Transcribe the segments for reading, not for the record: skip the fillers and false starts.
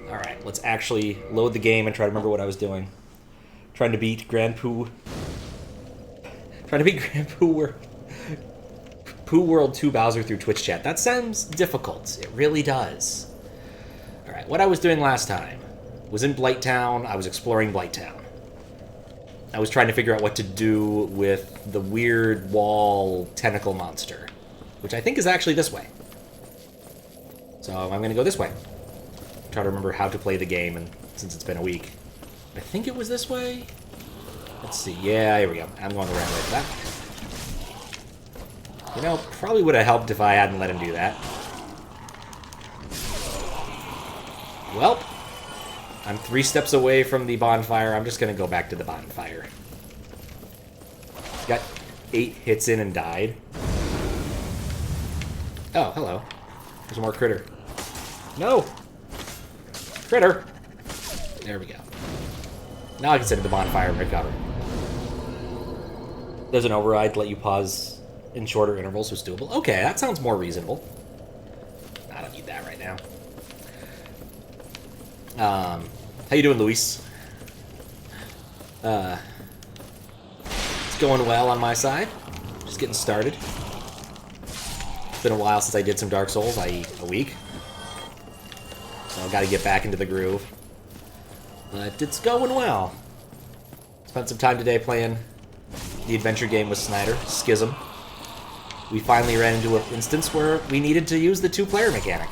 Alright, let's actually load the game and try to remember what I was doing. Trying to beat Grand Poo... Trying to beat Grand Poo World 2 Bowser through Twitch chat. That sounds difficult. It really does. Alright, what I was doing last time was in Blighttown. I was exploring Blighttown. I was trying to figure out what to do with the weird wall tentacle monster, which I think is actually this way. So I'm going to go this way. Try to remember how to play the game, and since it's been a week. I think it was this way? Let's see. Yeah, here we go. I'm going the right way for that. You know, probably would have helped if I hadn't let him do that. Well, I'm 3 steps away from the bonfire. I'm just going to go back to the bonfire. Got 8 hits in and died. Oh, hello. There's more critter. No! Critter! There we go. Now I can sit at the bonfire and recover. There's an override to let you pause in shorter intervals, so it's doable. Okay, that sounds more reasonable. I don't need that right now. How you doing, Luis? It's going well on my side. Just getting started. It's been a while since I did some Dark Souls, i.e. a week. So I've got to get back into the groove. But it's going well. Spent some time today playing the adventure game with Snyder, Schism. We finally ran into an instance where we needed to use the 2-player mechanic.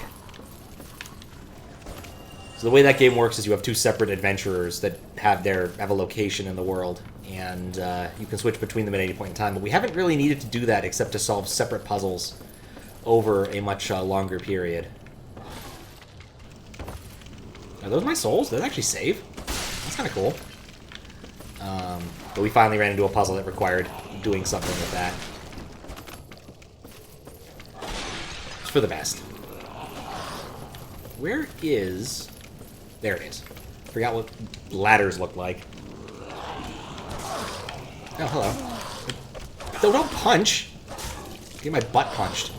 So the way that game works is you have 2 separate adventurers that have a location in the world, and you can switch between them at any point in time. But we haven't really needed to do that except to solve separate puzzles over a much longer period. Are those my souls? Did that actually save? That's kind of cool. But we finally ran into a puzzle that required doing something with that. It's for the best. Where is... There it is. Forgot what ladders look like. Oh, hello. Don't punch! Get my butt punched.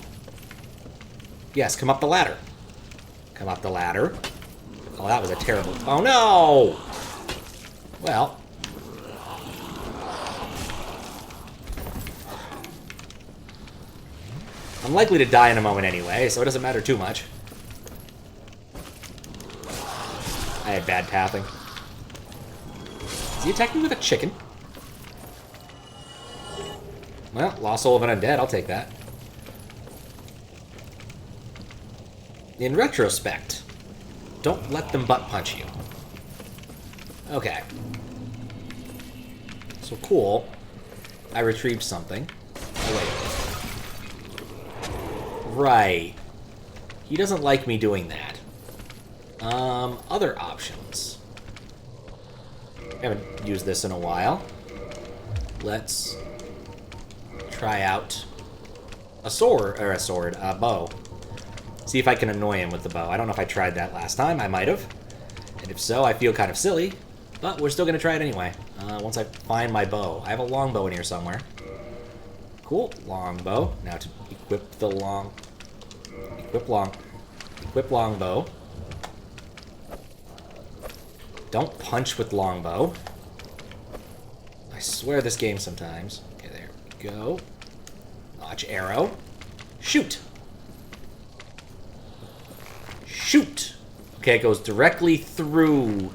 Yes, come up the ladder. Come up the ladder. Oh, that was a terrible... Oh, no! Well. I'm likely to die in a moment anyway, so it doesn't matter too much. I had bad pathing. Is he attacking me with a chicken? Well, lost soul of an undead. I'll take that. In retrospect, don't let them butt punch you. Okay. So cool. I retrieved something. Oh, wait. Right. He doesn't like me doing that. Other options. I haven't used this in a while. Let's try out a bow. See if I can annoy him with the bow. I don't know if I tried that last time. I might have. And if so, I feel kind of silly. But we're still going to try it anyway. Once I find my bow. I have a longbow in here somewhere. Cool. Longbow. Now to equip the Equip longbow. Don't punch with longbow. I swear this game sometimes. Okay, there we go. Notch arrow. Shoot! Shoot! Okay, it goes directly through.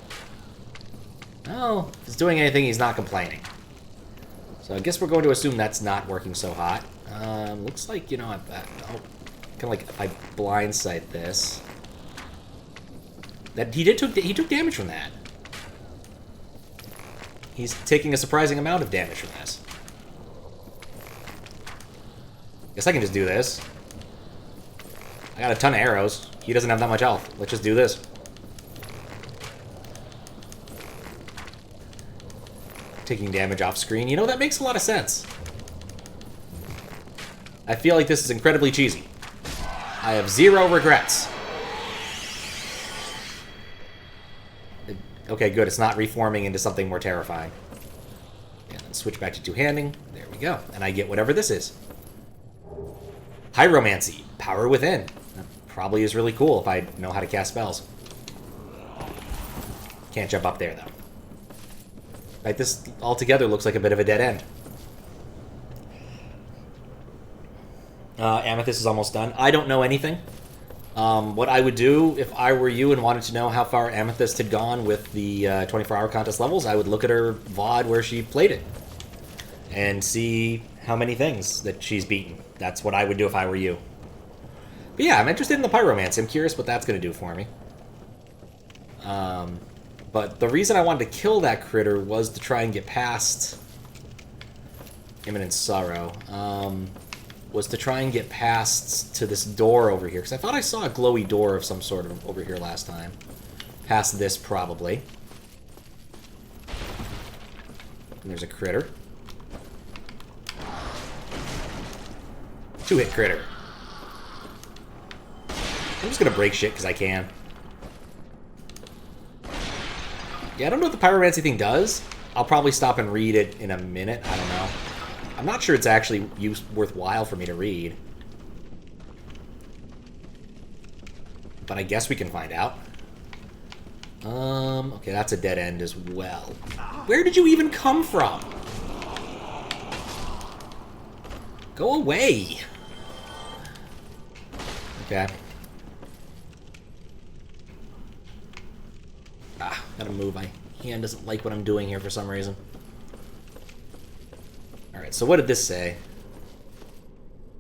Oh, if it's doing anything, he's not complaining. So I guess we're going to assume that's not working so hot. Looks like, you know, kind of like if I blindside this. That he took damage from that. He's taking a surprising amount of damage from this. Guess I can just do this. I got a ton of arrows. He doesn't have that much health. Let's just do this. Taking damage off screen. You know, that makes a lot of sense. I feel like this is incredibly cheesy. I have 0 regrets. Okay, good. It's not reforming into something more terrifying. And then switch back to two-handing. There we go. And I get whatever this is. Pyromancy. Power within. That probably is really cool if I know how to cast spells. Can't jump up there, though. Right, this altogether looks like a bit of a dead end. Amethyst is almost done. I don't know anything. What I would do if I were you and wanted to know how far Amethyst had gone with the 24-hour contest levels, I would look at her VOD where she played it and see how many things that she's beaten. That's what I would do if I were you. But yeah, I'm interested in the Pyromancy. I'm curious what that's going to do for me. But the reason I wanted to kill that critter was to try and get past Imminent Sorrow. Was to try and get past to this door over here. Because I thought I saw a glowy door of some sort of over here last time. Past this, probably. And there's a critter. Two-hit critter. I'm just going to break shit because I can. Yeah, I don't know what the Pyromancy thing does. I'll probably stop and read it in a minute. I don't know. I'm not sure it's actually worthwhile for me to read. But I guess we can find out. Okay, that's a dead end as well. Where did you even come from? Go away. Okay. Gotta move. My hand doesn't like what I'm doing here for some reason. Alright, so what did this say?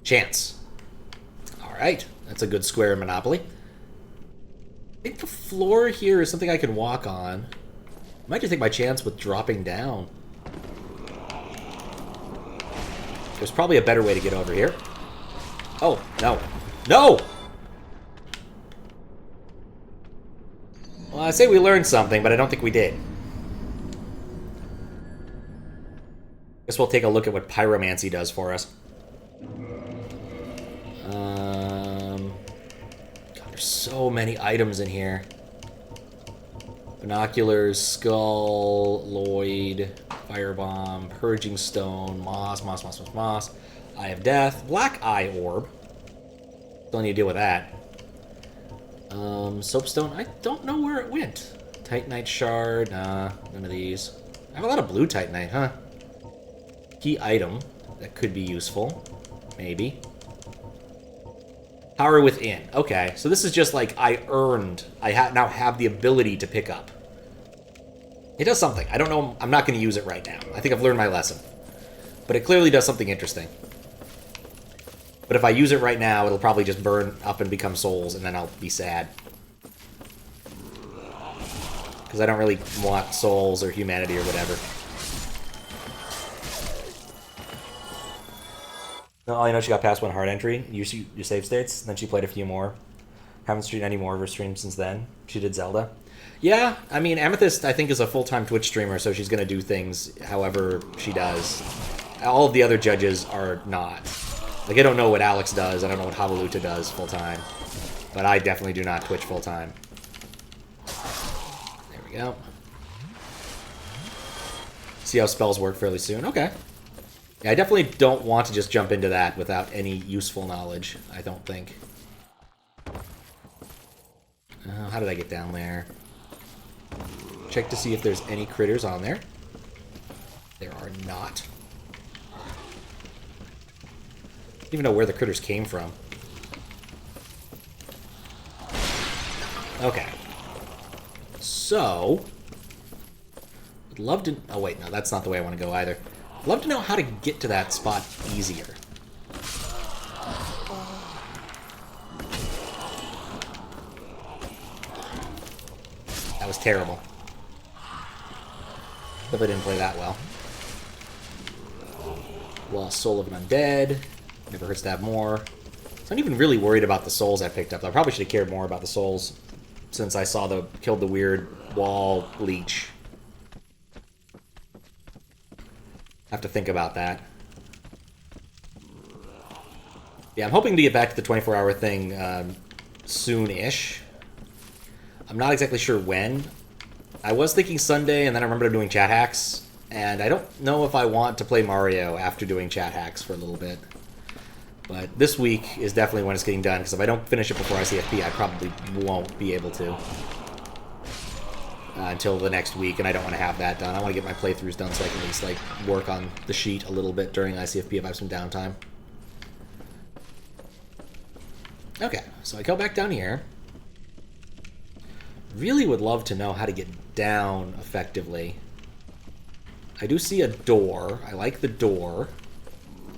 Chance. Alright, that's a good square in Monopoly. I think the floor here is something I can walk on. I might just take my chance with dropping down. There's probably a better way to get over here. Oh, no. No! Well, I say we learned something, but I don't think we did. Guess we'll take a look at what Pyromancy does for us. God, there's so many items in here. Binoculars, skull, Lloyd, firebomb, purging stone, moss. Eye of death, black eye orb. Don't need to deal with that. Soapstone, I don't know where it went. Titanite shard, nah, none of these. I have a lot of blue Titanite, huh? Key item that could be useful, maybe. Power within. Okay, so this is just like I now have the ability to pick up. It does something. I don't know. I'm not going to use it right now. I think I've learned my lesson. But it clearly does something interesting. But if I use it right now, it'll probably just burn up and become souls, and then I'll be sad. Because I don't really want souls or humanity or whatever. Oh, you know, she got past one hard entry. You save states. Then she played a few more. Haven't streamed any more of her streams since then. She did Zelda. Yeah, I mean, Amethyst, I think, is a full-time Twitch streamer, so she's going to do things however she does. All of the other judges are not. Like, I don't know what Alex does. I don't know what Havaluta does full-time. But I definitely do not Twitch full-time. There we go. See how spells work fairly soon. Okay. Yeah, I definitely don't want to just jump into that without any useful knowledge, I don't think. How did I get down there? Check to see if there's any critters on there. There are not. I don't even know where the critters came from. Okay. So, I'd love to... Oh, wait, no, that's not the way I want to go either. I'd love to know how to get to that spot easier. That was terrible. Definitely didn't play that well. Lost Soul of an Undead. Never hurts to have more. So I'm not even really worried about the souls I picked up. I probably should have cared more about the souls since I saw killed the weird wall leech. Have to think about that. Yeah, I'm hoping to get back to the 24-hour thing soon-ish. I'm not exactly sure when. I was thinking Sunday, and then I remember doing chat hacks, and I don't know if I want to play Mario after doing chat hacks for a little bit. But this week is definitely when it's getting done, because if I don't finish it before ICFP, I probably won't be able to. until the next week, and I don't want to have that done. I want to get my playthroughs done so I can at least like work on the sheet a little bit during ICFP if I have some downtime. Okay, so I go back down here. Really would love to know how to get down effectively. I do see a door. I like the door.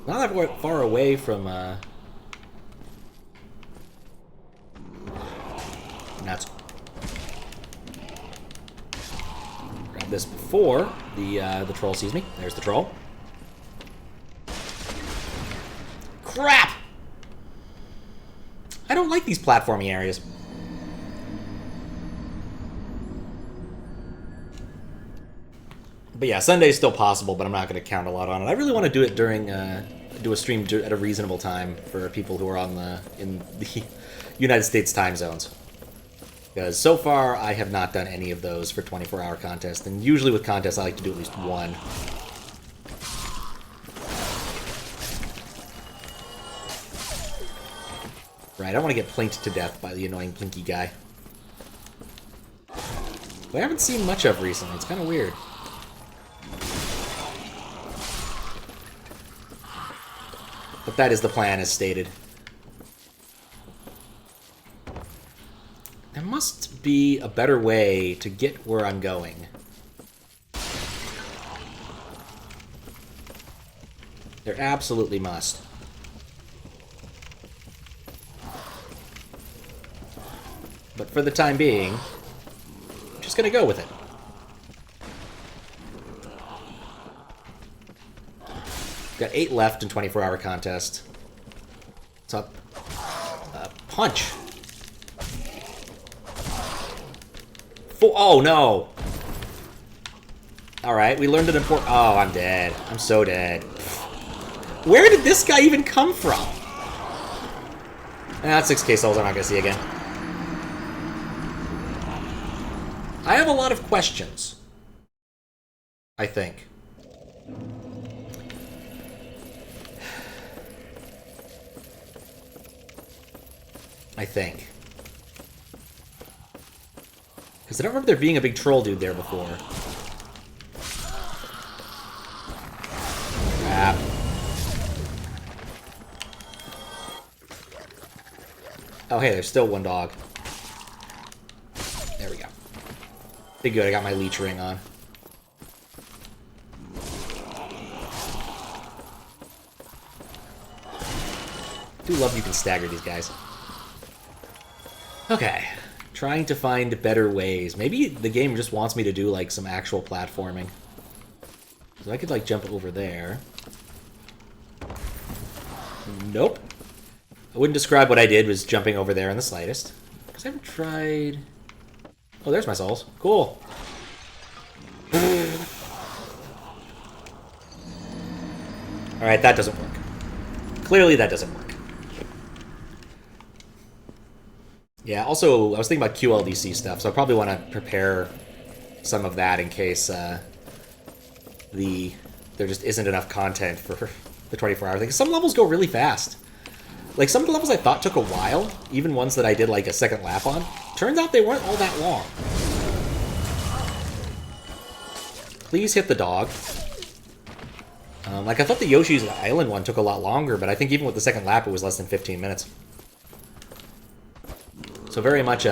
Not that far away from, That's... Grab this before the troll sees me. There's the troll. Crap! I don't like these platforming areas. But yeah, Sunday's still possible, but I'm not going to count a lot on it. I really want to do it during, do a stream at a reasonable time for people who are in the United States time zones. Because so far, I have not done any of those for 24-hour contests, and usually with contests, I like to do at least one. Right, I don't want to get plinked to death by the annoying plinky guy. Who I haven't seen much of recently. It's kind of weird. But that is the plan as stated. There must be a better way to get where I'm going. There absolutely must. But for the time being, I'm just gonna go with it. Got 8 left in 24-hour contest. What's up? Punch! Oh, no! Alright, we learned an important... Oh, I'm dead. I'm so dead. Where did this guy even come from? That's 6k souls I'm not gonna see again. I have a lot of questions. I think. Because I don't remember there being a big troll dude there before. Crap. Oh, hey, there's still one dog. There we go. Pretty good, I got my leech ring on. I do love you can stagger these guys. Okay. Trying to find better ways. Maybe the game just wants me to do, like, some actual platforming. So I could, like, jump over there. Nope. I wouldn't describe what I did was jumping over there in the slightest. Because I haven't tried... Oh, there's my souls. Cool. Alright, that doesn't work. Clearly that doesn't work. Yeah, also, I was thinking about QLDC stuff, so I probably want to prepare some of that in case there just isn't enough content for the 24-hour thing. Some levels go really fast. Like, some of the levels I thought took a while, even ones that I did, like, a second lap on, turns out they weren't all that long. Please hit the dog. Like, I thought the Yoshi's Island one took a lot longer, but I think even with the second lap, it was less than 15 minutes. So very much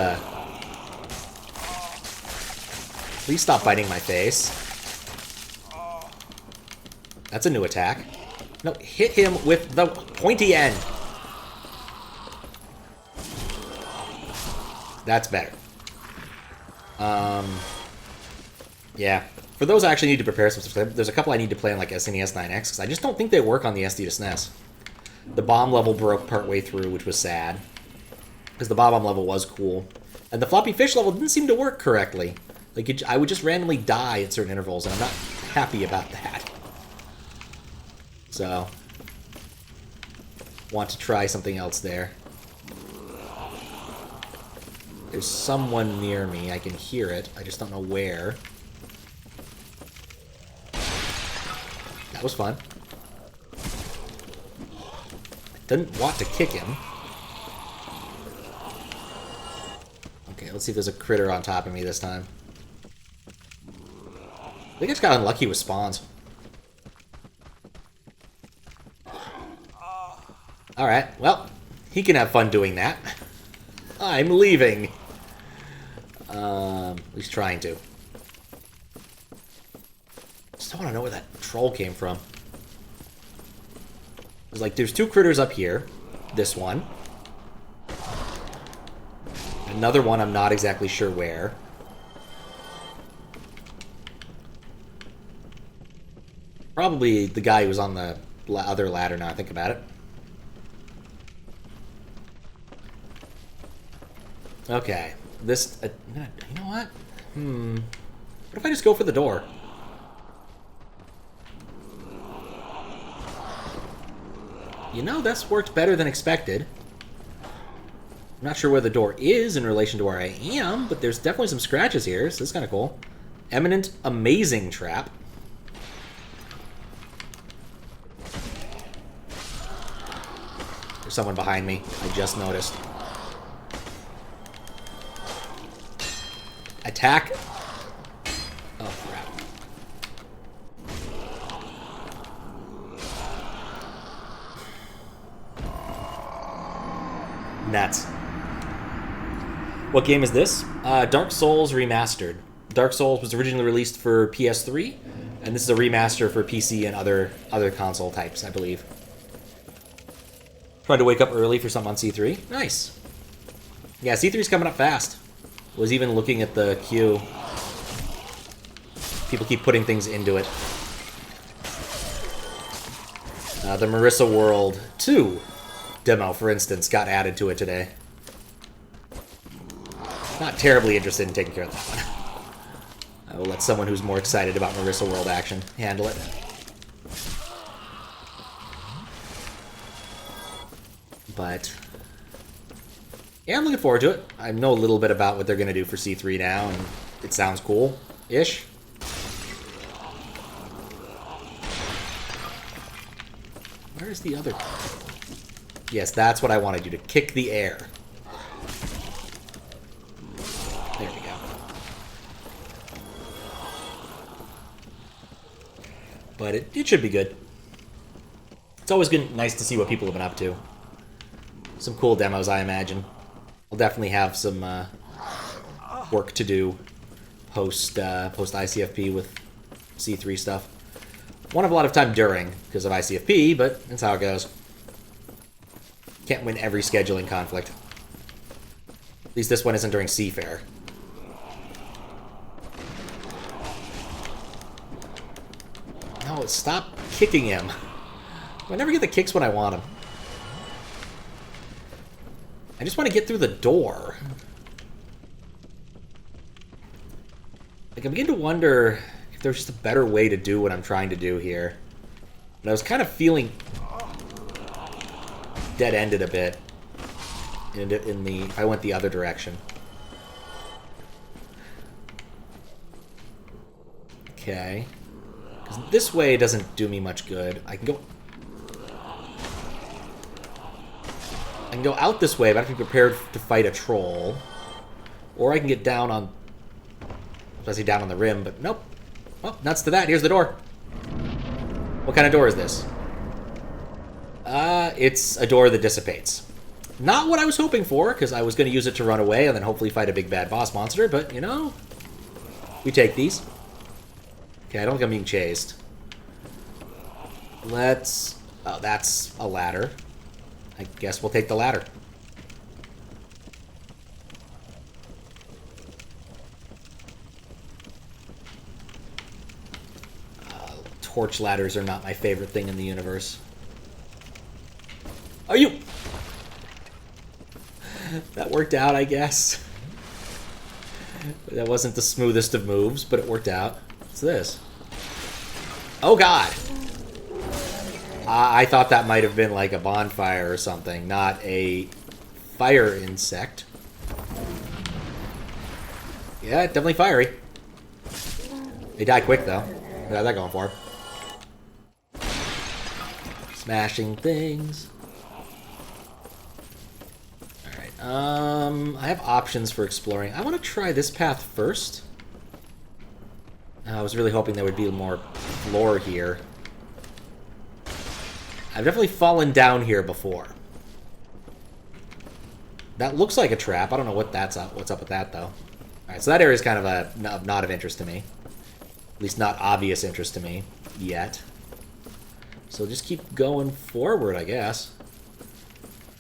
please stop biting my face. That's a new attack. No, hit him with the pointy end. That's better. Yeah. For those, I actually need to prepare some stuff. There's a couple I need to play on, like, SNES 9X, because I just don't think they work on the SD to SNES. The bomb level broke partway through, which was sad. Because the bomb level was cool. And the floppy fish level didn't seem to work correctly. Like, I would just randomly die at certain intervals, and I'm not happy about that. So, want to try something else there. There's someone near me. I can hear it. I just don't know where. That was fun. I didn't want to kick him. Okay, let's see if there's a critter on top of me this time. think I just got unlucky with spawns. Alright, well, he can have fun doing that. I'm leaving. At least trying to. Still want to know where that troll came from. It's like, there's two critters up here. This one. Another one I'm not exactly sure where. Probably the guy who was on the other ladder now I think about it. Okay. This... you know what? What if I just go for the door? You know, that's worked better than expected. I'm not sure where the door is in relation to where I am, but there's definitely some scratches here, so that's kind of cool. Eminent Amazing Trap. There's someone behind me. I just noticed. Attack. Oh, crap. Nuts. What game is this? Dark Souls Remastered. Dark Souls was originally released for PS3, and this is a remaster for PC and other console types, I believe. Tried to wake up early for something on C3. Nice. Yeah, C3's coming up fast. Was even looking at the queue. People keep putting things into it. The Marissa World 2 demo, for instance, got added to it today. Not terribly interested in taking care of that one. I will let someone who's more excited about Marissa World action handle it. But yeah, I'm looking forward to it. I know a little bit about what they're going to do for C3 now, and it sounds cool-ish. Where is the other... Yes, that's what I want to do, to kick the air. There we go. But it should be good. It's always nice to see what people have been up to. Some cool demos, I imagine. I'll definitely have some work to do post ICFP with C3 stuff. Won't have a lot of time during because of ICFP, but that's how it goes. Can't win every scheduling conflict. At least this one isn't during Seafair. No, stop kicking him. I never get the kicks when I want them. I just want to get through the door. Like, I begin to wonder if there's just a better way to do what I'm trying to do here. And I was kind of feeling dead-ended a bit if I went the other direction. Okay. Because this way doesn't do me much good. I can go out this way, but I have to be prepared to fight a troll. Or I can get down on... I say down on the rim, but nope. Well, nuts to that. Here's the door. What kind of door is this? It's a door that dissipates. Not what I was hoping for, because I was going to use it to run away and then hopefully fight a big bad boss monster, but, you know, we take these. Okay, I don't think I'm being chased. Let's... Oh, that's a ladder. I guess we'll take the ladder. Torch ladders are not my favorite thing in the universe. Are you... That worked out, I guess. That wasn't the smoothest of moves, but it worked out. What's this? Oh, God! I thought that might have been like a bonfire or something, not a fire insect. Yeah, definitely fiery. They die quick, though. How's that going for? Smashing things. Alright, I have options for exploring. I want to try this path first. I was really hoping there would be more floor here. I've definitely fallen down here before. That looks like a trap. I don't know what's up with that, though. Alright, so that area is kind of not of interest to me. At least not obvious interest to me yet. So just keep going forward, I guess.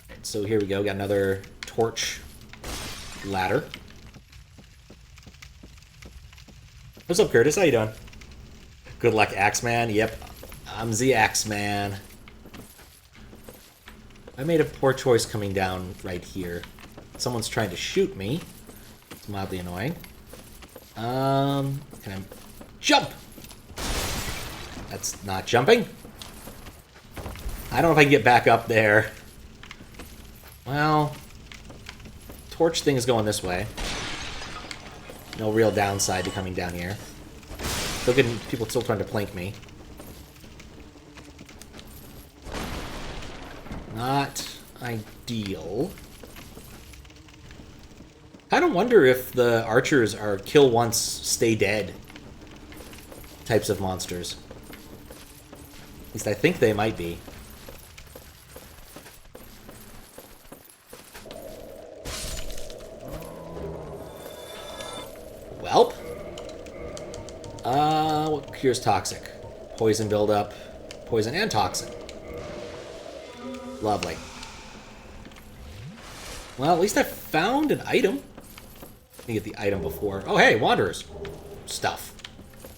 Right, so here we go. Got another torch ladder. What's up, Curtis? How you doing? Good luck, Axeman. Yep, I'm the Axeman. I made a poor choice coming down right here. Someone's trying to shoot me. It's mildly annoying. Can I jump? That's not jumping. I don't know if I can get back up there. Well, torch thing is going this way. No real downside to coming down here. People still trying to plank me. Not ideal. I don't wonder if the archers are kill once, stay dead types of monsters. At least I think they might be. Welp. What cures toxic? Poison buildup. Poison and toxin. Lovely. Well, at least I found an item. Let me get the item before. Oh, hey, Wanderers. Stuff.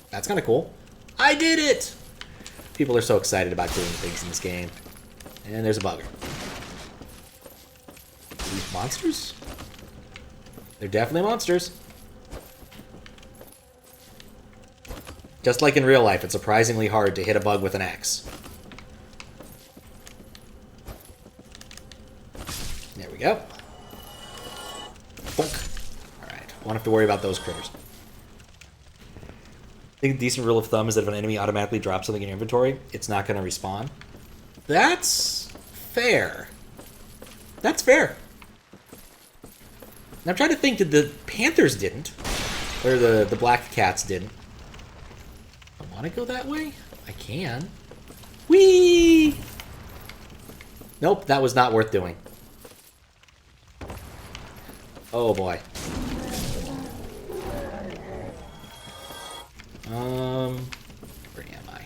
That's kind of cool. I did it! People are so excited about doing things in this game. And there's a bugger. Are these monsters? They're definitely monsters. Just like in real life, it's surprisingly hard to hit a bug with an axe. There we go. Bonk. Alright, won't have to worry about those critters. I think a decent rule of thumb is that if an enemy automatically drops something in your inventory, it's not going to respawn. That's fair. That's fair. And I'm trying to think, did the Panthers didn't? Or the Black Cats didn't? I want to go that way? I can. Whee! Nope, that was not worth doing. Oh boy. Where am I?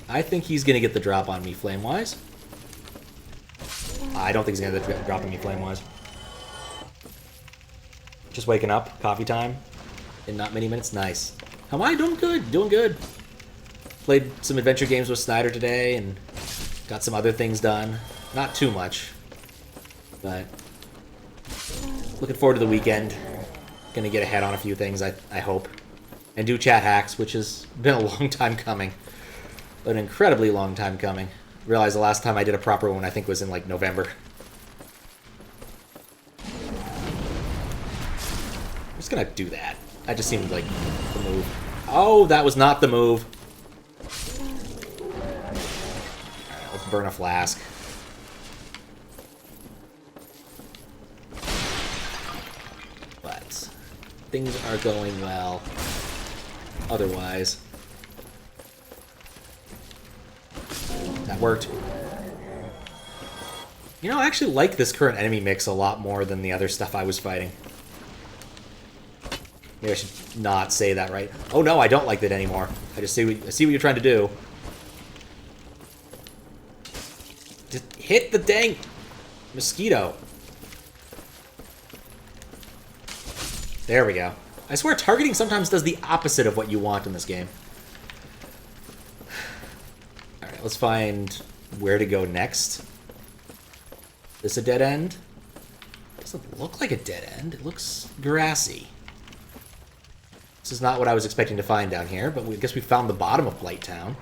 I think he's gonna get the drop on me flame-wise. I don't think he's gonna get the drop on me flame-wise. Just waking up, coffee time. In not many minutes, nice. How am I? Doing good, doing good. Played some adventure games with Snyder today and got some other things done. Not too much, but looking forward to the weekend. Gonna get ahead on a few things, I hope. And do chat hacks, which has been a long time coming. An incredibly long time coming. Realized the last time I did a proper one, I think, was in, like, November. I'm just gonna do that. That just seemed like the move. Oh, that was not the move. Alright, let's burn a flask. But things are going well. Otherwise. That worked. You know, I actually like this current enemy mix a lot more than the other stuff I was fighting. Maybe I should not say that, right? Oh no, I don't like that anymore. I see what you're trying to do. Just hit the dang mosquito. There we go. I swear targeting sometimes does the opposite of what you want in this game. Alright, let's find where to go next. Is this a dead end? It doesn't look like a dead end. It looks grassy. This is not what I was expecting to find down here, but I guess we found the bottom of Blighttown.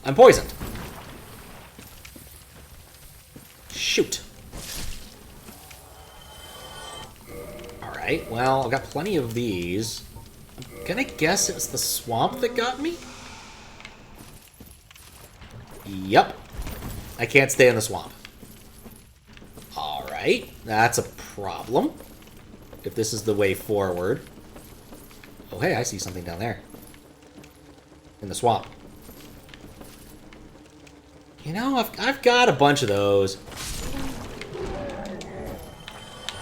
I'm poisoned. Shoot. Alright, well, I've got plenty of these. I'm gonna guess it's the swamp that got me? Yep. I can't stay in the swamp. Alright, that's a problem. If this is the way forward. Oh, hey, I see something down there. In the swamp. You know, I've got a bunch of those.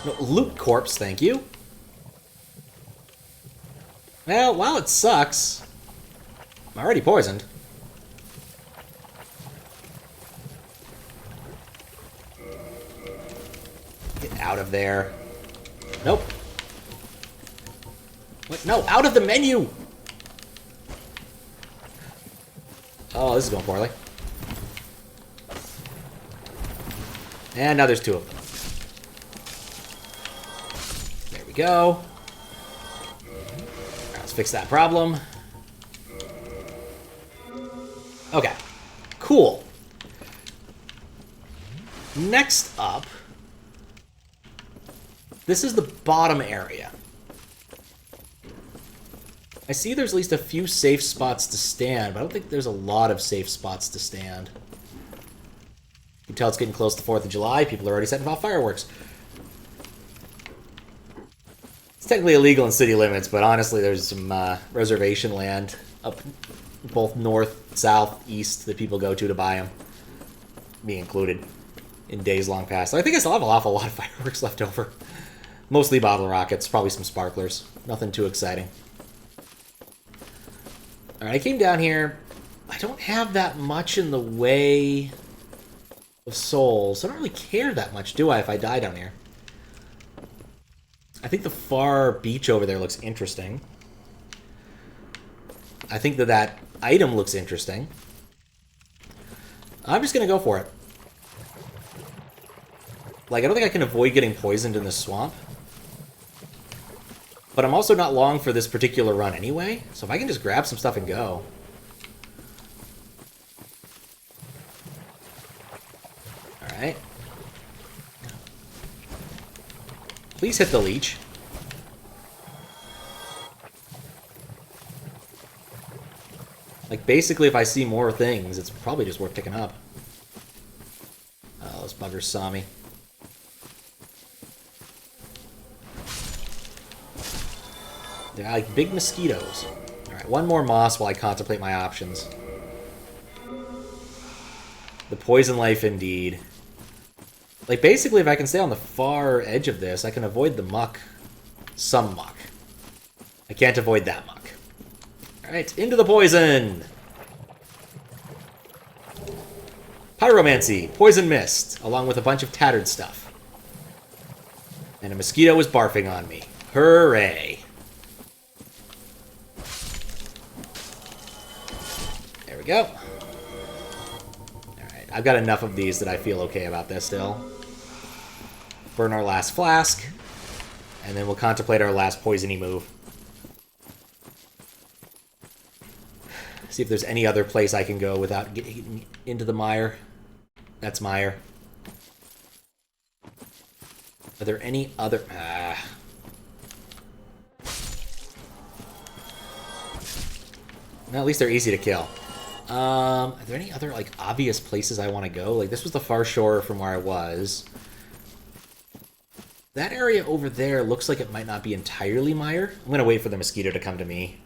No, loot corpse, thank you. Well, while it sucks, I'm already poisoned. Get out of there. Nope. What? No, out of the menu! Oh, this is going poorly. And now there's two of them. There we go. Right, let's fix that problem. Okay. Cool. Next up, this is the bottom area. I see there's at least a few safe spots to stand, but I don't think there's a lot of safe spots to stand. You can tell it's getting close to 4th of July. People are already setting off fireworks. It's technically illegal in city limits, but honestly, there's some reservation land up both north, south, east that people go to buy them. Me included. In days long past. I think I still have an awful lot of fireworks left over. Mostly bottle rockets, probably some sparklers. Nothing too exciting. Alright, I came down here. I don't have that much in the way of souls. I don't really care that much, do I, if I die down here? I think the far beach over there looks interesting. I think that item looks interesting. I'm just going to go for it. Like, I don't think I can avoid getting poisoned in this swamp. But I'm also not long for this particular run anyway, so if I can just grab some stuff and go. Alright. Please hit the leech. Like, basically, if I see more things, it's probably just worth picking up. Oh, those buggers saw me. They're like big mosquitoes. Alright, one more moss while I contemplate my options. The poison life, indeed. Like, basically, if I can stay on the far edge of this, I can avoid the muck. Some muck. I can't avoid that muck. Alright, into the poison! Pyromancy, poison mist, along with a bunch of tattered stuff. And a mosquito was barfing on me. Hooray! There we go. Alright, I've got enough of these that I feel okay about this still. Burn our last flask, and then we'll contemplate our last poisony move. See if there's any other place I can go without getting into the mire. That's mire. Are there any other... Well, at least they're easy to kill. Are there any other, like, obvious places I want to go? Like, this was the far shore from where I was. That area over there looks like it might not be entirely mire. I'm going to wait for the mosquito to come to me.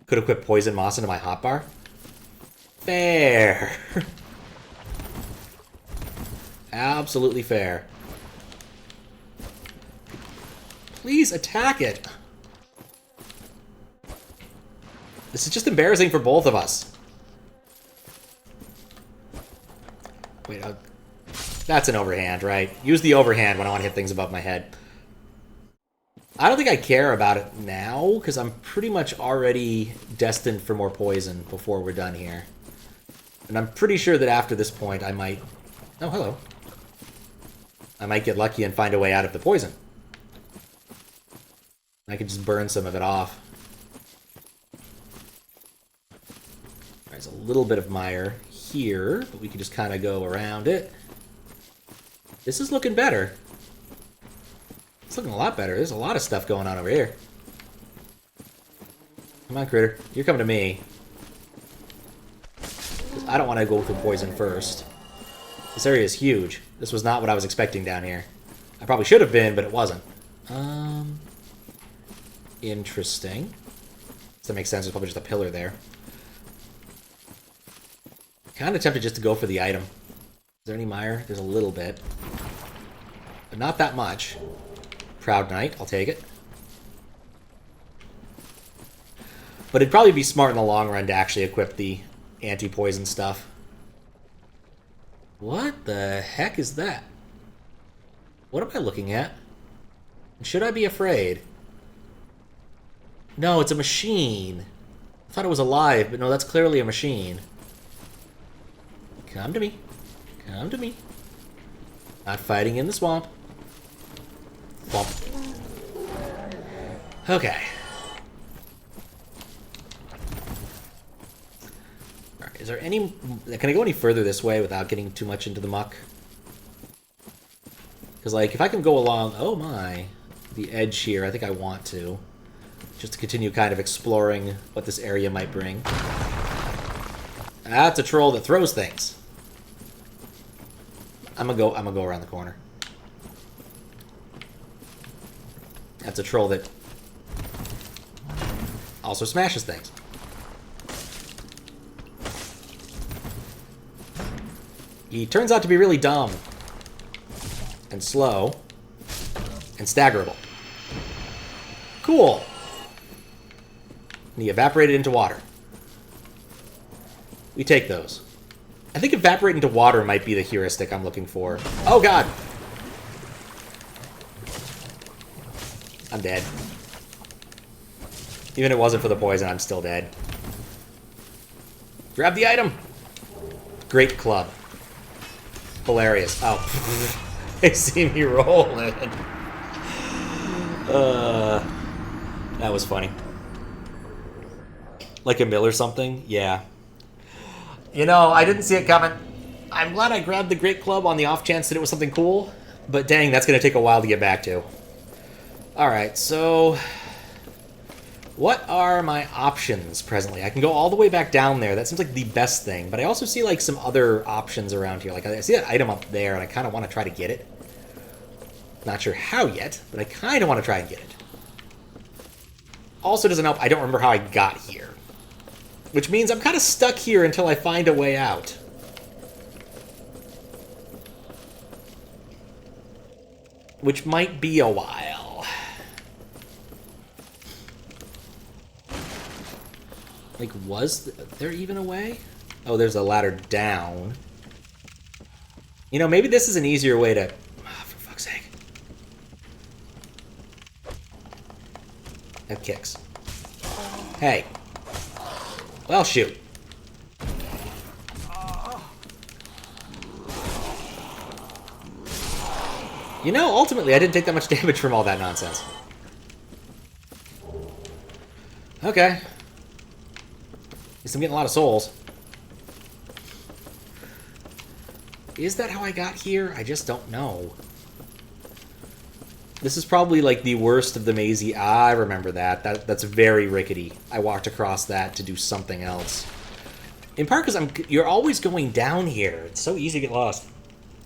Could equip poison moss into my hotbar. Fair. Absolutely fair. Please attack it. This is just embarrassing for both of us. Wait, that's an overhand, right? Use the overhand when I want to hit things above my head. I don't think I care about it now, because I'm pretty much already destined for more poison before we're done here. And I'm pretty sure that after this point I might... Oh, hello. I might get lucky and find a way out of the poison. I could just burn some of it off. There's a little bit of mire here, but we can just kind of go around it. This is looking better. It's looking a lot better. There's a lot of stuff going on over here. Come on, critter. You're coming to me. I don't want to go through poison first. This area is huge. This was not what I was expecting down here. I probably should have been, but it wasn't. Interesting. Does that make sense? There's probably just a pillar there. Kind of tempted just to go for the item. Is there any mire? There's a little bit. But not that much. Proud Knight, I'll take it. But it'd probably be smart in the long run to actually equip the anti-poison stuff. What the heck is that? What am I looking at? Should I be afraid? No, it's a machine. I thought it was alive, but no, that's clearly a machine. Come to me. Come to me. Not fighting in the swamp. Swamp. Okay. Alright, is there any... Can I go any further this way without getting too much into the muck? Because, like, if I can go along... Oh, my. The edge here, I think I want to. Just to continue kind of exploring what this area might bring. That's a troll that throws things. I'm gonna go around the corner. That's a troll that also smashes things. He turns out to be really dumb and slow and staggerable. Cool. And he evaporated into water. We take those. I think evaporate into water might be the heuristic I'm looking for. Oh, God! I'm dead. Even if it wasn't for the poison, I'm still dead. Grab the item! Great club. Hilarious. Oh. They see me rolling. That was funny. Like a mill or something? Yeah. You know, I didn't see it coming. I'm glad I grabbed the Great Club on the off chance that it was something cool, but dang, that's going to take a while to get back to. Alright, so... What are my options presently? I can go all the way back down there. That seems like the best thing, but I also see like some other options around here. Like I see that item up there, and I kind of want to try to get it. Not sure how yet, but I kind of want to try and get it. Also doesn't help, I don't remember how I got here. Which means I'm kind of stuck here until I find a way out. Which might be a while. Like, was there even a way? Oh, there's a ladder down. You know, maybe this is an easier way to... Oh, for fuck's sake. That kicks. Hey. Well, shoot. You know, ultimately, I didn't take that much damage from all that nonsense. Okay. At least I'm getting a lot of souls. Is that how I got here? I just don't know. This is probably like the worst of the mazy. I remember that. That's very rickety. I walked across that to do something else. In part because you're always going down here. It's so easy to get lost.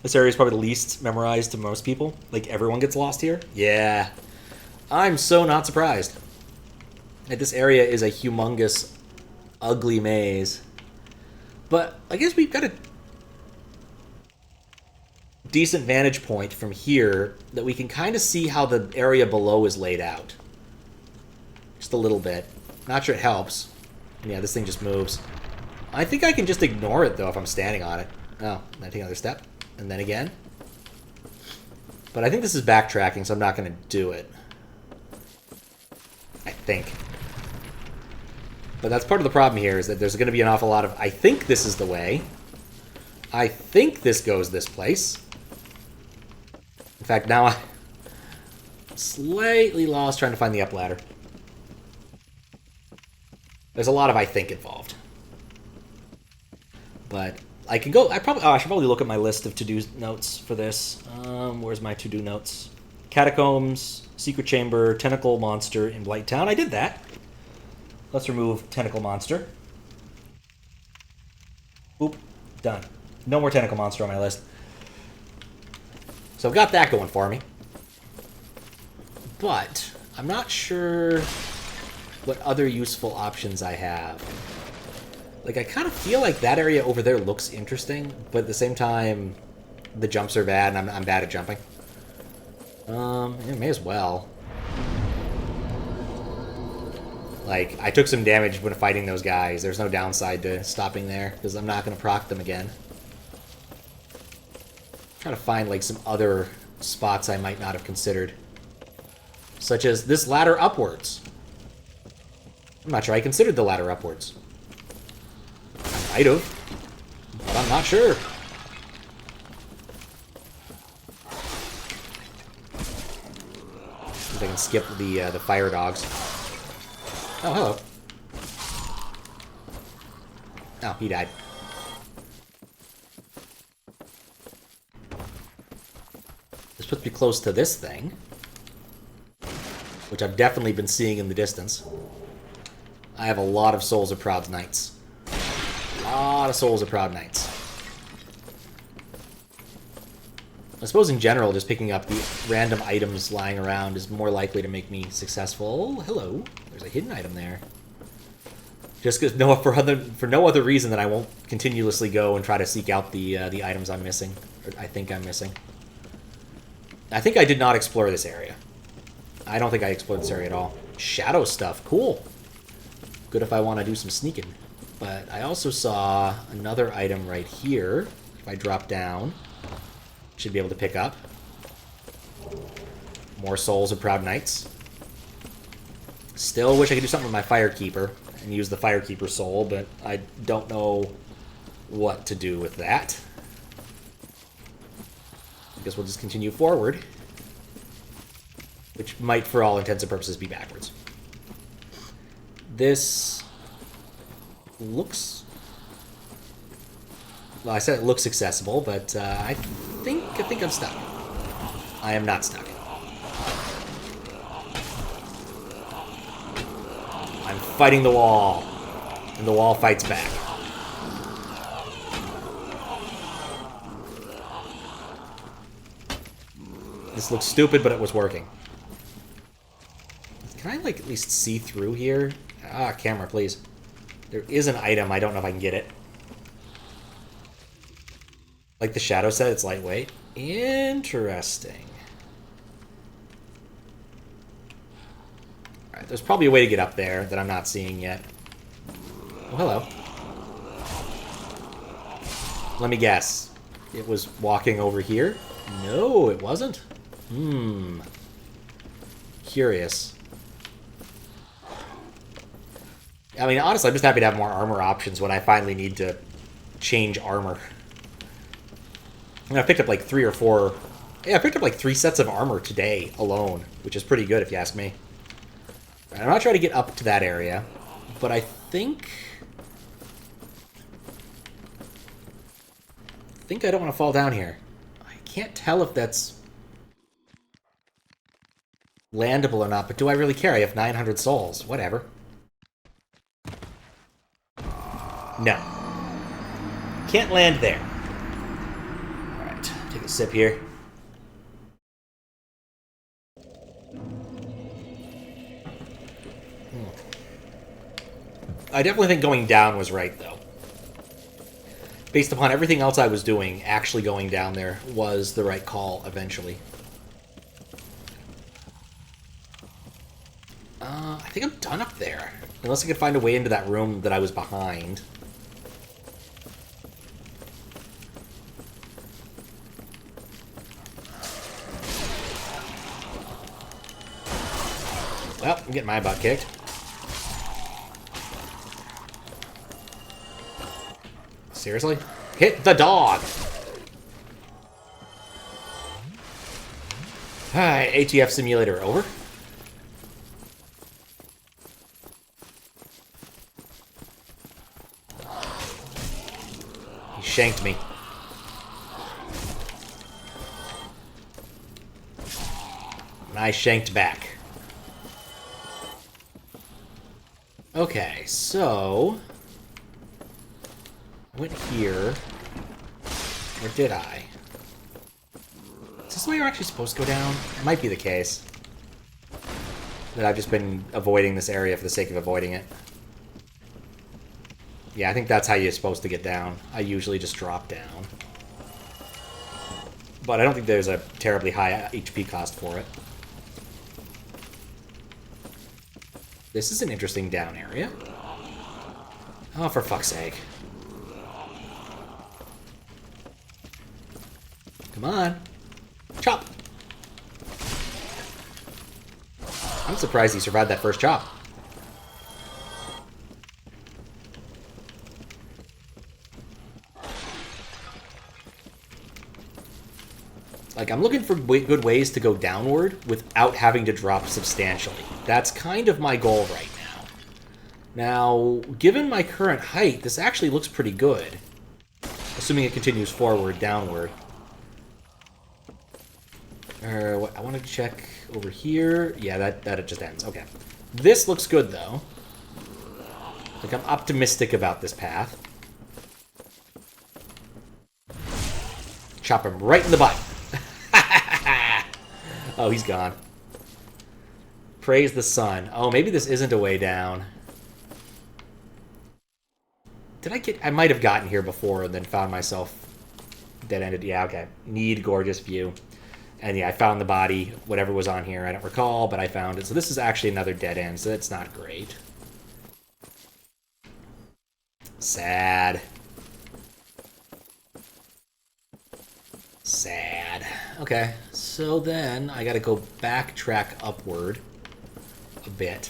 This area is probably the least memorized to most people. Like, everyone gets lost here. Yeah. I'm so not surprised. Like, this area is a humongous, ugly maze. But I guess we've got a decent vantage point from here that we can kind of see how the area below is laid out. Just a little bit. Not sure it helps. And yeah, this thing just moves. I think I can just ignore it, though, if I'm standing on it. Oh, I take another step. And then again. But I think this is backtracking, so I'm not going to do it. I think. But that's part of the problem here, is that there's going to be an awful lot of, I think this is the way. I think this goes this place. In fact, now I'm slightly lost trying to find the up ladder. There's a lot of I think involved. But I can go... I should probably look at my list of to-do notes for this. Where's my to-do notes? Catacombs, Secret Chamber, Tentacle Monster in Blighttown. I did that. Let's remove Tentacle Monster. Oop. Done. No more Tentacle Monster on my list. So I've got that going for me. But I'm not sure what other useful options I have. Like, I kind of feel like that area over there looks interesting, but at the same time, the jumps are bad, and I'm bad at jumping. May as well. Like, I took some damage when fighting those guys. There's no downside to stopping there, because I'm not going to proc them again. Trying to find, like, some other spots I might not have considered. Such as this ladder upwards. I'm not sure I considered the ladder upwards. I might have, but I'm not sure. See if I can skip the fire dogs. Oh, hello. Oh, he died. This puts me close to this thing, which I've definitely been seeing in the distance. I have a lot of Souls of Proud Knights. A lot of Souls of Proud Knights. I suppose in general, just picking up the random items lying around is more likely to make me successful. Hello. There's a hidden item there. Just because for no other reason than I won't continuously go and try to seek out the items I'm missing, or I think I'm missing. I think I did not explore this area. I don't think I explored this area at all. Shadow stuff, cool. Good if I want to do some sneaking. But I also saw another item right here. If I drop down, should be able to pick up. More Souls of Proud Knights. Still wish I could do something with my Firekeeper and use the Firekeeper soul, but I don't know what to do with that. I guess we'll just continue forward. Which might, for all intents and purposes, be backwards. This looks... Well, I said it looks accessible, but I think I'm stuck. I am not stuck. I'm fighting the wall, and the wall fights back. This looks stupid, but it was working. Can I, like, at least see through here? Ah, camera, please. There is an item. I don't know if I can get it. Like the shadow said, it's lightweight. Interesting. Alright, there's probably a way to get up there that I'm not seeing yet. Oh, hello. Let me guess. It was walking over here? No, it wasn't. Curious. I mean, honestly, I'm just happy to have more armor options when I finally need to change armor. And I picked up like 3 or 4... Yeah, I picked up like 3 sets of armor today alone, which is pretty good if you ask me. I'm not trying to get up to that area, but I think I don't want to fall down here. I can't tell if that's landable or not, but do I really care? I have 900 souls. Whatever. No. Can't land there. Alright, take a sip here. I definitely think going down was right, though. Based upon everything else I was doing, actually going down there was the right call eventually. I think I'm done up there. Unless I could find a way into that room that I was behind. Well, I'm getting my butt kicked. Seriously? Hit the dog! Alright, ATF simulator over. He shanked me. And I shanked back. Okay, so... I went here. Or did I? Is this the way you're actually supposed to go down? It might be the case. that I've just been avoiding this area for the sake of avoiding it. Yeah, I think that's how you're supposed to get down. I usually just drop down. But I don't think there's a terribly high HP cost for it. This is an interesting down area. Oh, for fuck's sake. Come on. Chop! I'm surprised he survived that first chop. Like, I'm looking for good ways to go downward without having to drop substantially. That's kind of my goal right now. Now, given my current height, this actually looks pretty good. Assuming it continues forward, downward. I want to check over here. Yeah, that it just ends. Okay. This looks good, though. Like, I'm optimistic about this path. Chop him right in the butt. Oh, he's gone. Praise the sun. Oh, maybe this isn't a way down. Did I get... I might have gotten here before and then found myself dead-ended. Yeah, okay. Need gorgeous view. And yeah, I found the body, whatever was on here. I don't recall, but I found it. So this is actually another dead end, so that's not great. Sad. Sad. Okay, so then I gotta go backtrack upward a bit.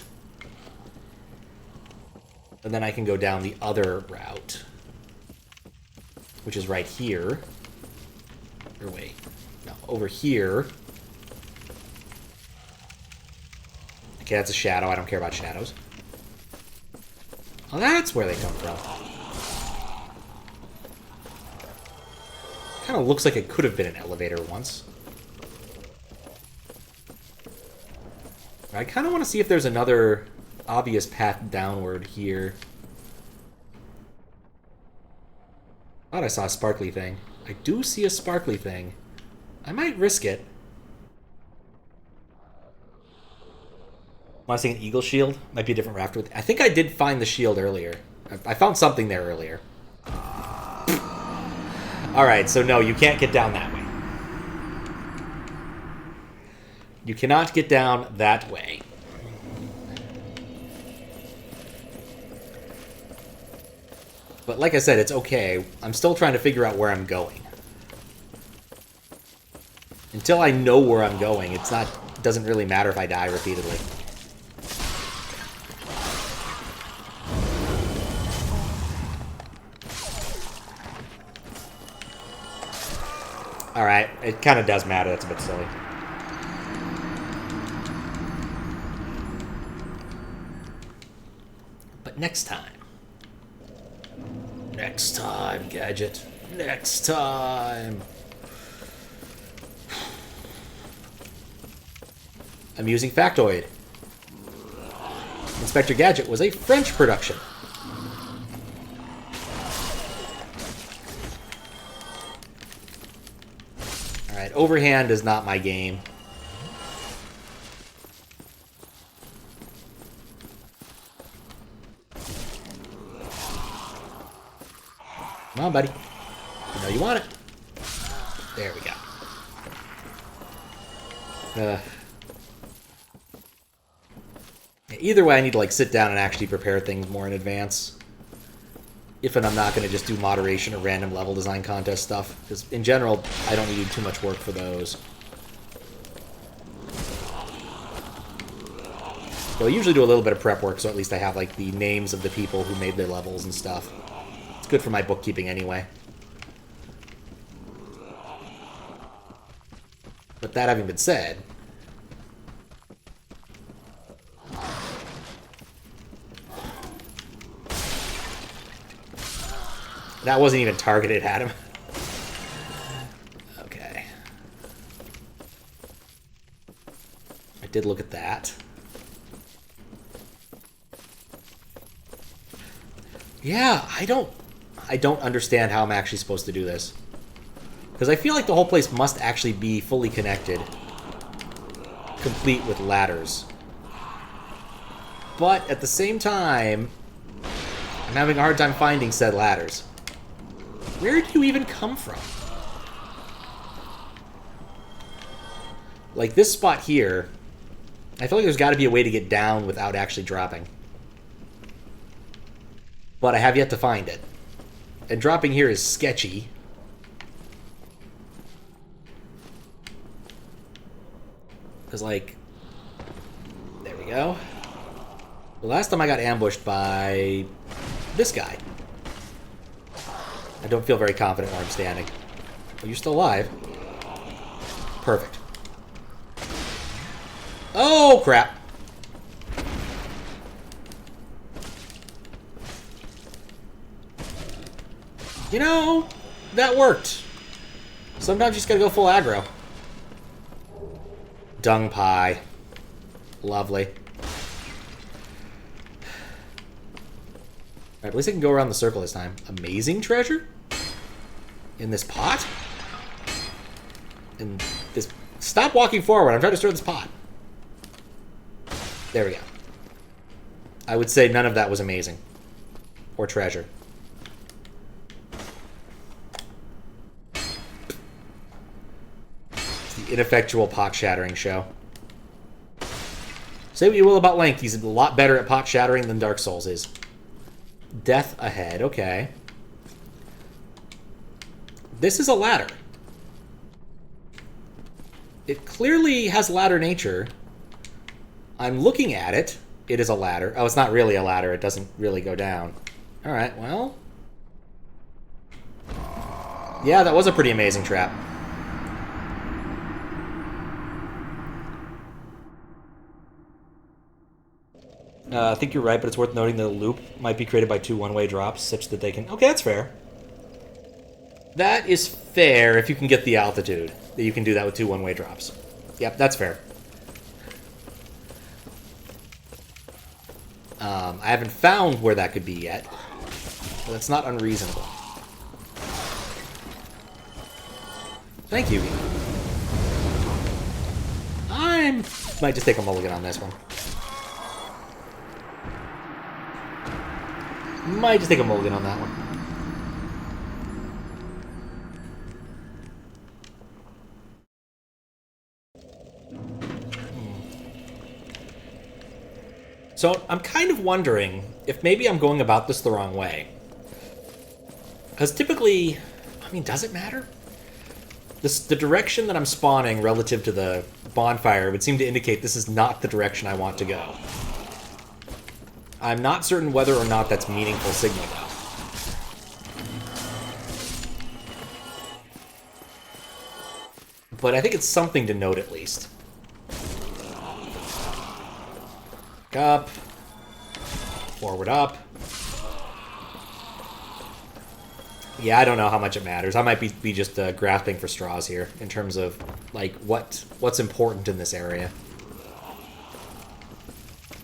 And then I can go down the other route, which is right here. Or wait, no, over here. Okay, that's a shadow. I don't care about shadows. Oh, that's where they come from. Kind of looks like it could have been an elevator once. I kind of want to see if there's another obvious path downward here. Thought I saw a sparkly thing. I do see a sparkly thing. I might risk it. Am I seeing an eagle shield? Might be a different raft with. I think I did find the shield earlier. I found something there earlier. Alright, so no, you can't get down that way. You cannot get down that way. But like I said, it's okay. I'm still trying to figure out where I'm going. Until I know where I'm going, it doesn't really matter if I die repeatedly. Alright, it kind of does matter. That's a bit silly. But next time. Next time, Gadget. Next time. Amusing factoid. Inspector Gadget was a French production. Alright, overhand is not my game. Come on, buddy. You know you want it. There we go. Either way, I need to like sit down and actually prepare things more in advance. If and I'm not going to just do moderation or random level design contest stuff. Because in general, I don't need too much work for those. So I usually do a little bit of prep work, so at least I have like the names of the people who made their levels and stuff. It's good for my bookkeeping anyway. But that having been said... That wasn't even targeted at him. Okay. I did look at that. Yeah, I don't understand how I'm actually supposed to do this. Because I feel like the whole place must actually be fully connected. Complete with ladders. But at the same time, I'm having a hard time finding said ladders. Where do you even come from? Like, this spot here, I feel like there's got to be a way to get down without actually dropping. But I have yet to find it. And dropping here is sketchy. Because, like, there we go. The last time I got ambushed by this guy. I don't feel very confident where I'm standing. Oh, you're still alive. Perfect. Oh, crap. You know, that worked. Sometimes you just gotta go full aggro. Dung pie. Lovely. Alright, at least I can go around the circle this time. Amazing treasure? In this pot? In this... Stop walking forward. I'm trying to store this pot. There we go. I would say none of that was amazing. Or treasure. It's the ineffectual pot-shattering show. Say what you will about Link, he's a lot better at pot-shattering than Dark Souls is. Death ahead, okay. This is a ladder. It clearly has ladder nature. I'm looking at it. It is a ladder. Oh, it's not really a ladder. It doesn't really go down. Alright, well. Yeah, that was a pretty amazing trap. I think you're right, but it's worth noting that the loop might be created by two one-way drops, such that they can... Okay, that's fair. That is fair if you can get the altitude. That you can do that with two one-way drops. Yep, that's fair. I haven't found where that could be yet. But that's not unreasonable. Thank you. I might just take a mulligan on this one. Might just take a mulligan on that one. So I'm kind of wondering if maybe I'm going about this the wrong way. Because typically, I mean, does it matter? The direction that I'm spawning relative to the bonfire would seem to indicate this is not the direction I want to go. I'm not certain whether or not that's meaningful signal, though. But I think it's something to note, at least. Up. Forward up. Yeah, I don't know how much it matters. I might be just grasping for straws here, in terms of, like, what's important in this area.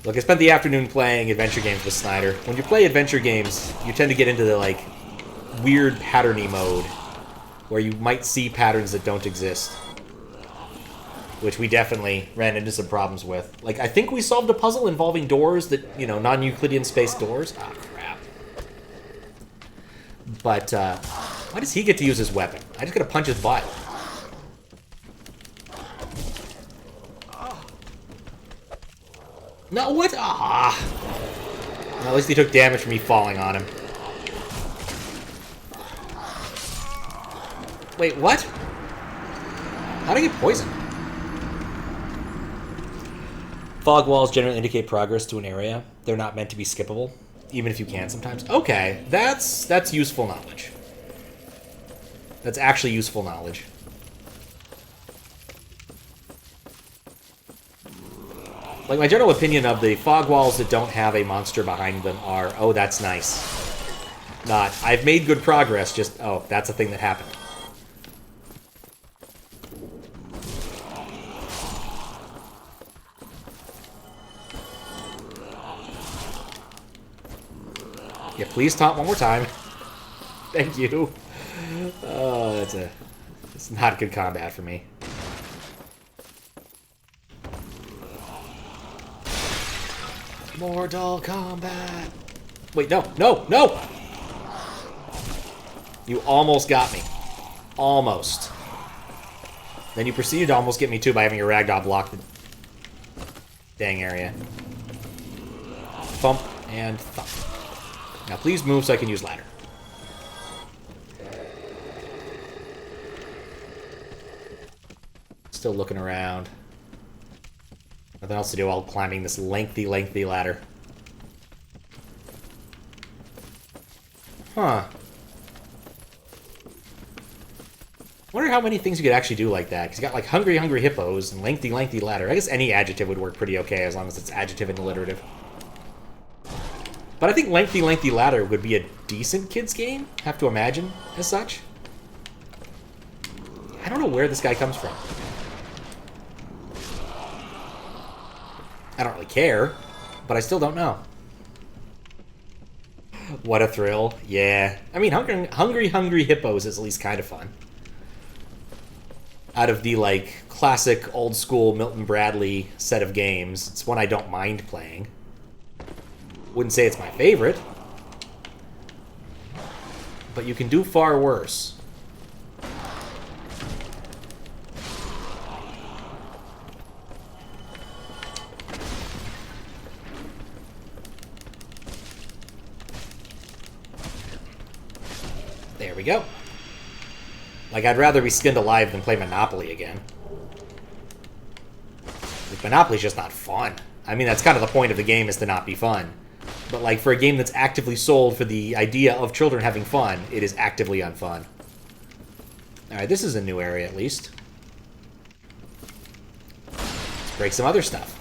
Look, I spent the afternoon playing adventure games with Snyder. When you play adventure games, you tend to get into the, like, weird patterny mode, where you might see patterns that don't exist. Which we definitely ran into some problems with. Like, I think we solved a puzzle involving doors that, you know, non-Euclidean space doors. Ah, crap. But, why does he get to use his weapon? I just gotta punch his butt. No, what? Ah. Well, at least he took damage from me falling on him. Wait, what? How'd I get poisoned? Fog walls generally indicate progress to an area. They're not meant to be skippable, even if you can sometimes. Okay, that's useful knowledge. That's actually useful knowledge. Like, my general opinion of the fog walls that don't have a monster behind them are, oh, that's nice. Not, I've made good progress, just, oh, that's a thing that happened. Yeah, please taunt one more time. Thank you. Oh, it's not good combat for me. Mortal Kombat. Wait, no, no, no! You almost got me. Almost. Then you proceeded to almost get me too by having your ragdoll block the dang area. Thump and thump. Now please move so I can use ladder. Still looking around. Nothing else to do while climbing this lengthy, lengthy ladder. Huh. Wonder how many things you could actually do like that. Because you got like hungry, hungry hippos and lengthy, lengthy ladder. I guess any adjective would work pretty okay as long as it's adjective and alliterative. But I think lengthy, lengthy ladder would be a decent kids game. Have to imagine as such. I don't know where this guy comes from. I don't really care, but I still don't know. What a thrill. Yeah. I mean, hungry, hungry hippos is at least kind of fun. Out of the, like, classic, old-school Milton Bradley set of games, it's one I don't mind playing. Wouldn't say it's my favorite. But you can do far worse. There we go. Like, I'd rather be skinned alive than play Monopoly again. Like, Monopoly's just not fun. I mean, that's kind of the point of the game, is to not be fun. But, like, for a game that's actively sold for the idea of children having fun, it is actively unfun. Alright, this is a new area, at least. Let's break some other stuff.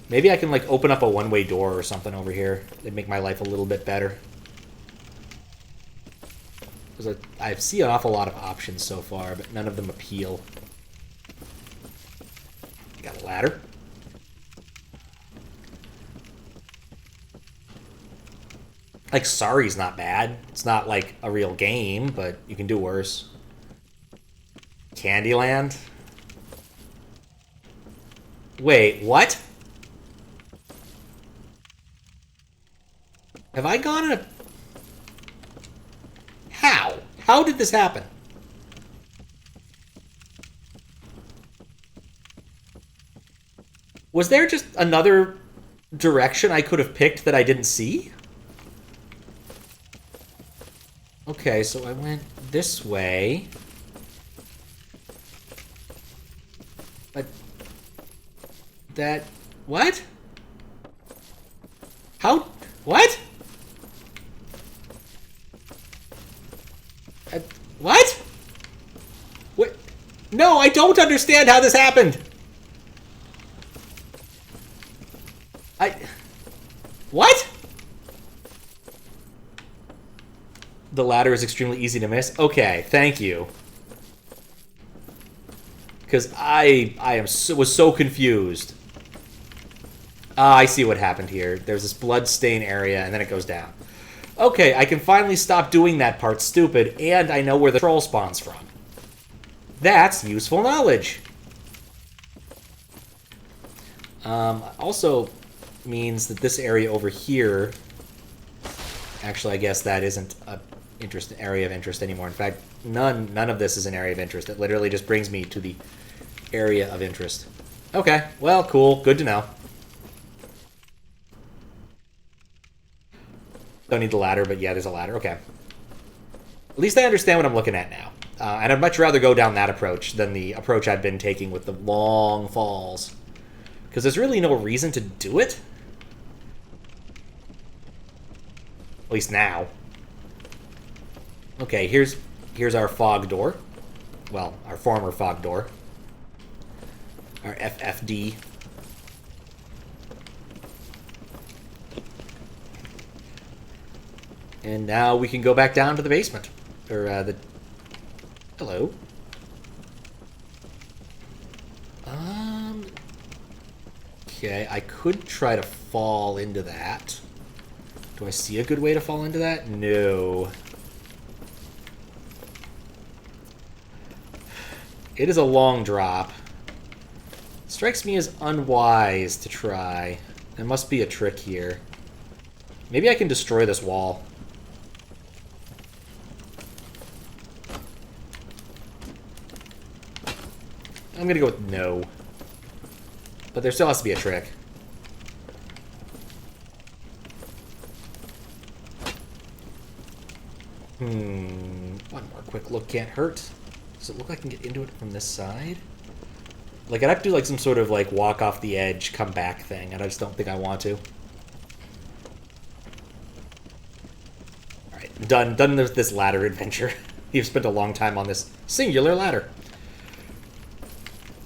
Maybe I can, like, open up a one-way door or something over here. It'd make my life a little bit better. Because I see an awful lot of options so far, but none of them appeal. Got a ladder. Like, Sorry's not bad. It's not, like, a real game, but you can do worse. Candyland? Wait, what? Have I gone in a... How? How did this happen? Was there just another direction I could have picked that I didn't see? Okay, so I went this way. But... that... what? How... what? What? What? No, I don't understand how this happened. What? The ladder is extremely easy to miss. Okay, thank you. Because was so confused. Ah, I see what happened here. There's this blood stain area, and then it goes down. Okay, I can finally stop doing that part stupid, and I know where the troll spawns from. That's useful knowledge. Also means that this area over here... Actually, I guess that isn't an area of interest anymore. In fact, none of this is an area of interest. It literally just brings me to the area of interest. Okay, well, cool. Good to know. Don't need the ladder, but yeah, there's a ladder. Okay. At least I understand what I'm looking at now. And I'd much rather go down that approach than the approach I've been taking with the long falls. Because there's really no reason to do it. At least now. Okay, here's our fog door. Well, our former fog door. Our FFD. And now we can go back down to the basement. Or, the... hello? Okay, I could try to fall into that. Do I see a good way to fall into that? No. It is a long drop. Strikes me as unwise to try. There must be a trick here. Maybe I can destroy this wall. I'm gonna go with no. But there still has to be a trick. One more quick look can't hurt. Does it look like I can get into it from this side? Like, I'd have to do, like, some sort of, like, walk off the edge, come back thing, and I just don't think I want to. Alright, done with this ladder adventure. You've spent a long time on this singular ladder.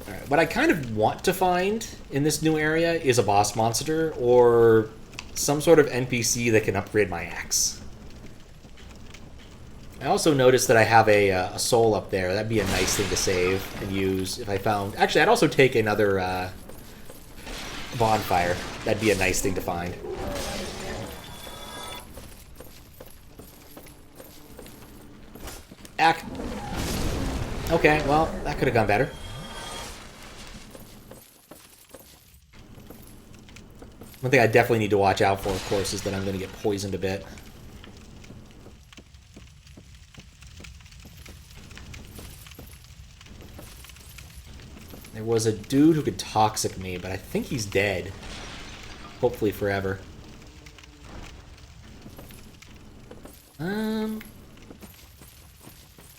Alright, what I kind of want to find in this new area is a boss monster, or some sort of NPC that can upgrade my axe. I also noticed that I have a soul up there. That'd be a nice thing to save and use if I found... Actually, I'd also take another bonfire. That'd be a nice thing to find. Ack. Okay, well, that could have gone better. One thing I definitely need to watch out for, of course, is that I'm going to get poisoned a bit. There was a dude who could toxic me, but I think he's dead. Hopefully forever. Oh,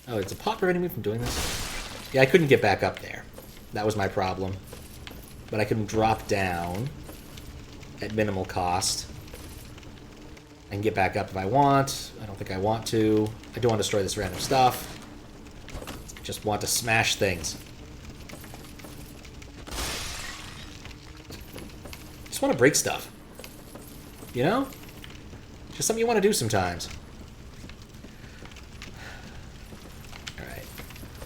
it's a pot preventing me from doing this? Yeah, I couldn't get back up there. That was my problem. But I can drop down at minimal cost. I can get back up if I want. I don't think I want to. I don't want to destroy this random stuff. I just want to smash things. Just want to break stuff. You know? Just something you want to do sometimes. Alright.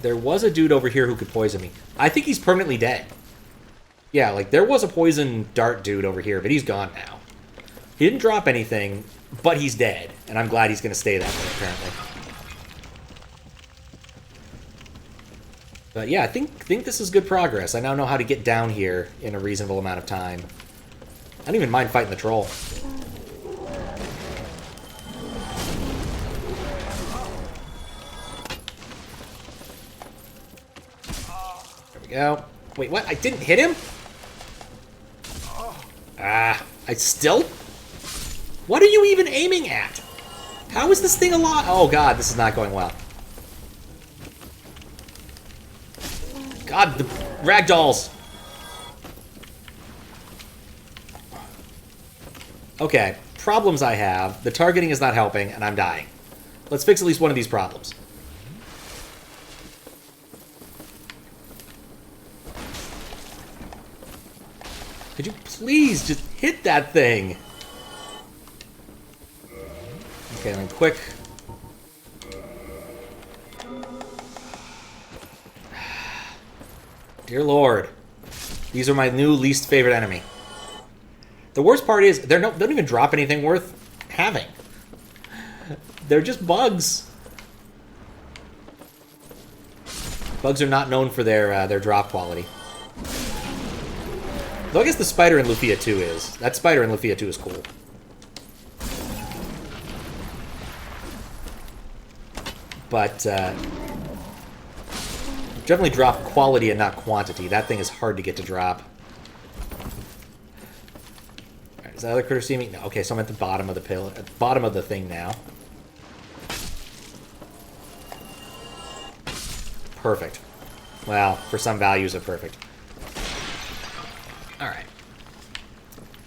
There was a dude over here who could poison me. I think he's permanently dead. Yeah, like, there was a poison dart dude over here, but he's gone now. He didn't drop anything, but he's dead. And I'm glad he's going to stay that way, apparently. But yeah, I think this is good progress. I now know how to get down here in a reasonable amount of time. I don't even mind fighting the troll. There we go. Wait, what? I didn't hit him? Ah, I still? What are you even aiming at? How is this thing alive? Oh god, this is not going well. God, the ragdolls. Okay, problems I have. The targeting is not helping, and I'm dying. Let's fix at least one of these problems. Could you please just hit that thing? Okay, then quick. Dear Lord. These are my new least favorite enemy. The worst part is, they don't even drop anything worth having. They're just bugs. Bugs are not known for their drop quality. Though I guess the spider in Lufia 2 is. That spider in Lufia 2 is cool. But, definitely drop quality and not quantity. That thing is hard to get to drop. Alright, is that other critter see me? No. Okay, so I'm at the bottom of the pillar, at the bottom of the thing now. Perfect. Well, for some values of perfect. Alright.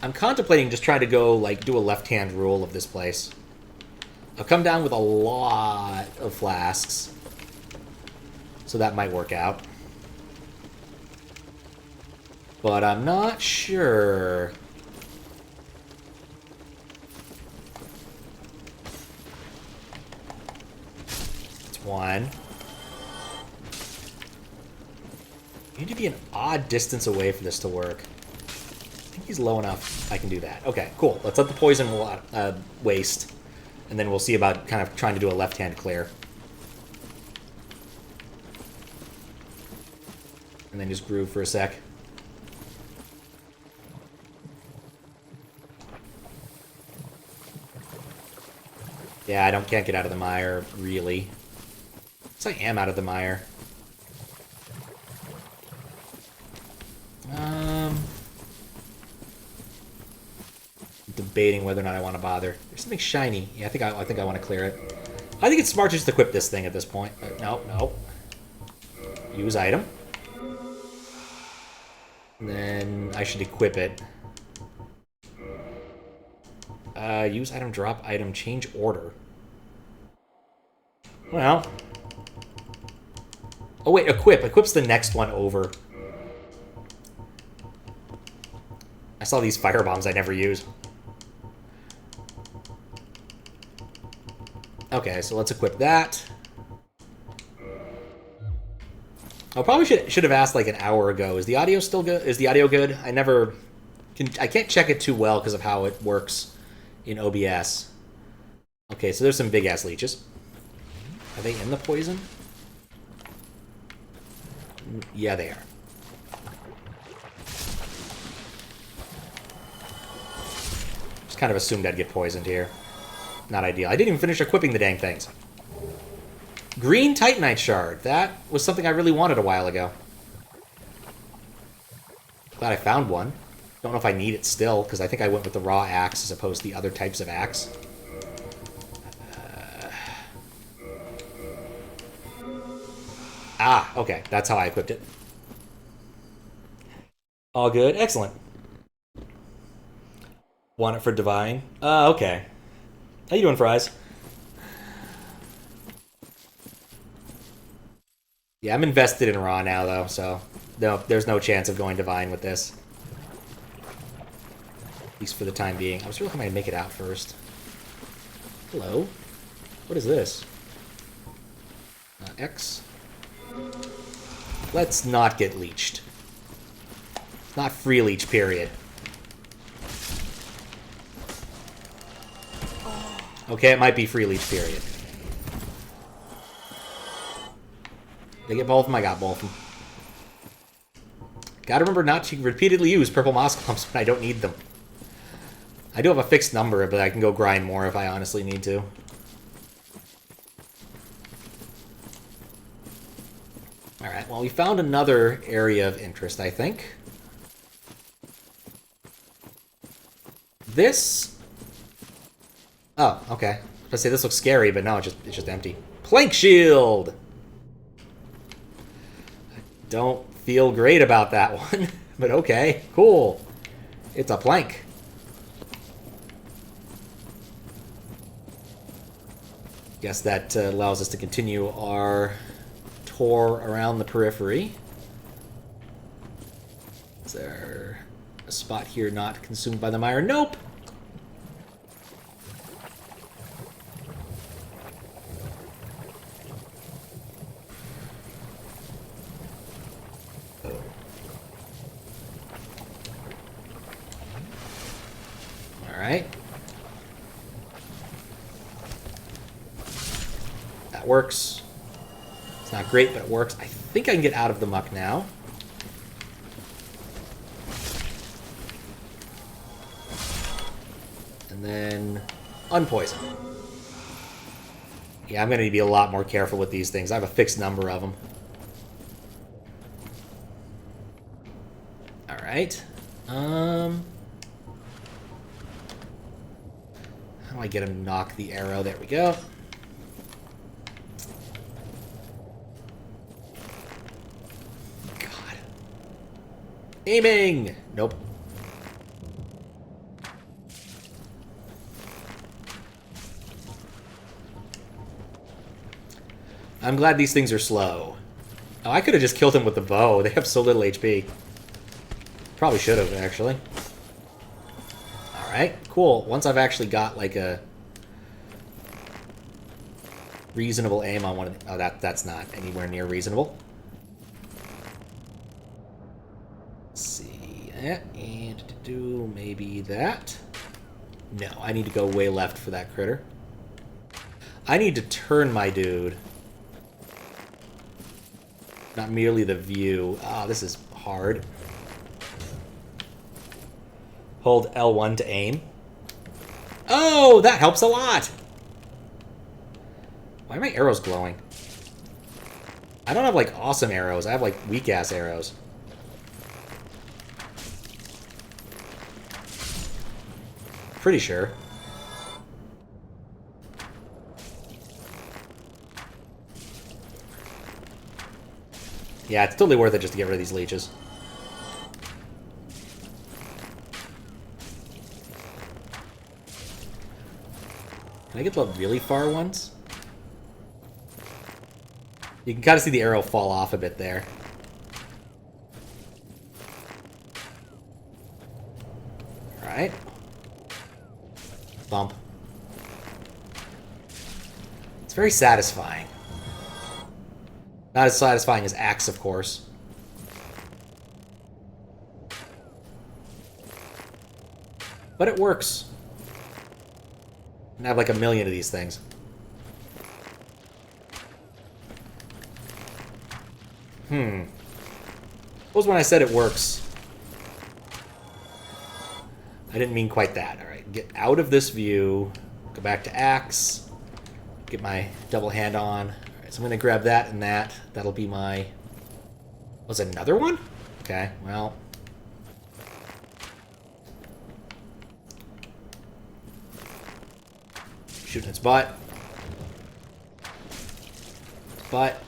I'm contemplating just trying to go, like, do a left-hand rule of this place. I'll come down with a lot of flasks. So that might work out. But I'm not sure. It's one. You need to be an odd distance away for this to work. I think he's low enough I can do that. Okay, cool. Let's let the poison waste. And then we'll see about kind of trying to do a left-hand clear. And then just groove for a sec. Yeah, can't get out of the mire, really. Guess I am out of the mire. Debating whether or not I want to bother. There's something shiny. Yeah, I think I want to clear it. I think it's smart to just equip this thing at this point. But no. Use item. And then I should equip it. Use item, drop item, change order. Well. Oh wait, equip. Equip's the next one over. I saw these fire bombs I never use. Okay, so let's equip that. I probably should have asked like an hour ago. Is the audio still good? Is the audio good? I can't check it too well because of how it works in OBS. Okay, so there's some big ass leeches. Are they in the poison? Yeah, they are. Just kind of assumed I'd get poisoned here. Not ideal. I didn't even finish equipping the dang things. Green Titanite Shard. That was something I really wanted a while ago. Glad I found one. Don't know if I need it still, because I think I went with the raw axe as opposed to the other types of axe. Okay. That's how I equipped it. All good. Excellent. Want it for Divine? Okay. How you doing, Fries? Yeah, I'm invested in Raw now, though, so no, there's no chance of going Divine with this. At least for the time being. I was really hoping I'd make it out first. Hello? What is this? X. Let's not get leeched. Not free leech, period. Okay, it might be free leech, period. Did I get both of them? I got both of them. Gotta remember not to repeatedly use purple moss clumps when I don't need them. I do have a fixed number, but I can go grind more if I honestly need to. Alright, well, we found another area of interest, I think. This... Oh, okay. Let's say this looks scary, but no, it's just empty. Plank shield! I don't feel great about that one, but okay, cool. It's a plank. Guess that allows us to continue our tour around the periphery. Is there a spot here not consumed by the mire? Nope! Alright. That works. It's not great, but it works. I think I can get out of the muck now. And then unpoison. Yeah, I'm going to need to be a lot more careful with these things. I have a fixed number of them. Alright. How do I get him to knock the arrow? There we go. God. Aiming! Nope. I'm glad these things are slow. Oh, I could have just killed him with the bow. They have so little HP. Probably should have, actually. Alright, cool. Once I've actually got, like, a reasonable aim on one of the... Oh, that's not anywhere near reasonable. Let's see. And do maybe that. No, I need to go way left for that critter. I need to turn my dude. Not merely the view. Ah, this is hard. Hold L1 to aim. Oh, that helps a lot! Why are my arrows glowing? I don't have, like, awesome arrows. I have, like, weak-ass arrows. Pretty sure. Yeah, it's totally worth it just to get rid of these leeches. Can I get the really far ones? You can kind of see the arrow fall off a bit there. Alright. Bump. It's very satisfying. Not as satisfying as axe, of course. But it works. And I have like a million of these things. What was when I said it works? I didn't mean quite that. Alright, get out of this view. Go back to axe. Get my double hand on. Alright, so I'm going to grab that and that. That'll be my... Was it another one? Okay, well... Shooting its butt. Butt.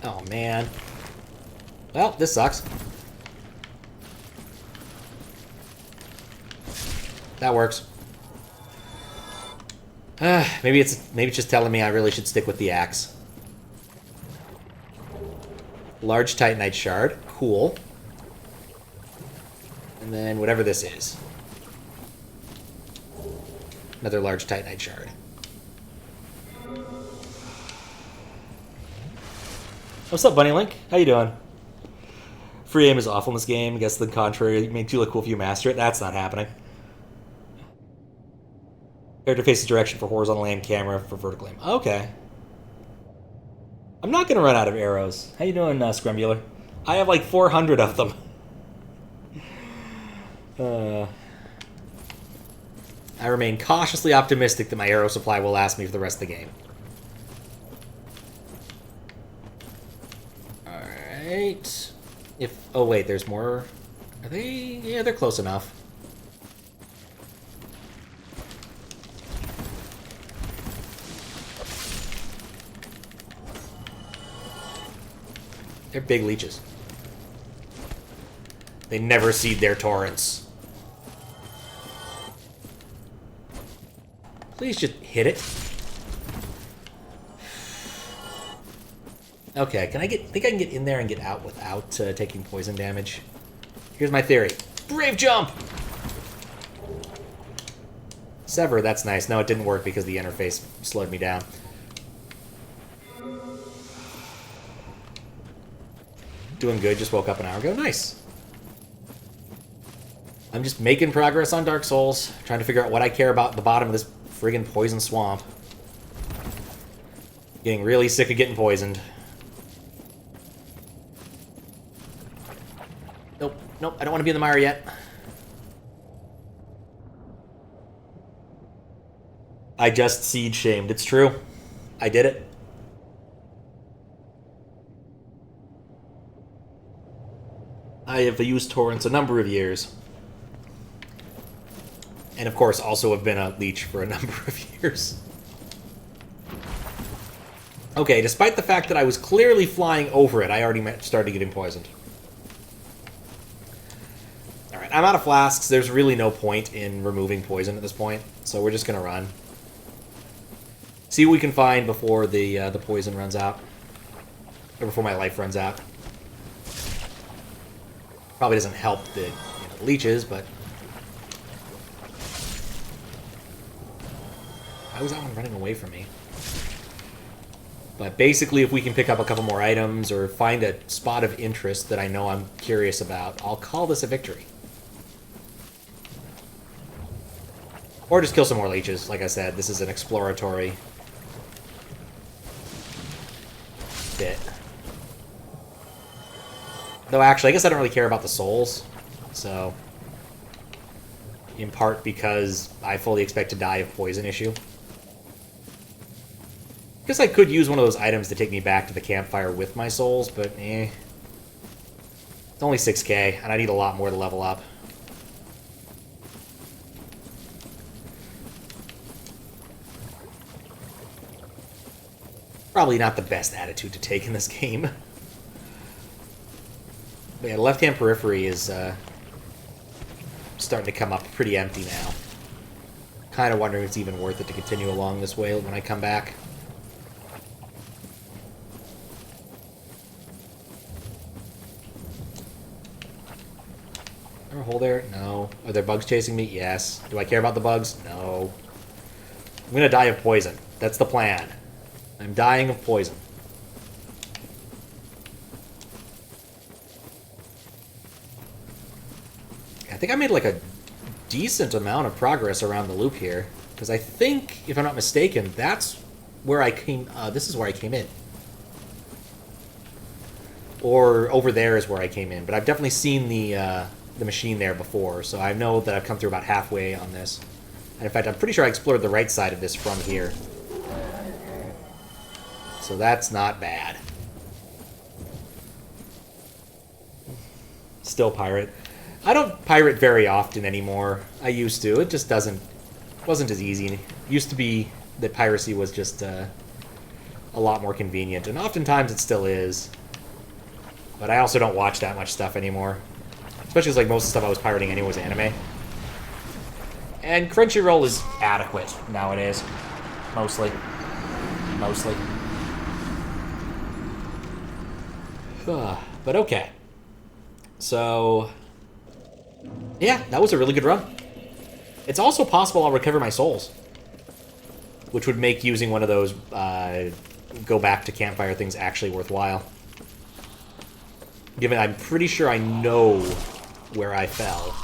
Oh, man. Well, this sucks. That works. Maybe it's just telling me I really should stick with the axe. Large Titanite shard. Cool. And then whatever this is. Another large Titanite shard. What's up, Bunny Link? How you doing? Free aim is awful in this game. I guess the contrary. It makes you look cool if you master it. That's not happening. Character faces direction for horizontal aim, camera for vertical aim. Okay. I'm not going to run out of arrows. How you doing, Scrumbular? I have like 400 of them. I remain cautiously optimistic that my arrow supply will last me for the rest of the game. Alright. Oh wait, there's more. Are they? Yeah, they're close enough. They're big leeches. They never seed their torrents. Please just hit it. Okay, think I can get in there and get out without taking poison damage? Here's my theory. Brave jump! Sever, that's nice. No, it didn't work because the interface slowed me down. Doing good, just woke up an hour ago. Nice. I'm just making progress on Dark Souls, trying to figure out what I care about at the bottom of this friggin' poison swamp. Getting really sick of getting poisoned. Nope, nope, I don't want to be in the mire yet. I just seed shamed. It's true. I did it. I have used torrents a number of years. And of course also have been a leech for a number of years. Okay, despite the fact that I was clearly flying over it, I already started getting poisoned. Alright, I'm out of flasks. There's really no point in removing poison at this point, so we're just going to run. See what we can find before the poison runs out. Or before my life runs out. Probably doesn't help the leeches, but... Why was that one running away from me? But basically, if we can pick up a couple more items or find a spot of interest that I know I'm curious about, I'll call this a victory. Or just kill some more leeches. Like I said, this is an exploratory bit. Though actually, I guess I don't really care about the souls. So, in part because I fully expect to die of poison issue. Guess I could use one of those items to take me back to the campfire with my souls, but eh. It's only 6k, and I need a lot more to level up. Probably not the best attitude to take in this game. But yeah, the left-hand periphery is starting to come up pretty empty now. Kind of wondering if it's even worth it to continue along this way when I come back. Is there a hole there? No. Are there bugs chasing me? Yes. Do I care about the bugs? No. I'm gonna die of poison. That's the plan. I'm dying of poison. I think I made like a decent amount of progress around the loop here. Because I think, if I'm not mistaken, that's where I came... this is where I came in. Or over there is where I came in. But I've definitely seen the machine there before. So I know that I've come through about halfway on this. And in fact, I'm pretty sure I explored the right side of this from here. So that's not bad. Still pirate. I don't pirate very often anymore. I used to. It just wasn't as easy. It used to be that piracy was just a lot more convenient, and oftentimes it still is. But I also don't watch that much stuff anymore. Especially because like most of the stuff I was pirating anyway was anime. And Crunchyroll is adequate nowadays. Mostly. Mostly. But okay. So... yeah, that was a really good run. It's also possible I'll recover my souls. Which would make using one of those go back to campfire things actually worthwhile. Given I'm pretty sure I know where I fell.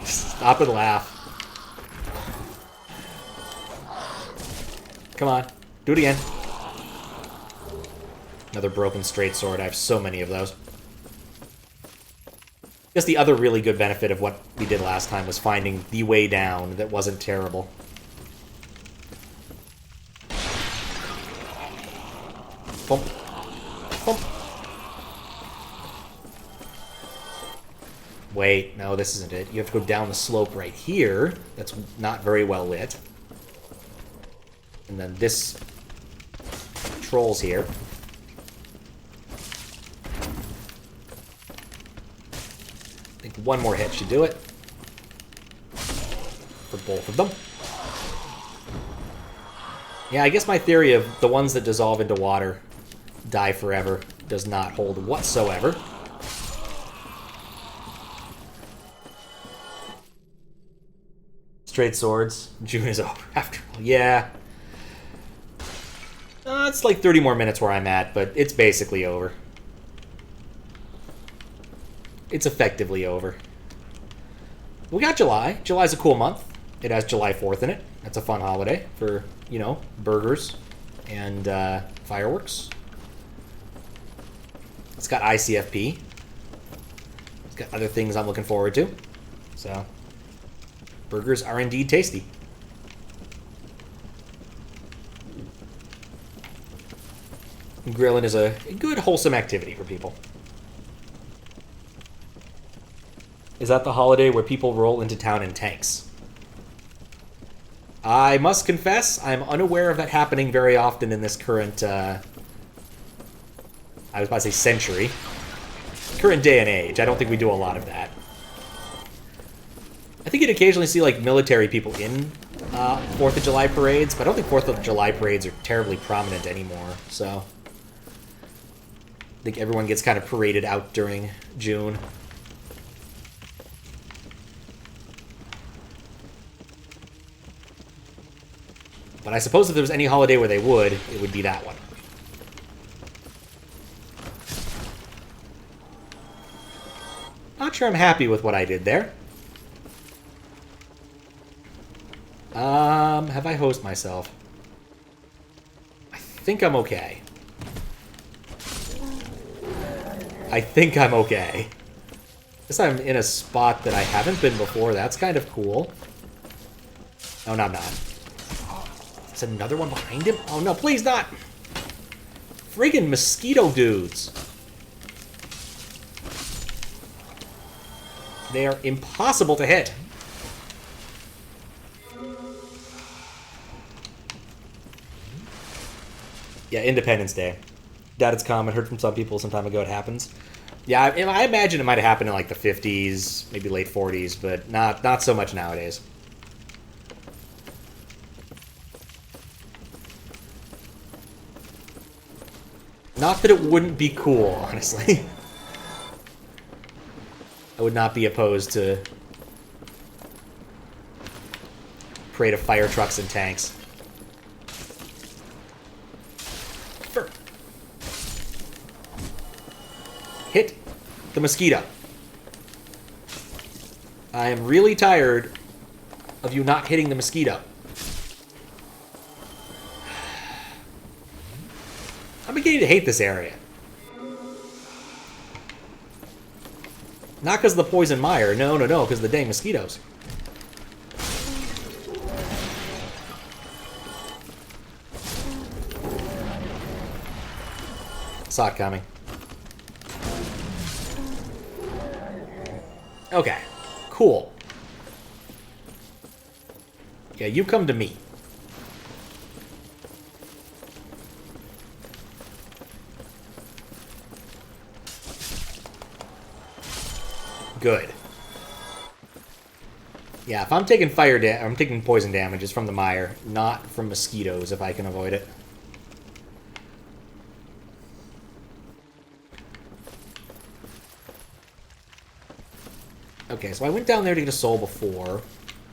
Stop and laugh. Come on. Do it again. Another broken straight sword. I have so many of those. I guess the other really good benefit of what we did last time was finding the way down that wasn't terrible. Bump. Bump. Wait, no, this isn't it. You have to go down the slope right here. That's not very well lit. And then this controls here. I think one more hit should do it. For both of them. Yeah, I guess my theory of the ones that dissolve into water die forever does not hold whatsoever. Straight swords. June is over after all. Yeah. It's like 30 more minutes where I'm at, but it's basically over. It's effectively over. We got July. July's a cool month. It has July 4th in it. That's a fun holiday for, you know, burgers and fireworks. It's got ICFP. It's got other things I'm looking forward to. So, burgers are indeed tasty. Grilling is a good, wholesome activity for people. Is that the holiday where people roll into town in tanks? I must confess, I'm unaware of that happening very often in this current, I was about to say century. Current day and age. I don't think we do a lot of that. I think you'd occasionally see, like, military people in 4th of July parades, but I don't think 4th of July parades are terribly prominent anymore, so... I think everyone gets kind of paraded out during June. But I suppose if there was any holiday where they would, it would be that one. Not sure I'm happy with what I did there. Have I hosed myself? I think I'm okay. I think I'm okay. Guess I'm in a spot that I haven't been before. That's kind of cool. Oh, no, I'm not. Is another one behind him? Oh, no, please not! Friggin' mosquito dudes. They are impossible to hit. Yeah, Independence Day. That it's common. Heard from some people some time ago it happens. Yeah, I imagine it might have happened in like the 50s, maybe late 40s, but not so much nowadays. Not that it wouldn't be cool, honestly. I would not be opposed to parade of fire trucks and tanks. Hit the mosquito. I am really tired of you not hitting the mosquito. I'm beginning to hate this area. Not because of the poison mire. No, because of the dang mosquitoes. Saw it coming. Okay, cool. Yeah, you come to me. Good. Yeah, if I'm taking I'm taking poison damage, it's from the mire, not from mosquitoes if I can avoid it. Okay, so I went down there to get a soul before.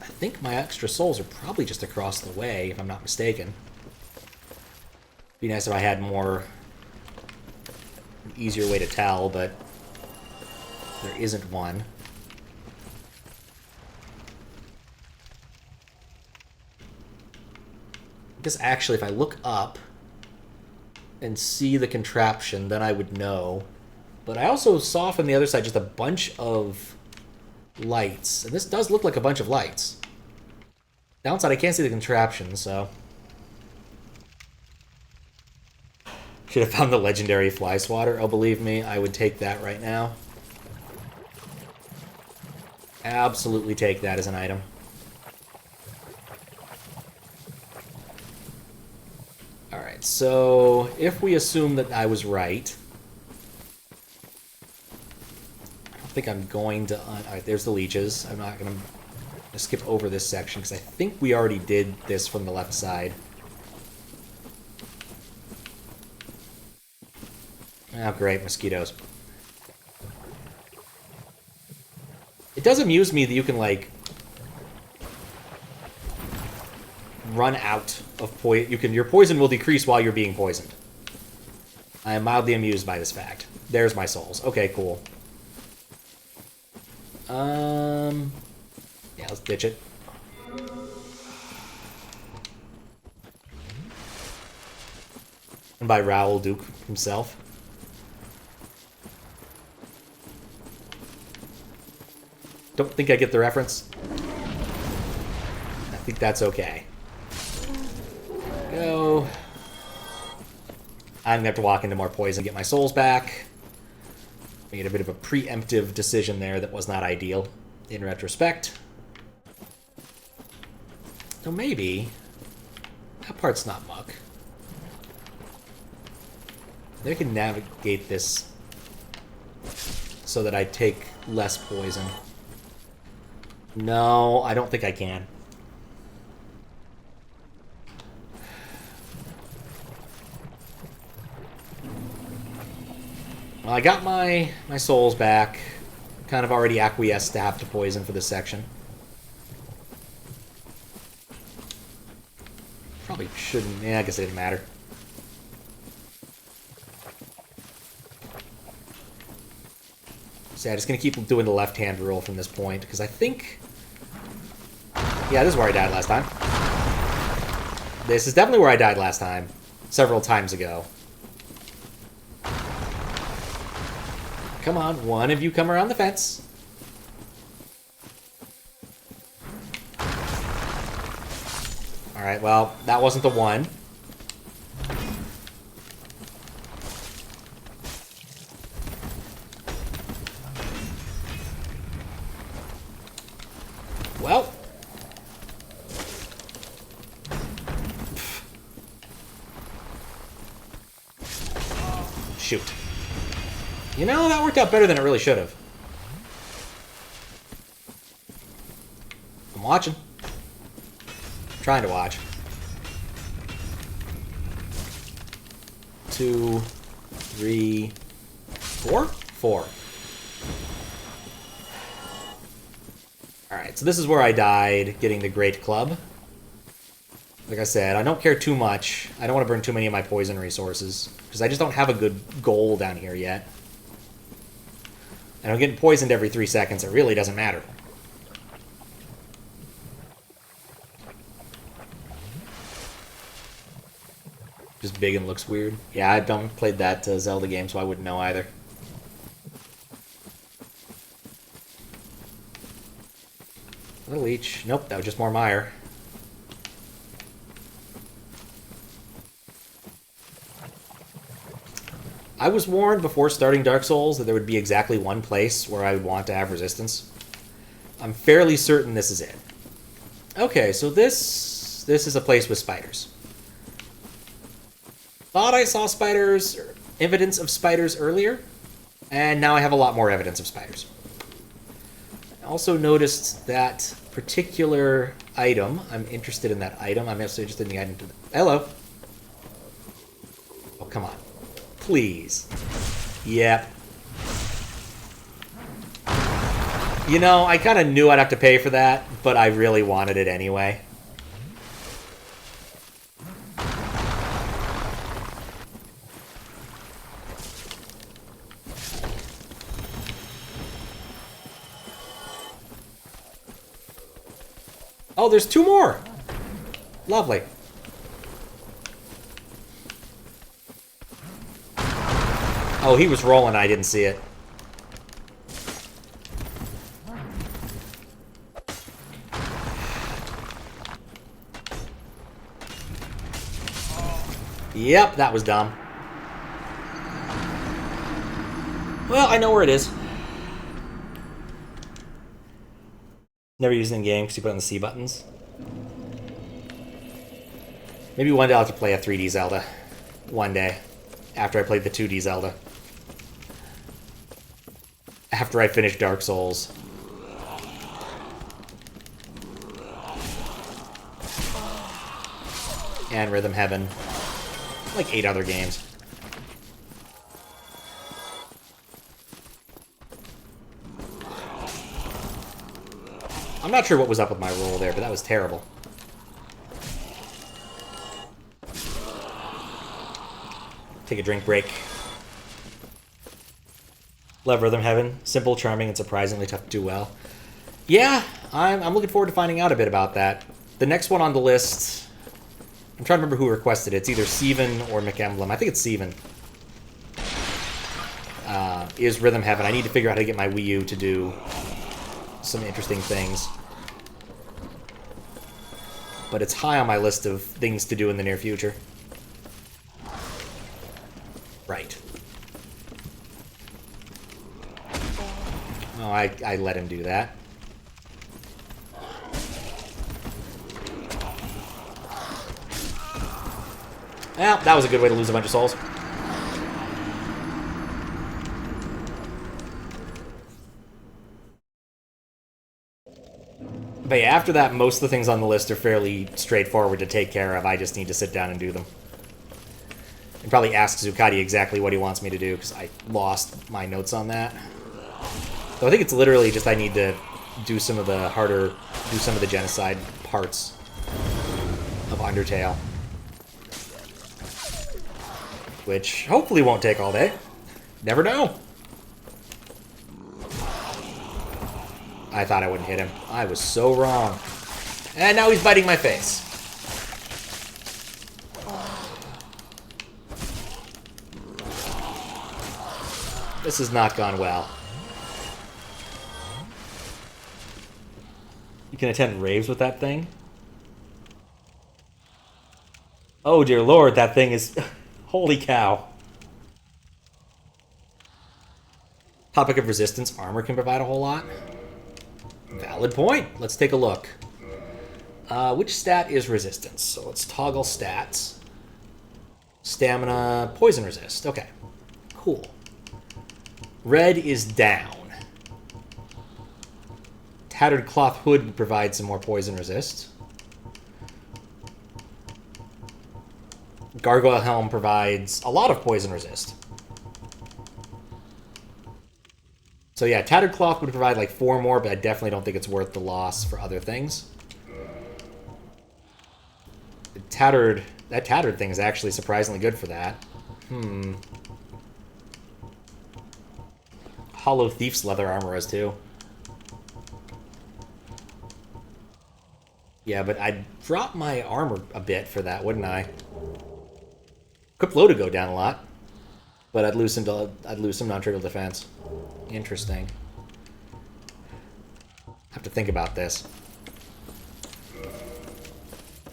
I think my extra souls are probably just across the way, if I'm not mistaken. Be nice if I had an easier way to tell, but there isn't one. I guess actually, if I look up and see the contraption, then I would know. But I also saw from the other side just a bunch of lights. And this does look like a bunch of lights. Downside, I can't see the contraption, so... Should have found the legendary fly swatter. Oh, believe me, I would take that right now. Absolutely take that as an item. Alright, so if we assume that I was right... I don't think I'm going to... Alright, there's the leeches. I'm not going to skip over this section, because I think we already did this from the left side. Oh, great, mosquitoes. It does amuse me that you can, like, run out of poison. Your poison will decrease while you're being poisoned. I am mildly amused by this fact. There's my souls. Okay, cool. Yeah, let's ditch it. And by LouisDoucet himself. Don't think I get the reference. I think that's okay. Go. I'm gonna have to walk into more poison to get my souls back. Made a bit of a preemptive decision there that was not ideal in retrospect. So maybe that part's not muck. Maybe I can navigate this so that I take less poison. No, I don't think I can. Well, I got my souls back. Kind of already acquiesced to have to poison for this section. Probably shouldn't. Yeah, I guess it didn't matter. So yeah, just gonna keep doing the left-hand rule from this point, because I think... Yeah, this is where I died last time. This is definitely where I died last time. Several times ago. Come on, one of you come around the fence. Alright, well, that wasn't the one. Well. Shoot. You know, that worked out better than it really should have. I'm watching. Trying to watch. 2, 3, 4? 4. Alright, so this is where I died, getting the Great Club. Like I said, I don't care too much. I don't want to burn too many of my poison resources, because I just don't have a good goal down here yet. And I'm getting poisoned every 3 seconds. It really doesn't matter. Just big and looks weird. Yeah, I don't played that Zelda game, so I wouldn't know either. A leech. Nope, that was just more mire. I was warned before starting Dark Souls that there would be exactly one place where I would want to have resistance. I'm fairly certain this is it. Okay, so this is a place with spiders. Thought I saw spiders, or evidence of spiders earlier, and now I have a lot more evidence of spiders. I also noticed that particular item. I'm interested in that item. I'm also interested in the item. Hello. Oh, come on. Please. Yep. You know, I kind of knew I'd have to pay for that, but I really wanted it anyway. Oh, there's 2 more! Lovely. Oh, he was rolling, I didn't see it. Yep, that was dumb. Well, I know where it is. Never used it in game because you put on the C buttons. Maybe one day I'll have to play a 3D Zelda. One day. After I played the 2D Zelda. After I finish Dark Souls. And Rhythm Heaven. Like 8 other games. I'm not sure what was up with my roll there, but that was terrible. Take a drink break. Love Rhythm Heaven. Simple, charming, and surprisingly tough to do well. Yeah, I'm looking forward to finding out a bit about that. The next one on the list... I'm trying to remember who requested it. It's either Steven or McEmblem. I think it's Steven. Is Rhythm Heaven. I need to figure out how to get my Wii U to do some interesting things. But it's high on my list of things to do in the near future. Right. Oh, I let him do that. Well, that was a good way to lose a bunch of souls. But yeah, after that, most of the things on the list are fairly straightforward to take care of. I just need to sit down and do them. And probably ask Zucati exactly what he wants me to do, because I lost my notes on that. So I think it's literally just I need to do some of the harder, do some of the genocide parts of Undertale. Which hopefully won't take all day. Never know. I thought I wouldn't hit him. I was so wrong. And now he's biting my face. This has not gone well. You can attend raves with that thing? Oh, dear lord, that thing is... Holy cow. Topic of resistance. Armor can provide a whole lot. Valid point. Let's take a look. Which stat is resistance? So let's toggle stats. Stamina, poison resist. Okay. Cool. Red is down. Tattered cloth hood would provide some more poison resist. Gargoyle helm provides a lot of poison resist. So yeah, tattered cloth would provide like 4 more, but I definitely don't think it's worth the loss for other things. That tattered thing is actually surprisingly good for that. Hollow Thief's leather armor is too. Yeah, but I'd drop my armor a bit for that, wouldn't I? Equip load to go down a lot, but I'd lose some non-trivial defense. Interesting. Have to think about this.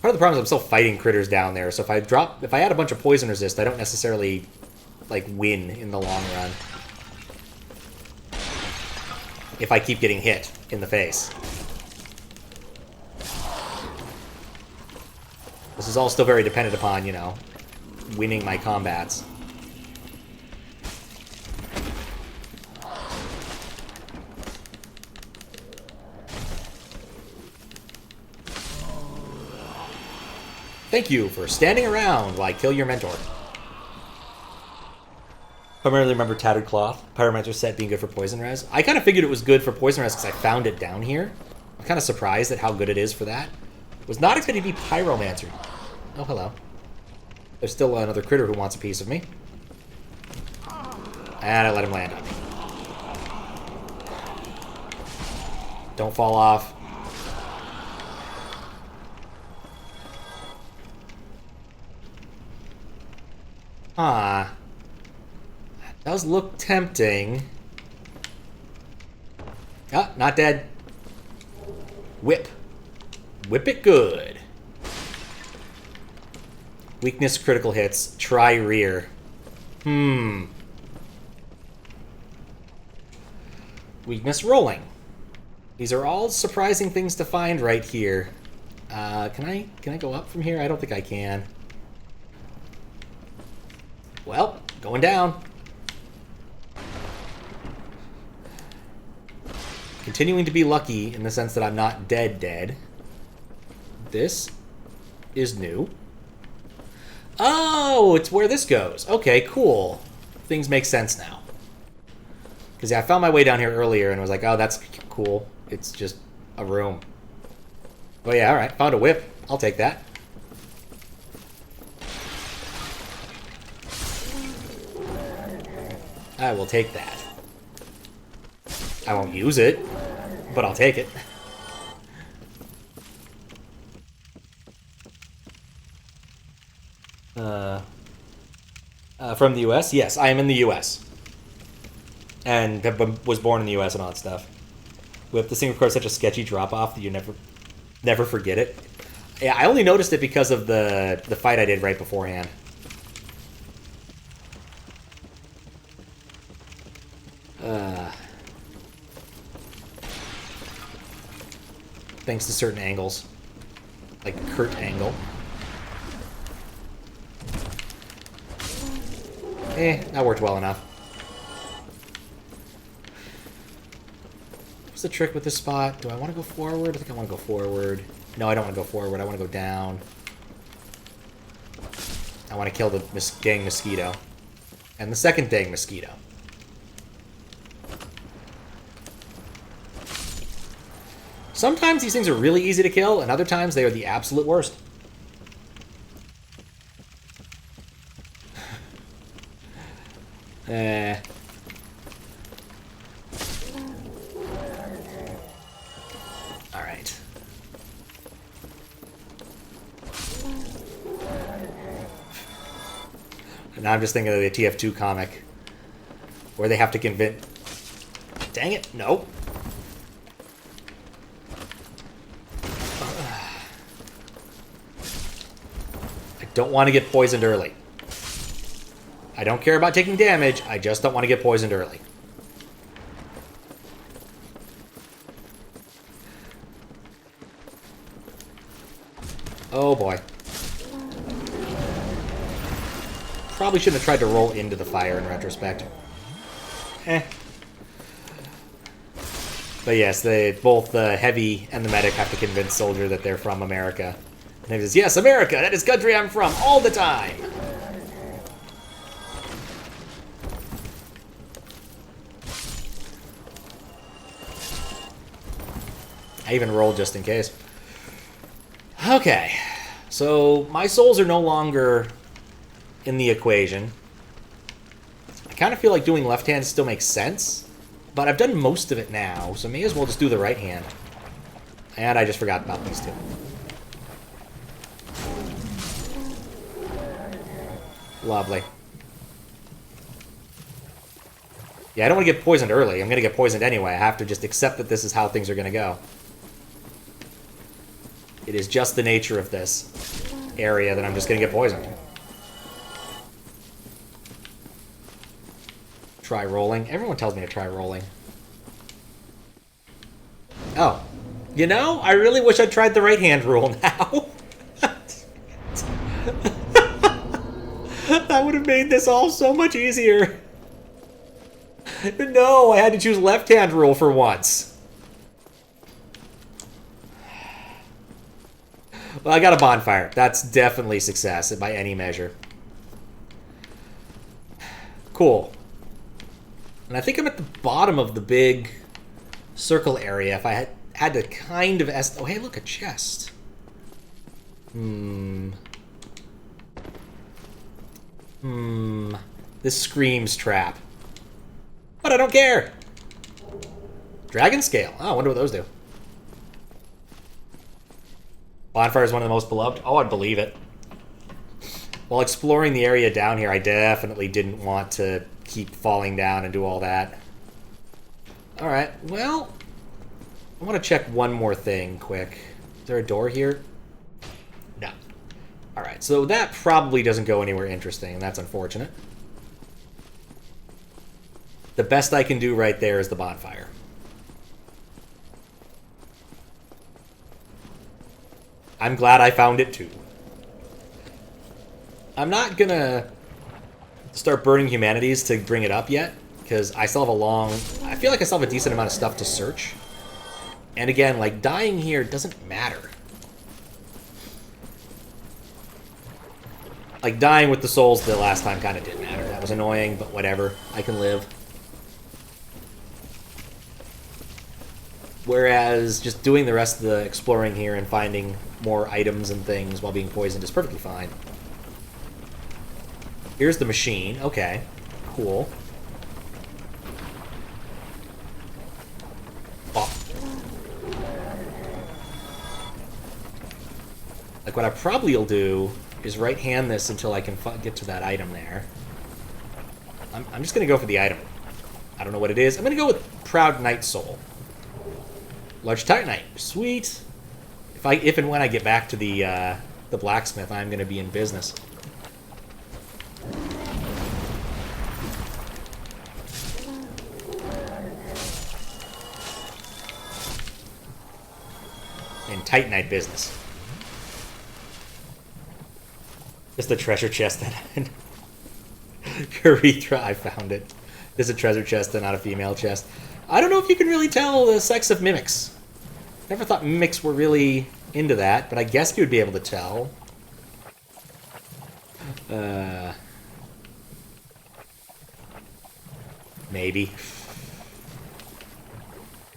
Part of the problem is I'm still fighting critters down there, so if I add a bunch of poison resist, I don't necessarily like win in the long run. If I keep getting hit in the face. This is all still very dependent upon, you know, winning my combats. Thank you for standing around while I kill your mentor. Primarily remember Tattered Cloth. Pyromancer set being good for poison res. I kind of figured it was good for poison res because I found it down here. I'm kind of surprised at how good it is for that. Was not expecting to be Pyromancer. Oh, hello. There's still another critter who wants a piece of me. And I let him land on me. Don't fall off. Ah. That does look tempting. Ah, not dead. Whip. Whip it good. Weakness, critical hits. Try rear. Weakness, rolling. These are all surprising things to find right here. Can I go up from here? I don't think I can. Well, going down. Continuing to be lucky in the sense that I'm not dead. This is new. Oh, it's where this goes. Okay, cool. Things make sense now. Because yeah, I found my way down here earlier and was like, oh, that's cool. It's just a room. Oh yeah, alright. Found a whip. I'll take that. I will take that. I won't use it, but I'll take it. From the U.S.? Yes, I am in the U.S. And was born in the U.S. and all that stuff. With this thing, of course, such a sketchy drop-off that you never forget it. Yeah, I only noticed it because of the fight I did right beforehand. Thanks to certain angles. Like Kurt angle. That worked well enough. What's the trick with this spot? Do I want to go forward? I think I want to go forward. No, I don't want to go forward. I want to go down. I want to kill the dang mosquito. And the second dang mosquito. Sometimes these things are really easy to kill, and other times they are the absolute worst. Alright. Now I'm just thinking of the TF2 comic, Or they have to convince... Dang it, no. I don't want to get poisoned early. I don't care about taking damage, I just don't want to get poisoned early. Oh boy. Probably shouldn't have tried to roll into the fire in retrospect. But yes, both the heavy and the medic have to convince Soldier that they're from America. And he says, yes, America! That is country I'm from all the time! I even rolled just in case. Okay. So, my souls are no longer in the equation. I kind of feel like doing left hand still makes sense. But I've done most of it now, so may as well just do the right hand. And I just forgot about these two. Lovely. Yeah, I don't want to get poisoned early. I'm going to get poisoned anyway. I have to just accept that this is how things are going to go. It is just the nature of this area that I'm just going to get poisoned. Try rolling. Everyone tells me to try rolling. Oh. You know, I really wish I'd tried the right hand rule now. That would have made this all so much easier. No, I had to choose left hand rule for once. Well, I got a bonfire. That's definitely success by any measure. Cool. And I think I'm at the bottom of the big circle area. If I had to kind of... Oh, hey, look, a chest. This screams trap. But I don't care. Dragon scale. Oh, I wonder what those do. Bonfire is one of the most beloved. Oh, I'd believe it. While exploring the area down here, I definitely didn't want to keep falling down and do all that. Alright, well, I want to check one more thing quick. Is there a door here? No. Alright, so that probably doesn't go anywhere interesting, and that's unfortunate. The best I can do right there is the bonfire. I'm glad I found it too. I'm not gonna start burning humanities to bring it up yet, because I still have I feel like I still have a decent amount of stuff to search. And again, like, dying here doesn't matter. Like, dying with the souls the last time kind of did matter. That was annoying, but whatever. I can live. Whereas just doing the rest of the exploring here and finding more items and things while being poisoned is perfectly fine. Here's the machine. Okay. Cool. Oh. Like, what I probably will do is right-hand this until I can get to that item there. I'm just going to go for the item. I don't know what it is. I'm going to go with Proud Knight Soul. Large Titanite. Sweet. If and when I get back to the blacksmith, I'm going to be in business. In Titanite business. Just the treasure chest that Urethra, I found it. This is a treasure chest and not a female chest. I don't know if you can really tell the sex of mimics. Never thought mimics were really into that, but I guess you would be able to tell. Maybe.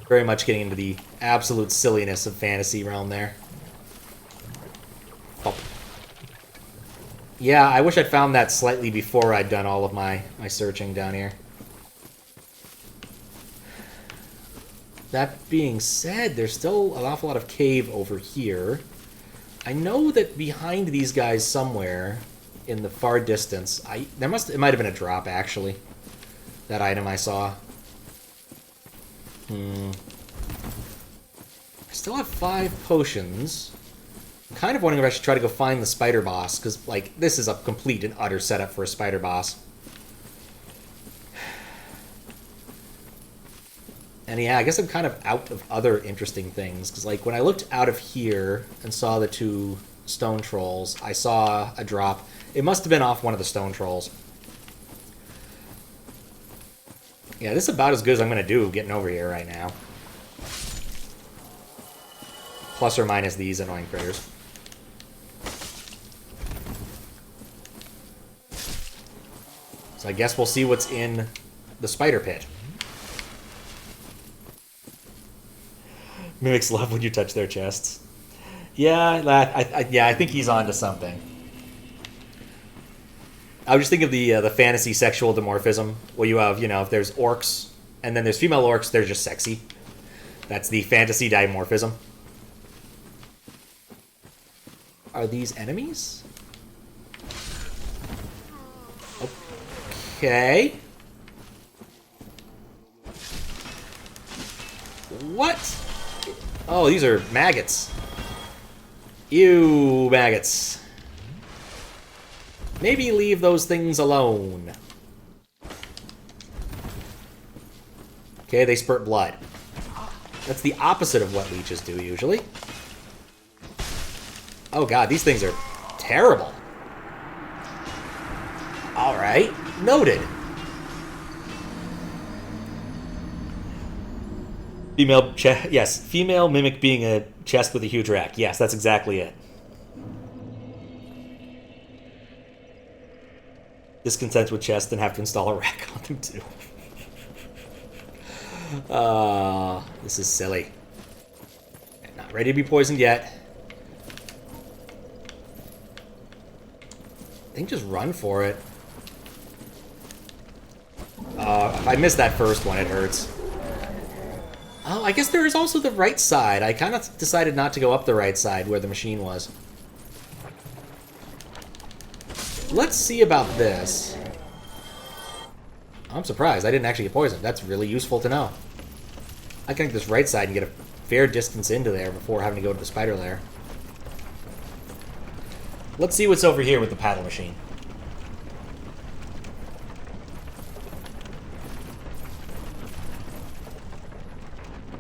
Very much getting into the absolute silliness of fantasy realm there. Oh. Yeah, I wish I'd found that slightly before I'd done all of my searching down here. That being said, there's still an awful lot of cave over here. I know that behind these guys somewhere in the far distance, it might have been a drop, actually. That item I saw. I still have 5 potions. I'm kind of wondering if I should try to go find the spider boss, because, like, this is a complete and utter setup for a spider boss. And yeah, I guess I'm kind of out of other interesting things, because, like, when I looked out of here and saw the 2 stone trolls, I saw a drop. It must have been off one of the stone trolls. Yeah, this is about as good as I'm going to do getting over here right now. Plus or minus these annoying critters. So I guess we'll see what's in the spider pit. Mimics love when you touch their chests. Yeah, I think he's onto something. I was just thinking of the fantasy sexual dimorphism, where you have, you know, if there's orcs, and then there's female orcs, they're just sexy. That's the fantasy dimorphism. Are these enemies? Okay. What? Oh, these are maggots. Ew, maggots. Maybe leave those things alone. Okay, they spurt blood. That's the opposite of what leeches do, usually. Oh god, these things are terrible. Alright, noted. Yes, female mimic being a chest with a huge rack. Yes, that's exactly it. Discontent with chest and have to install a rack on them too. This is silly. Not ready to be poisoned yet. I think just run for it. If I missed that first one, it hurts. Oh, I guess there is also the right side. I kind of decided not to go up the right side where the machine was. Let's see about this. I'm surprised. I didn't actually get poisoned. That's really useful to know. I can take this right side and get a fair distance into there before having to go to the spider lair. Let's see what's over here with the paddle machine.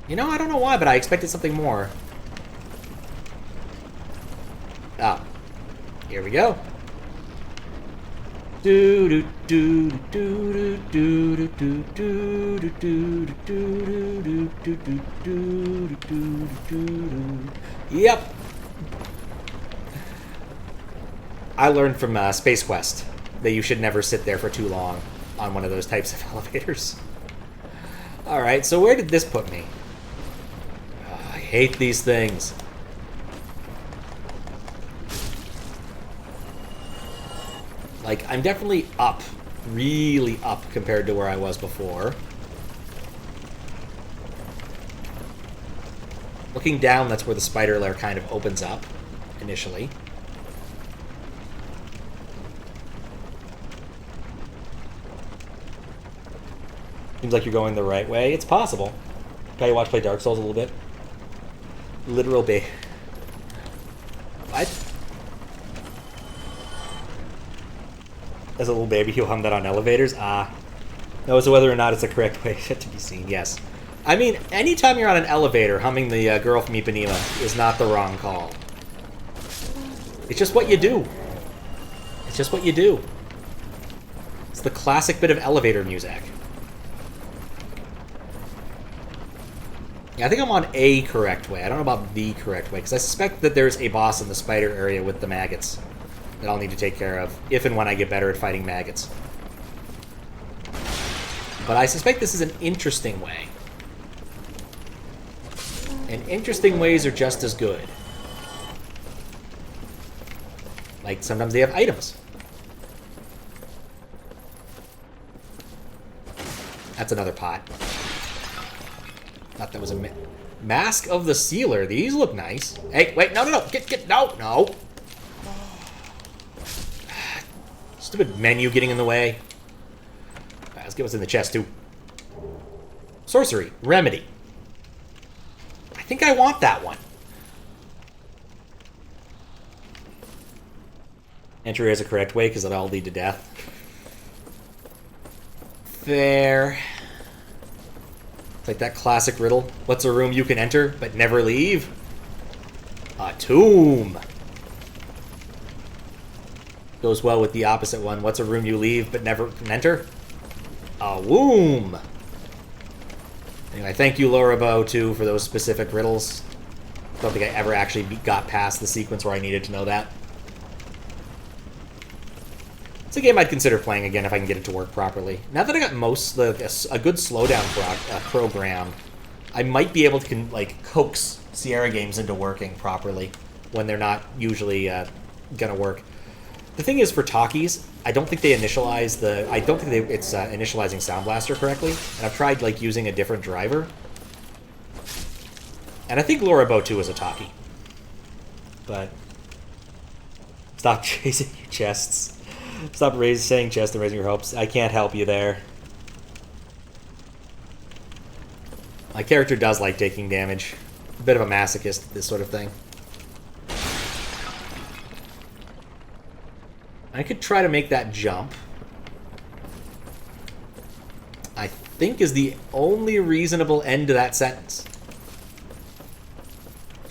You know, I don't know why, but I expected something more. Ah. Here we go. Yep. I learned from Space Quest that you should never sit there for too long on one of those types of elevators. Alright, so where did this put me? Oh, I hate these things. Like, I'm definitely up, really up compared to where I was before. Looking down, that's where the spider lair kind of opens up, initially. Seems like you're going the right way. It's possible. Guy you watch play Dark Souls a little bit. Literal bait. What? As a little baby, he'll hum that on elevators? Ah. No, so whether or not it's the correct way to be seen, yes. I mean, anytime you're on an elevator, humming the Girl from Ipanema is not the wrong call. It's just what you do. It's just what you do. It's the classic bit of elevator music. Yeah, I think I'm on a correct way. I don't know about the correct way, because I suspect that there's a boss in the spider area with the maggots that I'll need to take care of, if and when I get better at fighting maggots. But I suspect this is an interesting way. And interesting ways are just as good. Like, sometimes they have items. That's another pot. Thought that was a Mask of the Sealer. These look nice. Hey, wait, no, get, no. Stupid menu getting in the way. Alright, let's get what's in the chest, too. Sorcery. Remedy. I think I want that one. Enter as a correct way, because it'll all lead to death. Fair. It's like that classic riddle. What's a room you can enter, but never leave? A tomb. Goes well with the opposite one. What's a room you leave, but never can enter? A womb. Anyway, thank you, LouisDoucet, for those specific riddles. Don't think I ever actually got past the sequence where I needed to know that. It's a game I'd consider playing again if I can get it to work properly. Now that I got a good slowdown program, I might be able to like coax Sierra games into working properly when they're not usually gonna work. The thing is, for talkies, I don't think they initialize the. I don't think it's initializing Sound Blaster correctly, and I've tried like using a different driver. And I think LouisDoucet is a talkie, but stop chasing your chests. Stop saying chest and raising your hopes. I can't help you there. My character does like taking damage. A bit of a masochist, this sort of thing. I could try to make that jump. I think is the only reasonable end to that sentence.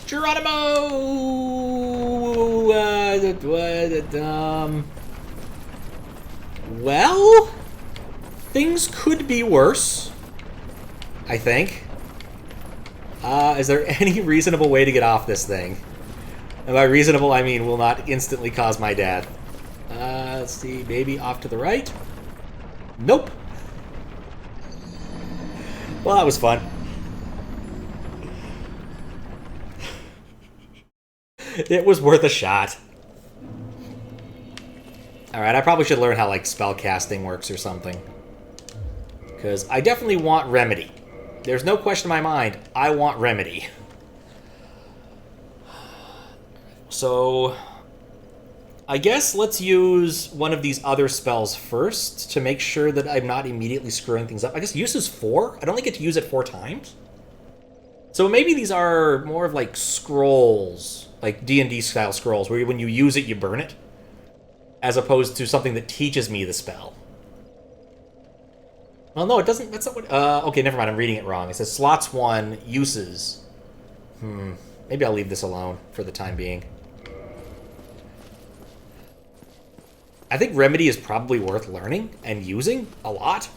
Geronimo! Well, things could be worse, I think. Is there any reasonable way to get off this thing? And by reasonable, I mean will not instantly cause my death. Let's see, maybe off to the right? Nope. Well, that was fun. It was worth a shot. Alright, I probably should learn how, like, spell casting works or something. Because I definitely want Remedy. There's no question in my mind, I want Remedy. So, I guess let's use one of these other spells first to make sure that I'm not immediately screwing things up. I guess use is 4? I'd only get to use it 4 times? So maybe these are more of like scrolls, like D&D style scrolls, where when you use it, you burn it, as opposed to something that teaches me the spell. Well, no, it doesn't. That's not what. Okay, never mind. I'm reading it wrong. It says slots 1, uses. Maybe I'll leave this alone for the time being. I think Remedy is probably worth learning and using a lot,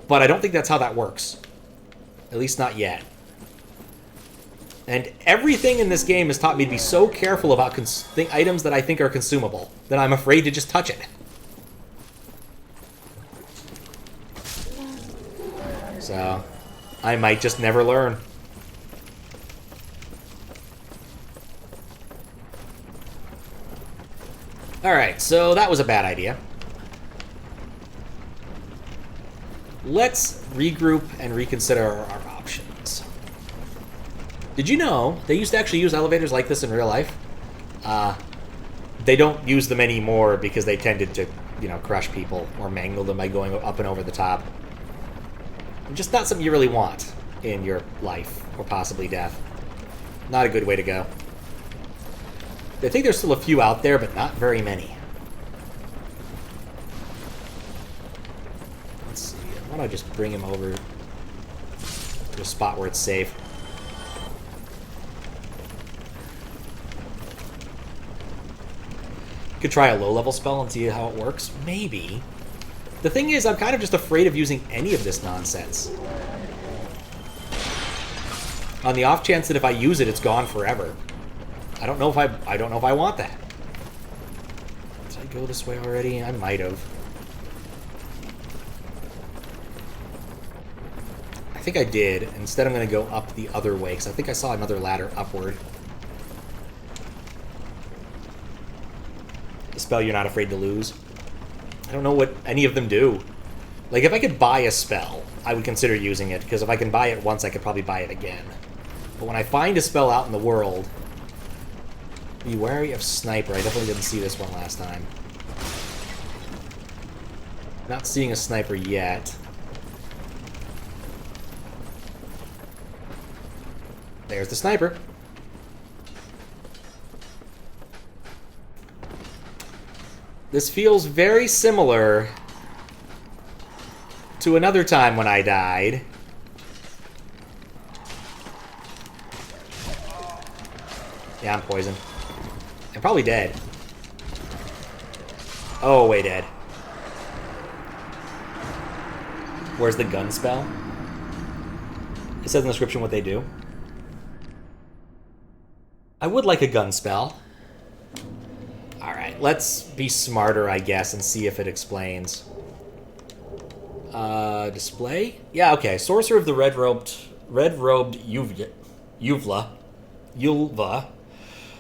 but I don't think that's how that works. At least not yet. And everything in this game has taught me to be so careful about items that I think are consumable that I'm afraid to just touch it. So, I might just never learn. Alright, so that was a bad idea. Let's regroup and reconsider our options. Did you know they used to actually use elevators like this in real life? They don't use them anymore because they tended to, you know, crush people or mangle them by going up and over the top. Just not something you really want in your life, or possibly death. Not a good way to go. I think there's still a few out there, but not very many. Let's see. Why don't I just bring him over to a spot where it's safe? Could try a low-level spell and see how it works. Maybe. The thing is, I'm kind of just afraid of using any of this nonsense. On the off chance that if I use it, it's gone forever. I don't know if I want that. Did I go this way already? I might have. I think I did. Instead, I'm going to go up the other way, because I think I saw another ladder upward. A spell you're not afraid to lose. I don't know what any of them do. Like, if I could buy a spell, I would consider using it, because if I can buy it once, I could probably buy it again. But when I find a spell out in the world... Be wary of Sniper. I definitely didn't see this one last time. Not seeing a sniper yet. There's the sniper. This feels very similar to another time when I died. Yeah, I'm poisoned. I'm probably dead. Oh, way dead. Where's the gun spell? It says in the description what they do. I would like a gun spell. Alright, let's be smarter, I guess, and see if it explains. Display? Yeah, okay. Sorcerer of the red-robed Yulva,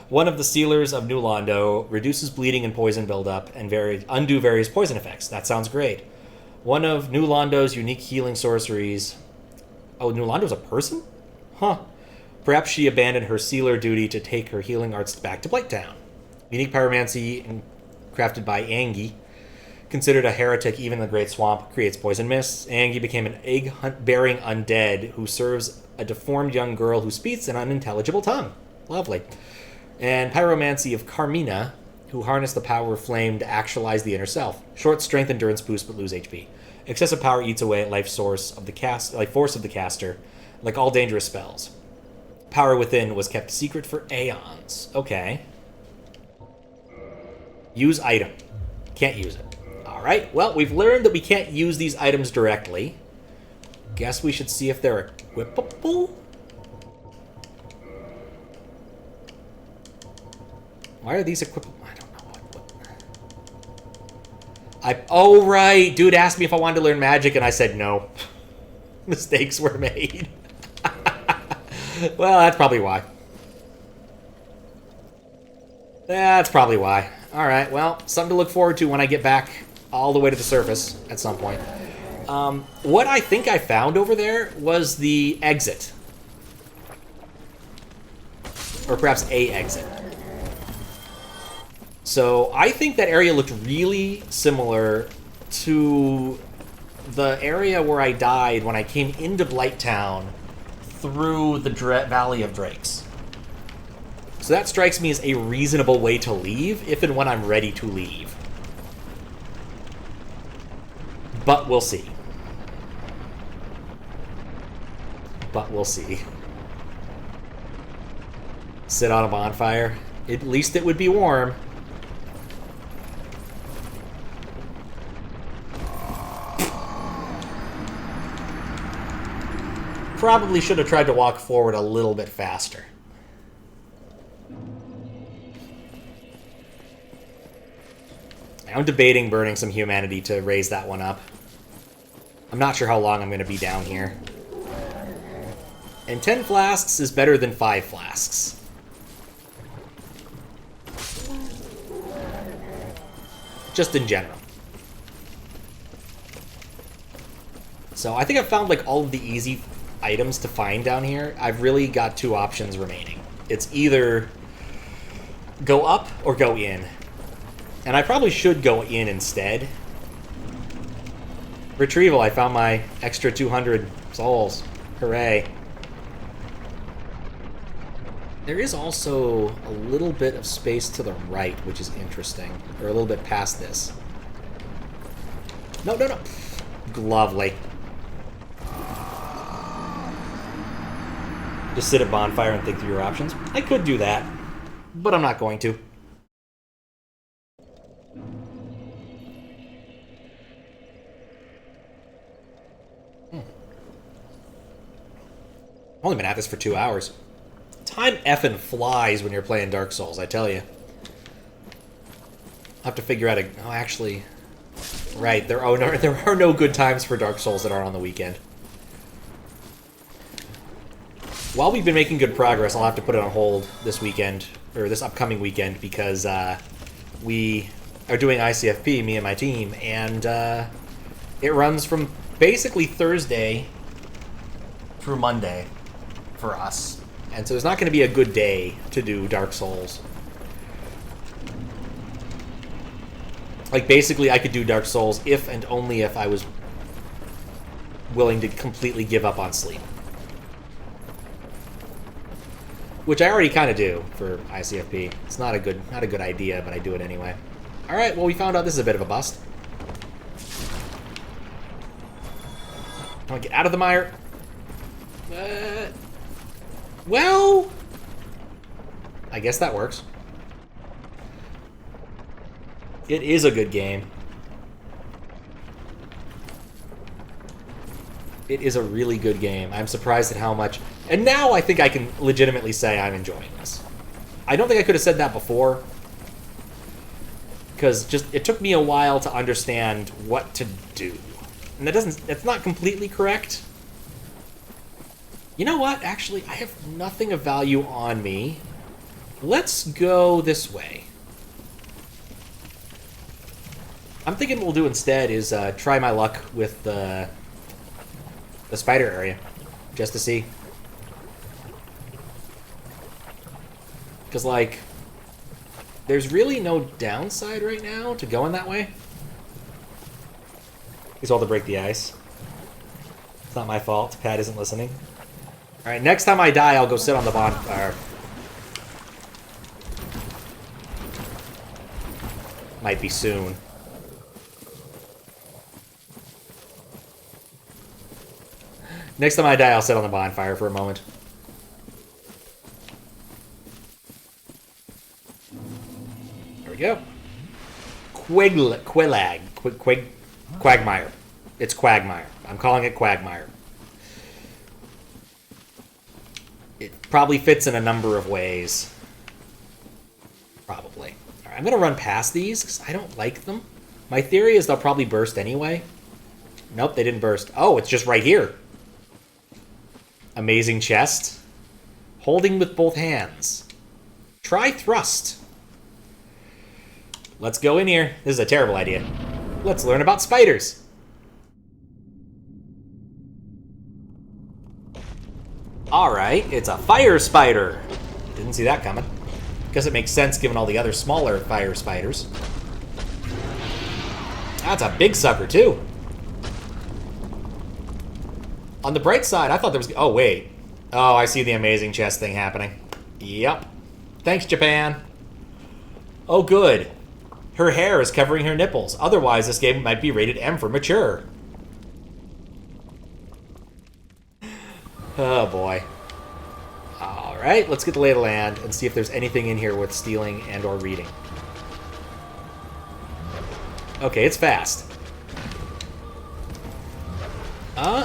one of the sealers of New Londo, reduces bleeding and poison buildup and undo various poison effects. That sounds great. One of New Londo's unique healing sorceries... Oh, New Londo's a person? Huh. Perhaps she abandoned her sealer duty to take her healing arts back to Blighttown. Unique pyromancy crafted by Angie, considered a heretic even in the Great Swamp, creates poison mists. Angie became an egg-bearing undead who serves a deformed young girl who speaks an unintelligible tongue. Lovely. And pyromancy of Carmina, who harnessed the power of flame to actualize the inner self. Short strength endurance boost, but lose HP. Excessive power eats away at life force of the caster, like all dangerous spells. Power within was kept secret for aeons. Okay. Use item. Can't use it. Alright, well, we've learned that we can't use these items directly. Guess we should see if they're equipable? Why are these equipable? I don't know what. Oh, right. Dude asked me if I wanted to learn magic, and I said no. Mistakes were made. Well, that's probably why. That's probably why. Alright, well, something to look forward to when I get back all the way to the surface at some point. What I think I found over there was the exit. Or perhaps a exit. So I think that area looked really similar to the area where I died when I came into Blighttown through the Valley of Drakes. So that strikes me as a reasonable way to leave, if and when I'm ready to leave. But we'll see. But we'll see. Sit on a bonfire. At least it would be warm. Probably should have tried to walk forward a little bit faster. I'm debating burning some humanity to raise that one up. I'm not sure how long I'm going to be down here. And 10 flasks is better than 5 flasks. Just in general. So I think I've found like all of the easy items to find down here. I've really got 2 options remaining. It's either go up or go in. And I probably should go in instead. Retrieval, I found my extra 200 souls. Hooray. There is also a little bit of space to the right, which is interesting. Or a little bit past this. No, no, no. Lovely. Just sit at bonfire and think through your options. I could do that, but I'm not going to. I've only been at this for 2 hours. Time effing flies when you're playing Dark Souls, I tell you. I'll have to figure out a... Oh, actually... Right, there are no good times for Dark Souls that aren't on the weekend. While we've been making good progress, I'll have to put it on hold this weekend, or this upcoming weekend, because we are doing ICFP, me and my team, and it runs from basically Thursday through Monday for us. And so it's not going to be a good day to do Dark Souls. Like, basically, I could do Dark Souls if and only if I was willing to completely give up on sleep. Which I already kind of do for ICFP. It's not a good idea, but I do it anyway. Alright, well, we found out this is a bit of a bust. I want to get out of the mire. Well, I guess that works. It is a good game. It is a really good game. I'm surprised at how much... And now I think I can legitimately say I'm enjoying this. I don't think I could have said that before. Because it took me a while to understand what to do. And that's not completely correct. You know what? Actually, I have nothing of value on me. Let's go this way. I'm thinking what we'll do instead is try my luck with the spider area, just to see. Because, like, there's really no downside right now to going that way. He's all to break the ice. It's not my fault. Pat isn't listening. Alright, next time I die, I'll go sit on the bonfire. Might be soon. Next time I die, I'll sit on the bonfire for a moment. There we go. Quelaag. Quagmire. It's Quagmire. I'm calling it Quagmire. It probably fits in a number of ways. Probably. All right, I'm going to run past these because I don't like them. My theory is they'll probably burst anyway. Nope, they didn't burst. Oh, it's just right here. Amazing chest. Holding with both hands. Try thrust. Let's go in here. This is a terrible idea. Let's learn about spiders. Alright, it's a fire spider. Didn't see that coming. Guess it makes sense given all the other smaller fire spiders. That's a big sucker, too. On the bright side, I thought there was... Oh, wait. Oh, I see the amazing chest thing happening. Yep. Thanks, Japan. Oh, good. Her hair is covering her nipples. Otherwise, this game might be rated M for mature. Oh, boy. Alright, let's get the lay of the land and see if there's anything in here worth stealing and or reading. Okay, it's fast.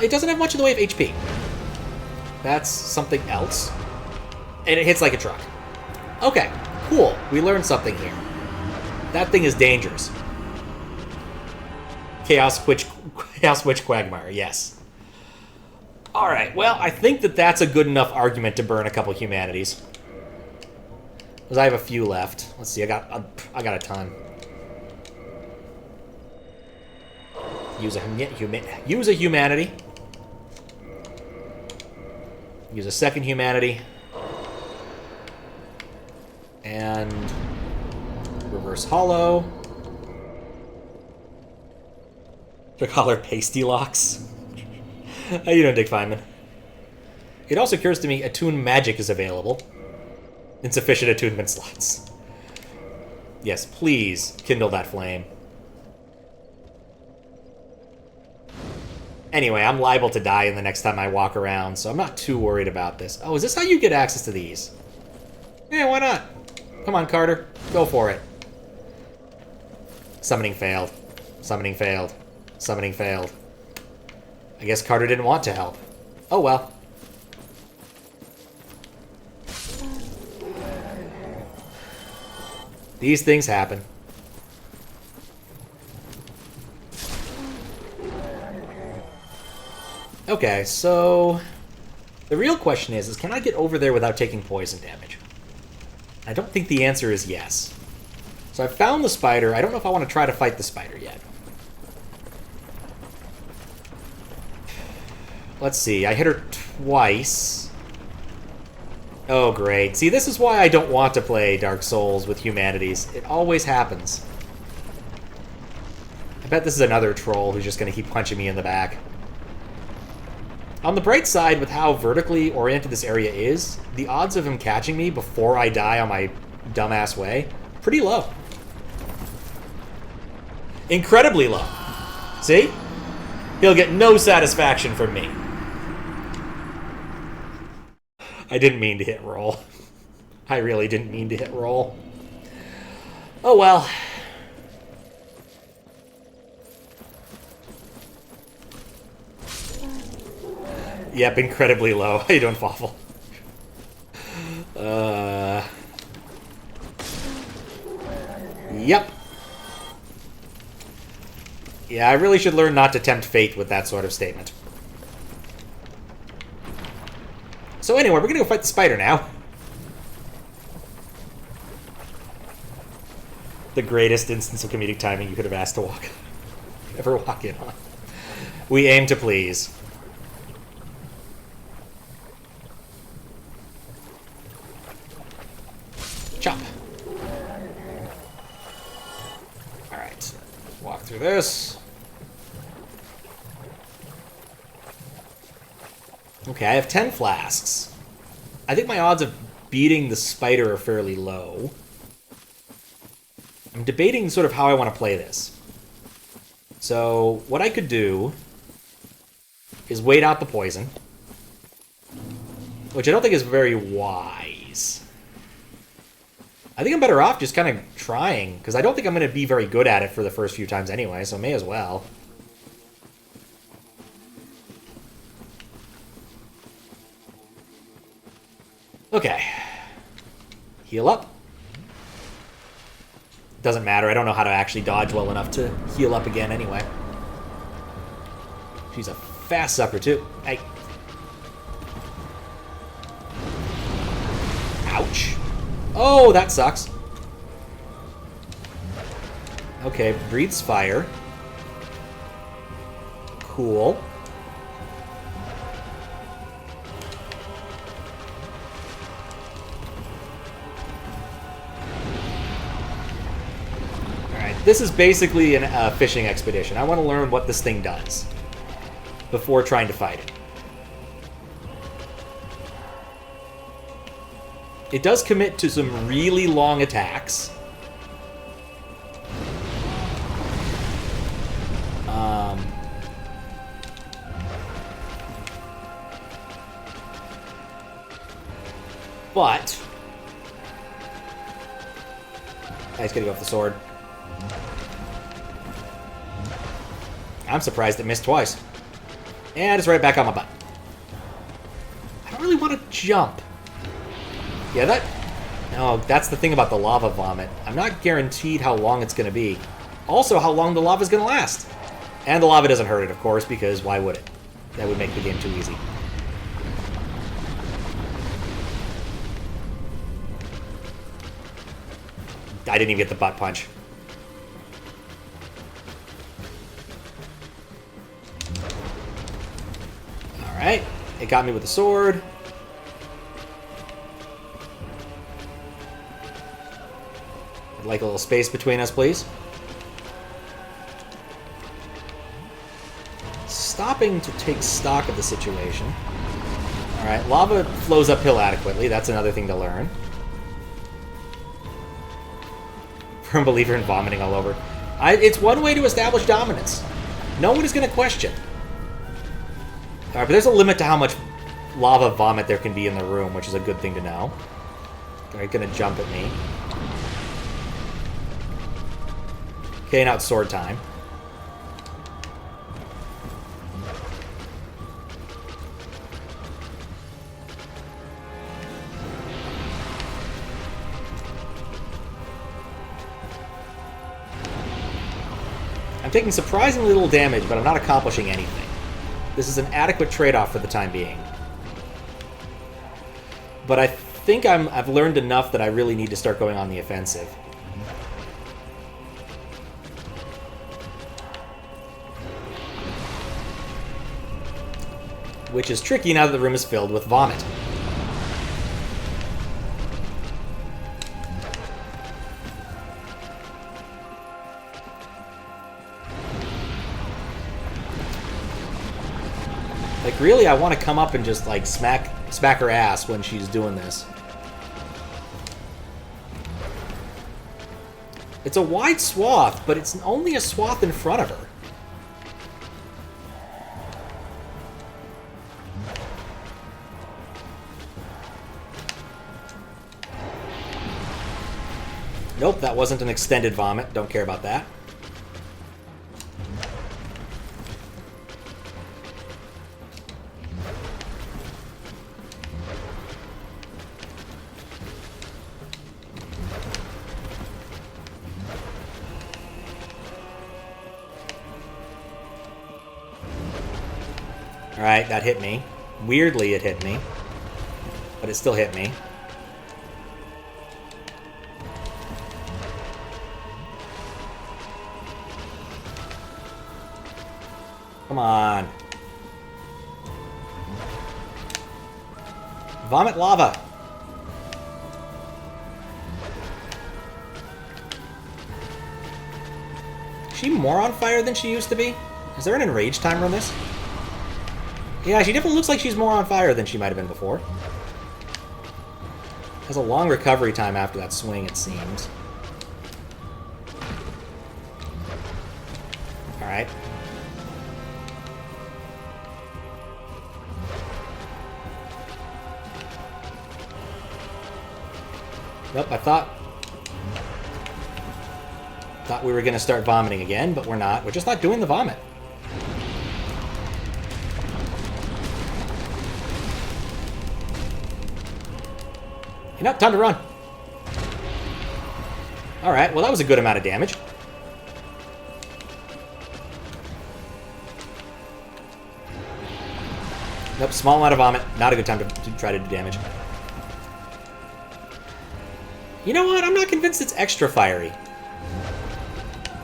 It doesn't have much in the way of HP. That's something else. And it hits like a truck. Okay, cool. We learned something here. That thing is dangerous. Chaos Witch Quagmire, yes. Alright, well, I think that's a good enough argument to burn a couple humanities. Because I have a few left. Let's see, I got a ton. Use a humanity. Use a second humanity. And reverse hollow. They call her pasty locks. How you doing, Dick Feynman? It also occurs to me attune magic is available. Insufficient attunement slots. Yes, please kindle that flame. Anyway, I'm liable to die in the next time I walk around, so I'm not too worried about this. Oh, is this how you get access to these? Yeah, why not? Come on, Carter. Go for it. Summoning failed. Summoning failed. Summoning failed. I guess Carter didn't want to help. Oh, well. These things happen. Okay, so the real question is can I get over there without taking poison damage? I don't think the answer is yes. So I found the spider. I don't know if I want to try to fight the spider yet. Let's see. I hit her twice. Oh, great. See, this is why I don't want to play Dark Souls with humanities. It always happens. I bet this is another troll who's just going to keep punching me in the back. On the bright side, with how vertically oriented this area is, the odds of him catching me before I die on my dumbass way, pretty low. Incredibly low. See? He'll get no satisfaction from me. I didn't mean to hit roll. I really didn't mean to hit roll. Oh well. Yep, incredibly low. How you doing, Fawful? Yep. Yeah, I really should learn not to tempt fate with that sort of statement. So anyway, we're gonna go fight the spider now. The greatest instance of comedic timing you could have asked to ever walk in on. We aim to please. Chop. Alright. Walk through this. Okay, I have 10 flasks. I think my odds of beating the spider are fairly low. I'm debating sort of how I want to play this. So, what I could do is wait out the poison, which I don't think is very wise. I think I'm better off just kind of trying, because I don't think I'm going to be very good at it for the first few times anyway, so may as well. Okay. Heal up. Doesn't matter, I don't know how to actually dodge well enough to heal up again anyway. She's a fast sucker too. Hey. Ouch. Oh, that sucks. Okay, breathes fire. Cool. Alright, this is basically a fishing expedition. I want to learn what this thing does before trying to fight it. It does commit to some really long attacks. But I just gotta go with the sword. I'm surprised it missed twice. And it's right back on my butt. I don't really want to jump. Yeah, that... No, that's the thing about the lava vomit. I'm not guaranteed how long it's going to be. Also, how long the lava's going to last. And the lava doesn't hurt it, of course, because why would it? That would make the game too easy. I didn't even get the butt punch. Alright, it got me with the sword. I'd like a little space between us, please. Stopping to take stock of the situation. Alright, lava flows uphill adequately. That's another thing to learn. Firm believer in vomiting all over. It's one way to establish dominance. No one is going to question. Alright, but there's a limit to how much lava vomit there can be in the room, which is a good thing to know. Alright, gonna jump at me. Okay, now it's sword time. I'm taking surprisingly little damage, but I'm not accomplishing anything. This is an adequate trade-off for the time being. But I think I've learned enough that I really need to start going on the offensive. Which is tricky now that the room is filled with vomit. Like, really, I want to come up and just, like, smack her ass when she's doing this. It's a wide swath, but it's only a swath in front of her. Nope, that wasn't an extended vomit. Don't care about that. Alright, that hit me. Weirdly, it hit me. But it still hit me. Come on. Vomit lava. Is she more on fire than she used to be? Is there an enrage timer on this? Yeah, she definitely looks like she's more on fire than she might have been before. Has a long recovery time after that swing, it seems. Alright. Nope, I thought we were going to start vomiting again, but we're not. We're just not doing the vomit. You know, time to run. Alright, well that was a good amount of damage. Nope, small amount of vomit. Not a good time to try to do damage. You know what? I'm not convinced it's extra fiery.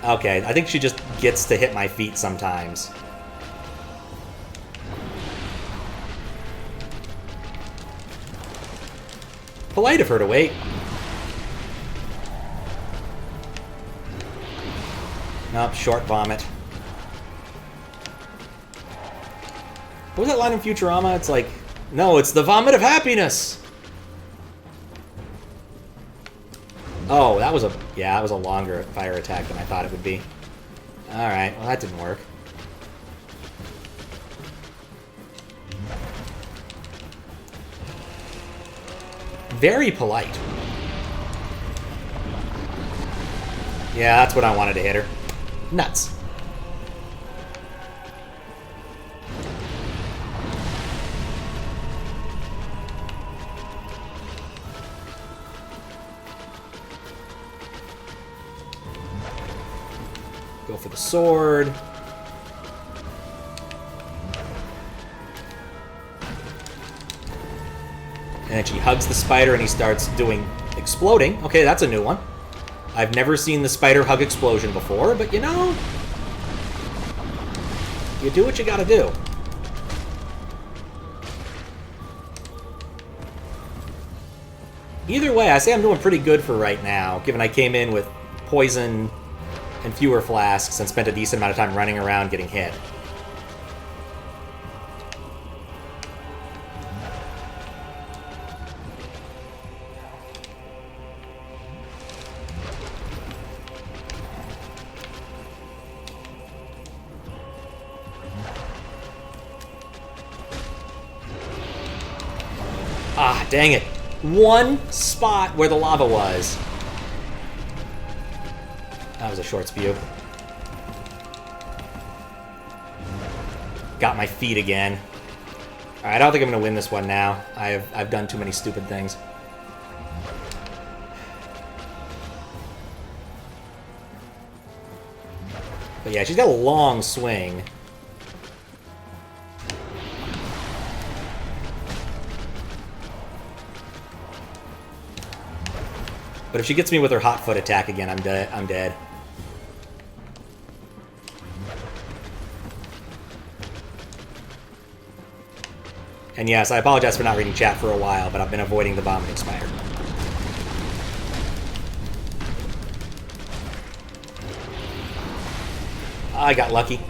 Okay, I think she just gets to hit my feet sometimes. Polite of her to wait. Nope, short vomit. What was that line in Futurama? It's like, no, it's the vomit of happiness! Oh, that was a longer fire attack than I thought it would be. Alright, well that didn't work. Very polite. Yeah, that's what I wanted to hit her. Nuts. Go for the sword. And then she hugs the spider and he starts doing exploding. Okay, that's a new one. I've never seen the spider hug explosion before, but you know, you do what you gotta do. Either way, I say I'm doing pretty good for right now, given I came in with poison and fewer flasks and spent a decent amount of time running around getting hit. Ah, dang it. One spot where the lava was. That was a short spew. Got my feet again. Alright, I don't think I'm going to win this one now. I've done too many stupid things. But yeah, she's got a long swing. But if she gets me with her hot foot attack again, I'm dead. And yes, I apologize for not reading chat for a while, but I've been avoiding the vomiting spider. I got lucky.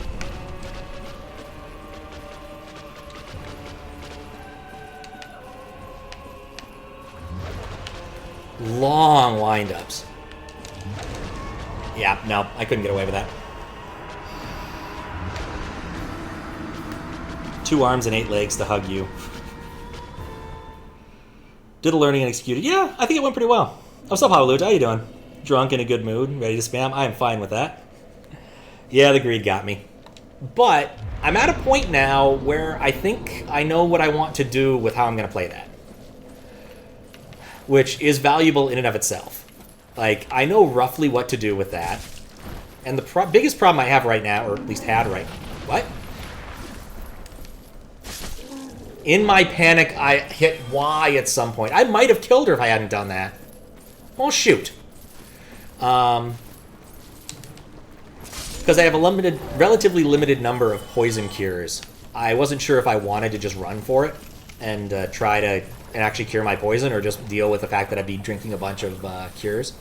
Long wind-ups. Yeah, no, I couldn't get away with that. 2 arms and 8 legs to hug you. Did a learning and executed. Yeah, I think it went pretty well. What's up, Howlud? How you doing? Drunk, in a good mood, ready to spam? I am fine with that. Yeah, the greed got me. But I'm at a point now where I think I know what I want to do with how I'm going to play that. Which is valuable in and of itself. Like, I know roughly what to do with that. And the biggest problem I have right now, or at least had right now... What? In my panic, I hit Y at some point. I might have killed her if I hadn't done that. Oh, shoot. Because I have a relatively limited number of poison cures. I wasn't sure if I wanted to just run for it and try to actually cure my poison, or just deal with the fact that I'd be drinking a bunch of cures.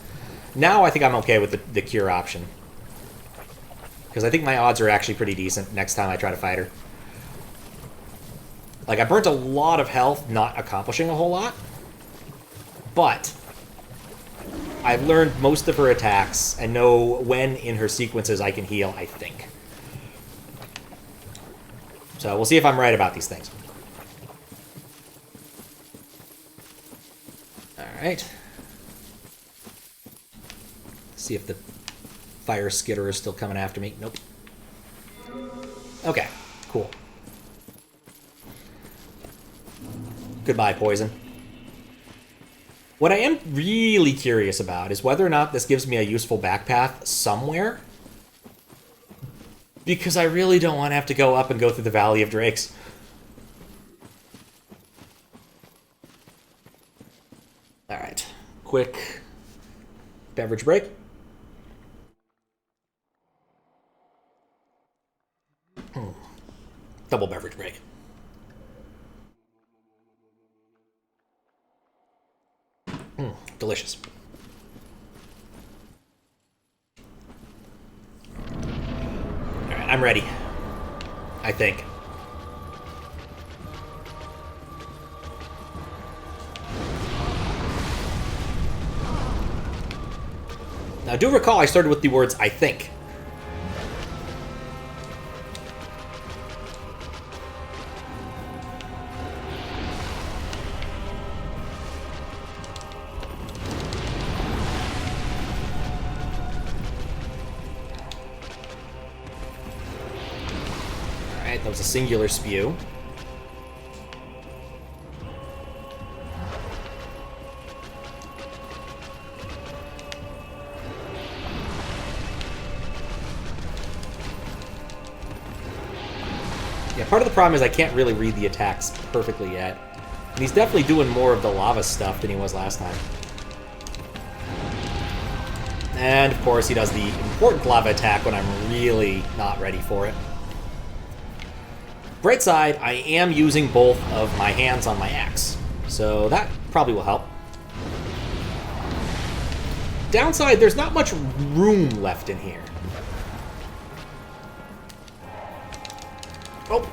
Now I think I'm okay with the cure option. Because I think my odds are actually pretty decent next time I try to fight her. Like, I burnt a lot of health not accomplishing a whole lot. But I've learned most of her attacks and know when in her sequences I can heal, I think. So we'll see if I'm right about these things. Alright. See if the fire skitter is still coming after me. Nope. Okay, cool. Goodbye, poison. What I am really curious about is whether or not this gives me a useful back path somewhere. Because I really don't want to have to go up and go through the Valley of Drakes. Alright. Quick beverage break. Double beverage break. Delicious. Alright, I'm ready. I think. Now, do recall I started with the words, I think. That was a singular spew. Yeah, part of the problem is I can't really read the attacks perfectly yet. And he's definitely doing more of the lava stuff than he was last time. And, of course, he does the important lava attack when I'm really not ready for it. Bright side, I am using both of my hands on my axe, so that probably will help. Downside, there's not much room left in here. Oh!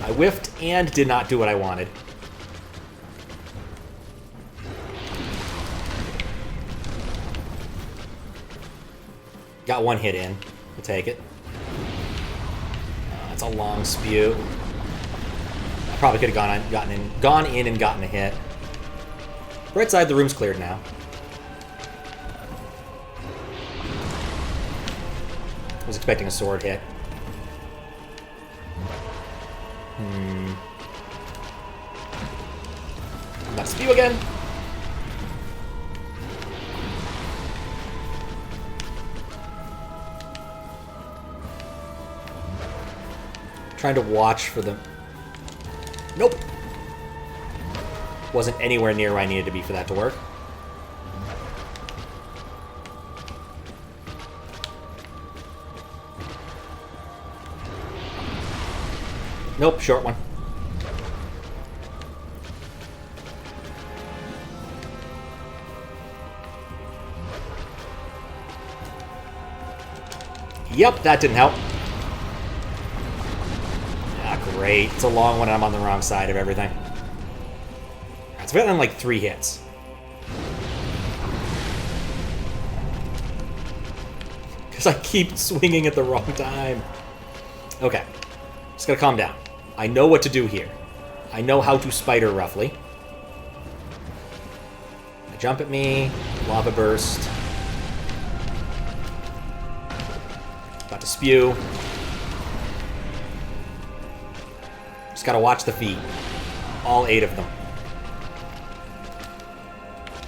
I whiffed and did not do what I wanted. Got one hit in. We'll take it. That's a long spew. I probably could have gone in and gotten a hit. Right side, the room's cleared now. I was expecting a sword hit. Got spew again. Trying to watch for them. Nope. Wasn't anywhere near where I needed to be for that to work. Nope, short one. Yep, that didn't help. Great. It's a long one and I'm on the wrong side of everything. It's been on like 3 hits. Because I keep swinging at the wrong time. Okay. Just gotta calm down. I know what to do here. I know how to spider roughly. They jump at me. Lava burst. About to spew. Just gotta watch the feet. All 8 of them.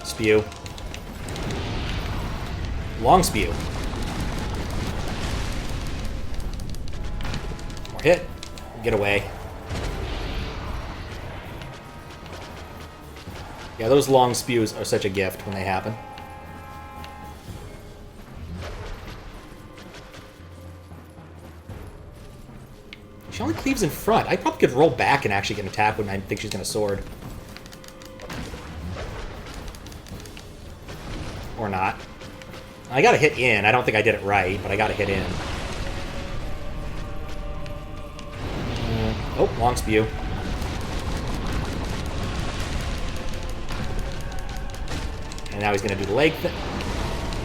Spew. Long spew. More hit. Get away. Yeah, those long spews are such a gift when they happen. She only cleaves in front. I probably could roll back and actually get an attack when I think she's going to sword. Or not. I got to hit in. I don't think I did it right, but I got to hit in. Oh, long spew. And now he's going to do the leg thing.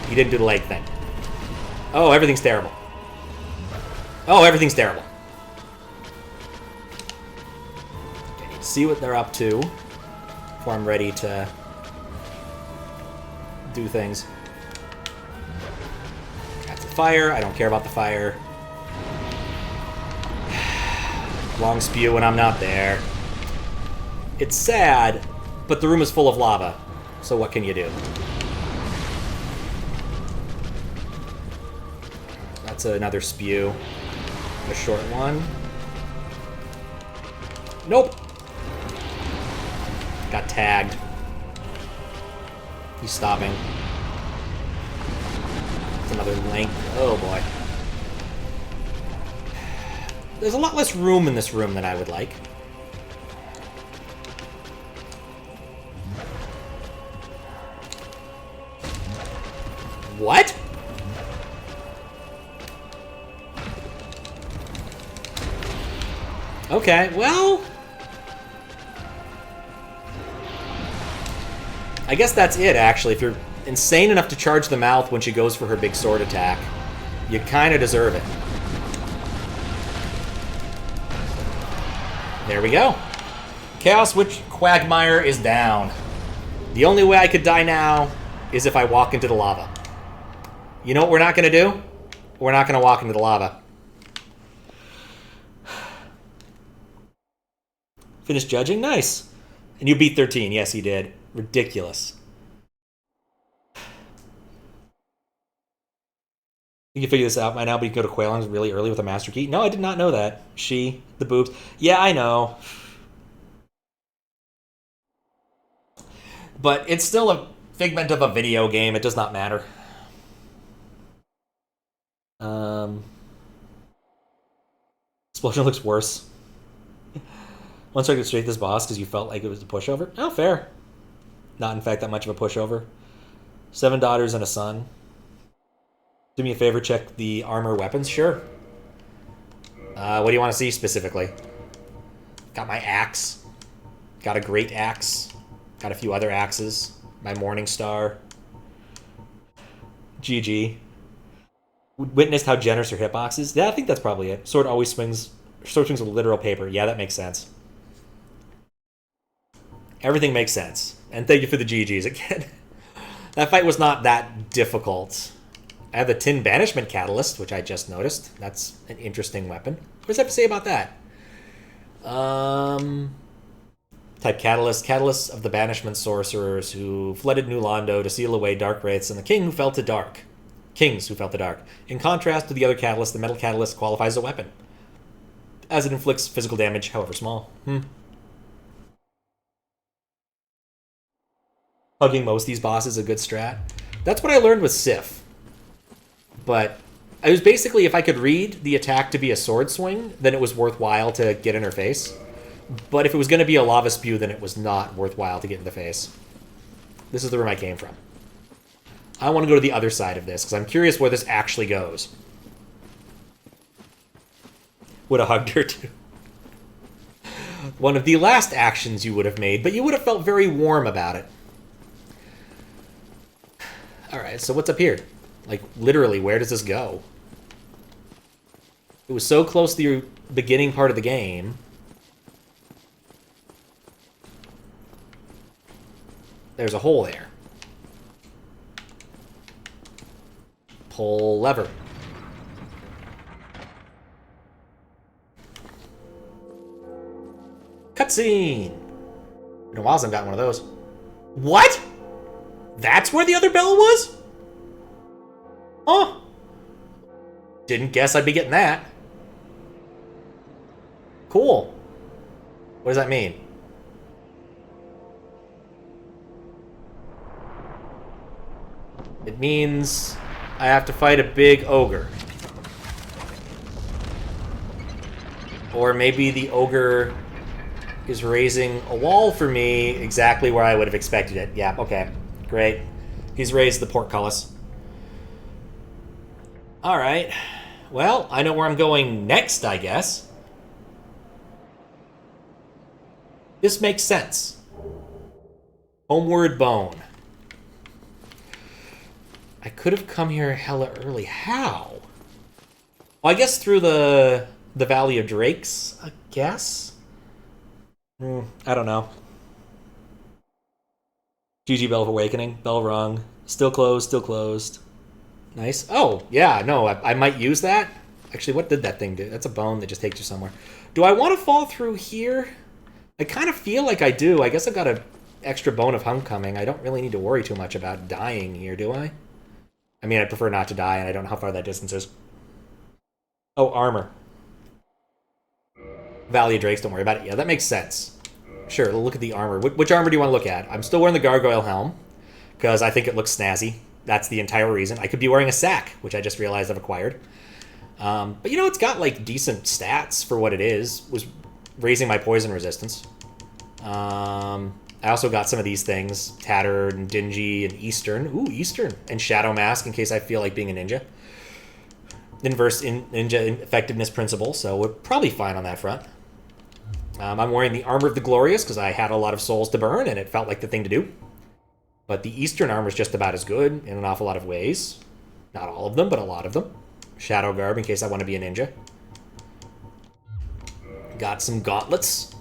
He didn't do the leg thing. Oh, everything's terrible. Oh, everything's terrible. I need to see what they're up to before I'm ready to do things. That's the fire. I don't care about the fire. Long spew when I'm not there. It's sad, but the room is full of lava. So what can you do? That's another spew. A short one. Nope. Got tagged. He's stopping. It's another length. Oh boy. There's a lot less room in this room than I would like. What? Okay, well... I guess that's it, actually. If you're insane enough to charge the mouth when she goes for her big sword attack, you kind of deserve it. There we go. Chaos Witch Quagmire is down. The only way I could die now is if I walk into the lava. You know what we're not going to do? We're not going to walk into the lava. Finished judging? Nice. And you beat 13. Yes, you did. Ridiculous. You can figure this out by now, but you can go to Quelaag's really early with a Master Key. No, I did not know that. She, the boobs. Yeah, I know. But it's still a figment of a video game. It does not matter. Explosion looks worse. Once I get straight this boss because you felt like it was a pushover. Oh, fair. Not, in fact, that much of a pushover. 7 daughters and a son. Do me a favor, check the armor weapons. Sure. What do you want to see specifically? Got my axe. Got a great axe. Got a few other axes. My Morning Star. GG. Witnessed how generous her hitbox is. Yeah, I think that's probably it. Sword always swings. Sword swings with literal paper. Yeah, that makes sense. Everything makes sense. And thank you for the GGs again. That fight was not that difficult. I have the Tin Banishment Catalyst, which I just noticed. That's an interesting weapon. What does that have to say about that? Type Catalyst. Catalyst of the Banishment Sorcerers who flooded New Londo to seal away Dark Wraiths and the King who fell to dark. Kings who fell to dark. In contrast to the other Catalyst, the Metal Catalyst qualifies as a weapon, as it inflicts physical damage, however small. Hugging most of these bosses is a good strat. That's what I learned with Sif. But it was basically, if I could read the attack to be a sword swing, then it was worthwhile to get in her face. But if it was going to be a lava spew, then it was not worthwhile to get in the face. This is the room I came from. I want to go to the other side of this, because I'm curious where this actually goes. Would have hugged her, too. One of the last actions you would have made, but you would have felt very warm about it. Alright, so what's up here? Like, literally, where does this go? It was so close to the beginning part of the game. There's a hole there. Pull lever. Cutscene! Been a while since I've gotten one of those. What? That's where the other bell was? Huh. Didn't guess I'd be getting that. Cool. What does that mean? It means I have to fight a big ogre. Or maybe the ogre is raising a wall for me exactly where I would have expected it. Yeah, okay. Great. He's raised the portcullis. Alright. Well, I know where I'm going next, I guess. This makes sense. Homeward Bone. I could have come here hella early. How? Well, I guess through the Valley of Drakes, I guess? I don't know. GG Bell of Awakening. Bell rung. Still closed, still closed. Nice. Oh, yeah, no, I might use that. Actually, what did that thing do? That's a bone that just takes you somewhere. Do I want to fall through here? I kind of feel like I do. I guess I've got an extra bone of homecoming. I don't really need to worry too much about dying here, do I? I mean, I prefer not to die, and I don't know how far that distance is. Oh, armor. Valley of Drakes, don't worry about it. Yeah, that makes sense. Sure, look at the armor. Which armor do you want to look at? I'm still wearing the gargoyle helm, because I think it looks snazzy. That's the entire reason. I could be wearing a sack, which I just realized I've acquired. But, you know, it's got, like, decent stats for what it is. Was raising my poison resistance. I also got some of these things. Tattered and Dingy and Eastern. Ooh, Eastern. And Shadow Mask in case I feel like being a ninja. Inverse ninja effectiveness principle, so we're probably fine on that front. I'm wearing the Armor of the Glorious because I had a lot of souls to burn and it felt like the thing to do. But the Eastern armor is just about as good in an awful lot of ways. Not all of them, but a lot of them. Shadow Garb in case I want to be a ninja. Got some gauntlets.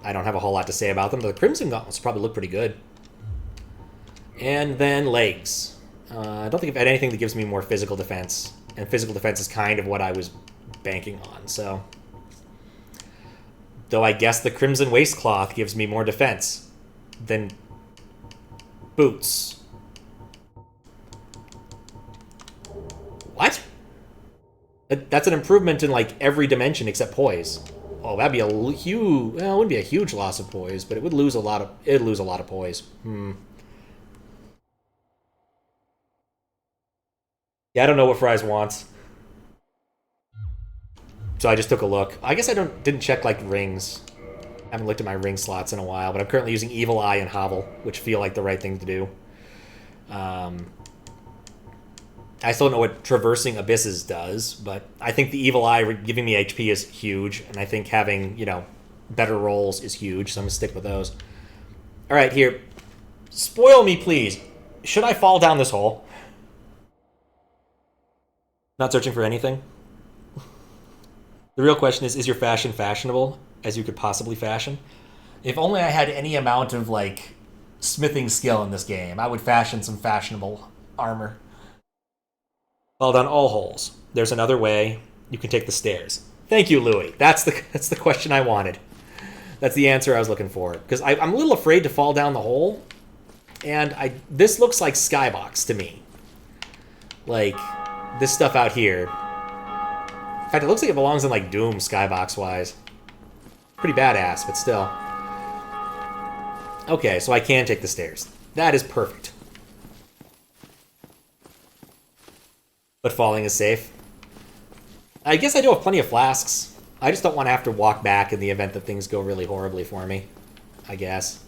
I don't have a whole lot to say about them, but the Crimson Gauntlets probably look pretty good. And then legs. I don't think I've had anything that gives me more physical defense. And physical defense is kind of what I was banking on, so... Though I guess the Crimson Waistcloth gives me more defense than boots. What? That's an improvement in, like, every dimension except poise. Oh, that'd be a huge... Well, it wouldn't be a huge loss of poise, but it would lose a lot of... It'd lose a lot of poise. Yeah, I don't know what Fries wants. So I just took a look. I guess I didn't check, like, rings. I haven't looked at my ring slots in a while, but I'm currently using Evil Eye and Hovel, which feel like the right thing to do. I still don't know what Traversing Abysses does, but I think the Evil Eye giving me HP is huge, and I think having, you know, better rolls is huge, so I'm going to stick with those. Alright, here. Spoil me, please. Should I fall down this hole? Not searching for anything? The real question is your fashion fashionable as you could possibly fashion? If only I had any amount of, like, smithing skill in this game, I would fashion some fashionable armor. Fall down all holes. There's another way. You can take the stairs. Thank you, Louis. That's the question I wanted. That's the answer I was looking for. Because I'm a little afraid to fall down the hole, and this looks like Skybox to me. Like, this stuff out here. In fact, it looks like it belongs in, like, Doom, Skybox-wise. Pretty badass, but still. Okay, so I can take the stairs. That is perfect. But falling is safe. I guess I do have plenty of flasks. I just don't want to have to walk back in the event that things go really horribly for me. I guess.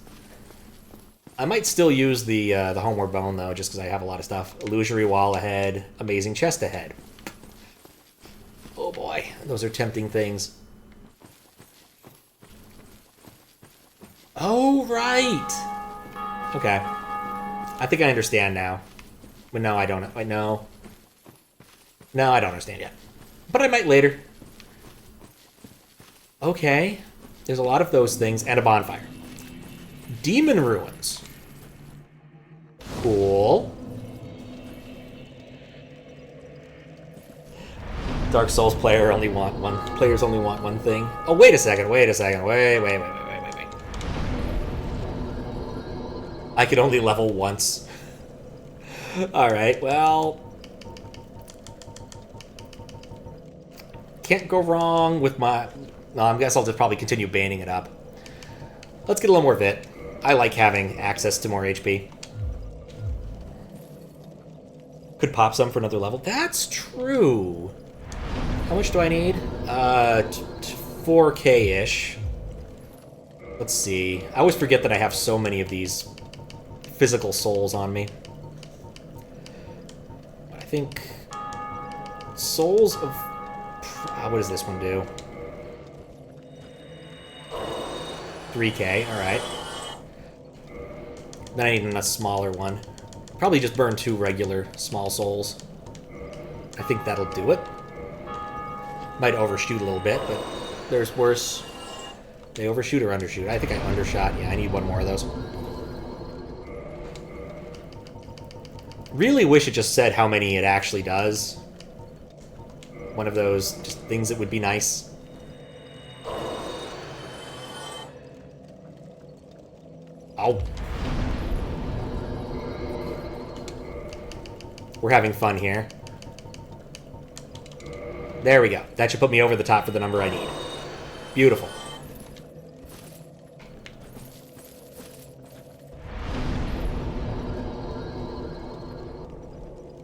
I might still use the Homeward Bone, though, just because I have a lot of stuff. Illusory Wall ahead. Amazing Chest ahead. Oh boy, those are tempting things. Oh, right! Okay. I think I understand now. But no, I don't. I know. No, I don't understand yet. But I might later. Okay. There's a lot of those things, and a bonfire. Demon Ruins. Cool. Dark Souls players only want one thing. Oh, wait a second. Wait. I could only level once. Alright, well... Can't go wrong with my... No, I guess I'll just probably continue banning it up. Let's get a little more Vit. I like having access to more HP. Could pop some for another level. That's true. How much do I need? 4K-ish. Let's see. I always forget that I have so many of these physical souls on me. I think... Souls of... What does this one do? 3K, alright. Then I need a smaller one. Probably just burn 2 regular small souls. I think that'll do it. Might overshoot a little bit, but there's worse. They overshoot or undershoot? I think I undershot. Yeah, I need one more of those. Really wish it just said how many it actually does. One of those just things that would be nice. Oh. We're having fun here. There we go. That should put me over the top for the number I need. Beautiful.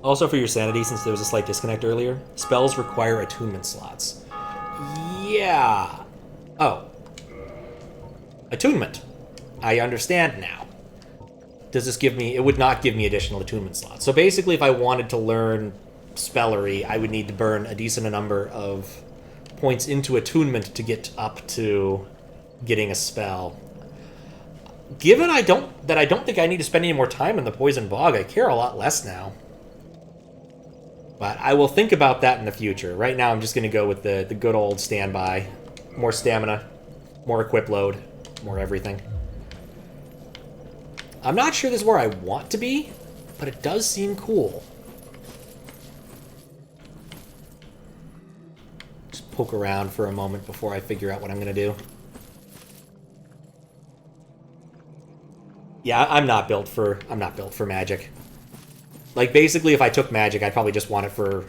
Also, for your sanity, since there was a slight disconnect earlier, spells require attunement slots. Yeah. Oh. Attunement. I understand now. Does this give me... It would not give me additional attunement slots. So basically, if I wanted to learn spellery, I would need to burn a decent number of points into attunement to get up to getting a spell. Given I don't think I need to spend any more time in the Poison Bog, I care a lot less now. But I will think about that in the future. Right now, I'm just going to go with the good old standby. More stamina, more equip load, more everything. I'm not sure this is where I want to be, but it does seem cool. Just poke around for a moment before I figure out what I'm going to do. Yeah, I'm not built for magic. Like, basically, if I took magic, I'd probably just want it for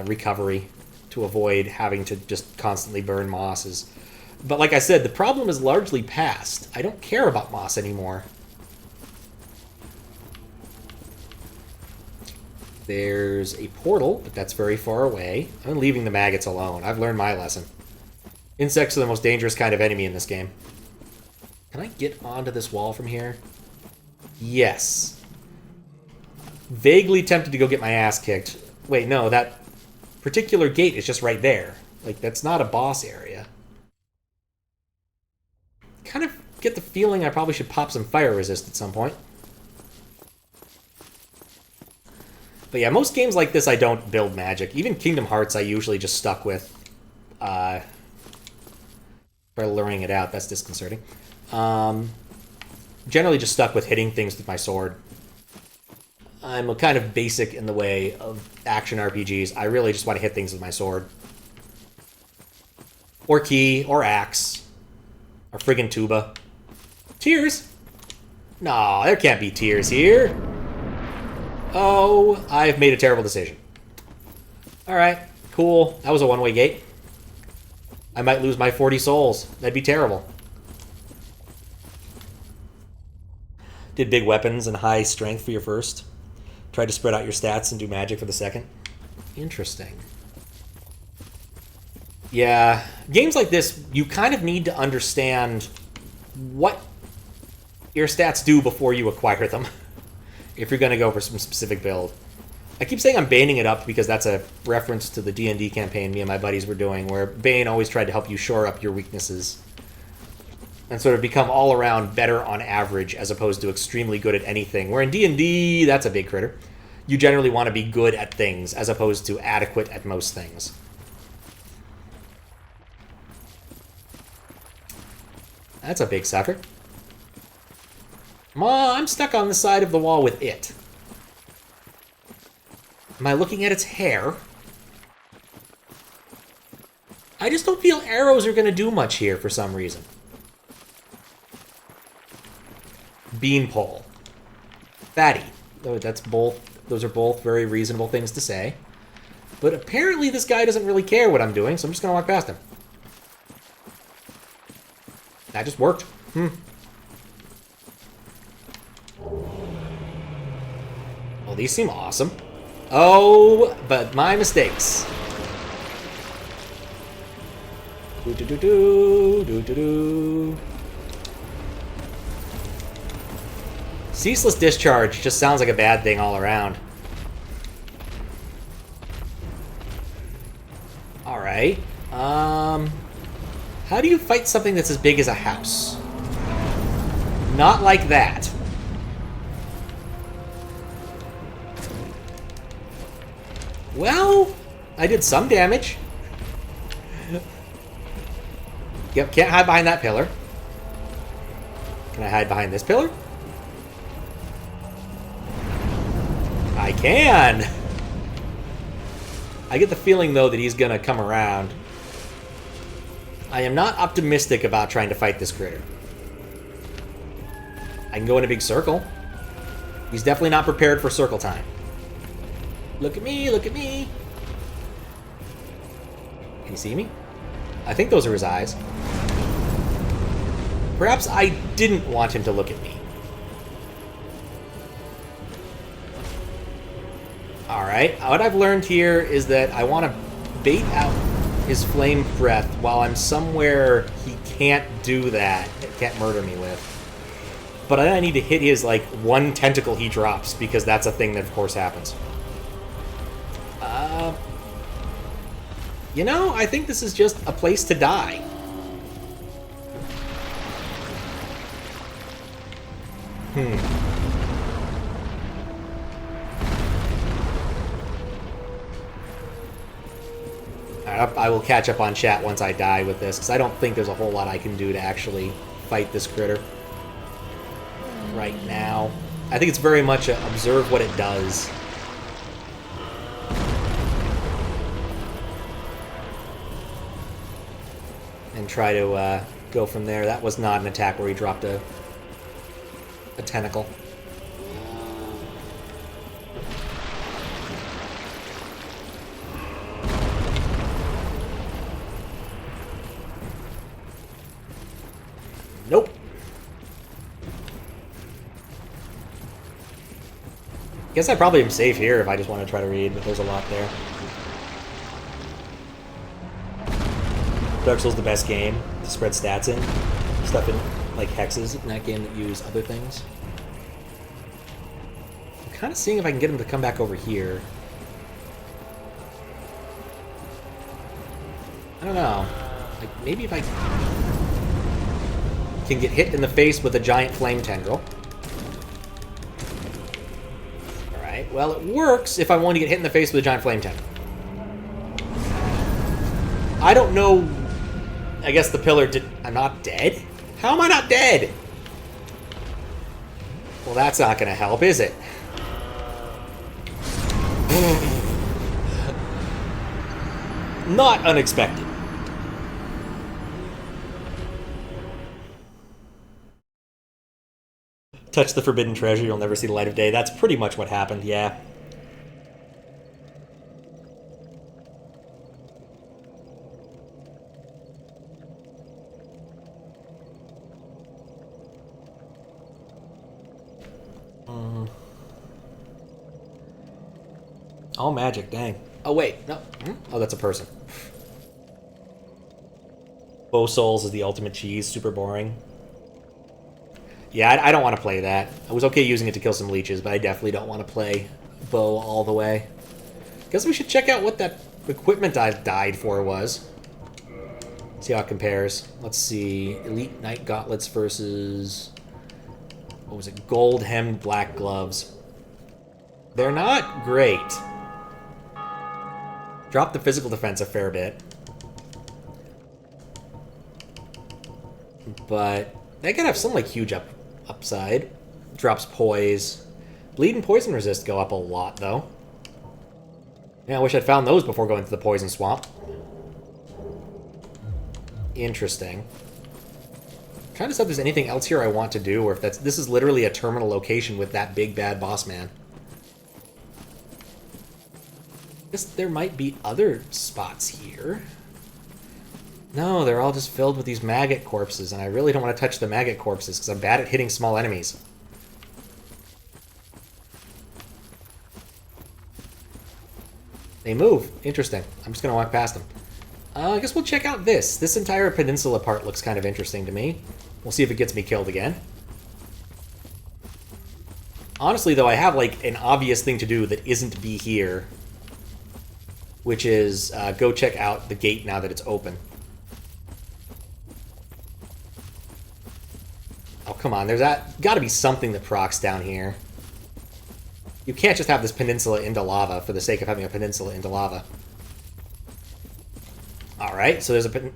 recovery to avoid having to just constantly burn mosses. But like I said, the problem is largely past. I don't care about moss anymore. There's a portal, but that's very far away. I'm leaving the maggots alone. I've learned my lesson. Insects are the most dangerous kind of enemy in this game. Can I get onto this wall from here? Yes. Vaguely tempted to go get my ass kicked. Wait, no, that particular gate is just right there. Like, that's not a boss area. Kind of get the feeling I probably should pop some fire resist at some point. But yeah, most games like this I don't build magic. Even Kingdom Hearts I usually just stuck with by luring it out. That's disconcerting. Generally just stuck with hitting things with my sword. I'm a kind of basic in the way of action RPGs. I really just want to hit things with my sword. Or key, or axe. Or friggin' tuba. Tears? No, there can't be tears here. Oh, I've made a terrible decision. Alright, cool. That was a one-way gate. I might lose my 40 souls. That'd be terrible. Did big weapons and high strength for your first. Tried to spread out your stats and do magic for the second. Interesting. Yeah, games like this, you kind of need to understand what your stats do before you acquire them. If you're going to go for some specific build. I keep saying I'm banning it up because that's a reference to the D&D campaign me and my buddies were doing, where Bane always tried to help you shore up your weaknesses and sort of become all around better on average as opposed to extremely good at anything. Where in D&D, that's a big critter. you generally want to be good at things as opposed to adequate at most things. That's a big sucker. I'm stuck on the side of the wall with it. Am I looking at its hair? I just don't feel arrows are going to do much here for some reason. Beanpole. Fatty. That's both. Those are both very reasonable things to say. But apparently this guy doesn't really care what I'm doing, so I'm just going to walk past him. That just worked. Well, these seem awesome. Oh, but my mistakes. Ceaseless Discharge just sounds like a bad thing all around. Alright. How do you fight something that's as big as a house? Not like that. Well, I did some damage. Yep, can't hide behind that pillar. Can I hide behind this pillar? I can! I get the feeling, though, that he's gonna come around. I am not optimistic about trying to fight this critter. I can go in a big circle. He's definitely not prepared for circle time. Look at me, look at me. Can you see me? I think those are his eyes. Perhaps I didn't want him to look at me. Alright, what I've learned here is that I want to bait out his flame breath while I'm somewhere he can't do that, can't murder me with. But I need to hit his, like, one tentacle he drops, because that's a thing that, of course, happens. You know, I think this is just a place to die. I will catch up on chat once I die with this, because I don't think there's a whole lot I can do to actually fight this critter right now. I think it's very much a observe what it does. And try to go from there. That was not an attack where he dropped a tentacle. Nope. Guess I probably am safe here if I just want to try to read, but there's a lot there. Dark Souls is the best game to spread stats in. Stuff in, like, hexes in that game that use other things. I'm kind of seeing if I can get him to come back over here. I don't know. Like, maybe if I can get hit in the face with a giant flame tendril. Alright, well, it works if I want to get hit in the face with a giant flame tendril. I don't know. I guess the pillar did... I'm not dead? How am I not dead? Well, that's not going to help, is it? Not unexpected. Touch the forbidden treasure, you'll never see the light of day. That's pretty much what happened, yeah. All magic, dang. Oh, wait, no. Oh, that's a person. Bow Souls is the ultimate cheese, super boring. Yeah, I don't want to play that. I was okay using it to kill some leeches, but I definitely don't want to play Bow all the way. Guess we should check out what that equipment I died for was. See how it compares. Let's see. Elite Knight Gauntlets versus... What was it? Gold hemmed black gloves. They're not great. Drop the physical defense a fair bit. But they could have some, like, huge upside. Drops poise. Bleed and poison resist go up a lot, though. Yeah, I wish I'd found those before going to the poison swamp. Interesting. I'm trying to decide if there's anything else here I want to do, or if this is literally a terminal location with that big bad boss man. Guess there might be other spots here. No, they're all just filled with these maggot corpses, and I really don't want to touch the maggot corpses because I'm bad at hitting small enemies. They move. Interesting. I'm just going to walk past them. I guess we'll check out this. This entire peninsula part looks kind of interesting to me. We'll see if it gets me killed again. Honestly, though, I have, like, an obvious thing to do that isn't be here. Which is go check out the gate now that it's open. Oh, come on. There's got to be something that procs down here. You can't just have this peninsula into lava for the sake of having a peninsula into lava. Alright, so there's a...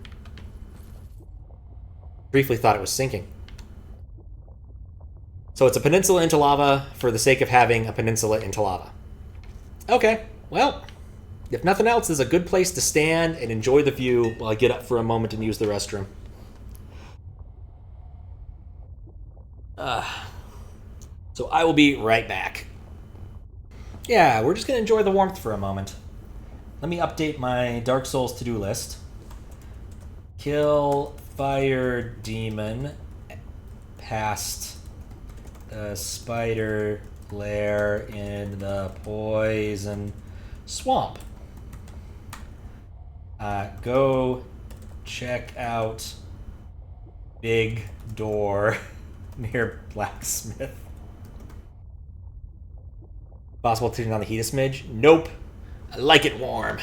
Briefly thought it was sinking. So it's a peninsula into lava for the sake of having a peninsula into lava. Okay, well, if nothing else, this is a good place to stand and enjoy the view while I get up for a moment and use the restroom. So I will be right back. Yeah, we're just going to enjoy the warmth for a moment. Let me update my Dark Souls to-do list. Kill fire demon past the spider lair in the poison swamp. Go check out big door near blacksmith. Possible turning down the heat a smidge? Nope. I like it warm.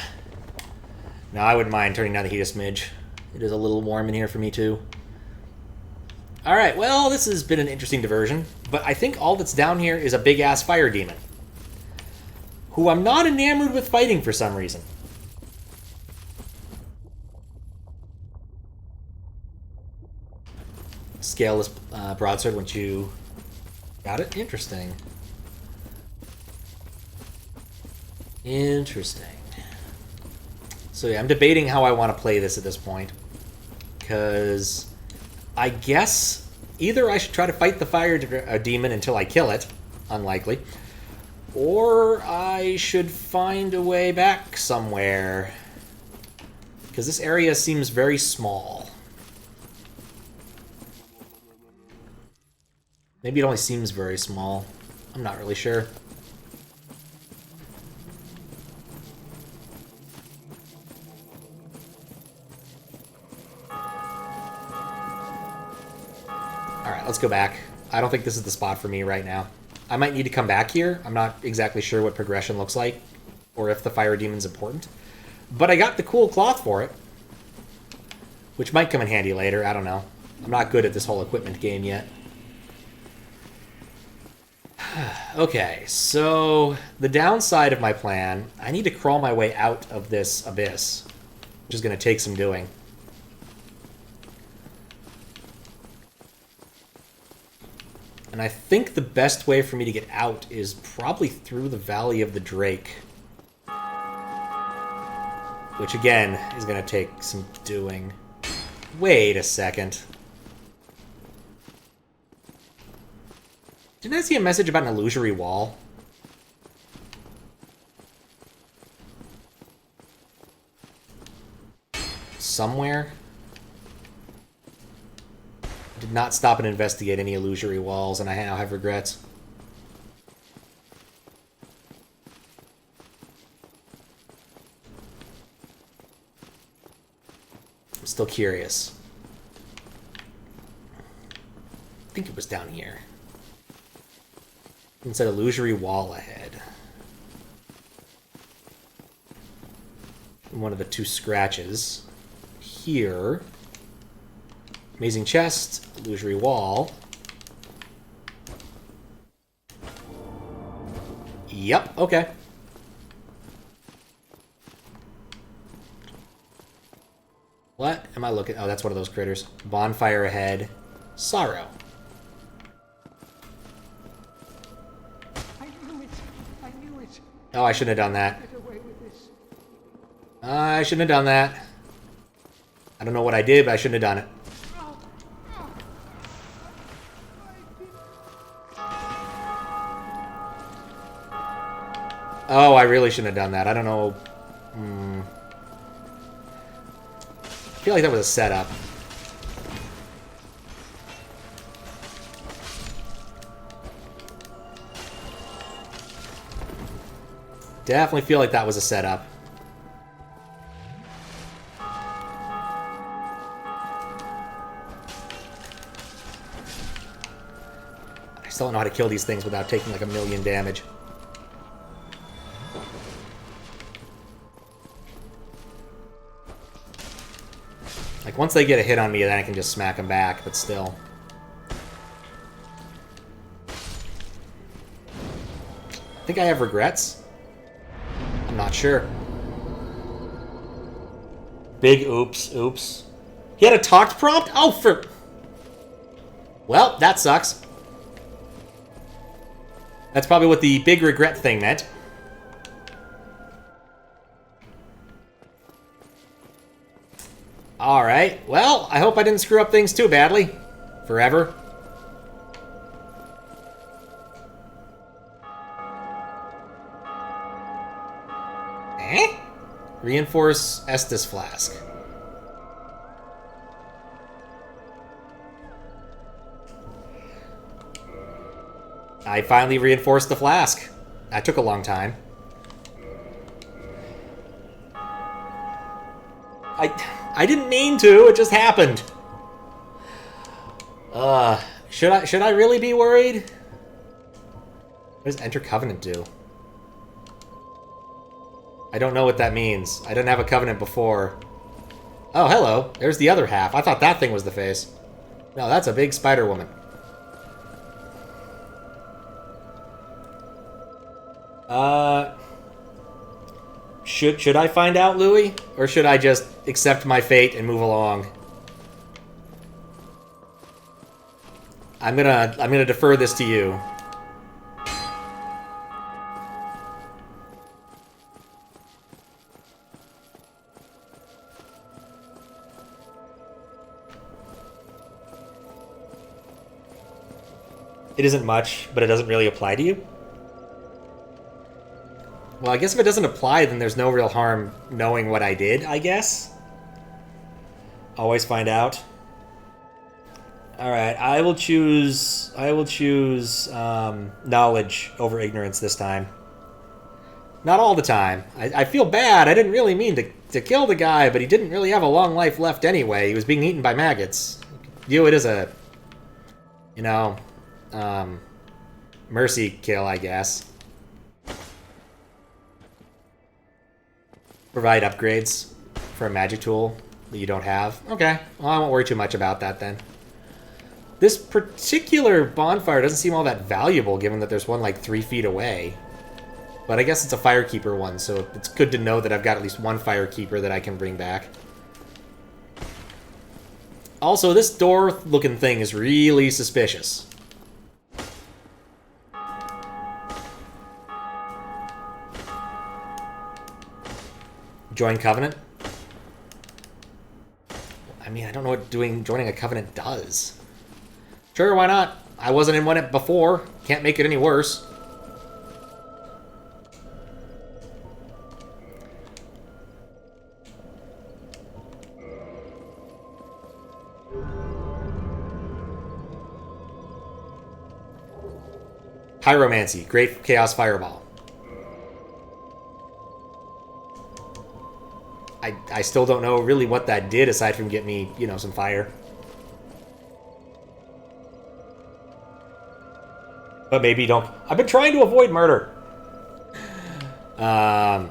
No, I wouldn't mind turning down the heat a smidge. It is a little warm in here for me, too. Alright, well, this has been an interesting diversion, but I think all that's down here is a big-ass fire demon, who I'm not enamored with fighting for some reason. Scaleless broadsword once you got it? Interesting. Interesting. So yeah, I'm debating how I want to play this at this point. Because I guess either I should try to fight the fire demon until I kill it, unlikely, or I should find a way back somewhere. Because this area seems very small. Maybe it only seems very small. I'm not really sure. Alright, let's go back. I don't think this is the spot for me right now. I might need to come back here. I'm not exactly sure what progression looks like, or if the fire demon's important. But I got the cool cloth for it, which might come in handy later. I don't know. I'm not good at this whole equipment game yet. Okay, so the downside of my plan, I need to crawl my way out of this abyss, which is going to take some doing. And I think the best way for me to get out is probably through the Valley of the Drake. Which, again, is going to take some doing. Wait a second. Didn't I see a message about an illusory wall? Somewhere? Did not stop and investigate any illusory walls, and I now have regrets. I'm still curious. I think it was down here. It said illusory wall ahead. One of the two scratches. Here. Amazing chest, illusory wall. Yep, okay. What am I looking... Oh, that's one of those critters. Bonfire ahead. Sorrow. I knew it. I knew it. Oh, I shouldn't have done that. Get away with this. I shouldn't have done that. I don't know what I did, but I shouldn't have done it. Oh, I really shouldn't have done that. I don't know. I feel like that was a setup. Definitely feel like that was a setup. I still don't know how to kill these things without taking like 1,000,000 damage. Like, once they get a hit on me, then I can just smack them back, but still. Think I have regrets? I'm not sure. Big oops, oops. He had a talked prompt? Oh, for... Well, that sucks. That's probably what the big regret thing meant. Alright, well, I hope I didn't screw up things too badly. Forever. Eh? Reinforce Estus Flask. I finally reinforced the flask. That took a long time. I didn't mean to, it just happened. Should I really be worried? What does Enter Covenant do? I don't know what that means. I didn't have a Covenant before. Oh, hello. There's the other half. I thought that thing was the face. No, that's a big spider woman. Should I find out, Louis? Or should I just accept my fate and move along? I'm gonna defer this to you. It isn't much, but it doesn't really apply to you? Well, I guess if it doesn't apply, then there's no real harm knowing what I did, I guess. Always find out. Alright, I will choose knowledge over ignorance this time. Not all the time. I feel bad. I didn't really mean to kill the guy, but he didn't really have a long life left anyway. He was being eaten by maggots. View it as a, you know, mercy kill, I guess. Provide upgrades for a magic tool that you don't have. Okay, well, I won't worry too much about that then. This particular bonfire doesn't seem all that valuable, given that there's one like 3 feet away. But I guess it's a Firekeeper one, so it's good to know that I've got at least one Firekeeper that I can bring back. Also, this door-looking thing is really suspicious. Join Covenant? I mean, I don't know what joining a Covenant does. Sure, why not? I wasn't in one before. Can't make it any worse. Pyromancy, Great Chaos Fireball. I still don't know really what that did aside from get me, you know, some fire. But maybe don't... I've been trying to avoid murder. Alright,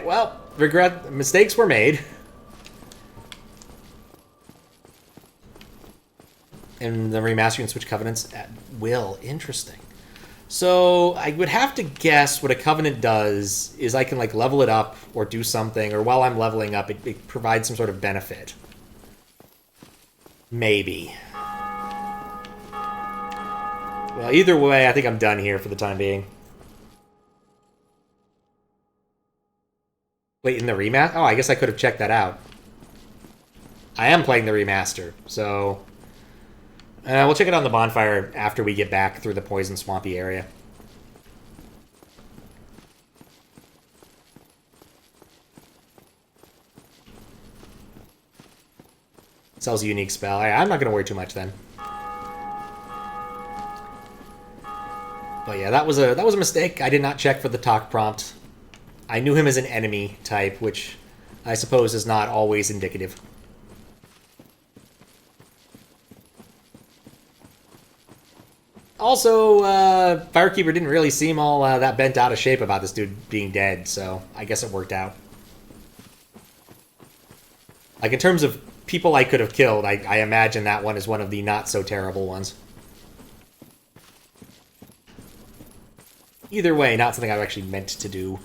well, mistakes were made. And the remaster can switch Covenants at will. Interesting. So I would have to guess what a Covenant does is I can like level it up or do something, or while I'm leveling up, it provides some sort of benefit. Maybe. Well, either way, I think I'm done here for the time being. Wait, in the remaster? Oh, I guess I could have checked that out. I am playing the remaster, so... we'll check it on the bonfire after we get back through the poison swampy area. Sells a unique spell. I'm not going to worry too much then. But yeah, that was a mistake. I did not check for the talk prompt. I knew him as an enemy type, which I suppose is not always indicative. Also, Firekeeper didn't really seem all that bent out of shape about this dude being dead, so I guess it worked out. Like, in terms of people I could have killed, I imagine that one is one of the not-so-terrible ones. Either way, not something I actually meant to do.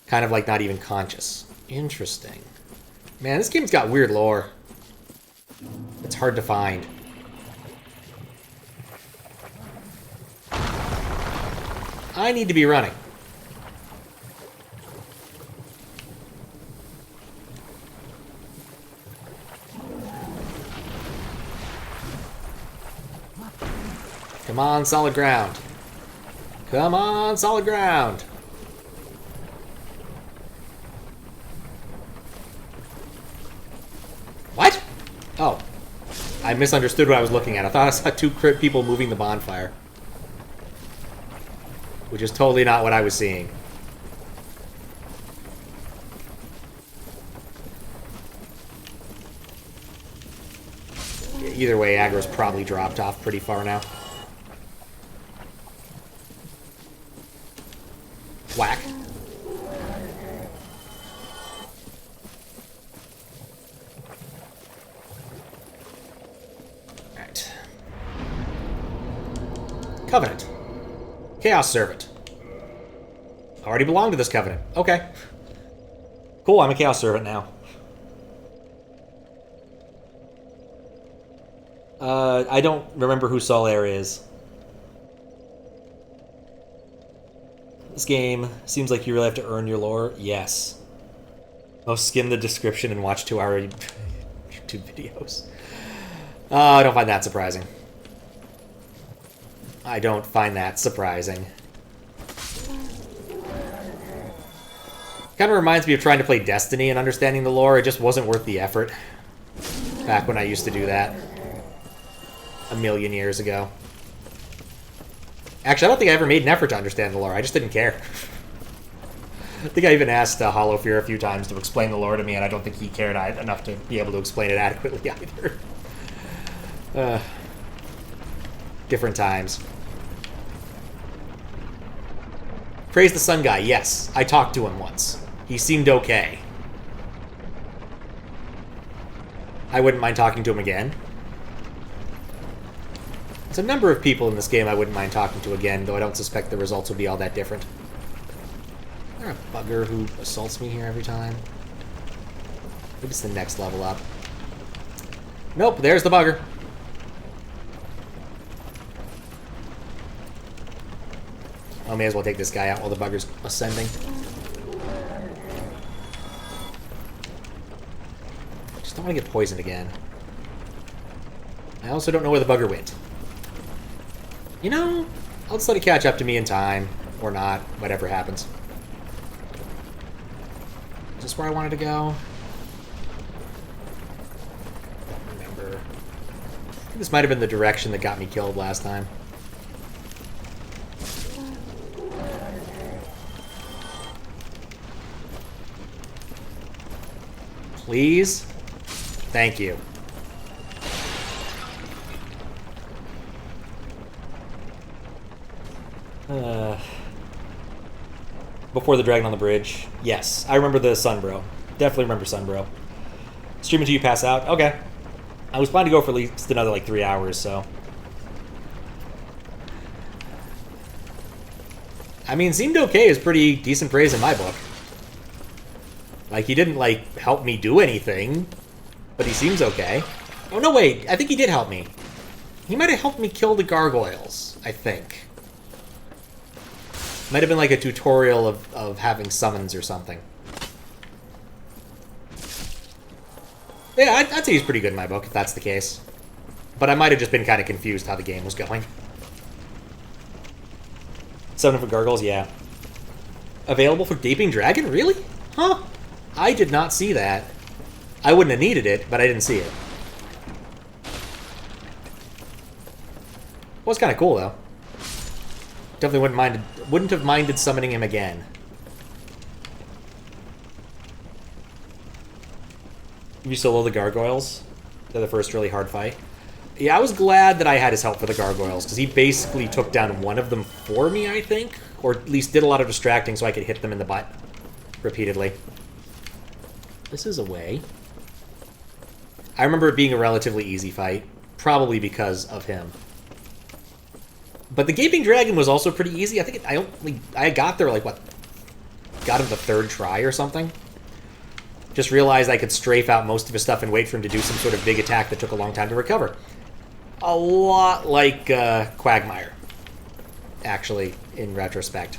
Kind of like not even conscious. Interesting. Man, this game's got weird lore. It's hard to find. I need to be running. Come on, solid ground. Come on, solid ground. What? Oh. I misunderstood what I was looking at. I thought I saw two people moving the bonfire. Which is totally not what I was seeing. Either way, aggro's probably dropped off pretty far now. Whack. Alright. Covenant. Chaos Servant. Already belong to this Covenant. Okay. Cool, I'm a Chaos Servant now. I don't remember who Solaire is. This game seems like you really have to earn your lore. Yes. Oh, skim the description and watch 2-hour YouTube videos. I don't find that surprising. I don't find that surprising. Kind of reminds me of trying to play Destiny and understanding the lore. It just wasn't worth the effort. Back when I used to do that. A million years ago. Actually, I don't think I ever made an effort to understand the lore. I just didn't care. I think I even asked Hollow Fear a few times to explain the lore to me, and I don't think he cared enough to be able to explain it adequately either. Different times. Praise the Sun Guy. Yes, I talked to him once. He seemed okay. I wouldn't mind talking to him again. There's a number of people in this game I wouldn't mind talking to again, though I don't suspect the results would be all that different. Is there a bugger who assaults me here every time? Maybe it's the next level up. Nope, there's the bugger. I may as well take this guy out while the bugger's ascending. Just don't want to get poisoned again. I also don't know where the bugger went. You know, I'll just let it catch up to me in time. Or not, whatever happens. Is this where I wanted to go? I don't remember. I think this might have been the direction that got me killed last time. Please? Thank you. Before the Dragon on the Bridge. Yes, I remember the Sunbro. Definitely remember Sunbro. Stream until you pass out? Okay. I was planning to go for at least another, 3 hours, so... I mean, seemed okay is pretty decent praise in my book. Like, he didn't, like, help me do anything, but he seems okay. Oh, no, wait. I think he did help me. He might have helped me kill the gargoyles, I think. Might have been like a tutorial of having summons or something. Yeah, I'd say he's pretty good in my book, if that's the case. But I might have just been kind of confused how the game was going. Summon for gargoyles, yeah. Available for Gaping Dragon? Really? Huh? I did not see that. I wouldn't have needed it, but I didn't see it. Was kind of cool, though. Definitely wouldn't have minded summoning him again. You solo the gargoyles? They're the first really hard fight. Yeah, I was glad that I had his help for the gargoyles, because he basically took down one of them for me, I think. Or at least did a lot of distracting so I could hit them in the butt repeatedly. This is a way. I remember it being a relatively easy fight, probably because of him. But the Gaping Dragon was also pretty easy. I think I got there, like, what? Got him the third try or something? Just realized I could strafe out most of his stuff and wait for him to do some sort of big attack that took a long time to recover. A lot like Quagmire, actually, in retrospect.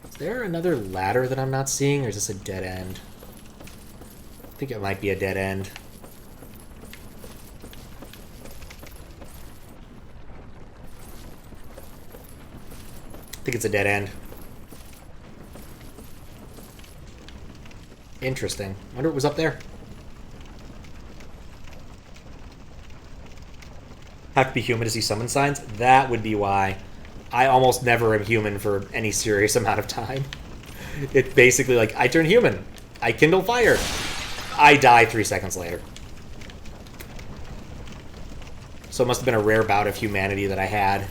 Is there another ladder that I'm not seeing, or is this a dead end? I think it might be a dead end. I think it's a dead end. Interesting. Wonder what was up there. Have to be human to see summon signs? That would be why. I almost never am human for any serious amount of time. It's basically like, I turn human. I kindle fire. I die 3 seconds later. So it must have been a rare bout of humanity that I had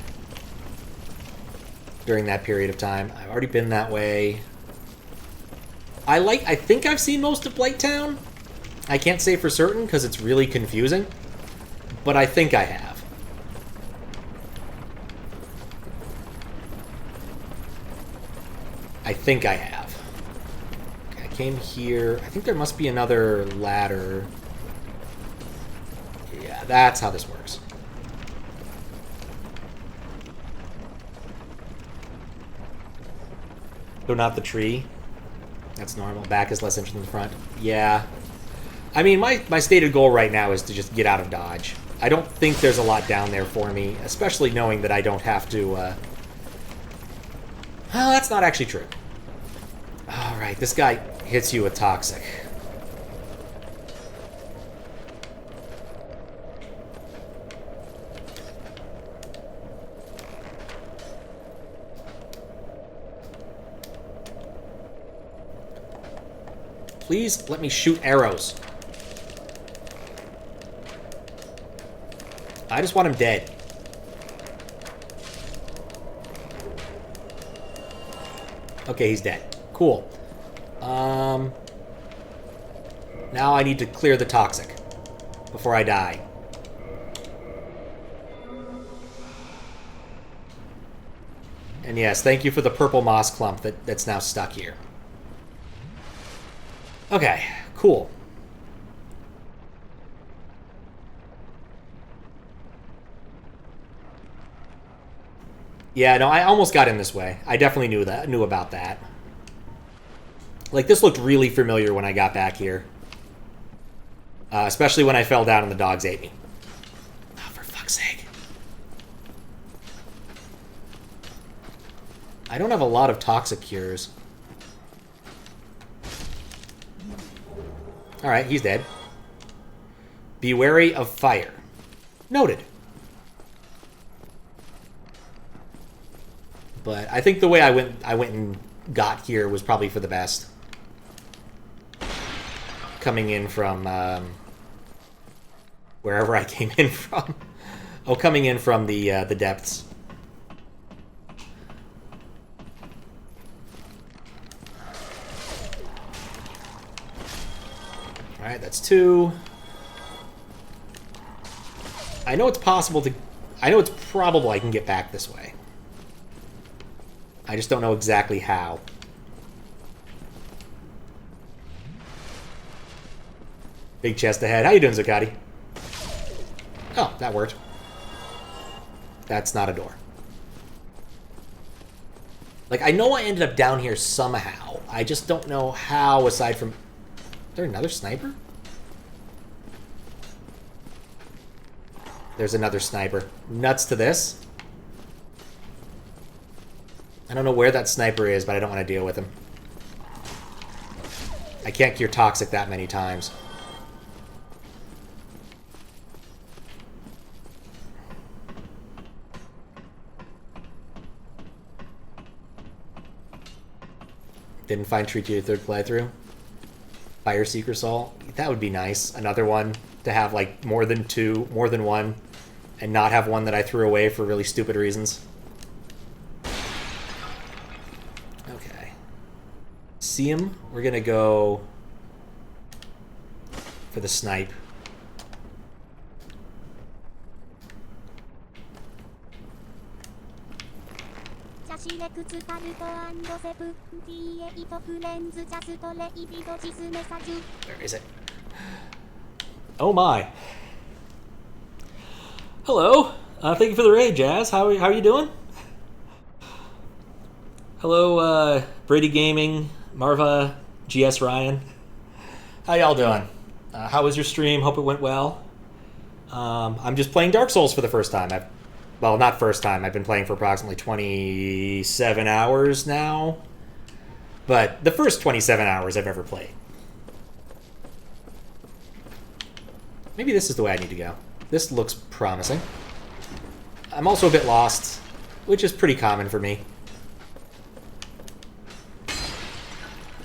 during that period of time. I've already been that way. I think I've seen most of Blighttown. I can't say for certain because it's really confusing, but I think I have. I think I have. Okay, I came here. I think there must be another ladder. Yeah, that's how this works. So not the tree. That's normal. Back is less interesting than the front. Yeah. I mean, my stated goal right now is to just get out of dodge. I don't think there's a lot down there for me, especially knowing that I don't have to, Well, that's not actually true. Alright, this guy hits you with Toxic. Please let me shoot arrows. I just want him dead. Okay, he's dead. Cool. Now I need to clear the Toxic before I die. And yes, thank you for the purple moss clump that's now stuck here. Okay, cool. Yeah, no, I almost got in this way. I definitely knew about that. Like, this looked really familiar when I got back here. Especially when I fell down and the dogs ate me. Oh, for fuck's sake. I don't have a lot of Toxic cures. Alright, he's dead. Be wary of fire. Noted. But I think the way I went and got here was probably for the best. Coming in from wherever I came in from. Oh, coming in from the depths. Alright, that's 2. I know it's possible to... I know it's probable I can get back this way. I just don't know exactly how. Big chest ahead. How you doing, Zuccotti? Oh, that worked. That's not a door. Like, I know I ended up down here somehow. I just don't know how, aside from... Is there another sniper? There's another sniper. Nuts to this. I don't know where that sniper is, but I don't want to deal with him. I can't cure toxic that many times. Didn't find Tree to your third playthrough. Fire Seeker Soul. That would be nice. Another one to have like more than one, and not have one that I threw away for really stupid reasons. Okay. See him? We're gonna go for the snipe. There is it. Oh my. Hello. Thank you for the raid, Jazz. How are you doing? Hello, Brady Gaming, Marva, GS Ryan. How y'all doing? How was your stream? Hope it went well. I'm just playing Dark Souls for the first time. Well, not first time. I've been playing for approximately 27 hours now. But the first 27 hours I've ever played. Maybe this is the way I need to go. This looks promising. I'm also a bit lost, which is pretty common for me.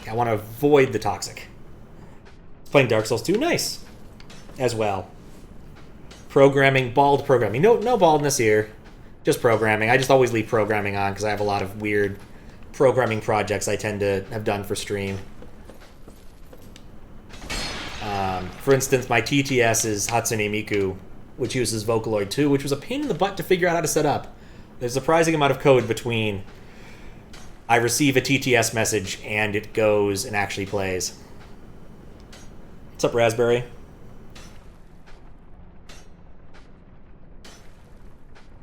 I want to avoid the toxic. Playing Dark Souls 2, nice. As well. Programming, bald programming. No baldness here. Just programming. I just always leave programming on because I have a lot of weird programming projects I tend to have done for stream. For instance, my TTS is Hatsune Miku, which uses Vocaloid 2, which was a pain in the butt to figure out how to set up. There's a surprising amount of code between I receive a TTS message and it goes and actually plays. What's up, Raspberry?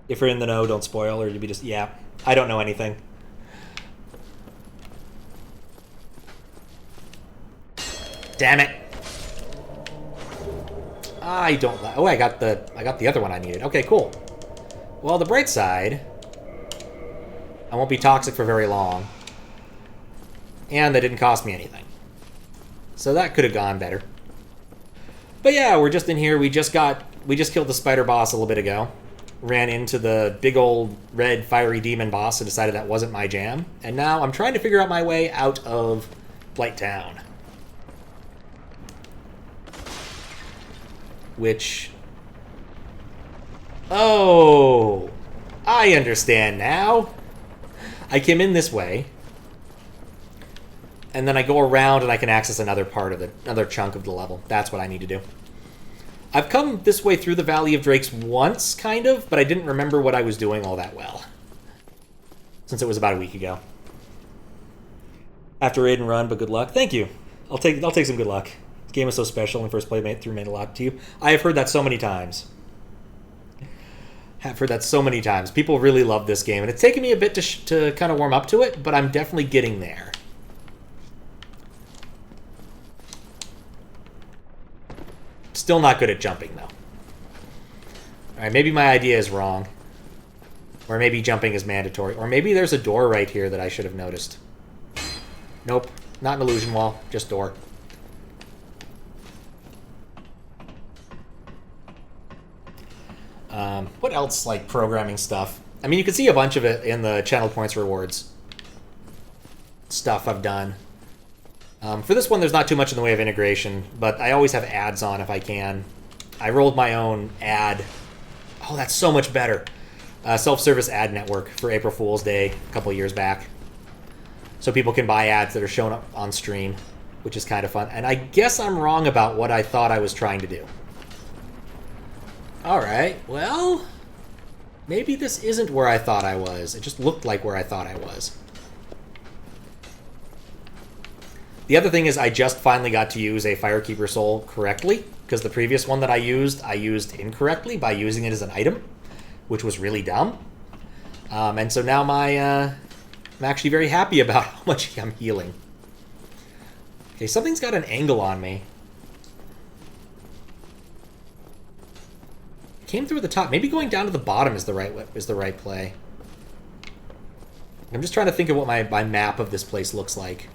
If you're in the know, don't spoil, or you'd be just, yeah, I don't know anything. Damn it. I don't... Oh, I got the other one I needed. Okay, cool. Well, the bright side, I won't be toxic for very long. And that didn't cost me anything. So that could have gone better. But yeah, we're just in here. We just killed the spider boss a little bit ago. Ran into the big old red fiery demon boss and decided that wasn't my jam. And now I'm trying to figure out my way out of Blighttown. Which... Oh! I understand now! I came in this way. And then I go around and I can access another part of another chunk of the level. That's what I need to do. I've come this way through the Valley of Drakes once, kind of, but I didn't remember what I was doing all that well. Since it was about a week ago. After raid and run, but good luck. Thank you. I'll take some good luck. This game is so special, and first playthrough meant a lot to you. I have heard that so many times. Have heard that so many times. People really love this game, and it's taken me a bit to kind of warm up to it, but I'm definitely getting there. Still not good at jumping, though. Alright, maybe my idea is wrong. Or maybe jumping is mandatory. Or maybe there's a door right here that I should have noticed. Nope. Not an illusion wall. Just door. What else, like, programming stuff? I mean, you can see a bunch of it in the channel points rewards stuff I've done. For this one, there's not too much in the way of integration, but I always have ads on if I can. I rolled my own ad. Oh, that's so much better. Self-service ad network for April Fool's Day a couple years back. So people can buy ads that are shown up on stream, which is kind of fun. And I guess I'm wrong about what I thought I was trying to do. Alright, well... Maybe this isn't where I thought I was. It just looked like where I thought I was. The other thing is I just finally got to use a Firekeeper Soul correctly, because the previous one that I used incorrectly by using it as an item, which was really dumb. And so now I'm actually very happy about how much I'm healing. Okay, something's got an angle on me. Came through the top. Maybe going down to the bottom is the right play. I'm just trying to think of what my map of this place looks like.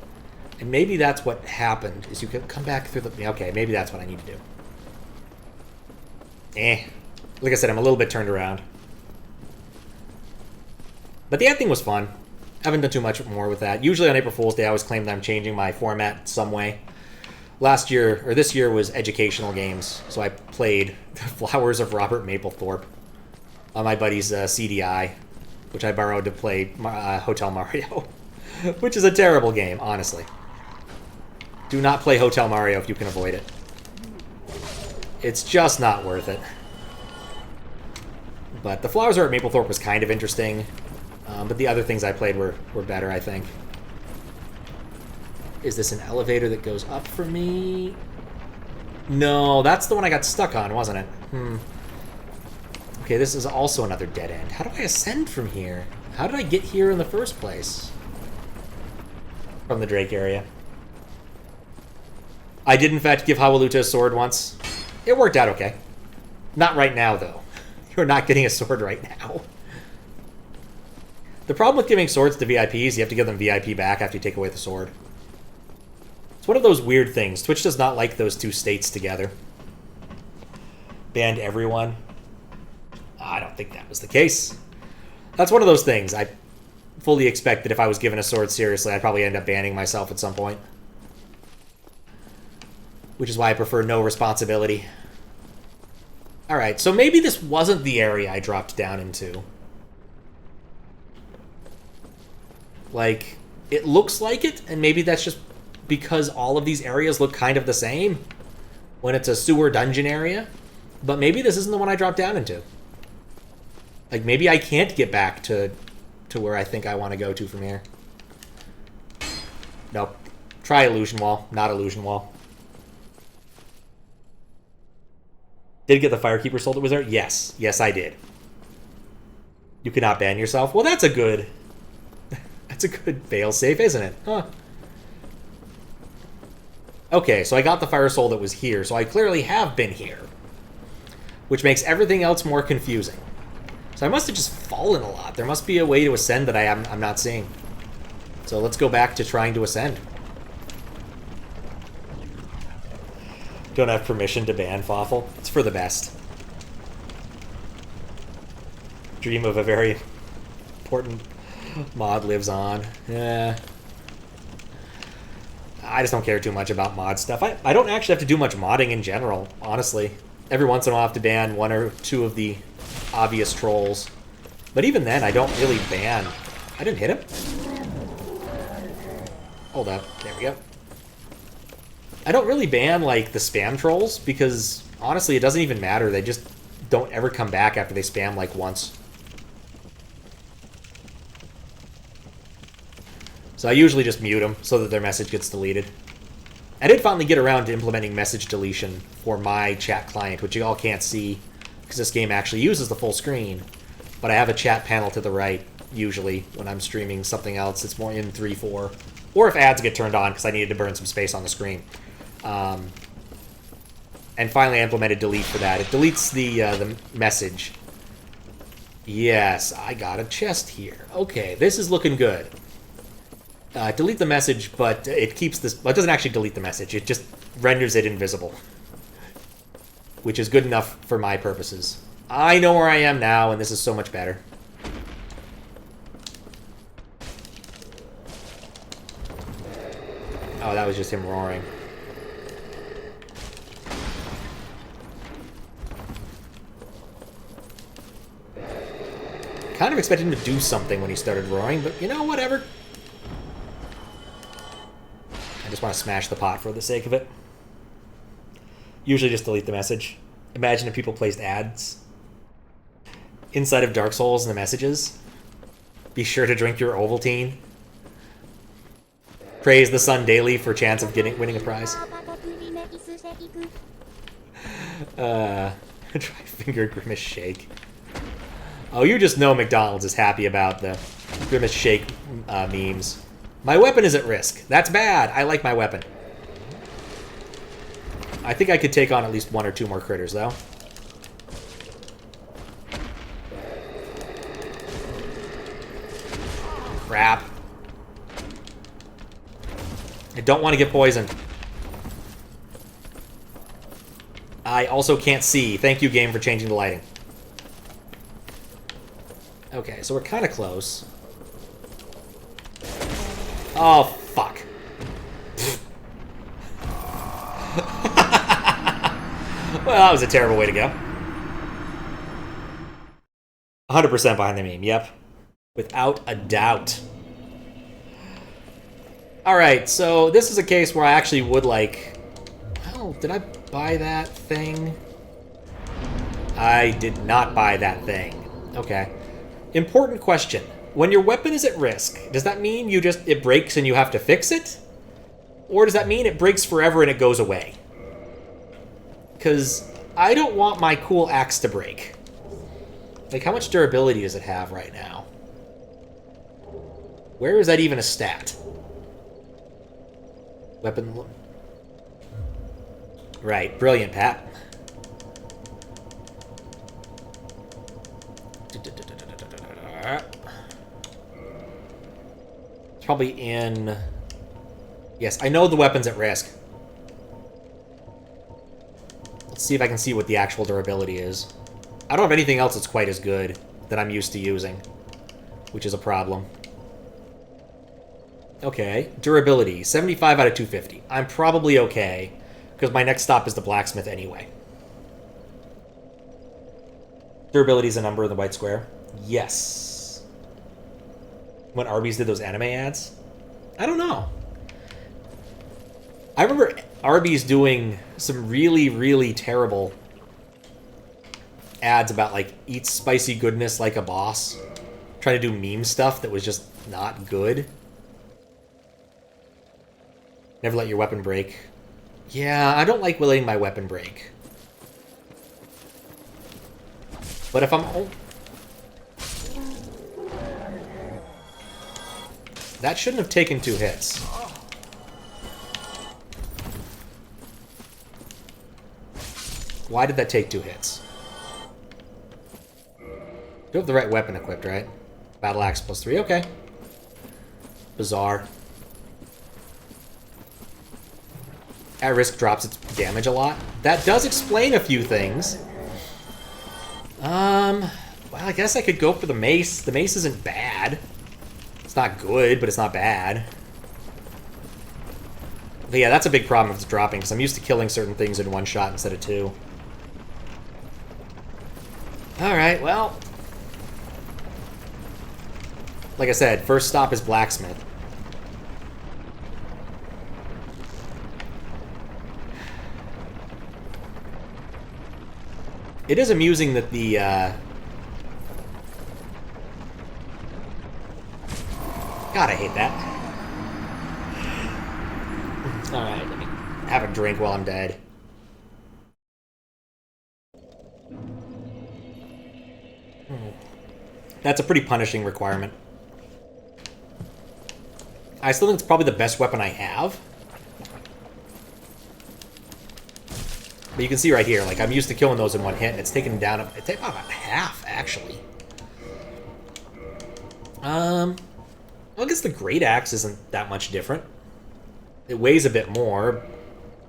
And maybe that's what happened, is you can come back through the... Okay, maybe that's what I need to do. Like I said, I'm a little bit turned around. But the ad thing was fun. I haven't done too much more with that. Usually on April Fool's Day, I always claim that I'm changing my format some way. This year was educational games, so I played The Flowers of Robert Mapplethorpe on my buddy's CDI, which I borrowed to play Hotel Mario, which is a terrible game, honestly. Do not play Hotel Mario if you can avoid it. It's just not worth it. But The Flowers of Robert Mapplethorpe was kind of interesting, but the other things I played were better, I think. Is this an elevator that goes up for me? No, that's the one I got stuck on, wasn't it? Okay, this is also another dead end. How do I ascend from here? How did I get here in the first place? From the Drake area. I did, in fact, give Hawalute a sword once. It worked out okay. Not right now, though. You're not getting a sword right now. The problem with giving swords to VIPs, you have to give them VIP back after you take away the sword. It's one of those weird things. Twitch does not like those two states together. Banned everyone. I don't think that was the case. That's one of those things. I fully expect that if I was given a sword seriously, I'd probably end up banning myself at some point. Which is why I prefer no responsibility. Alright, so maybe this wasn't the area I dropped down into. Like, it looks like it, and maybe that's just because all of these areas look kind of the same when it's a sewer dungeon area. But maybe this isn't the one I dropped down into. Like, maybe I can't get back to where I think I want to go to from here. Nope. Try Illusion Wall, not Illusion Wall. Did get the Firekeeper Soul that was there? Yes. Yes, I did. You cannot ban yourself? Well, that's a good... That's a good fail-safe, isn't it? Huh. Okay, so I got the Fire Soul that was here, so I clearly have been here. Which makes everything else more confusing. So I must have just fallen a lot. There must be a way to ascend that I'm not seeing. So let's go back to trying to ascend. Don't have permission to ban Fawful. It's for the best. Dream of a very important mod lives on. Yeah. I just don't care too much about mod stuff. I don't actually have to do much modding in general, honestly. Every once in a while I have to ban one or two of the obvious trolls. But even then, I don't really ban... I didn't hit him? Hold up. There we go. I don't really ban, like, the spam trolls, because, honestly, it doesn't even matter. They just don't ever come back after they spam, like, once. So I usually just mute them so that their message gets deleted. I did finally get around to implementing message deletion for my chat client, which you all can't see, because this game actually uses the full screen. But I have a chat panel to the right, usually, when I'm streaming something else. It's more in 3.4. Or if ads get turned on, because I needed to burn some space on the screen. And finally I implemented delete for that. It deletes the message. Yes, I got a chest here. Okay, this is looking good. Delete the message, but it keeps this... Well, it doesn't actually delete the message. It just renders it invisible. Which is good enough for my purposes. I know where I am now, and this is so much better. Oh, that was just him roaring. Kind of expected him to do something when he started roaring, but you know, whatever. I just want to smash the pot for the sake of it. Usually just delete the message. Imagine if people placed ads. inside of Dark Souls in the messages. Be sure to drink your Ovaltine. Praise the sun daily for chance of winning a prize. Try finger Grimace Shake. Oh, you just know McDonald's is happy about the Grimace Shake memes. My weapon is at risk. That's bad. I like my weapon. I think I could take on at least 1 or 2 more critters, though. Crap. I don't want to get poisoned. I also can't see. Thank you, game, for changing the lighting. Okay, so we're kind of close. Oh, fuck. Well, that was a terrible way to go. 100% behind the meme, yep. Without a doubt. Alright, so this is a case where I actually would like... Well, did I buy that thing? I did not buy that thing. Okay. Important question. When your weapon is at risk, does that mean it breaks and you have to fix it? Or does that mean it breaks forever and it goes away? Because I don't want my cool axe to break. Like, how much durability does it have right now? Where is that even a stat? Weapon... Right, brilliant, Pat. It's probably in... Yes, I know the weapon's at risk. Let's see if I can see what the actual durability is. I don't have anything else that's quite as good that I'm used to using, which is a problem. Okay, durability, 75 out of 250. I'm probably okay, because my next stop is the blacksmith anyway. Durability is a number in the white square. Yes. When Arby's did those anime ads? I don't know. I remember Arby's doing some really, really terrible ads about, like, eat spicy goodness like a boss. Trying to do meme stuff that was just not good. Never let your weapon break. Yeah, I don't like letting my weapon break. But if I'm... That shouldn't have taken 2 hits. Why did that take 2 hits? You have the right weapon equipped, right? Battle axe +3, okay. Bizarre. At risk drops its damage a lot. That does explain a few things. Well, I guess I could go for the mace. The mace isn't bad. It's not good, but it's not bad. But yeah, that's a big problem if it's dropping, because I'm used to killing certain things in 1 shot instead of 2. Alright, well... Like I said, first stop is blacksmith. It is amusing that the, God, I hate that. Alright, let me have a drink while I'm dead. That's a pretty punishing requirement. I still think it's probably the best weapon I have. But you can see right here, like, I'm used to killing those in 1 hit, and it's taken down, it's about half, actually. Well, I guess the Great Axe isn't that much different. It weighs a bit more.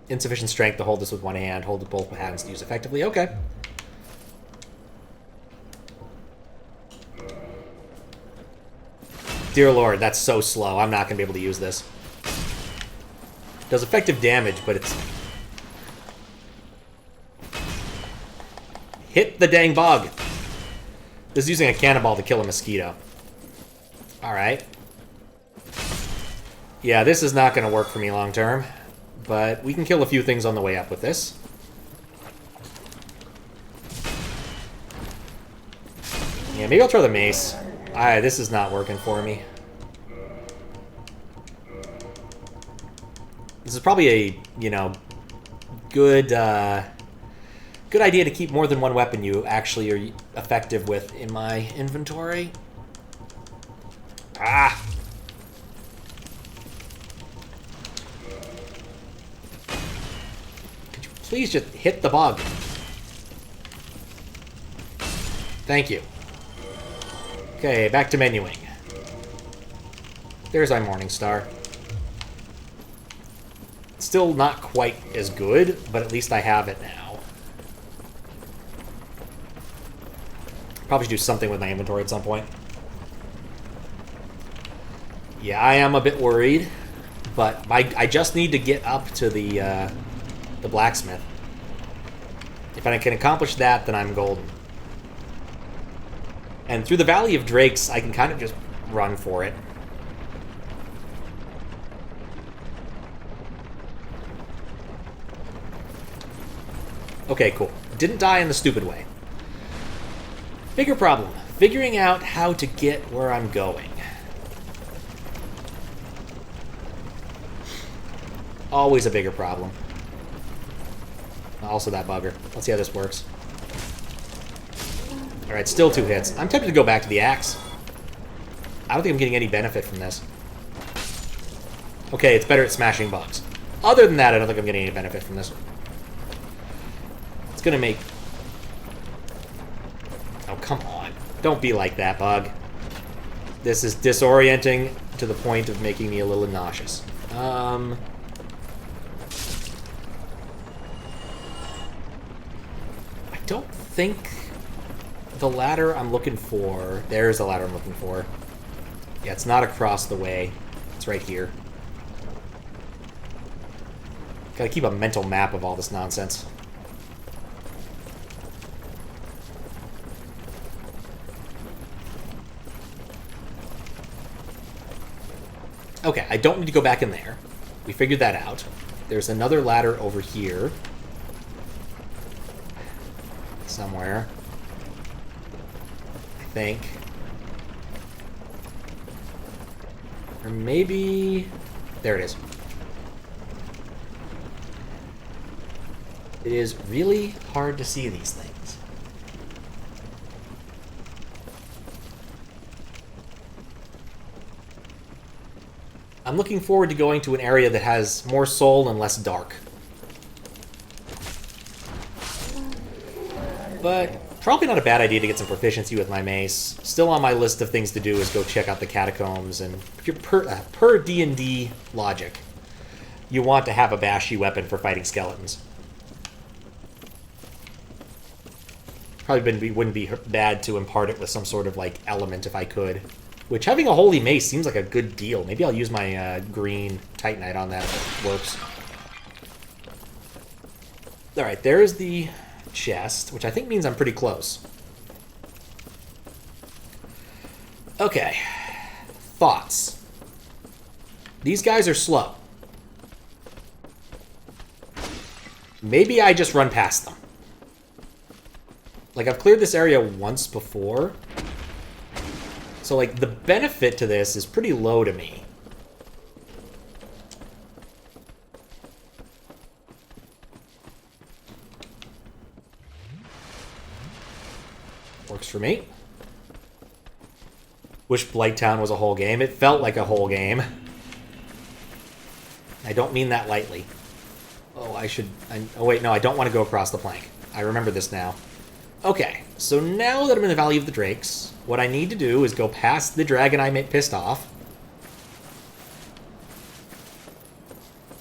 Insufficient strength to hold this with 1 hand, hold with both hands to use effectively. Okay. Dear Lord, that's so slow. I'm not going to be able to use this. It does effective damage, but it's... Hit the dang bug! This is using a cannonball to kill a mosquito. Alright. Yeah, this is not going to work for me long term. But we can kill a few things on the way up with this. maybe I'll try the mace. This is not working for me. This is probably a, you know, good idea to keep more than one weapon you actually are effective with in my inventory. Ah! Could you please just hit the bug? Thank you. Okay, back to menuing. There's my Morning Star. Still not quite as good, but at least I have it now. Probably should do something with my inventory at some point. Yeah, I am a bit worried, but I just need to get up to the blacksmith. If I can accomplish that, then I'm golden. And through the Valley of Drakes, I can kind of just run for it. Okay, cool. Didn't die in the stupid way. Bigger problem. Figuring out how to get where I'm going. Always a bigger problem. Also that bugger. Let's see how this works. Alright, still 2 hits. I'm tempted to go back to the axe. I don't think I'm getting any benefit from this. Okay, it's better at smashing bugs. Other than that, I don't think I'm getting any benefit from this. It's gonna make... Oh, come on. Don't be like that, bug. This is disorienting to the point of making me a little nauseous. I don't think the ladder I'm looking for... There's the ladder I'm looking for. Yeah, it's not across the way. It's right here. Gotta keep a mental map of all this nonsense. Okay, I don't need to go back in there. We figured that out. There's another ladder over here. Somewhere. I think. Or maybe... There it is. It is really hard to see these things. I'm looking forward to going to an area that has more soul and less dark. But probably not a bad idea to get some proficiency with my mace. Still on my list of things to do is go check out the catacombs. And per D&D logic, you want to have a bashy weapon for fighting skeletons. Probably wouldn't be bad to impart it with some sort of like element if I could. Which, having a holy mace seems like a good deal. Maybe I'll use my green titanite on that if it works. Alright, there's the chest, which I think means I'm pretty close. Okay. Thoughts. These guys are slow. Maybe I just run past them. Like, I've cleared this area once before. So, like, the benefit to this is pretty low to me. Works for me. Wish Blighttown was a whole game. It felt like a whole game. I don't mean that lightly. Oh, oh, wait, no, I don't want to go across the plank. I remember this now. Okay, so now that I'm in the Valley of the Drakes, what I need to do is go past the dragon I pissed off.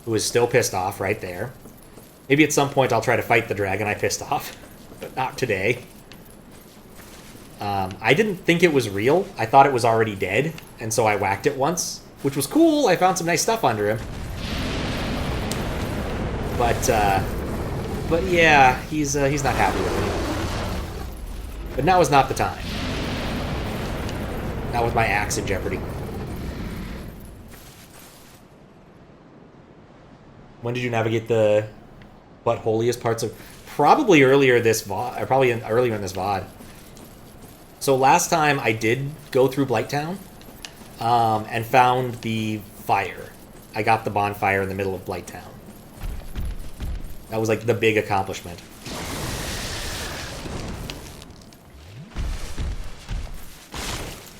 Who is still pissed off right there. Maybe at some point I'll try to fight the dragon I pissed off. But not today. I didn't think it was real. I thought it was already dead. And so I whacked it once. Which was cool. I found some nice stuff under him. But yeah, he's not happy with me. But now is not the time. Not with my axe in jeopardy. When did you navigate the holiest parts of... Probably earlier this VOD. Or probably earlier in this VOD. So last time I did go through Blighttown and found the fire. I got the bonfire in the middle of Blighttown. That was like the big accomplishment.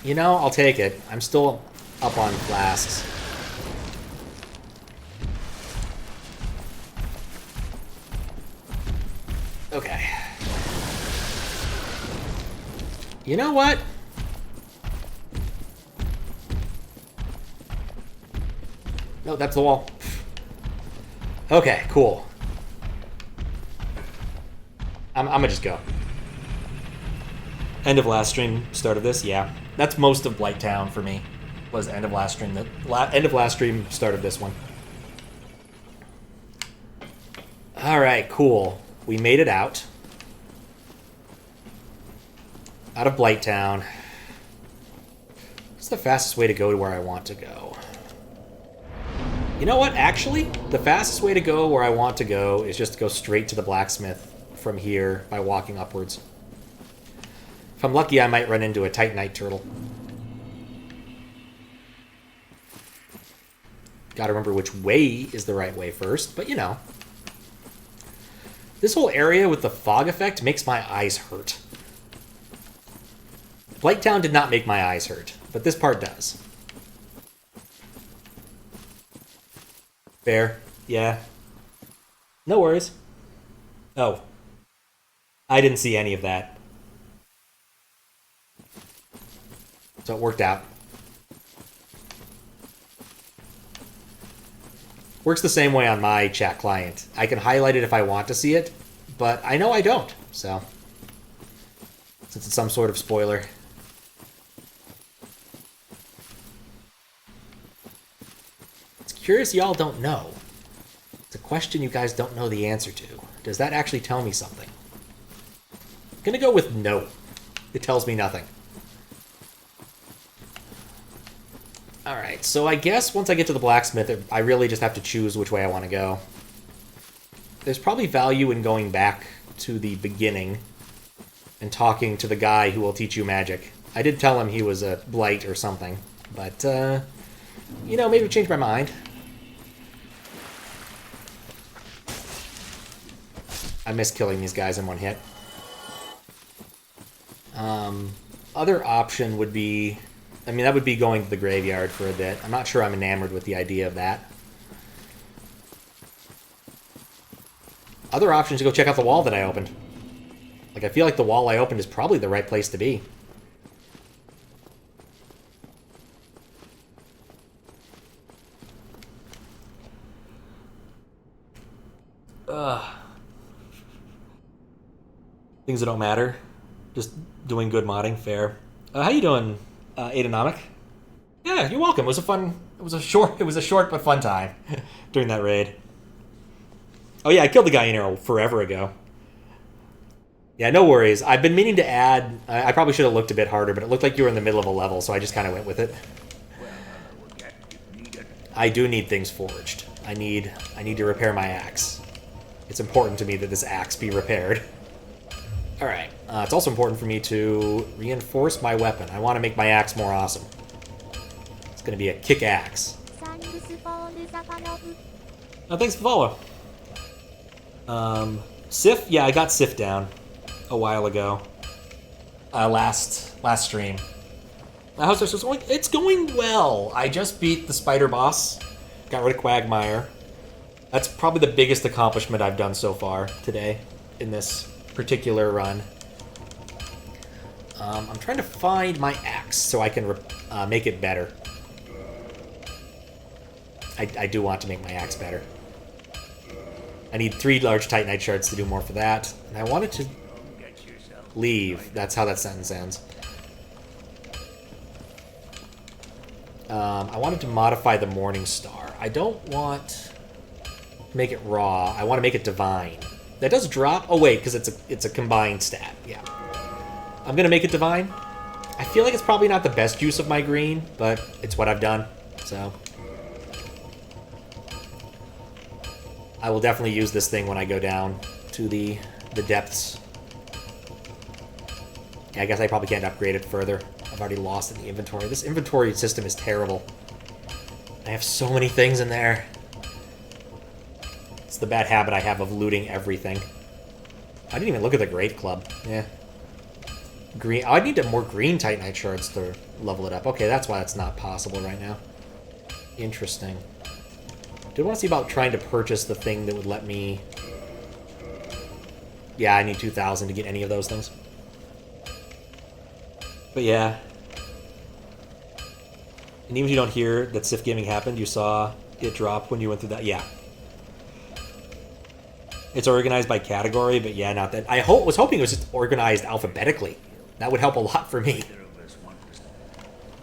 You know, I'll take it. I'm still up on flasks. Okay. You know what? No, that's the wall. Okay, cool. I'm gonna just go. End of last stream, start of this, yeah. That's most of Blighttown for me. Was end of last stream. End of last stream, start of this one. Alright, cool. We made it out. Out of Blighttown. What's the fastest way to go to where I want to go? You know what? Actually, the fastest way to go where I want to go is just to go straight to the blacksmith from here by walking upwards. If I'm lucky, I might run into a Titanite turtle. Gotta remember which way is the right way first, but you know. This whole area with the fog effect makes my eyes hurt. Blighttown did not make my eyes hurt, but this part does. Fair. Yeah. No worries. Oh. I didn't see any of that. So it worked out. Works the same way on my chat client. I can highlight it if I want to see it, but I know I don't, so. Since it's some sort of spoiler. It's curious y'all don't know. It's a question you guys don't know the answer to. Does that actually tell me something? I'm gonna go with no. It tells me nothing. Alright, so I guess once I get to the blacksmith, I really just have to choose which way I want to go. There's probably value in going back to the beginning and talking to the guy who will teach you magic. I did tell him he was a blight or something, but, you know, maybe change my mind. I miss killing these guys in one hit. Other option would be... I mean, that would be going to the graveyard for a bit. I'm not sure I'm enamored with the idea of that. Other option is to go check out the wall that I opened. Like, I feel like the wall I opened is probably the right place to be. Ugh. Things that don't matter. Just doing good modding, fair. How you doing, Aidonomic? Yeah, you're welcome. It was a short but fun time during that raid. Oh yeah, I killed the guy in arrow forever ago. Yeah, no worries. I've been meaning to add... I probably should have looked a bit harder, but it looked like you were in the middle of a level, so I just kind of went with it. I do need things forged. I need to repair my axe. It's important to me that this axe be repaired. Alright. It's also important for me to reinforce my weapon. I want to make my axe more awesome. It's going to be a kick axe. Oh, thanks for follow. Sif? Yeah, I got Sif down a while ago. Last stream. How's this going? It's going well. I just beat the spider boss. Got rid of Quagmire. That's probably the biggest accomplishment I've done so far today in this particular run. I'm trying to find my axe so I can make it better. I do want to make my axe better. I need 3 large Titanite shards to do more for that. And I wanted to leave. That's how that sentence ends. I wanted to modify the Morning Star. I don't want to make it raw. I want to make it divine. That does drop. Oh wait, because it's a combined stat. Yeah. I'm gonna make it divine. I feel like it's probably not the best use of my green, but it's what I've done. So I will definitely use this thing when I go down to the depths. Yeah, I guess I probably can't upgrade it further. I've already lost in the inventory. This inventory system is terrible. I have so many things in there. It's the bad habit I have of looting everything. I didn't even look at the Grave Club. Yeah. Green. Oh, I need more green Titanite shards to level it up. Okay, that's why it's not possible right now. Interesting. Do I want to see about trying to purchase the thing that would let me... Yeah, I need 2,000 to get any of those things. But yeah. And even if you don't hear that Sif Gaming happened, you saw it drop when you went through that. Yeah. It's organized by category, but yeah, not that. I was hoping it was just organized alphabetically. That would help a lot for me.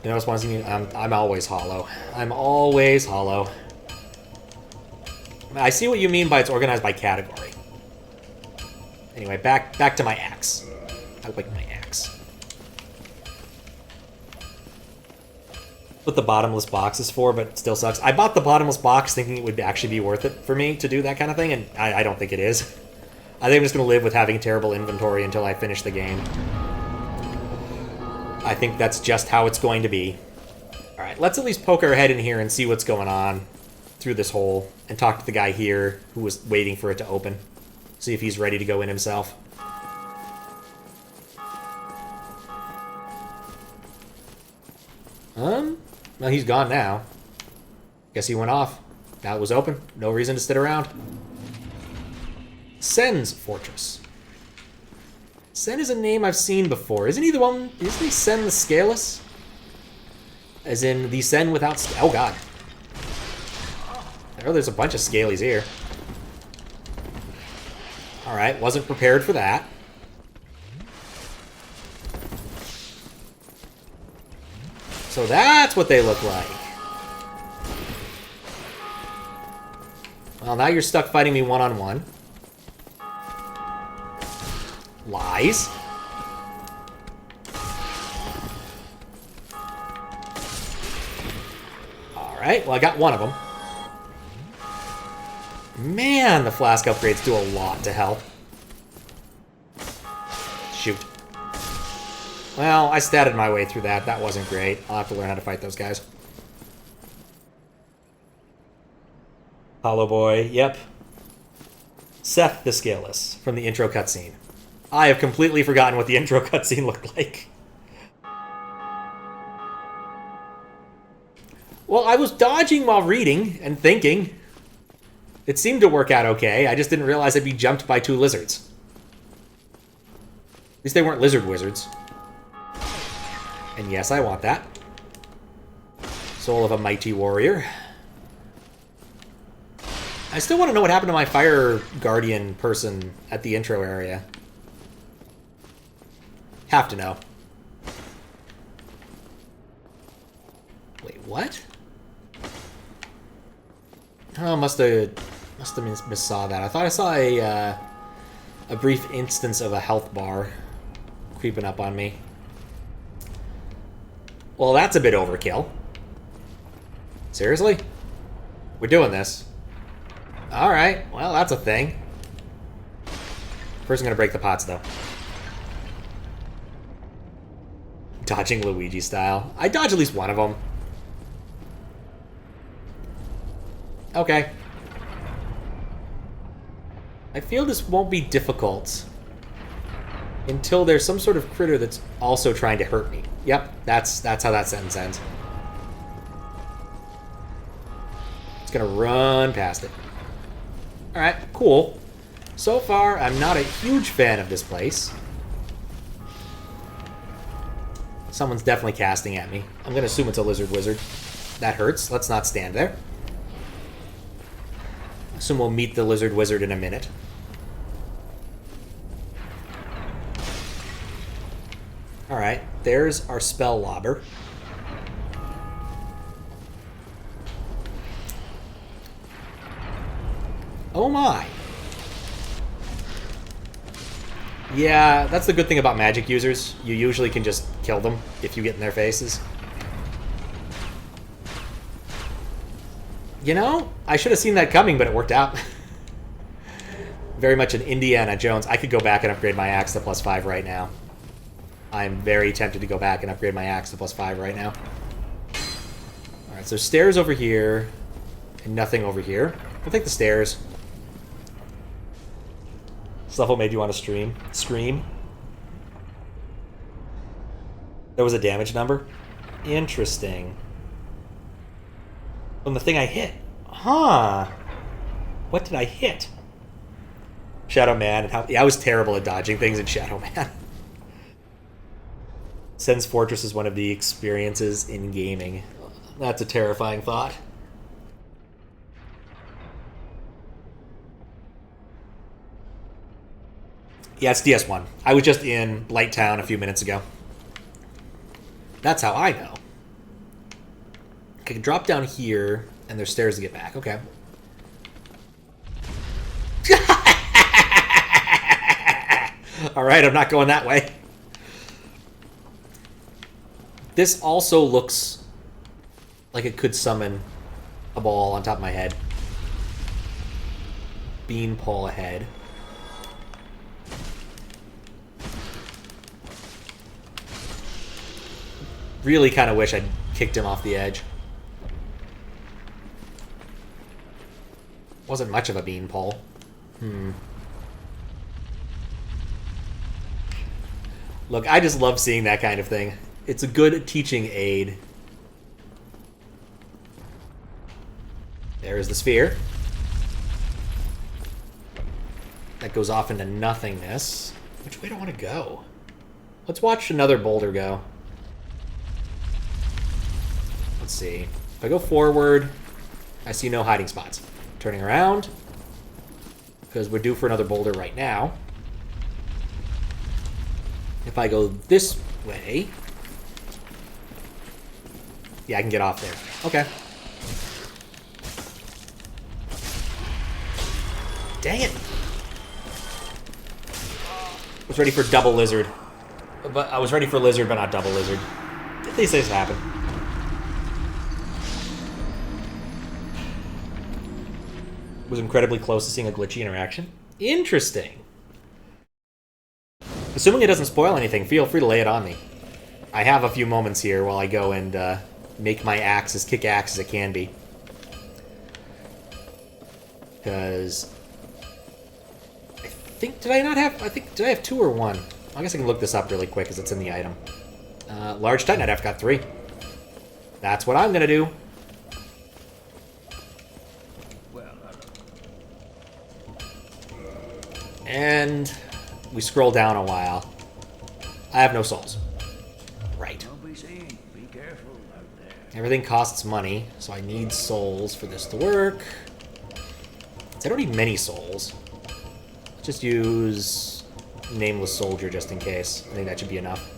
You know, I'm always hollow. I'm always hollow. I see what you mean by it's organized by category. Anyway, back to my axe. I like my axe. What the bottomless box is for, but it still sucks. I bought the bottomless box thinking it would actually be worth it for me to do that kind of thing, and I don't think it is. I think I'm just going to live with having terrible inventory until I finish the game. I think that's just how it's going to be. Alright, let's at least poke our head in here and see what's going on through this hole, and talk to the guy here who was waiting for it to open. See if he's ready to go in himself. Well, he's gone now. Guess he went off. Now it was open. No reason to sit around. Sen's Fortress. Sen is a name I've seen before. Isn't he the one... Isn't he Sen the Scaleless? As in the Sen without... Oh, God. Oh, there's a bunch of scalies here. Alright, wasn't prepared for that. So that's what they look like. Well, now you're stuck fighting me one-on-one. Lies. Alright, well I got one of them. Man, the flask upgrades do a lot to help. Shoot. Well, I statted my way through that. That wasn't great. I'll have to learn how to fight those guys. Hollow Boy, yep. Seth the Scaleless from the intro cutscene. I have completely forgotten what the intro cutscene looked like. Well, I was dodging while reading and thinking. It seemed to work out okay. I just didn't realize I'd be jumped by 2 lizards. At least they weren't lizard wizards. And yes, I want that. Soul of a Mighty Warrior. I still want to know what happened to my Fire Guardian person at the intro area. Have to know. Wait, what? Oh, must have missaw that. I thought I saw a brief instance of a health bar creeping up on me. Well, that's a bit overkill. Seriously? We're doing this. Alright, well, that's a thing. First, I'm gonna break the pots, though. Dodging Luigi style. I dodge at least one of them. Okay. I feel this won't be difficult until there's some sort of critter that's also trying to hurt me. Yep, that's how that sentence ends. It's gonna run past it. Alright, cool. So far, I'm not a huge fan of this place. Someone's definitely casting at me. I'm gonna assume it's a lizard wizard. That hurts. Let's not stand there. Assume we'll meet the lizard wizard in a minute. Alright, there's our spell lobber. Oh my! Yeah, that's the good thing about magic users. You usually can just kill them if you get in their faces. You know, I should have seen that coming, but it worked out. Very much an Indiana Jones. I could go back and upgrade my axe to +5 right now. I'm very tempted to go back and upgrade my axe to +5 right now. Alright, so stairs over here, and nothing over here. I'll take the stairs. This level made you want to scream. There was a damage number? Interesting. From the thing I hit. Huh. What did I hit? Shadow Man. And how, yeah, I was terrible at dodging things in Shadow Man. Sen's Fortress is one of the experiences in gaming. That's a terrifying thought. Yeah, it's DS1. I was just in Blighttown a few minutes ago. That's how I know. I can drop down here, and there's stairs to get back. Okay. Alright, I'm not going that way. This also looks like it could summon a ball on top of my head. Beanpole ahead. Really kind of wish I'd kicked him off the edge. Wasn't much of a beanpole. Look, I just love seeing that kind of thing. It's a good teaching aid. There's the sphere. That goes off into nothingness. Which way do I want to go? Let's watch another boulder go. Let's see. If I go forward, I see no hiding spots. Turning around, because we're due for another boulder right now. If I go this way... Yeah, I can get off there. Okay. Dang it! I was ready for double lizard. But I was ready for lizard, but not double lizard. These things happen. Was incredibly close to seeing a glitchy interaction. Interesting. Assuming it doesn't spoil anything, feel free to lay it on me. I have a few moments here while I go and make my axe as kick-axe as it can be. Because... did I have 2 or 1? I guess I can look this up really quick because it's in the item. Large Titanite, I've got 3. That's what I'm going to do. And we scroll down a while. I have no souls. Right. Be careful out there. Everything costs money, so I need souls for this to work. I don't need many souls. Just use Nameless Soldier just in case. I think that should be enough.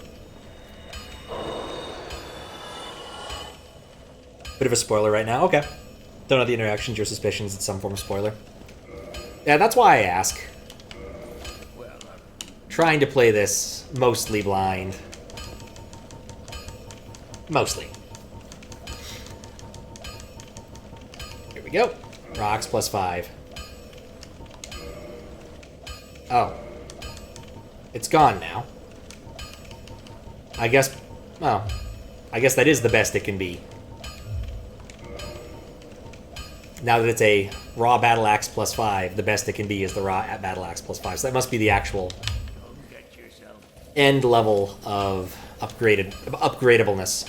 Bit of a spoiler right now. Okay. Don't know the interactions, your suspicions. It's some form of spoiler. Yeah, that's why I ask. Trying to play this mostly blind. Mostly. Here we go. Rocks +5. Oh. It's gone now. I guess... Oh. I guess that is the best it can be. Now that it's a raw battle axe +5, the best it can be is the raw battle axe +5. So that must be the actual end level of upgradableness.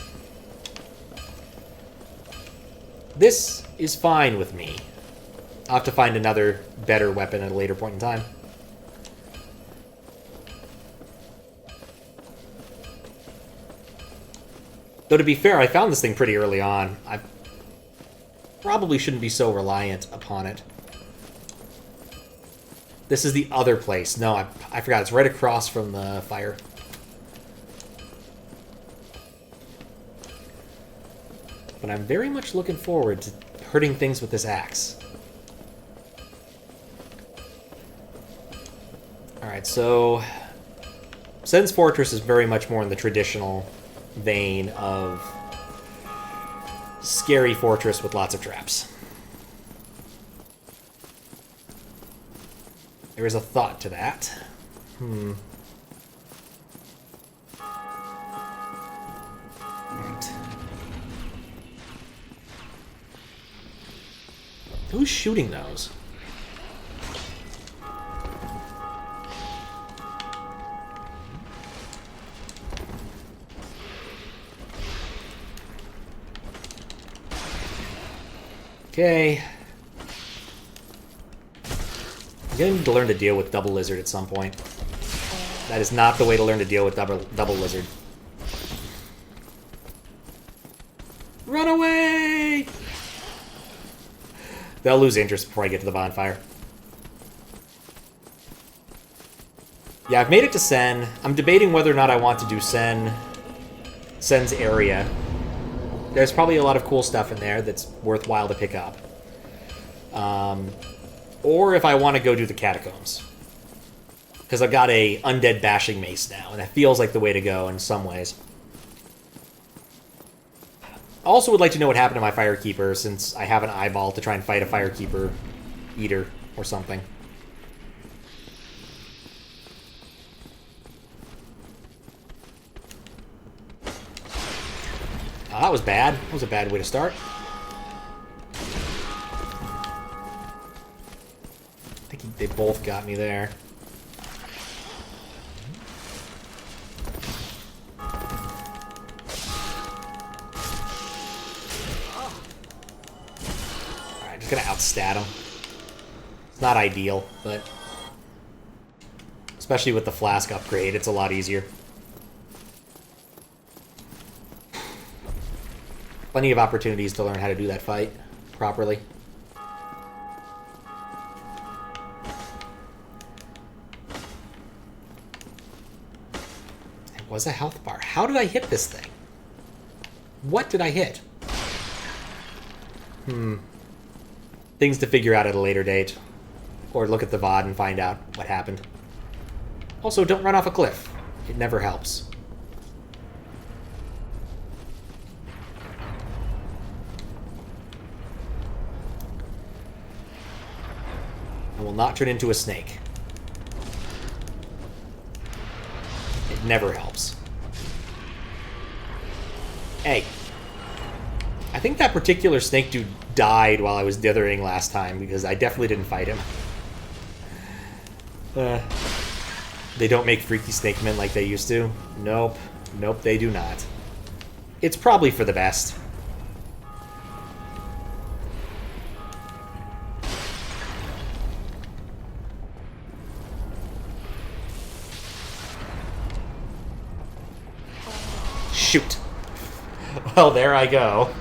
This is fine with me. I'll have to find another better weapon at a later point in time. Though to be fair, I found this thing pretty early on. I probably shouldn't be so reliant upon it. This is the other place. No, I forgot. It's right across from the fire. But I'm very much looking forward to hurting things with this axe. Alright, so... Sen's Fortress is very much more in the traditional vein of scary fortress with lots of traps. There is a thought to that. Who's shooting those? Okay. I'm gonna need to learn to deal with double lizard at some point. That is not the way to learn to deal with double lizard. Run away! They'll lose interest before I get to the bonfire. Yeah, I've made it to Sen. I'm debating whether or not I want to do Sen's area. There's probably a lot of cool stuff in there that's worthwhile to pick up. Or if I want to go do the catacombs. Because I've got a undead bashing mace now, and that feels like the way to go in some ways. I also would like to know what happened to my Firekeeper, since I have an eyeball to try and fight a Firekeeper eater or something. Oh, that was bad. That was a bad way to start. I think they both got me there. Alright, just gonna outstat him. It's not ideal, but especially with the flask upgrade, it's a lot easier. Plenty of opportunities to learn how to do that fight properly. It was a health bar. How did I hit this thing? What did I hit? Things to figure out at a later date. Or look at the VOD and find out what happened. Also, don't run off a cliff. It never helps. I will not turn into a snake. It never helps. Hey. I think that particular snake dude died while I was dithering last time, because I definitely didn't fight him. They don't make freaky snake men like they used to. Nope. Nope, they do not. It's probably for the best. Shoot. Well, there I go.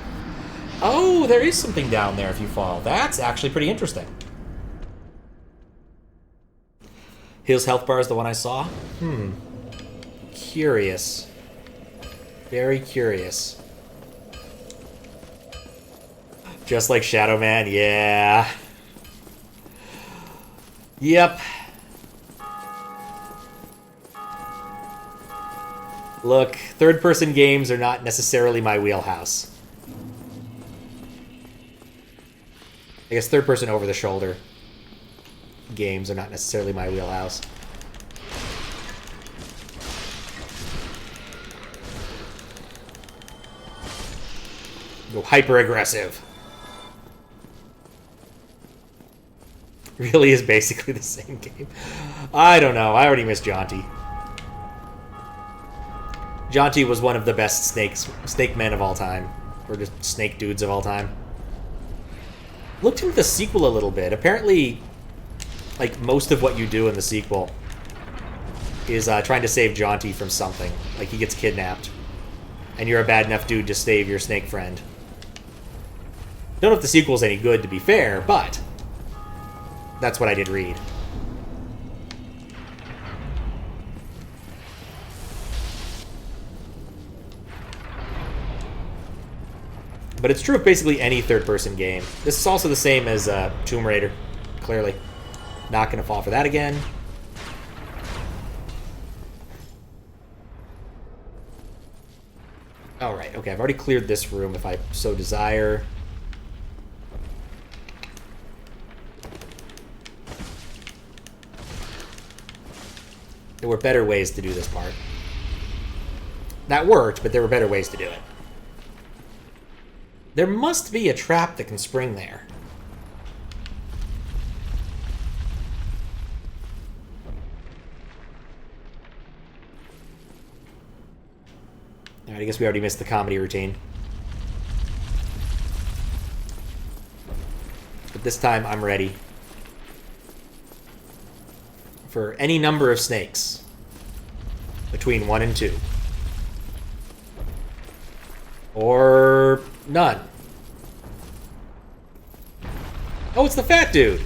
Oh, there is something down there if you fall. That's actually pretty interesting. His health bar is the one I saw? Curious. Very curious. Just like Shadow Man, yeah. Yep. Look, third-person games are not necessarily my wheelhouse. I guess third-person over-the-shoulder games are not necessarily my wheelhouse. Go hyper-aggressive. Really is basically the same game. I don't know. I already missed Jaunty. Jaunty was one of the best snake men of all time. Or just snake dudes of all time. Looked into the sequel a little bit. Apparently, like, most of what you do in the sequel is trying to save Jaunty from something. Like, he gets kidnapped. And you're a bad enough dude to save your snake friend. Don't know if the sequel's any good, to be fair, but that's what I did read. But it's true of basically any third-person game. This is also the same as Tomb Raider, clearly. Not going to fall for that again. Alright, okay, I've already cleared this room if I so desire. There were better ways to do this part. That worked, but there were better ways to do it. There must be a trap that can spring there. I guess we already missed the comedy routine. But this time, I'm ready. For any number of snakes. Between 1 and 2. Or none. Oh, it's the fat dude!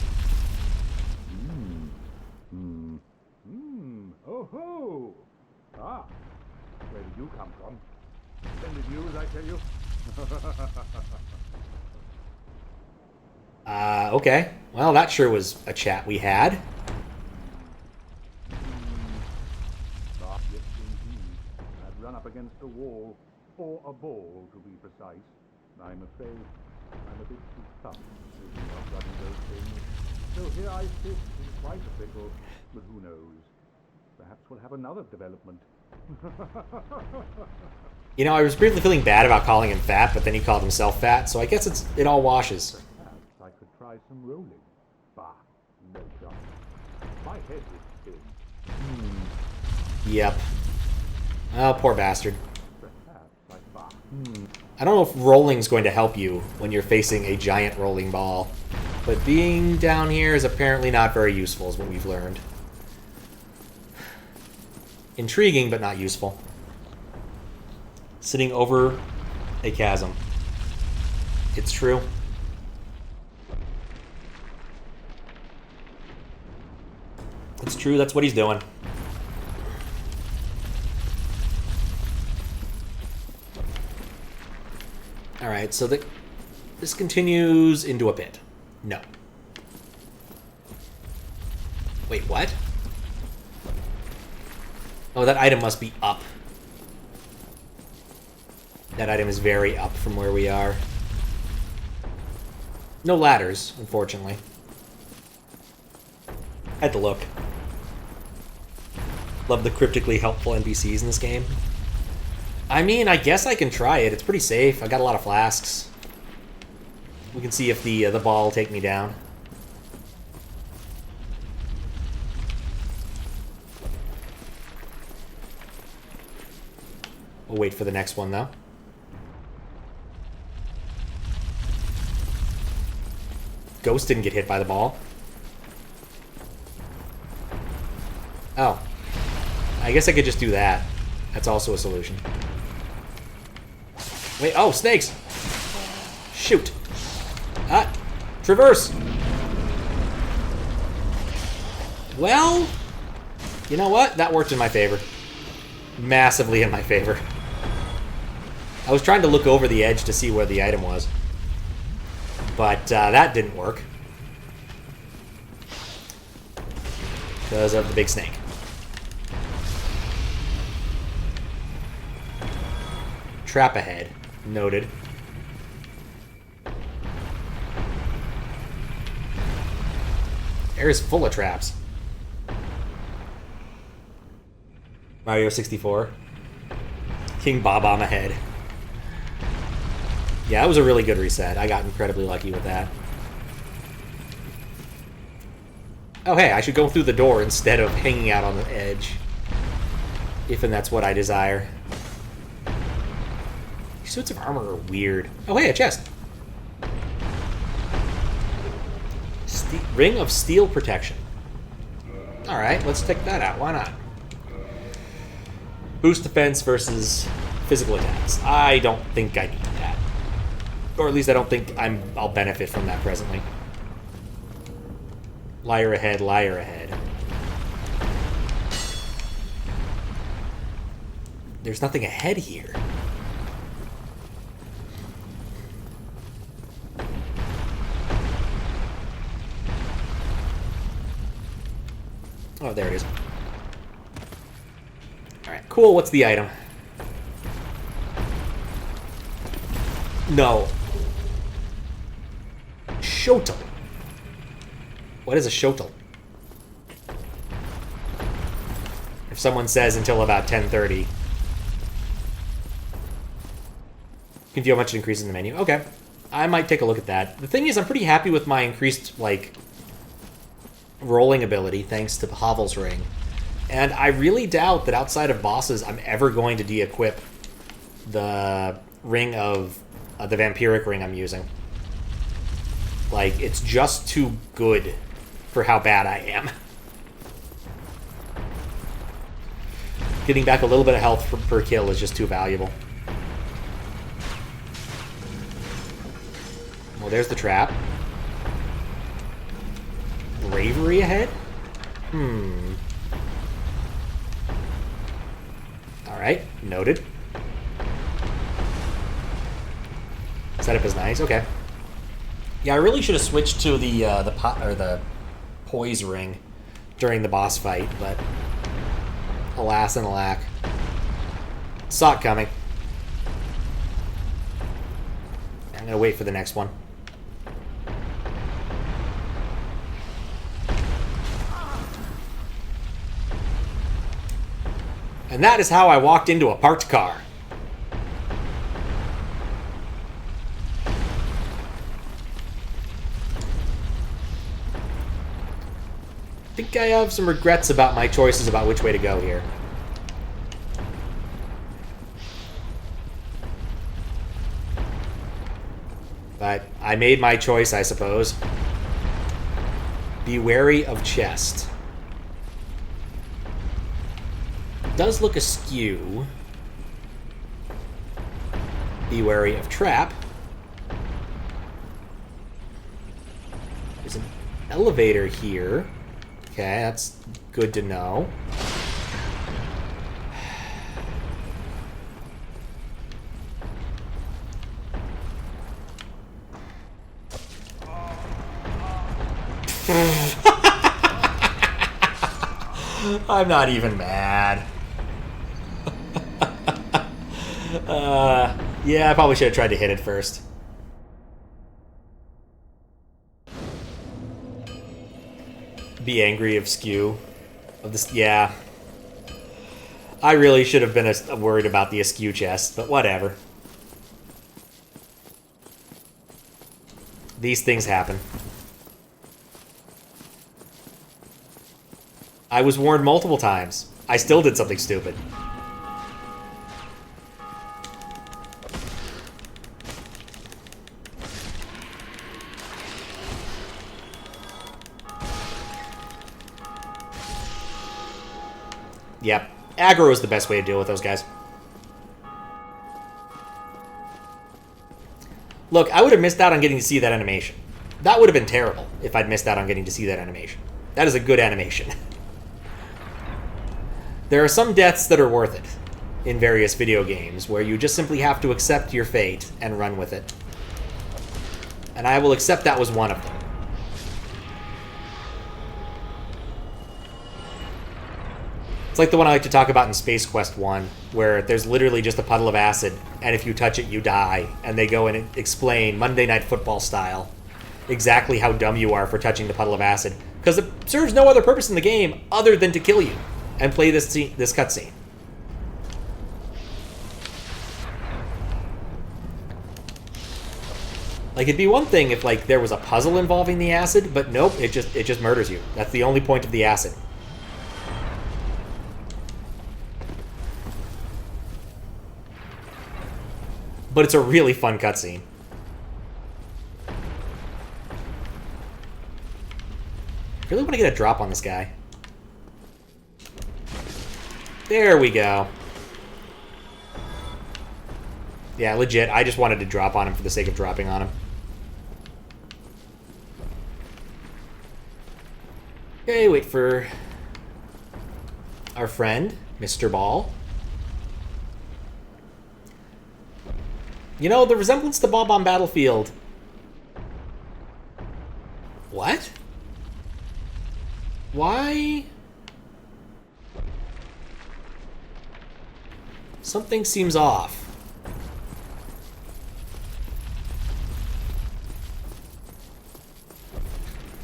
Oh ho! Ah, where did you come from? Splendid news, I tell you. Okay. Well, that sure was a chat we had. Ah, yes, indeed. I've run up against a wall, or a ball, to be precise. I'm afraid I'm a bit too tough to be not running those things. So here I sit in quite a pickle, but who knows? Perhaps we'll have another development. You know, I was briefly feeling bad about calling him fat, but then he called himself fat, so I guess it all washes. Perhaps I could try some rolling. Bah, no chance. My head is thin. Yep. Oh, poor bastard. Perhaps I don't know if rolling's going to help you when you're facing a giant rolling ball, but being down here is apparently not very useful, is what we've learned. Intriguing, but not useful. Sitting over a chasm. It's true. It's true, that's what he's doing. Alright, so this continues into a pit. No. Wait, what? Oh, that item must be up. That item is very up from where we are. No ladders, unfortunately. Had to look. Love the cryptically helpful NPCs in this game. I mean, I guess I can try it. It's pretty safe. I got a lot of flasks. We can see if the ball will take me down. We'll wait for the next one, though. Ghost didn't get hit by the ball. Oh. I guess I could just do that. That's also a solution. Wait, oh, snakes! Shoot. Ah, traverse! Well, you know what? That worked in my favor. Massively in my favor. I was trying to look over the edge to see where the item was. But that didn't work. Because of the big snake. Trap ahead. Noted. Air is full of traps. Mario 64. King Bob-omb ahead. Yeah, that was a really good reset. I got incredibly lucky with that. Oh, hey, I should go through the door instead of hanging out on the edge. If and that's what I desire. These suits of armor are weird. Oh, hey, a chest. Ring of Steel Protection. Alright, let's take that out. Why not? Boost defense versus physical attacks. I don't think I need that. Or at least I don't think I'll benefit from that presently. Liar ahead, liar ahead. There's nothing ahead here. Oh, there it is. Alright, cool. What's the item? No. Shotel. What is a shotel? If someone says until about 10:30. You can view how much it increases in the menu. Okay. I might take a look at that. The thing is, I'm pretty happy with my increased, like, rolling ability, thanks to Havel's Ring. And I really doubt that outside of bosses, I'm ever going to de-equip the ring of the vampiric ring I'm using. Like, it's just too good for how bad I am. Getting back a little bit of health per kill is just too valuable. Well, there's the trap. Bravery ahead? Alright, noted. Setup is nice, okay. Yeah, I really should have switched to the poise ring during the boss fight, but alas and alack. Saw it coming. I'm gonna wait for the next one. And that is how I walked into a parked car. I think I have some regrets about my choices about which way to go here. But I made my choice, I suppose. Be wary of chest. Does look askew. Be wary of trap. There's an elevator here. Okay, that's good to know. I'm not even mad. Yeah, I probably should have tried to hit it first. Be angry of skew. Of this, yeah. I really should have been worried about the askew chest, but whatever. These things happen. I was warned multiple times. I still did something stupid. Yep. Aggro is the best way to deal with those guys. Look, I would have missed out on getting to see that animation. That would have been terrible if I'd missed out on getting to see that animation. That is a good animation. There are some deaths that are worth it in various video games where you just simply have to accept your fate and run with it. And I will accept that was one of them. It's like the one I like to talk about in Space Quest 1, where there's literally just a puddle of acid, and if you touch it, you die. And they go and explain, Monday Night Football style, exactly how dumb you are for touching the puddle of acid. Because it serves no other purpose in the game other than to kill you and play this cutscene. Like, it'd be one thing if, like, there was a puzzle involving the acid, but nope, it just murders you. That's the only point of the acid. But it's a really fun cutscene. I really want to get a drop on this guy. There we go. Yeah, legit, I just wanted to drop on him for the sake of dropping on him. Okay, wait for our friend, Mr. Ball. You know, the resemblance to Bob on Battlefield. What? Why? Something seems off.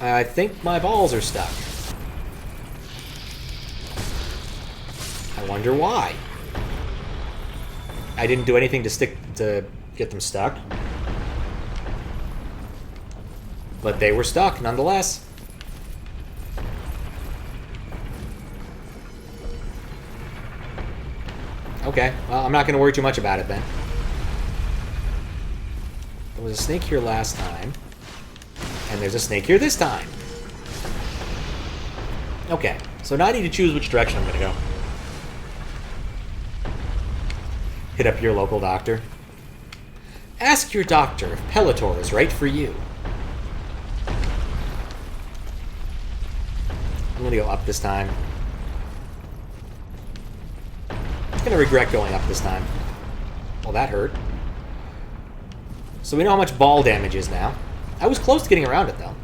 I think my balls are stuck. I wonder why. I didn't do anything to get them stuck. But they were stuck, nonetheless. Okay, well, I'm not going to worry too much about it then. There was a snake here last time. And there's a snake here this time. Okay, so now I need to choose which direction I'm going to go. Hit up your local doctor. Ask your doctor if Pellitor is right for you. I'm going to go up this time. I'm going to regret going up this time. Well, that hurt. So we know how much ball damage is now. I was close to getting around it, though.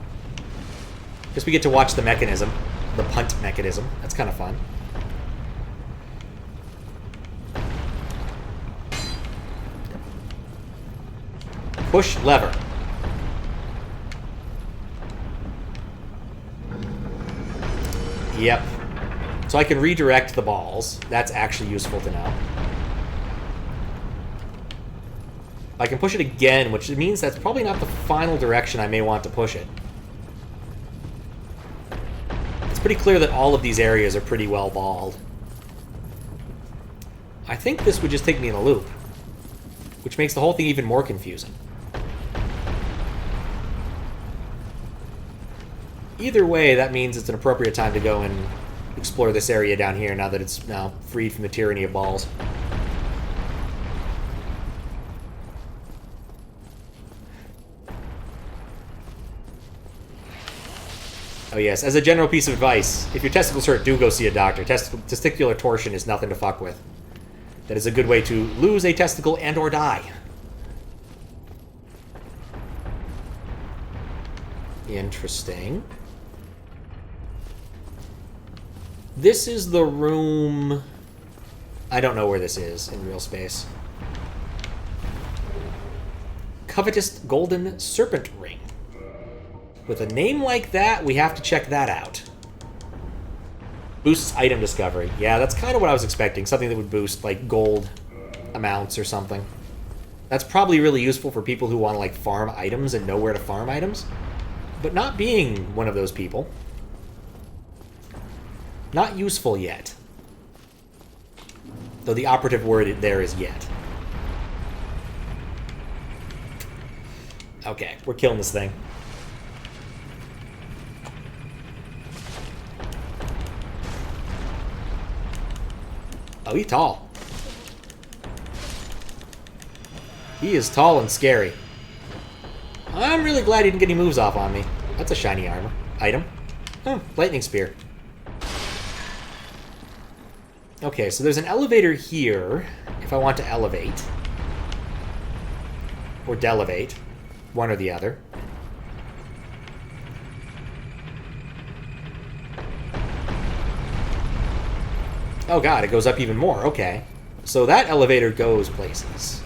Guess we get to watch the mechanism. The punt mechanism. That's kind of fun. Push lever. Yep. So I can redirect the balls. That's actually useful to know. I can push it again, which means that's probably not the final direction I may want to push it. It's pretty clear that all of these areas are pretty well balled. I think this would just take me in a loop, which makes the whole thing even more confusing. Either way, that means it's an appropriate time to go and explore this area down here now that it's now freed from the tyranny of balls. Oh yes, as a general piece of advice, if your testicles hurt, do go see a doctor. Testicular torsion is nothing to fuck with. That is a good way to lose a testicle and or die. Interesting. This is the room... I don't know where this is in real space. Covetous Golden Serpent Ring. With a name like that, we have to check that out. Boosts item discovery. Yeah, that's kind of what I was expecting. Something that would boost, like, gold amounts or something. That's probably really useful for people who want to, like, farm items and know where to farm items. But not being one of those people... Not useful yet. Though the operative word there is yet. Okay, we're killing this thing. Oh, he's tall. He is tall and scary. I'm really glad he didn't get any moves off on me. That's a shiny armor item. Oh, lightning spear. Okay, so there's an elevator here, if I want to elevate. Or delevate. One or the other. Oh god, it goes up even more. Okay. So that elevator goes places.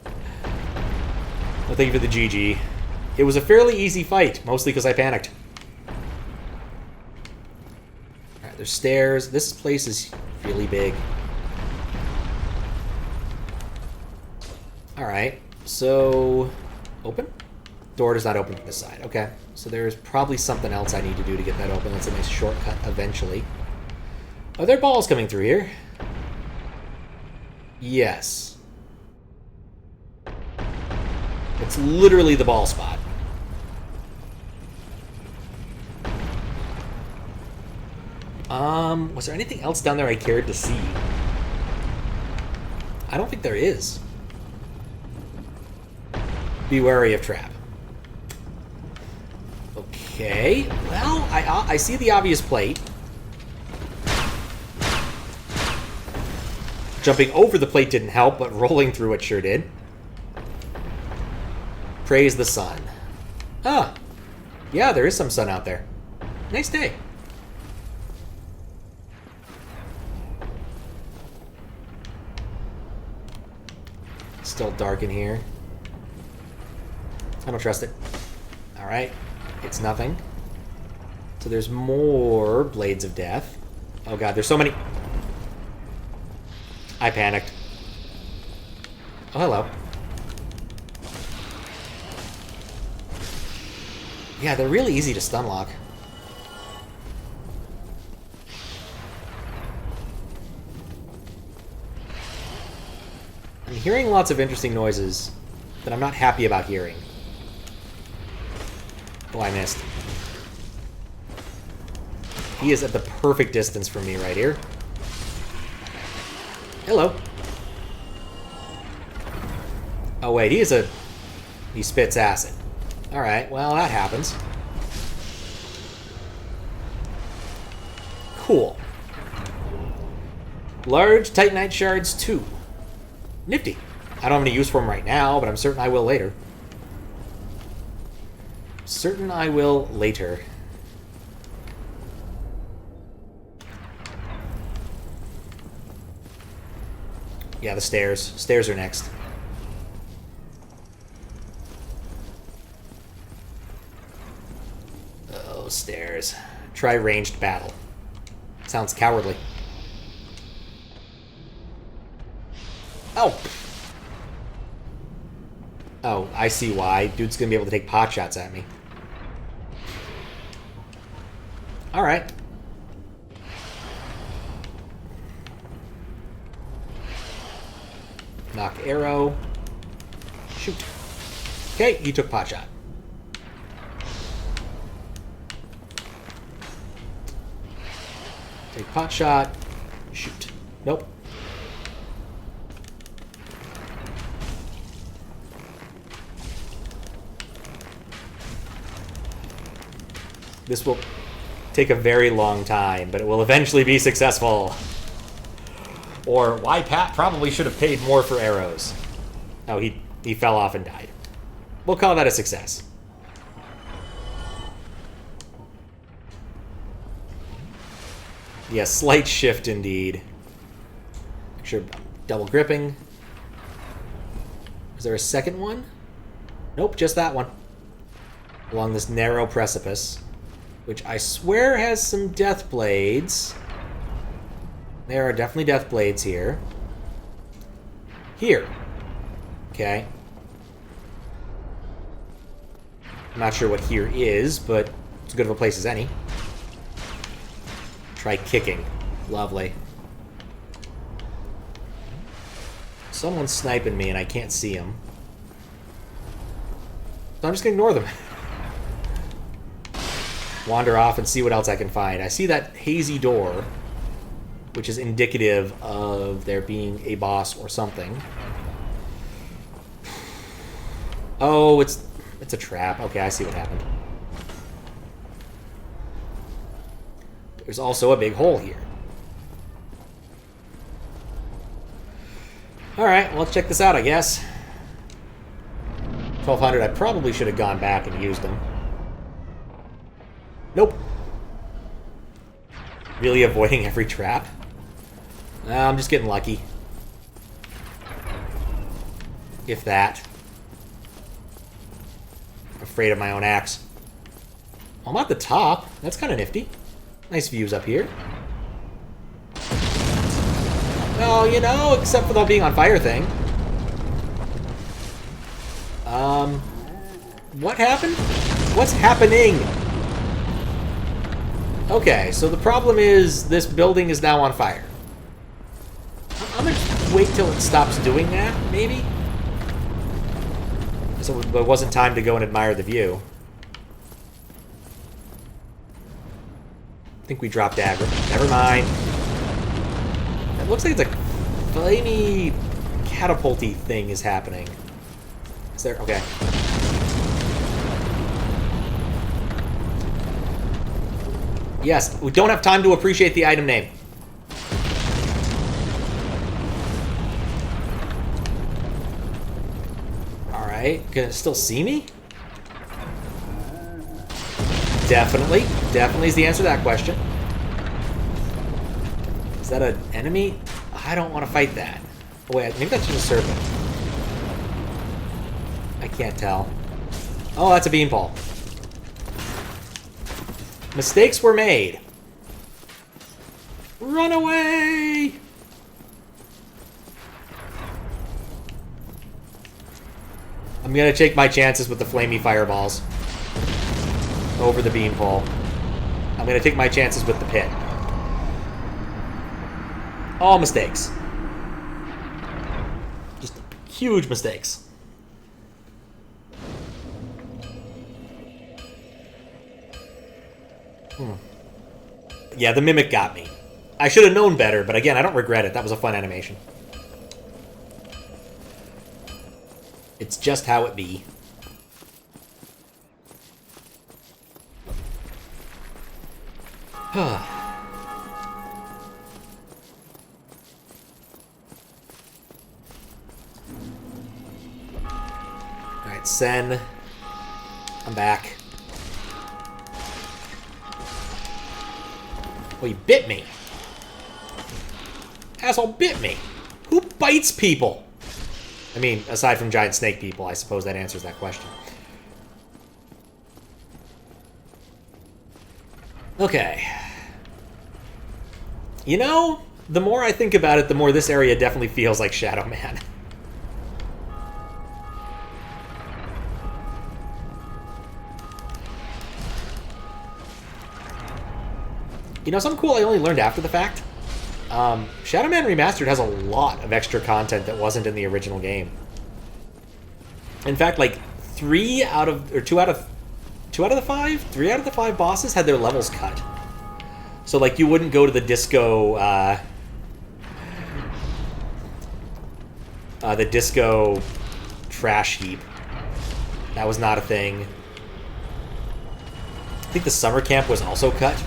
Well, thank you for the GG. It was a fairly easy fight, mostly because I panicked. Alright, there's stairs. This place is really big. Alright, so... Open? Door does not open from this side. Okay, so there's probably something else I need to do to get that open. That's a nice shortcut eventually. Are there balls coming through here? Yes. It's literally the ball spot. Was there anything else down there I cared to see? I don't think there is. Be wary of trap. Okay, well, I see the obvious plate. Jumping over the plate didn't help, but rolling through it sure did. Praise the sun. Ah, yeah, there is some sun out there. Nice day. Still dark in here. I don't trust it. Alright. It's nothing. So there's more Blades of Death. Oh god, there's so many... I panicked. Oh, hello. Yeah, they're really easy to stun lock. I'm hearing lots of interesting noises that I'm not happy about hearing. Oh, I missed. He is at the perfect distance from me right here. Hello. Oh, wait, he spits acid. Alright, well, that happens. Cool. Large Titanite shards 2. Nifty. I don't have any use for them right now, but I'm certain I will later. Certain I will later. Yeah, the stairs. Stairs are next. Oh, stairs. Try ranged battle. Sounds cowardly. Oh! Oh, I see why. Dude's gonna be able to take pot shots at me. Alright. Knock arrow. Shoot. Okay, he took pot shot. Take pot shot. Shoot. Nope. This will take a very long time, but it will eventually be successful. Or why Pat probably should have paid more for arrows. Oh, he fell off and died. We'll call that a success. Yeah, slight shift indeed. Make sure I'm double gripping. Is there a second one? Nope, just that one. Along this narrow precipice, which I swear has some death blades. There are definitely death blades here. Here. Okay. I'm not sure what here is, but it's as good of a place as any. Try kicking. Lovely. Someone's sniping me and I can't see him. So I'm just gonna ignore them. Wander off and see what else I can find. I see that hazy door, which is indicative of there being a boss or something. Oh, it's a trap. Okay, I see what happened. There's also a big hole here. Alright, well, let's check this out, I guess. 1200, I probably should have gone back and used them. Nope. Really avoiding every trap? I'm just getting lucky. If that. I'm afraid of my own axe. I'm at the top. That's kind of nifty. Nice views up here. Well, you know, except for the being on fire thing. What happened? What's happening? Okay, so the problem is this building is now on fire. I'm gonna wait till it stops doing that, maybe? So it wasn't time to go and admire the view. I think we dropped aggro. Never mind. It looks like it's a flamey catapulty thing is happening. Is there? Okay. Yes, we don't have time to appreciate the item name. Alright, can it still see me? Definitely. Definitely is the answer to that question. Is that an enemy? I don't want to fight that. Oh, wait, maybe that's just a serpent. I can't tell. Oh, that's a beanpole. Mistakes were made. Run away! I'm gonna take my chances with the flamey fireballs. Over the beanpole. I'm gonna take my chances with the pit. All mistakes. Just Huge mistakes. Yeah, the Mimic got me. I should have known better, but again, I don't regret it. That was a fun animation. It's just how it be. Alright, Sen. I'm back. Oh, he bit me. Asshole bit me. Who bites people? I mean, aside from giant snake people, I suppose that answers that question. Okay. You know, the more I think about it, the more this area definitely feels like Shadow Man. You know, something cool I only learned after the fact? Shadow Man Remastered has a lot of extra content that wasn't in the original game. In fact, like, 3 out of the 5 bosses had their levels cut. So, like, you wouldn't go to the disco, trash heap. That was not a thing. I think the summer camp was also cut.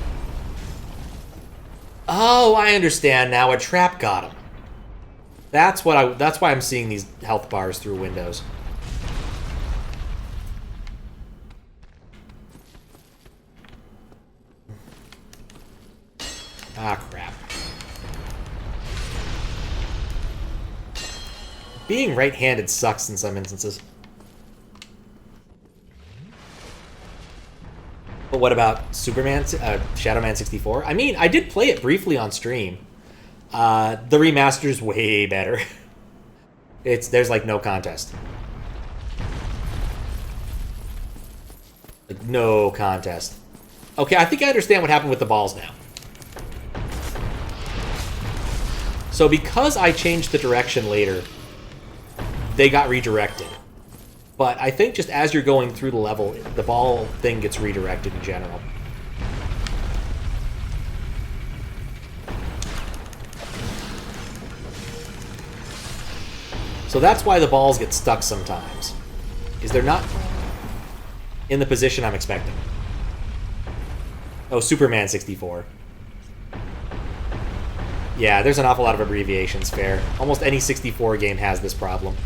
Oh, I understand now. A trap got him. That's why I'm seeing these health bars through windows. Ah, crap. Being right-handed sucks in some instances. But what about Shadow Man 64? I mean, I did play it briefly on stream. The remaster's way better. There's like no contest. Like, no contest. Okay, I think I understand what happened with the balls now. So because I changed the direction later, they got redirected. But I think just as you're going through the level, the ball thing gets redirected in general. So that's why the balls get stuck sometimes. Is they're not in the position I'm expecting. Oh, Superman 64. Yeah, there's an awful lot of abbreviations, fair. Almost any 64 game has this problem.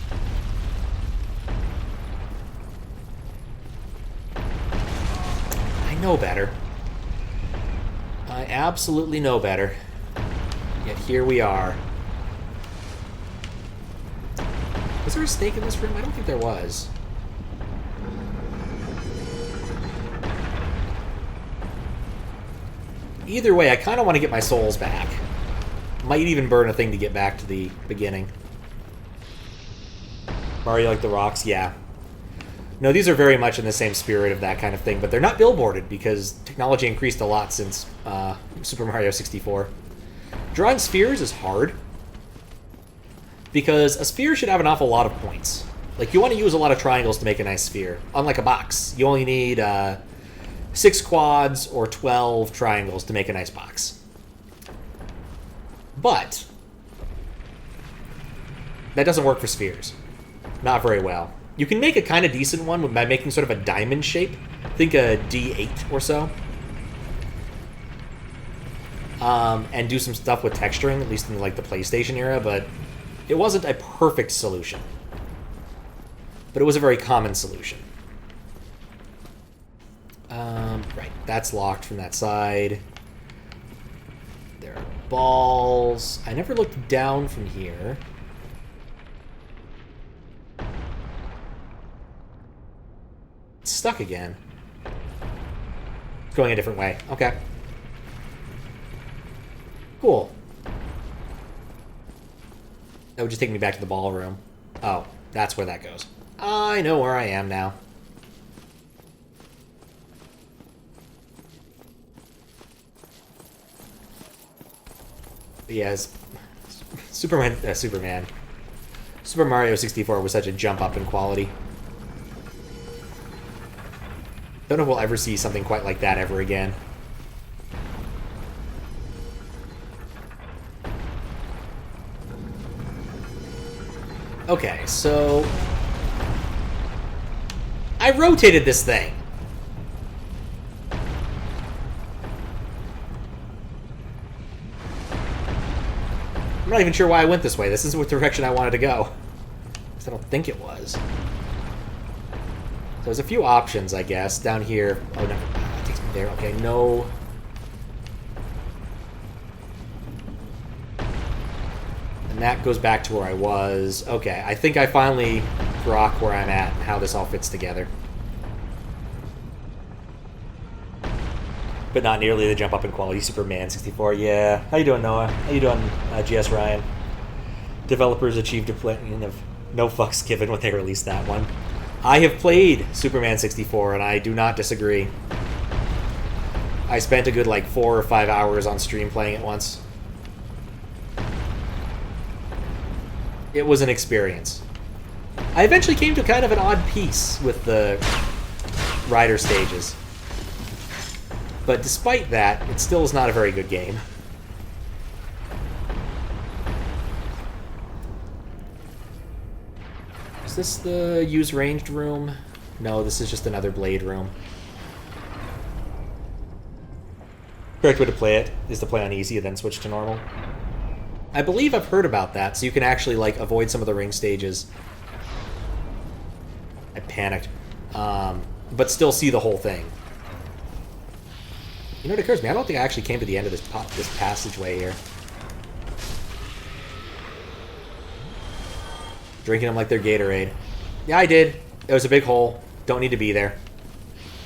I know better. I absolutely know better. Yet here we are. Was there a snake in this room? I don't think there was. Either way, I kind of want to get my souls back. Might even burn a thing to get back to the beginning. Mario like the rocks? Yeah. No, these are very much in the same spirit of that kind of thing, but they're not billboarded because technology increased a lot since Super Mario 64. Drawing spheres is hard because a sphere should have an awful lot of points. Like, you want to use a lot of triangles to make a nice sphere. Unlike a box, you only need 6 quads or 12 triangles to make a nice box. But that doesn't work for spheres. Not very well. You can make a kind of decent one by making sort of a diamond shape. Think a D8 or so. And do some stuff with texturing, at least in like the PlayStation era, but it wasn't a perfect solution. But it was a very common solution. Right, that's locked from that side. There are balls. I never looked down from here. It's stuck again. It's going a different way. Okay. Cool. That would just take me back to the ballroom. Oh, that's where that goes. I know where I am now. Yes. Superman. Super Mario 64 was such a jump up in quality. Don't know if we'll ever see something quite like that ever again. Okay, so... I rotated this thing. I'm not even sure why I went this way. This isn't the direction I wanted to go. Because I don't think it was. So there's a few options, I guess. Down here... Oh, no. It takes me there. Okay, no... And that goes back to where I was. Okay, I think I finally grok where I'm at and how this all fits together. But not nearly the jump up in quality. Superman 64, yeah. How you doing, Noah? How you doing, GS Ryan? Developers achieved a plan of no fucks given when they released that one. I have played Superman 64, and I do not disagree. I spent a good, like, 4 or 5 hours on stream playing it once. It was an experience. I eventually came to kind of an odd peace with the rider stages. But despite that, it still is not a very good game. Is this the use ranged room? No, this is just another blade room. Correct way to play it is to play on easy and then switch to normal. I believe I've heard about that, so you can actually, like, avoid some of the ring stages. I panicked. But still see the whole thing. You know what occurs to me? I don't think I actually came to the end of this passageway here. Drinking them like they're Gatorade. Yeah, I did. It was a big hole. Don't need to be there.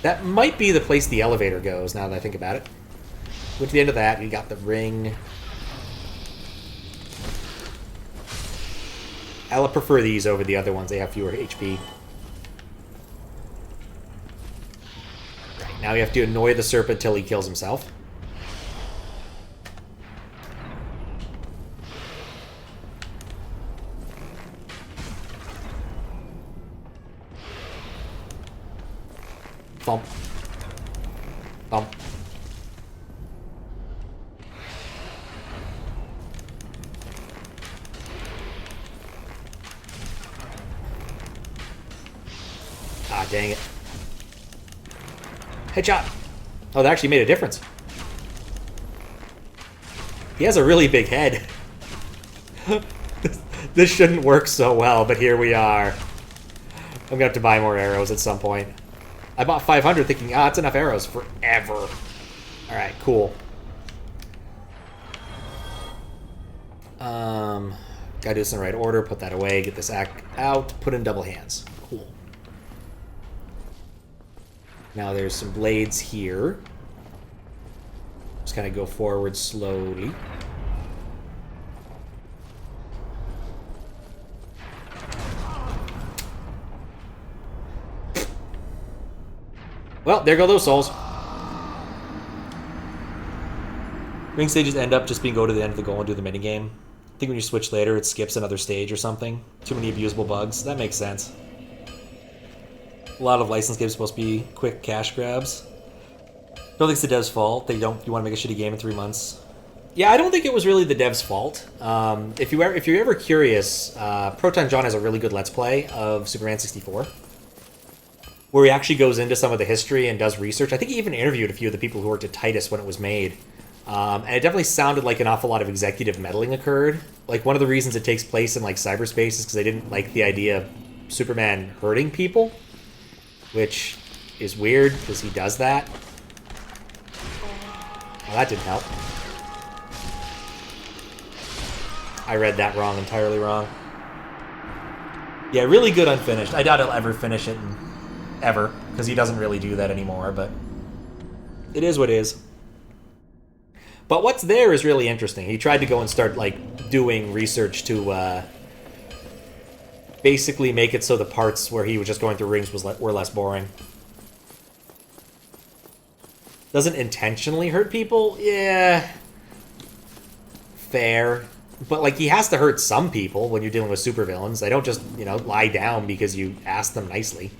That might be the place the elevator goes, now that I think about it. Went to the end of that, we got the ring. I'll prefer these over the other ones. They have fewer HP. Right, now we have to annoy the serpent till he kills himself. Thump. Thump. Ah, dang it. Headshot! Oh, that actually made a difference. He has a really big head. This shouldn't work so well, but here we are. I'm gonna have to buy more arrows at some point. I bought 500 thinking, ah, it's enough arrows forever. Alright, cool. Gotta do this in the right order, put that away, get this act out, put in double hands. Cool. Now there's some blades here. Just kind of go forward slowly. Well, there go those souls. Ring stages end up just being go to the end of the goal and do the minigame. I think when you switch later, it skips another stage or something. Too many abusable bugs. That makes sense. A lot of licensed games are supposed to be quick cash grabs. Don't think it's the devs' fault. They don't. You want to make a shitty game in 3 months. Yeah, I don't think it was really the devs' fault. If you're ever curious, Proton John has a really good Let's Play of Superman 64, where he actually goes into some of the history and does research. I think he even interviewed a few of the people who worked at Titus when it was made. And it definitely sounded like an awful lot of executive meddling occurred. Like, one of the reasons it takes place in, like, cyberspace is because they didn't like the idea of Superman hurting people, which is weird, because he does that. Well, that didn't help. I read that wrong, entirely wrong. Yeah, really good unfinished. I doubt he'll ever finish it, ever, because he doesn't really do that anymore, but it is what it is. But what's there is really interesting. He tried to go and start, like, doing research to basically make it so the parts where he was just going through rings were less boring. Doesn't intentionally hurt people? Yeah. Fair. But, like, he has to hurt some people when you're dealing with supervillains. They don't just, you know, lie down because you ask them nicely.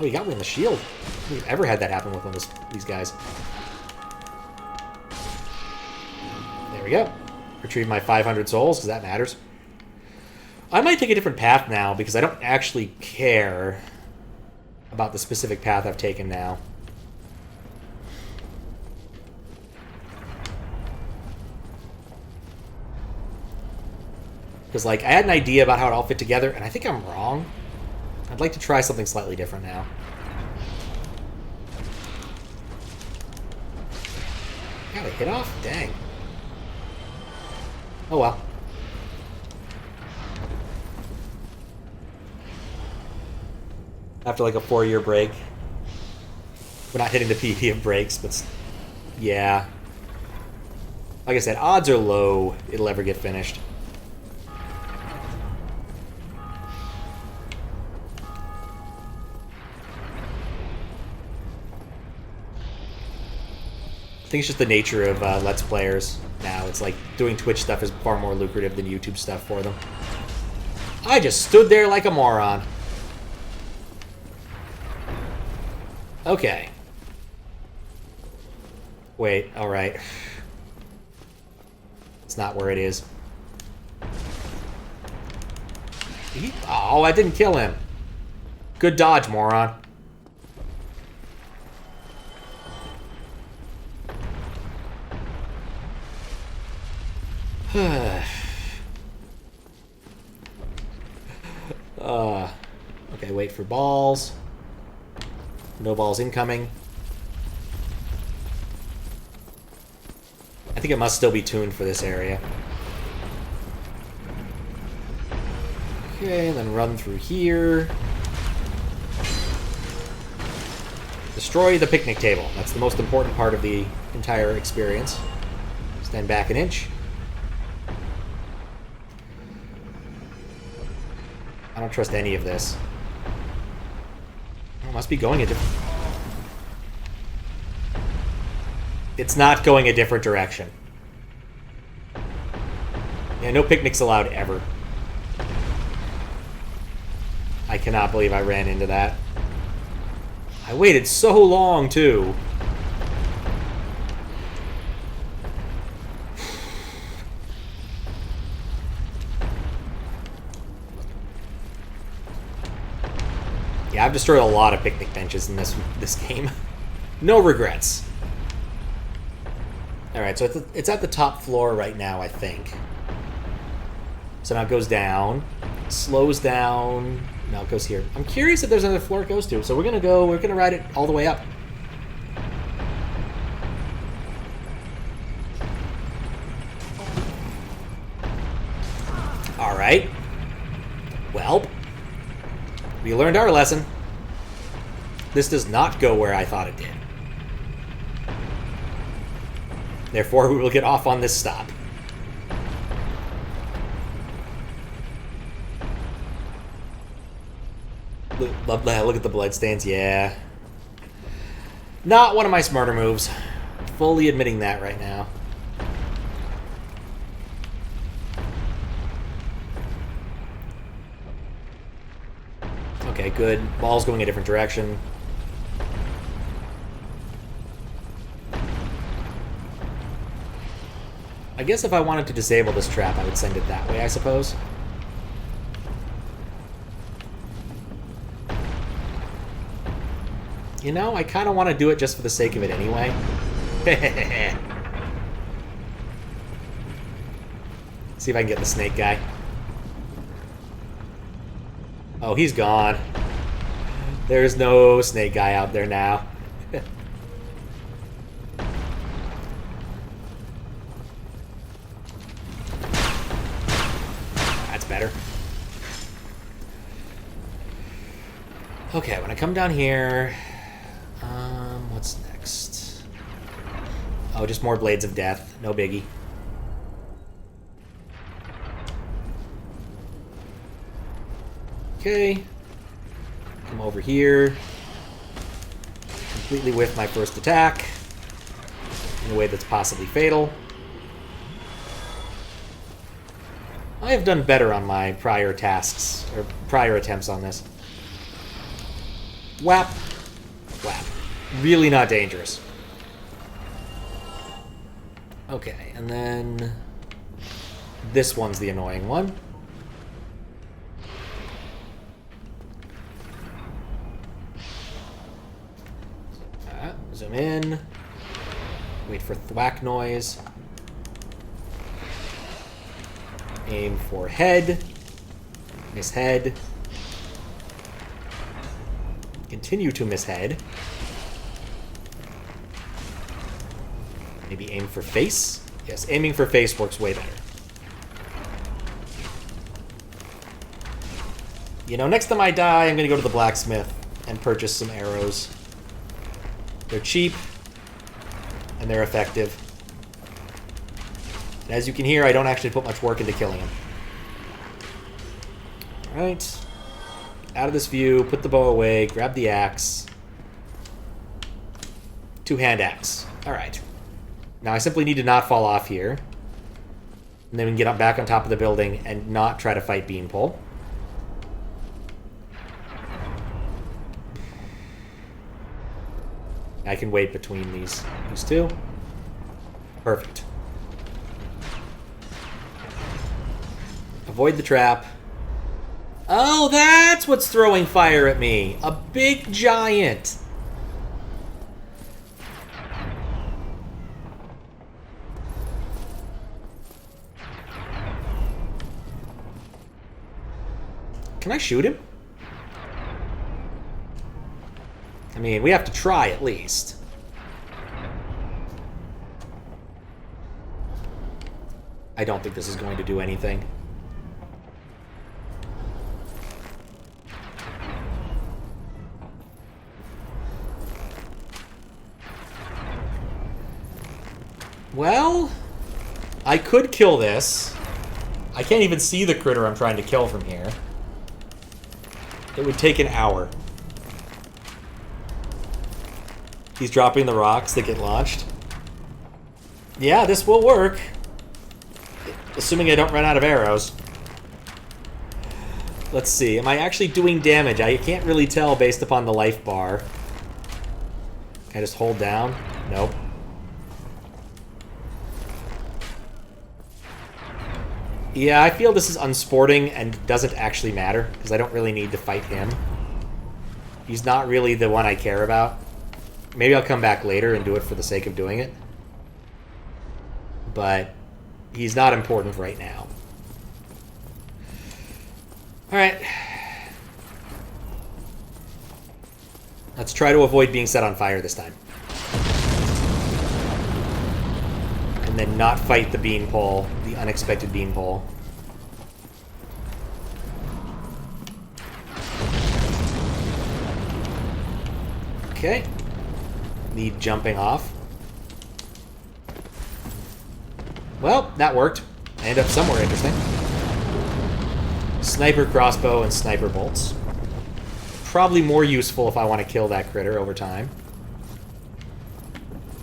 Oh, he got me in the shield. I don't think we've ever had that happen with one of these guys. There we go. Retrieve my 500 souls, because that matters. I might take a different path now, because I don't actually care about the specific path I've taken now. Because, like, I had an idea about how it all fit together, and I think I'm wrong. I'd like to try something slightly different now. Got a hit off? Dang. Oh well. After like a 4-year break. We're not hitting the PvP of breaks, but yeah. Like I said, odds are low it'll ever get finished. I think it's just the nature of Let's Players now. It's like doing Twitch stuff is far more lucrative than YouTube stuff for them. I just stood there like a moron. Okay. Wait, alright. It's not where it is. Oh, I didn't kill him. Good dodge, moron. Okay, wait for balls. No balls incoming. I think it must still be tuned for this area. Okay, and then run through here. Destroy the picnic table. That's the most important part of the entire experience. Stand back an inch. I don't trust any of this. Oh, it must be going a different... It's not going a different direction. Yeah, no picnics allowed ever. I cannot believe I ran into that. I waited so long, too. Yeah, I've destroyed a lot of picnic benches in this game. No regrets. Alright, so it's at the top floor right now, I think. So now it goes down, slows down, now it goes here. I'm curious if there's another floor it goes to, so we're gonna ride it all the way up. Alright. Well, we learned our lesson. This does not go where I thought it did. Therefore, we will get off on this stop. Look at the bloodstains, yeah. Not one of my smarter moves. Fully admitting that right now. Okay, good. Ball's going a different direction. I guess if I wanted to disable this trap, I would send it that way, I suppose. You know, I kind of want to do it just for the sake of it anyway. See if I can get the snake guy. Oh, he's gone. There's no snake guy out there now. That's better. Okay, when I come down here... what's next? Oh, just more Blades of Death. No biggie. Okay. Come over here. completely whiff my first attack in a way that's possibly fatal. I have done better on my prior tasks, or prior attempts on this. Whap. Whap. Really not dangerous. Okay, and then this one's the annoying one. Zoom in. Wait for thwack noise. Aim for head. Miss head. Continue to miss head. Maybe aim for face? Yes, aiming for face works way better. You know, next time I die, I'm going to go to the blacksmith and purchase some arrows. They're cheap, and they're effective. And as you can hear, I don't actually put much work into killing him. Alright. Out of this view, put the bow away, grab the axe. Two-hand axe. Alright. Now I simply need to not fall off here. And then we can get up back on top of the building and not try to fight Beanpole. I can wait between these two. Perfect. Avoid the trap. Oh, that's what's throwing fire at me. A big giant. Can I shoot him? I mean, we have to try at least. I don't think this is going to do anything. Well, I could kill this. I can't even see the critter I'm trying to kill from here. It would take an hour. He's dropping the rocks that get launched. Yeah, this will work. Assuming I don't run out of arrows. Let's see. Am I actually doing damage? I can't really tell based upon the life bar. Can I just hold down? Nope. Yeah, I feel this is unsporting and doesn't actually matter, because I don't really need to fight him. He's not really the one I care about. Maybe I'll come back later and do it for the sake of doing it. But he's not important right now. Alright. Let's try to avoid being set on fire this time. And then not fight the beanpole, the unexpected beanpole. Okay. Need jumping off. Well, that worked. I end up somewhere interesting. Sniper crossbow and sniper bolts. Probably more useful if I want to kill that critter over time.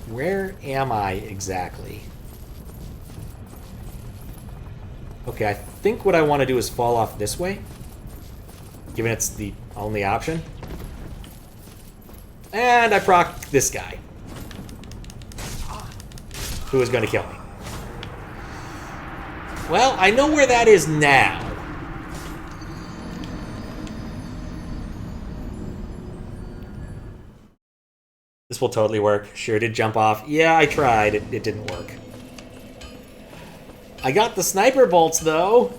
Where am I exactly? Okay, I think what I want to do is fall off this way, given it's the only option. And I proc this guy, who is going to kill me. Well, I know where that is now. This will totally work. Sure did jump off. Yeah, I tried. It didn't work. I got the sniper bolts, though.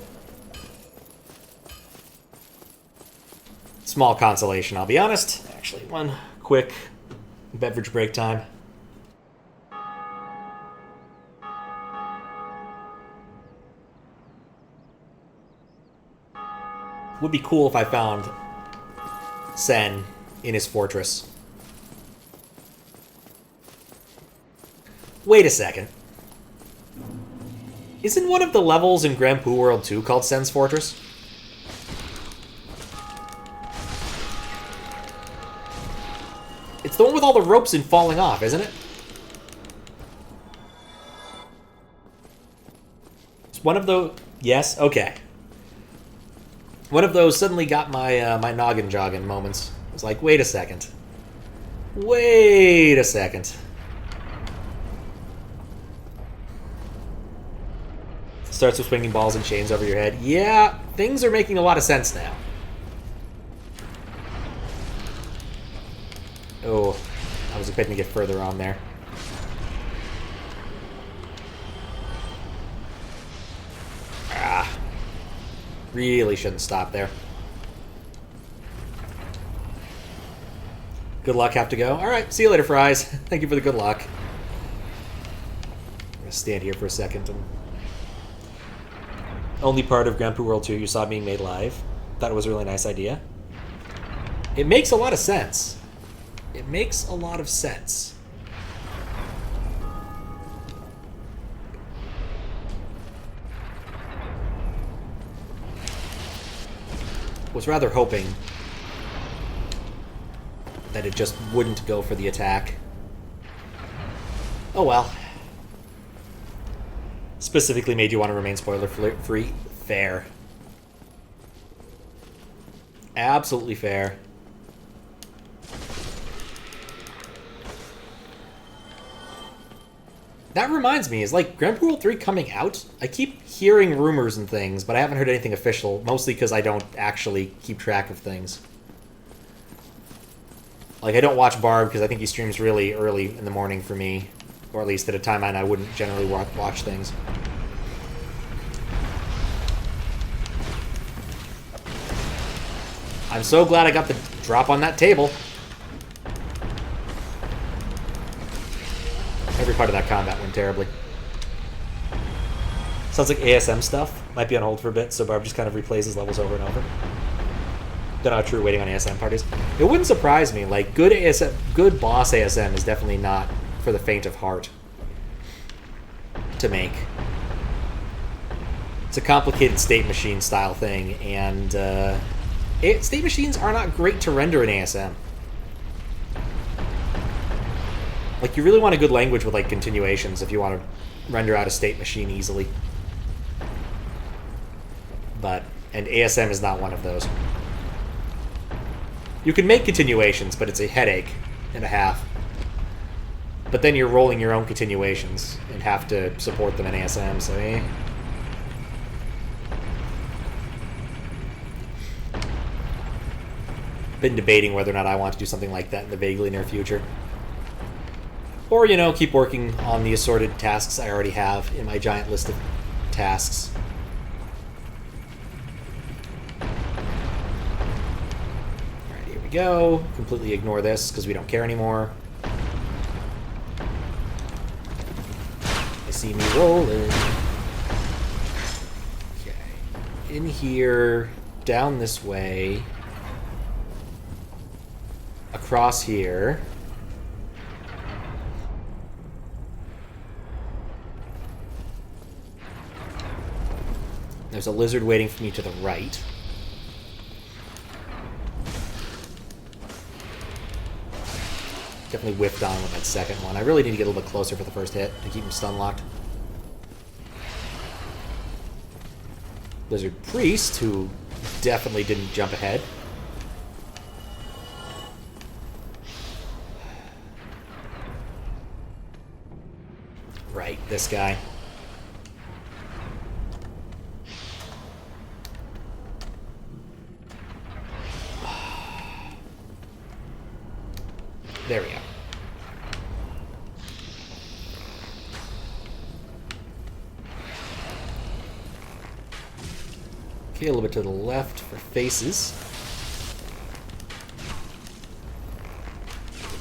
Small consolation, I'll be honest. Actually, one quick beverage break time. Would be cool if I found Sen in his fortress. Wait a second. Isn't one of the levels in Grand Poo World 2 called Sen's Fortress? It's It's the one with all the ropes and falling off, isn't it? It's one of those... Yes? Okay. One of those suddenly got my my noggin jogging moments. I was like, wait a second. Wait a second. Starts with swinging balls and chains over your head. Yeah, things are making a lot of sense now. Oh, I was expecting to get further on there. Ah. Really shouldn't stop there. Good luck, have to go. Alright, see you later, Fries. Thank you for the good luck. I'm gonna stand here for a second. And... Only part of Grand Prix World 2 you saw being made live. Thought it was a really nice idea. It makes a lot of sense. It makes a lot of sense. Was rather hoping that it just wouldn't go for the attack. Oh well. Specifically made you want to remain spoiler-free? Fair. Absolutely fair. That reminds me, is like Grand Prix World 3 coming out? I keep hearing rumors and things, but I haven't heard anything official, mostly because I don't actually keep track of things. Like, I don't watch Barb because I think he streams really early in the morning for me, or at least at a time I wouldn't generally watch things. I'm so glad I got the drop on that table. Every part of that combat went terribly. Sounds like ASM stuff. Might be on hold for a bit, so Barb just kind of replays his levels over and over. Don't know how true waiting on ASM parties. It wouldn't surprise me. Like, good ASM, good boss ASM is definitely not for the faint of heart to make. It's a complicated state machine style thing, and state machines are not great to render in ASM. Like, you really want a good language with, like, continuations if you want to render out a state machine easily. And ASM is not one of those. You can make continuations, but it's a headache and a half. But then you're rolling your own continuations and have to support them in ASM, so Been debating whether or not I want to do something like that in the vaguely near future. Or, you know, keep working on the assorted tasks I already have in my giant list of tasks. Alright, here we go. Completely ignore this, because we don't care anymore. I see me rolling. Okay. In here, down this way, across here. There's a lizard waiting for me to the right. Definitely whiffed on with that second one. I really need to get a little bit closer for the first hit to keep him stun locked. Lizard Priest, who definitely didn't jump ahead. Right, this guy. There we go. Okay, a little bit to the left for faces.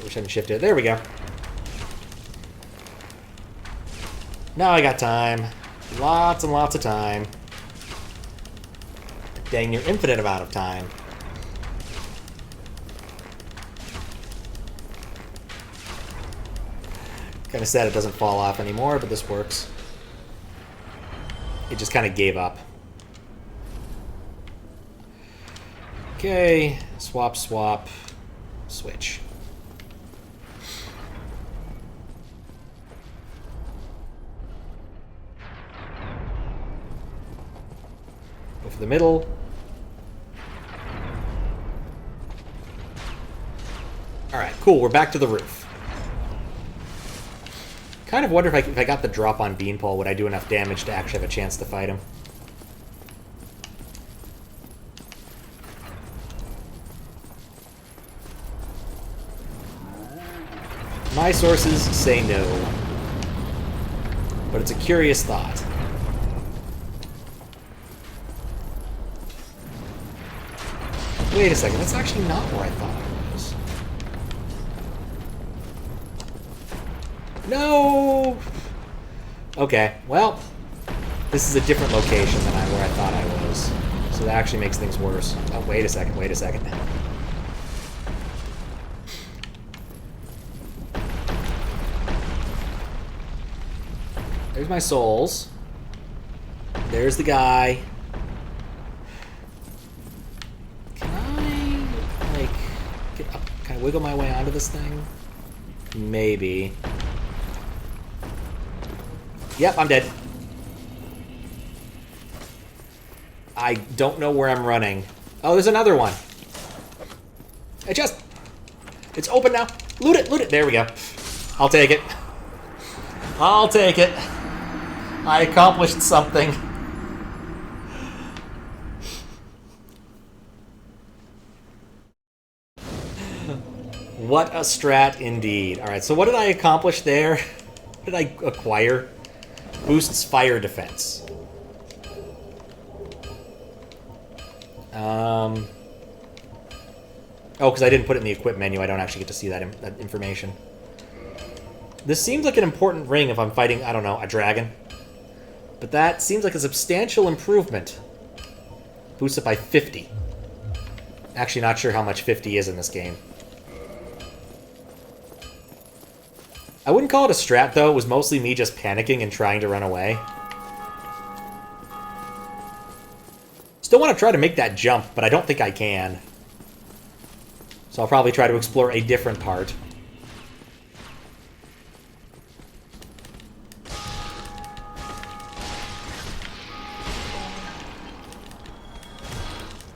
Wish I hadn't shifted. There we go. Now I got time. Lots and lots of time. Dang near infinite amount of time. Kind of sad it doesn't fall off anymore, but this works. It just kind of gave up. Okay, swap, swap, switch. Go for the middle. Alright, cool. We're back to the roof. Kind of wonder if I got the drop on Beanpole, would I do enough damage to actually have a chance to fight him? My sources say no. But it's a curious thought. Wait a second, that's actually not where I thought it was. No! Okay, well, this is a different location than where I thought I was. So that actually makes things worse. Oh, wait a second, wait a second. There's my souls. There's the guy. Can I, like, get up? Can I wiggle my way onto this thing? Maybe. Yep, I'm dead. I don't know where I'm running. Oh, there's another one. It's open now. Loot it, loot it. There we go. I'll take it. I'll take it. I accomplished something. What a strat indeed. Alright, so what did I accomplish there? What did I acquire? Boosts fire defense. Oh, because I didn't put it in the equip menu, I don't actually get to see that information. This seems like an important ring if I'm fighting, I don't know, a dragon. But that seems like a substantial improvement. Boosts it by 50. Actually not sure how much 50 is in this game. I wouldn't call it a strat, though. It was mostly me just panicking and trying to run away. Still want to try to make that jump, but I don't think I can. So I'll probably try to explore a different part.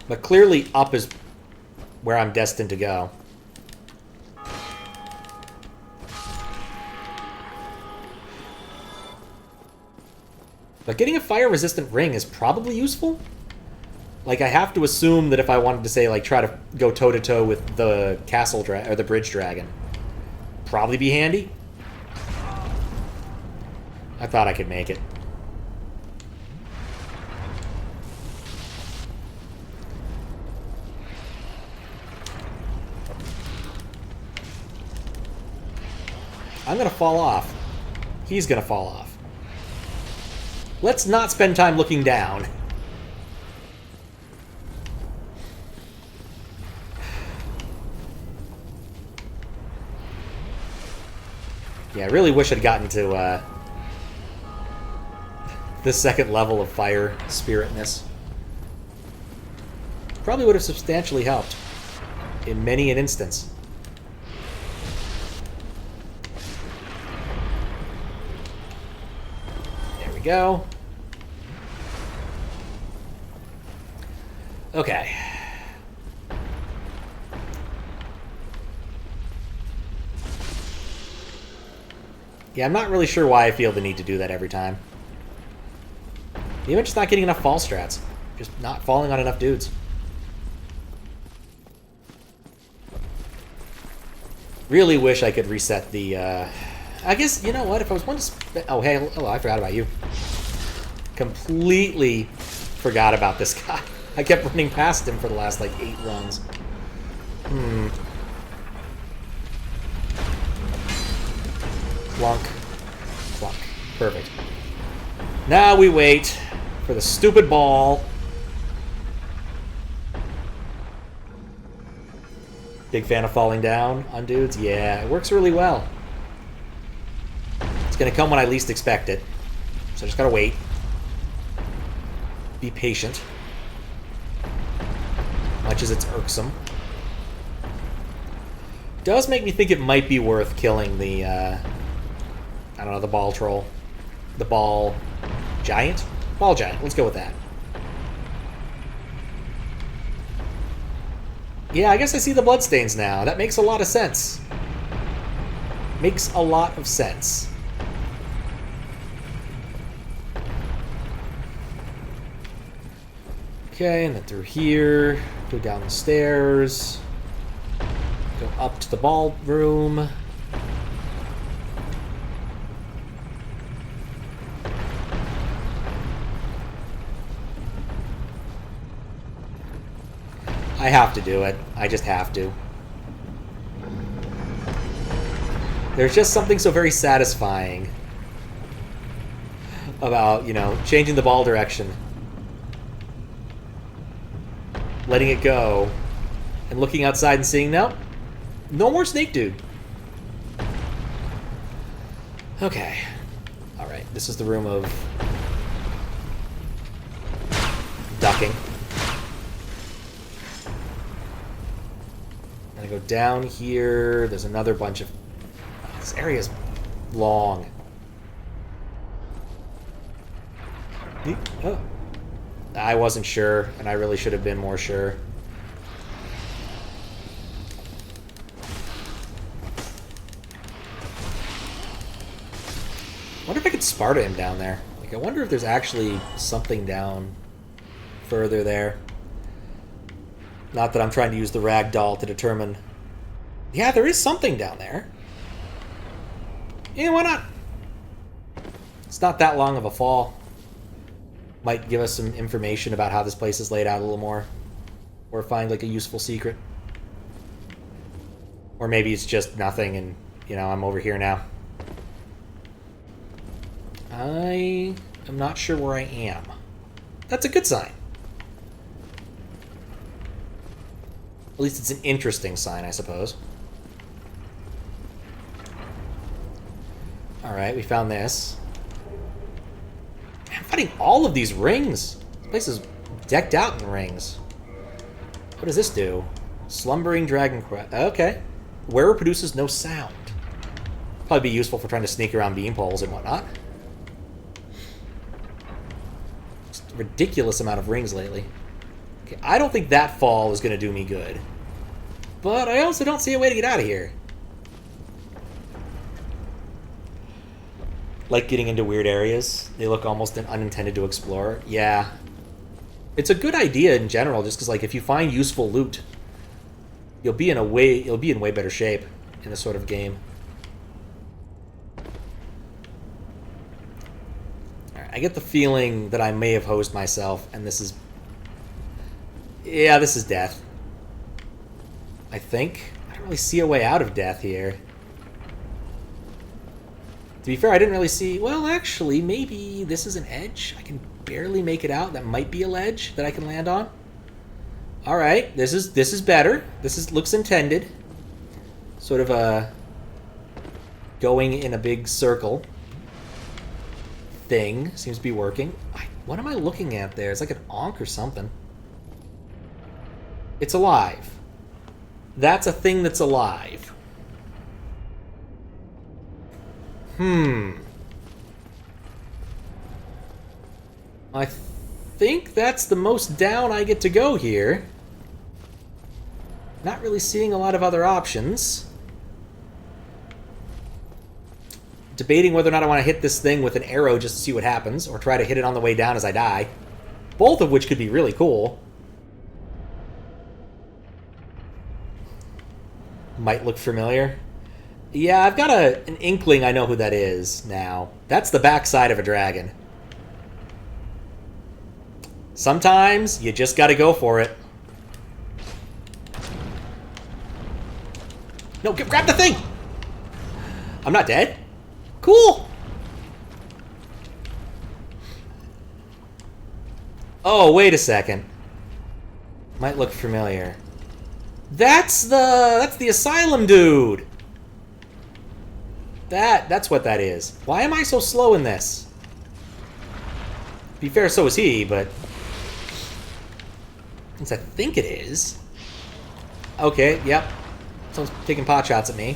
But clearly up is where I'm destined to go. But getting a fire-resistant ring is probably useful. Like, I have to assume that if I wanted to, say, like, try to go toe-to-toe with the castle or the bridge dragon, probably be handy. I thought I could make it. I'm gonna fall off. He's gonna fall off. Let's not spend time looking down. Yeah, I really wish I'd gotten to the second level of fire spiritness. Probably would have substantially helped in many an instance. There we go. Okay. Yeah, I'm not really sure why I feel the need to do that every time. Even just not getting enough fall strats. Just not falling on enough dudes. Really wish I could reset the, I guess, you know what, if I was one to oh, hey, hello, I forgot about you. Completely forgot about this guy. I kept running past him for the last, like, 8 runs. Clunk. Clunk. Perfect. Now we wait for the stupid ball. Big fan of falling down on dudes? Yeah, it works really well. It's gonna come when I least expect it. So I just gotta wait. Be patient. Much as it's irksome. Does make me think it might be worth killing the, I don't know, the ball troll. The ball giant? Ball giant, let's go with that. Yeah, I guess I see the bloodstains now. That makes a lot of sense. Makes a lot of sense. Okay, and then through here, go down the stairs, go up to the ballroom. I have to do it. I just have to. There's just something so very satisfying about, you know, changing the ball direction, letting it go, and looking outside and seeing, nope, no more snake dude. Okay. Alright, this is the room of ducking. I'm gonna go down here. There's another bunch of... This area's long. Oh. I wasn't sure, and I really should have been more sure. I wonder if I could Sparta him down there. Like, I wonder if there's actually something down further there. Not that I'm trying to use the ragdoll to determine... Yeah, there is something down there. Yeah, why not? It's not that long of a fall. Might give us some information about how this place is laid out a little more. Or find, like, a useful secret. Or maybe it's just nothing and, you know, I'm over here now. I am not sure where I am. That's a good sign. At least it's an interesting sign, I suppose. Alright, we found this. I'm finding all of these rings. This place is decked out in rings. What does this do? Slumbering Dragon Quest. Okay. Wearer produces no sound. Probably be useful for trying to sneak around beanpoles and whatnot. Just a ridiculous amount of rings lately. Okay, I don't think that fall is going to do me good. But I also don't see a way to get out of here. Like getting into weird areas. They look almost unintended to explore. Yeah. It's a good idea in general, just because, like, if you find useful loot, you'll be in way better shape in this sort of game. Alright, I get the feeling that I may have hosed myself, and this is... Yeah, this is death. I think. I don't really see a way out of death here. To be fair, I didn't really see... Well, actually, maybe this is an edge. I can barely make it out. That might be a ledge that I can land on. Alright, this is better. Looks intended. Sort of a... going in a big circle thing. Seems to be working. What am I looking at there? It's like an ankh or something. It's alive. That's a thing that's alive. I think that's the most down I get to go here. Not really seeing a lot of other options. Debating whether or not I want to hit this thing with an arrow just to see what happens, or try to hit it on the way down as I die. Both of which could be really cool. Might look familiar. Yeah, I've got an inkling I know who that is now. That's the backside of a dragon. Sometimes you just gotta go for it. No, grab the thing! I'm not dead. Cool! Oh, wait a second. Might look familiar. That's the asylum dude! That's what that is. Why am I so slow in this? To be fair, so is he, but... Since I think it is. Okay, yep. Someone's taking pot shots at me.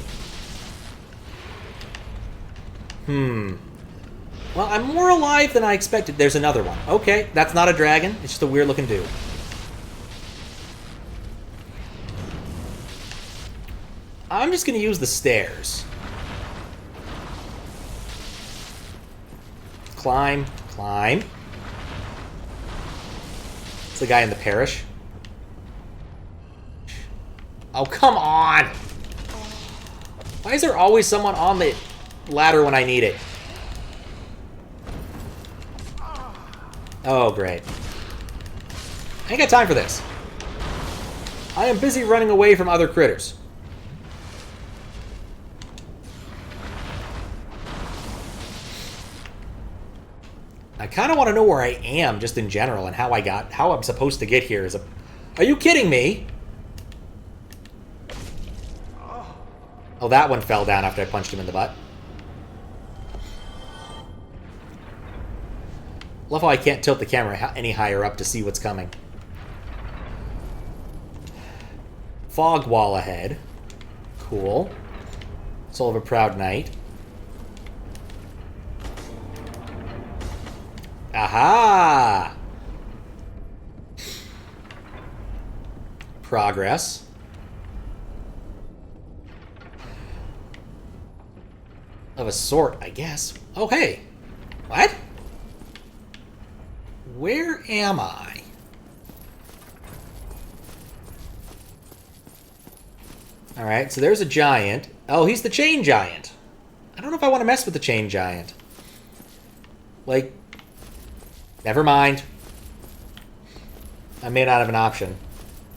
Well, I'm more alive than I expected. There's another one. Okay, that's not a dragon. It's just a weird-looking dude. I'm just going to use the stairs. Climb, climb. It's the guy in the parish. Oh, come on! Why is there always someone on the ladder when I need it? Oh, great. I ain't got time for this. I am busy running away from other critters. I kind of want to know where I am, just in general, and how I'm supposed to get here. Are you kidding me? Oh, that one fell down after I punched him in the butt. Love how I can't tilt the camera any higher up to see what's coming. Fog wall ahead. Cool. Soul of a Proud Knight. Aha! Progress. Of a sort, I guess. Oh, hey. What? Where am I? Alright, so there's a giant. Oh, he's the chain giant. I don't know if I want to mess with the chain giant. Like, never mind. I may not have an option.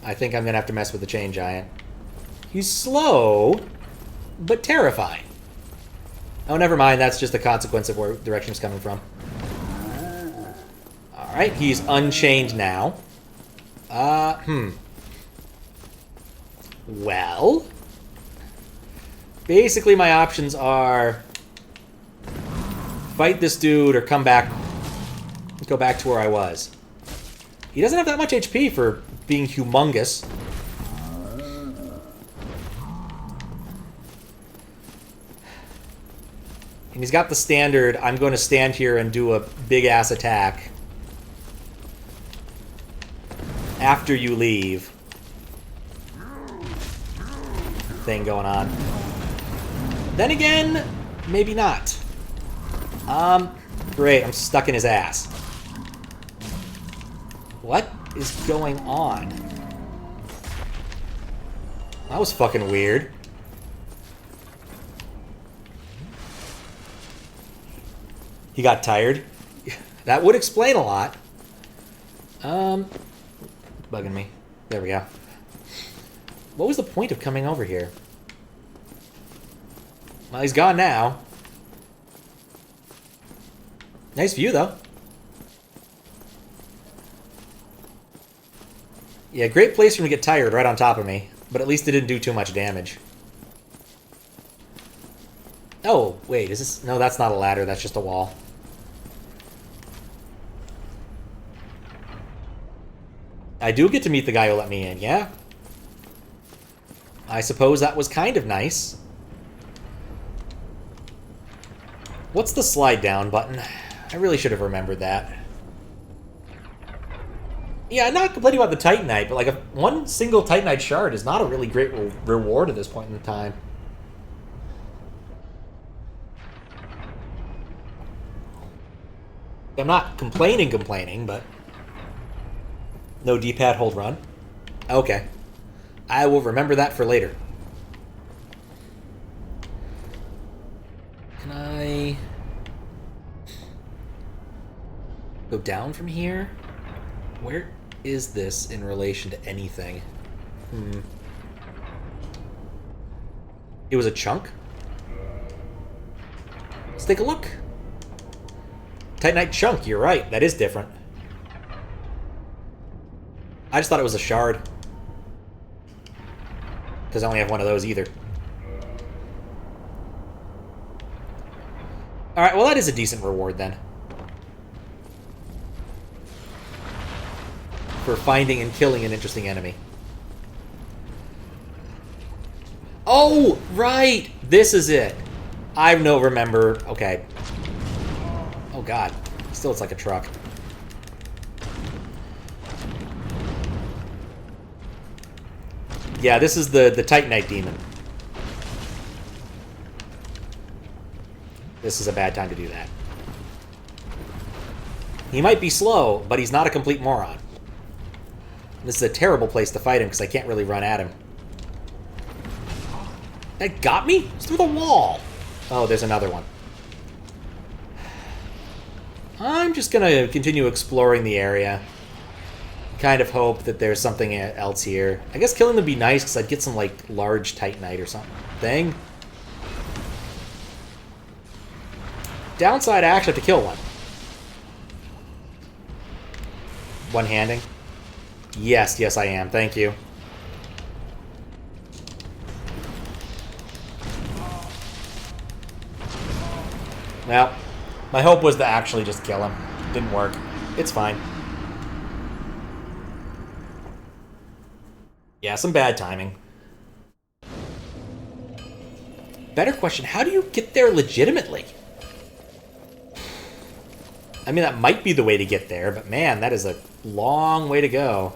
I think I'm going to have to mess with the chain giant. He's slow, but terrifying. Oh, never mind. That's just the consequence of where direction is coming from. Alright, he's unchained now. Well, basically my options are fight this dude or come back, go back to where I was. He doesn't have that much HP for being humongous. And he's got the standard, I'm going to stand here and do a big-ass attack after you leave thing going on. Then again, maybe not. Great, I'm stuck in his ass. What is going on? That was fucking weird. He got tired. That would explain a lot. Bugging me. There we go. What was the point of coming over here? Well, he's gone now. Nice view, though. Yeah, great place for him to get tired right on top of me. But at least it didn't do too much damage. Oh, wait, is this... No, that's not a ladder, that's just a wall. I do get to meet the guy who let me in, yeah? I suppose that was kind of nice. What's the slide down button? I really should have remembered that. Yeah, I'm not complaining about the Titanite, but like one single Titanite shard is not a really great reward at this point in time. I'm not complaining, but... No D-pad hold run? Okay. I will remember that for later. Can I... go down from here? Where is this in relation to anything? It was a chunk? Let's take a look. Titanite chunk, you're right. That is different. I just thought it was a shard. Because I only have one of those either. Alright, well that is a decent reward then. For finding and killing an interesting enemy. Oh, right! This is it. I no remember. Okay. Oh god. Still, it's like a truck. Yeah, this is the Titanite demon. this is a bad time to do that. He might be slow, but he's not a complete moron. This is a terrible place to fight him because I can't really run at him. That got me? It's through the wall. Oh, there's another one. I'm just going to continue exploring the area. Kind of hope that there's something else here. I guess killing them would be nice because I'd get some, like, large Titanite or something. Downside, I actually have to kill one. One-handing? Yes, yes I am. Thank you. Well, my hope was to actually just kill him. Didn't work. It's fine. Yeah, some bad timing. Better question, how do you get there legitimately? I mean, that might be the way to get there, but man, that is a long way to go.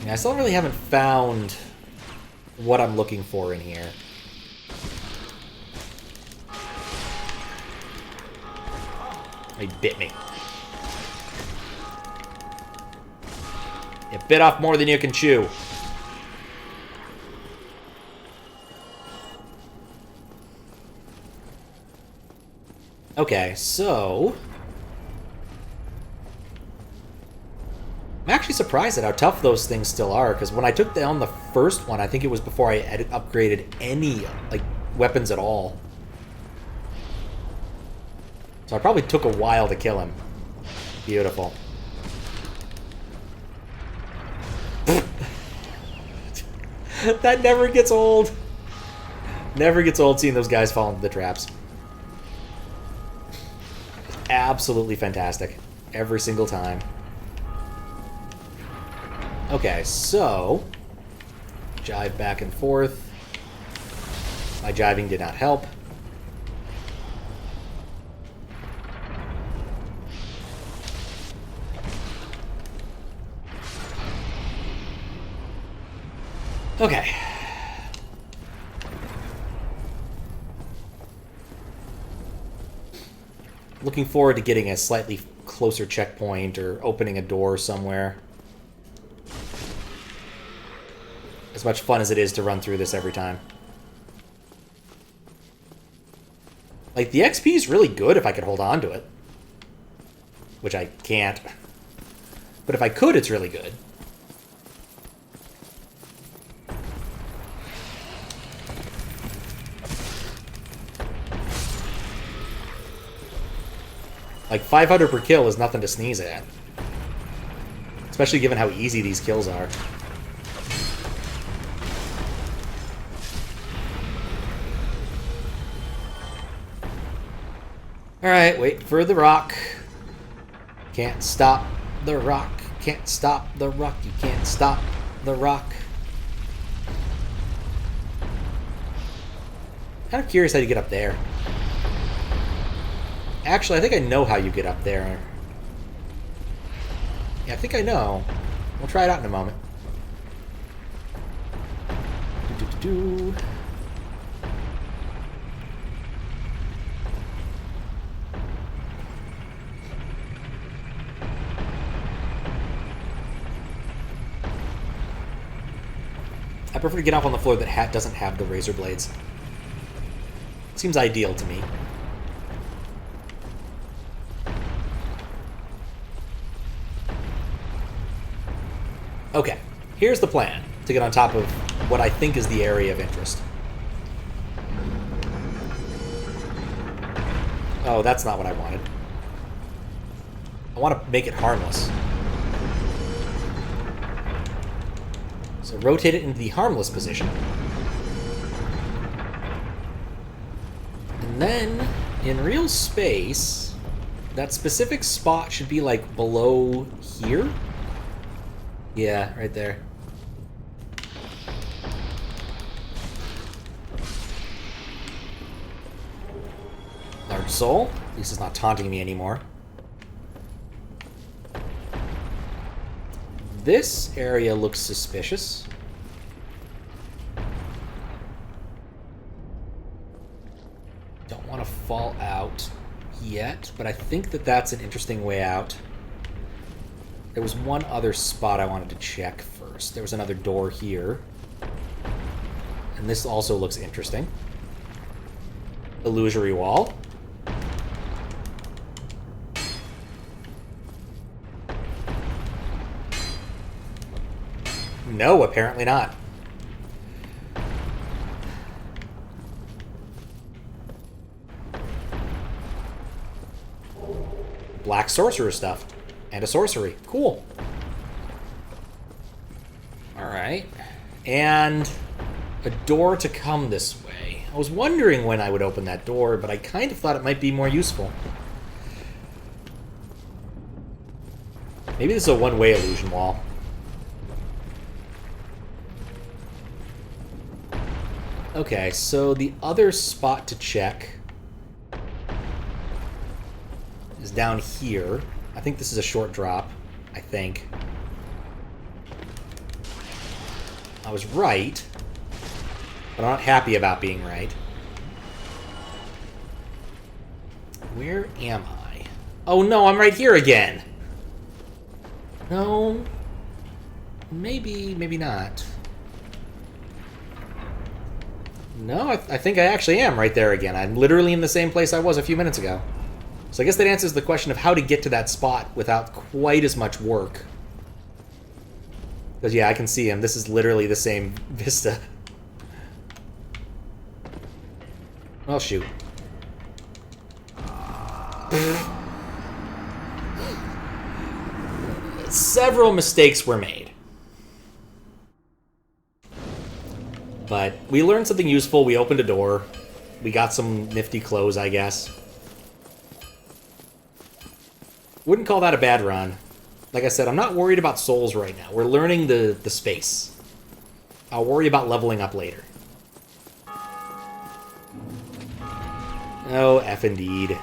I still really haven't found what I'm looking for in here. He bit me. You bit off more than you can chew. Okay, so... I'm actually surprised at how tough those things still are, because when I took down the first one, I think it was before I had upgraded any, like, weapons at all. So I probably took a while to kill him. Beautiful. That never gets old. Never gets old seeing those guys fall into the traps. Absolutely fantastic. Every single time. Okay, so... jive back and forth. My jiving did not help. Okay. Looking forward to getting a slightly closer checkpoint or opening a door somewhere. As much fun as it is to run through this every time. Like, the XP is really good if I could hold on to it. Which I can't. But if I could, it's really good. Like, 500 per kill is nothing to sneeze at. Especially given how easy these kills are. Alright, wait for the rock. Can't stop the rock. Can't stop the rock. You can't stop the rock. Kind of curious how you get up there. Actually, I think I know how you get up there. Yeah, I think I know. We'll try it out in a moment. Do-do-do-do. I prefer to get off on the floor that doesn't have the razor blades. Seems ideal to me. Okay, here's the plan to get on top of what I think is the area of interest. Oh, that's not what I wanted. I want to make it harmless. So rotate it into the harmless position. And then, in real space, that specific spot should be like below here. Yeah, right there. Large soul. At least it's not taunting me anymore. This area looks suspicious. Don't want to fall out yet, but I think that that's an interesting way out. There was one other spot I wanted to check first. There was another door here. And this also looks interesting. Illusory wall. No, apparently not. Black sorcerer stuff. And a sorcery. Cool. Alright. And a door to come this way. I was wondering when I would open that door, but I kind of thought it might be more useful. Maybe this is a one-way illusion wall. Okay, so the other spot to check is down here. I think this is a short drop. I think. I was right, but I'm not happy about being right. Where am I? Oh no, I'm right here again! No. Maybe, maybe not. No, I think I actually am right there again. I'm literally in the same place I was a few minutes ago. So I guess that answers the question of how to get to that spot without quite as much work. Because, yeah, I can see him. This is literally the same vista. Well, shoot. Several mistakes were made. But we learned something useful. We opened a door. We got some nifty clothes, I guess. Wouldn't call that a bad run. Like I said, I'm not worried about souls right now. We're learning the space. I'll worry about leveling up later. Oh, F indeed.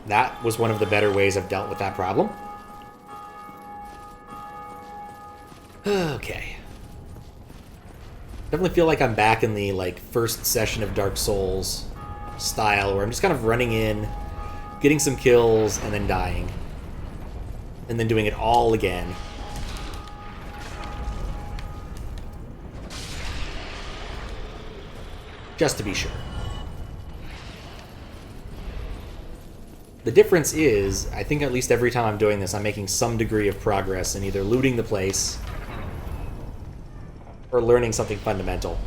That was one of the better ways I've dealt with that problem. Okay. Definitely feel like I'm back in the, like, first session of Dark Souls style, where I'm just kind of running in, getting some kills, and then dying. And then doing it all again. Just to be sure. The difference is, I think at least every time I'm doing this, I'm making some degree of progress in either looting the place or learning something fundamental.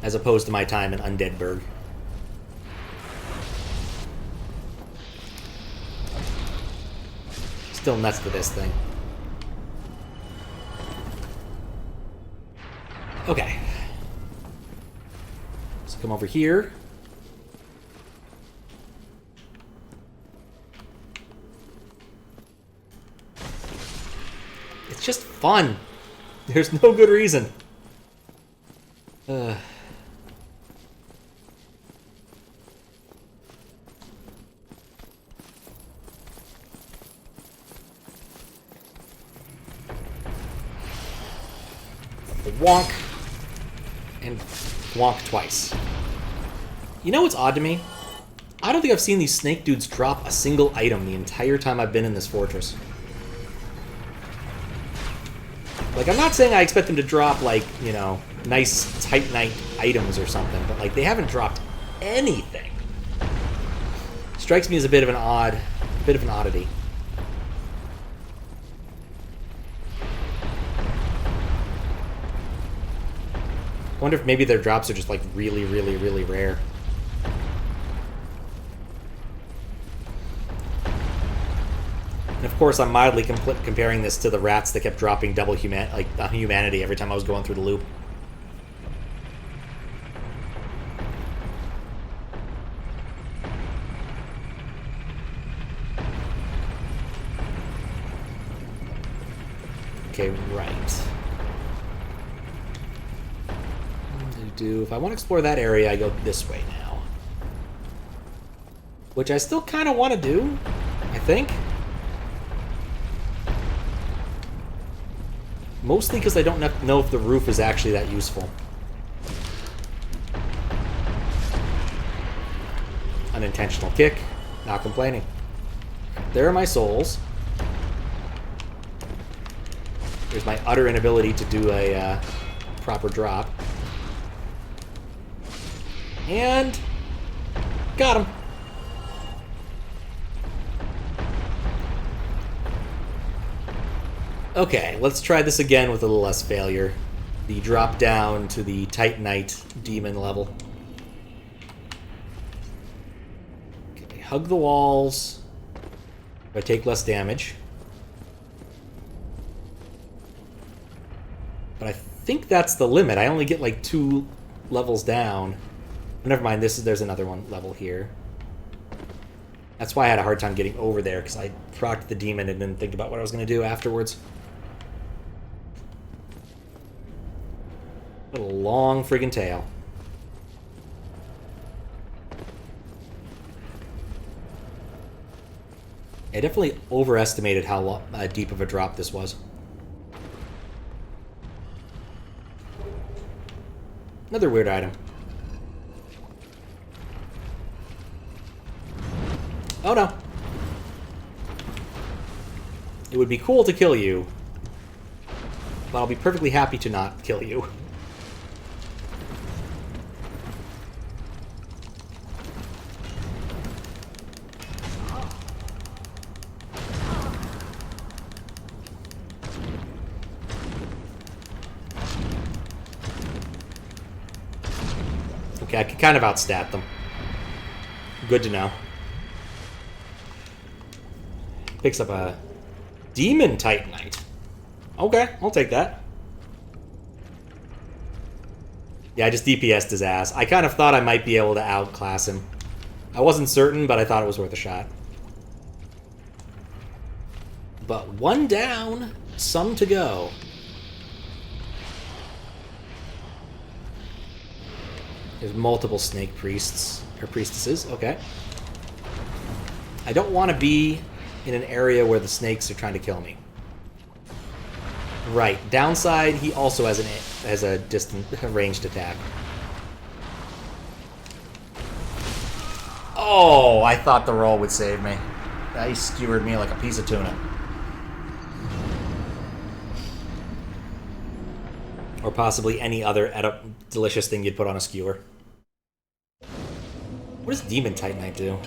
As opposed to my time in Undeadburg. Still nuts to this thing. Okay. So come over here. It's just fun. There's no good reason. The wonk and wonk twice. You know what's odd to me? I don't think I've seen these snake dudes drop a single item the entire time I've been in this fortress. Like, I'm not saying I expect them to drop, like, you know, nice Titanite items or something, but, like, they haven't dropped anything. Strikes me as a bit of an oddity. I wonder if maybe their drops are just, like, really, really, really rare. And of course, I'm mildly comparing this to the rats that kept dropping double humanity every time I was going through the loop. Okay, right. 1, If I want to explore that area, I go this way now. Which I still kind of want to do, I think. Mostly because I don't know if the roof is actually that useful. Unintentional kick. Not complaining. There are my souls. There's my utter inability to do a proper drop. And got him. Okay, let's try this again with a little less failure. The drop down to the Titanite demon level. Okay, hug the walls. If I take less damage. But I think that's the limit. I only get like 2 levels down. Never mind, there's another one level here. That's why I had a hard time getting over there, because I procced the demon and didn't think about what I was going to do afterwards. What a long friggin' tail. I definitely overestimated how deep of a drop this was. Another weird item. Oh no. It would be cool to kill you, but I'll be perfectly happy to not kill you. Okay, I can kind of outstat them. Good to know. Picks up a Demon Titanite. Okay, I'll take that. Yeah, I just DPS'd his ass. I kind of thought I might be able to outclass him. I wasn't certain, but I thought it was worth a shot. But 1 down, some to go. There's multiple snake priests, or priestesses, okay. I don't want to be in an area where the snakes are trying to kill me. Right, downside, he also has a distant, ranged attack. Oh, I thought the roll would save me. He skewered me like a piece of tuna. Or possibly any other delicious thing you'd put on a skewer. What does Demon Titanite do?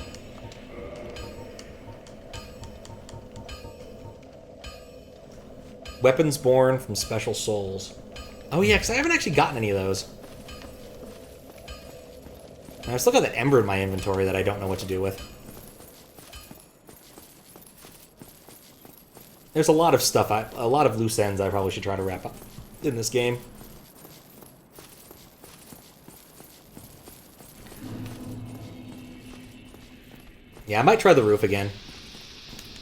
Weapons born from special souls. Oh yeah, because I haven't actually gotten any of those. And I've still got that ember in my inventory that I don't know what to do with. There's a lot of stuff, a lot of loose ends I probably should try to wrap up in this game. Yeah, I might try the roof again.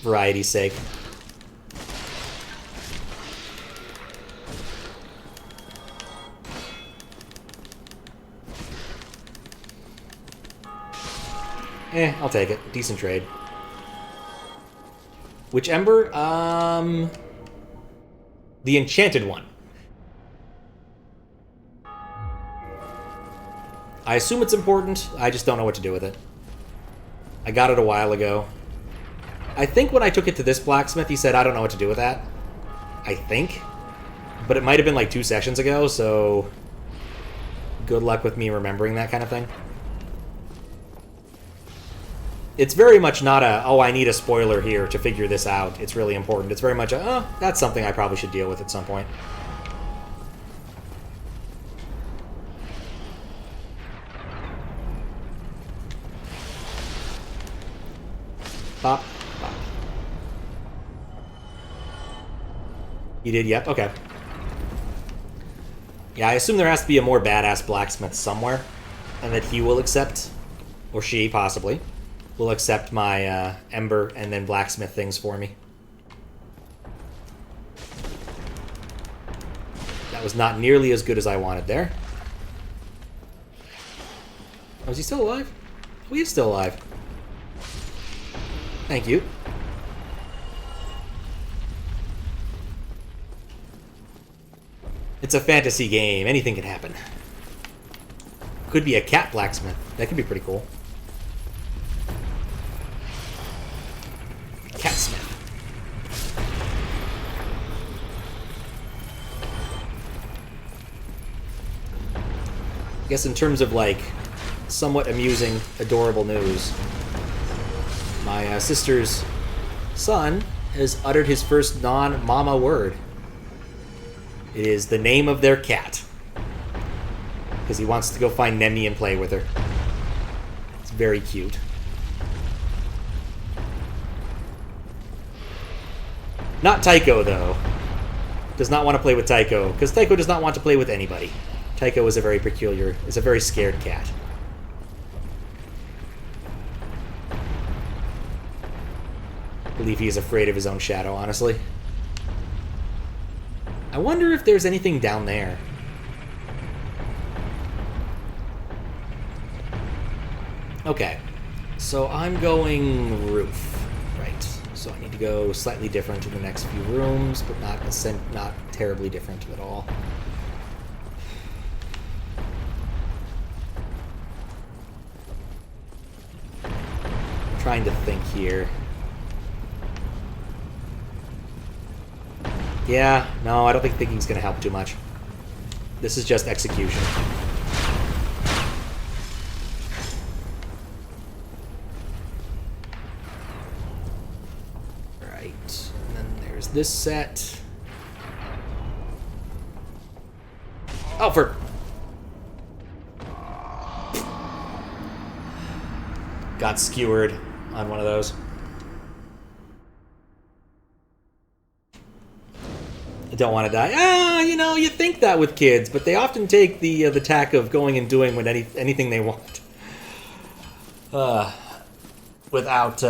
Variety's sake. I'll take it. Decent trade. Which ember? The enchanted one. I assume it's important. I just don't know what to do with it. I got it a while ago. I think when I took it to this blacksmith, he said, I don't know what to do with that. I think. But it might have been like 2 sessions ago, so good luck with me remembering that kind of thing. It's very much not a, oh, I need a spoiler here to figure this out. It's really important. It's very much a, oh, that's something I probably should deal with at some point. Pop. Pop. You did? Yep. Okay. Yeah, I assume there has to be a more badass blacksmith somewhere, and that he will accept, or she possibly, will accept my ember and then blacksmith things for me. That was not nearly as good as I wanted there. Oh, is he still alive? Oh, he is still alive. Thank you. It's a fantasy game. Anything can happen. Could be a cat blacksmith. That could be pretty cool. Catsmith. I guess in terms of, like, somewhat amusing, adorable news, my sister's son has uttered his first non-mama word. It is the name of their cat. Because he wants to go find Nemi and play with her. It's very cute. Not Tycho, though. Does not want to play with Tycho, because Tycho does not want to play with anybody. Tycho is a very peculiar, is a very scared cat. I believe he is afraid of his own shadow, honestly. I wonder if there's anything down there. Okay, so I'm going roof, right? So I need to go slightly different in the next few rooms, but not terribly different at all. I'm trying to think here. Yeah, no, I don't think thinking's going to help too much. This is just execution. Right, and then there's this set. Oh, for... Got skewered on one of those. I don't want to die. Ah, you know, you think that with kids, but they often take the tack of going and doing what anything they want, without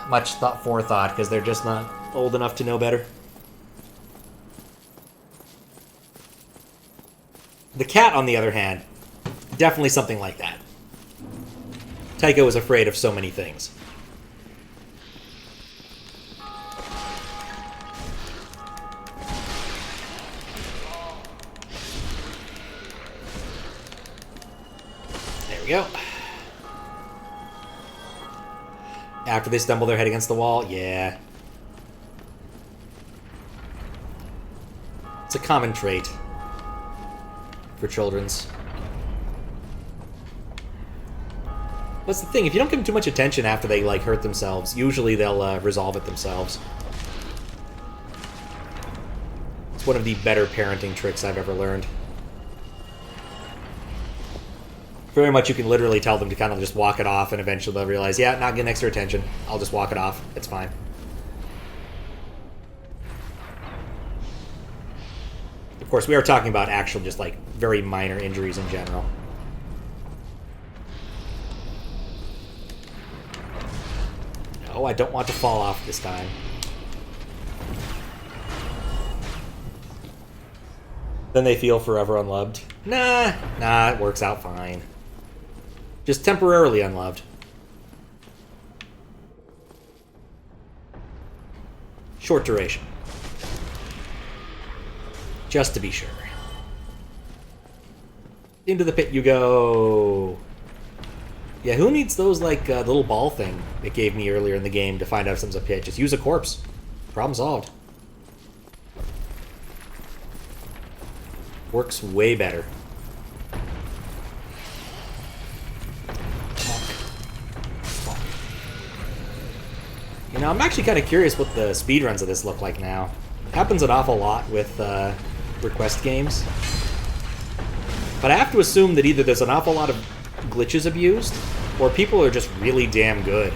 much forethought, because they're just not old enough to know better. The cat, on the other hand, definitely something like that. Tycho is afraid of so many things. There we go. After they stumble their head against the wall, yeah. It's a common trait for children's. What's the thing? If you don't give them too much attention after they, like, hurt themselves, usually they'll resolve it themselves. It's one of the better parenting tricks I've ever learned. Very much you can literally tell them to kind of just walk it off, and eventually they'll realize, yeah, not getting extra attention. I'll just walk it off. It's fine. Of course, we are talking about actual, just, like, very minor injuries in general. No, I don't want to fall off this time. Then they feel forever unloved. Nah, it works out fine. Just temporarily unloved. Short duration. Just to be sure. Into the pit you go. Yeah, who needs those, like, little ball thing it gave me earlier in the game to find out if something's a pit? Just use a corpse. Problem solved. Works way better. You know, I'm actually kind of curious what the speedruns of this look like now. It happens an awful lot with request games. But I have to assume that either there's an awful lot of glitches abused, or people are just really damn good.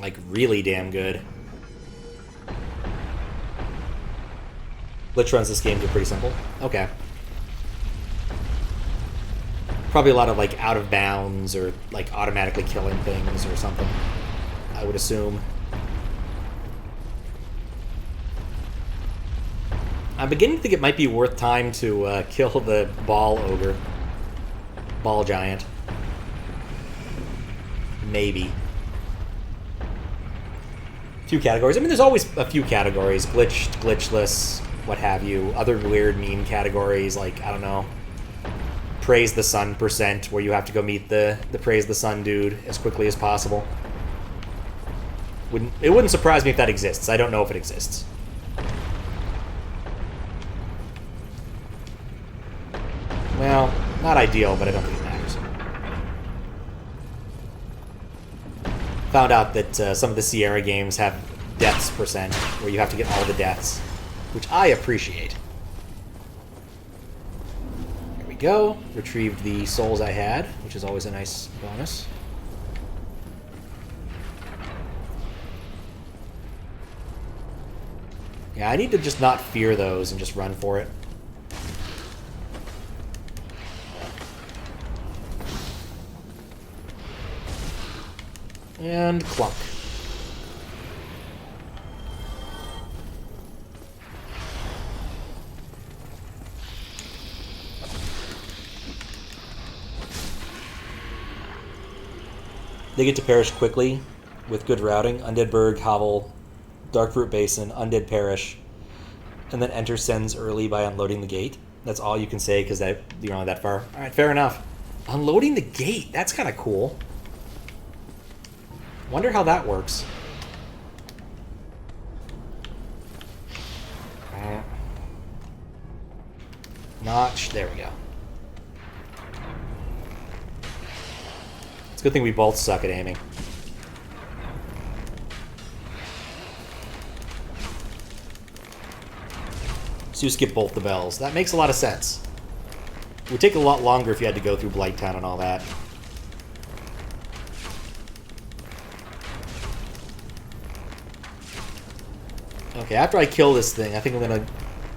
Like, really damn good. Glitch runs this game are pretty simple. Okay. Probably a lot of, like, out of bounds, or, like, automatically killing things or something, I would assume. I'm beginning to think it might be worth time to kill the ball ogre. Ball giant. Maybe. A few categories. I mean, there's always a few categories. Glitched, glitchless, what have you. Other weird meme categories like, I don't know, Praise the Sun %, where you have to go meet the Praise the Sun dude as quickly as possible. It wouldn't surprise me if that exists. I don't know if it exists. Well, not ideal, but I don't think it matters. Found out that some of the Sierra games have deaths %, where you have to get all the deaths, which I appreciate. There we go. Retrieved the souls I had, which is always a nice bonus. Yeah, I need to just not fear those and just run for it. And clunk. They get to perish quickly with good routing. Undead Berg, Hovel, Darkroot Basin, Undead Parish, and then enter sends early by unloading the gate. That's all you can say because you're only that far. Alright, fair enough. Unloading the gate, that's kind of cool. Wonder how that works. Notch, there we go. It's a good thing we both suck at aiming. So you skip both the bells. That makes a lot of sense. It would take a lot longer if you had to go through Blighttown and all that. Okay, after I kill this thing, I think I'm going to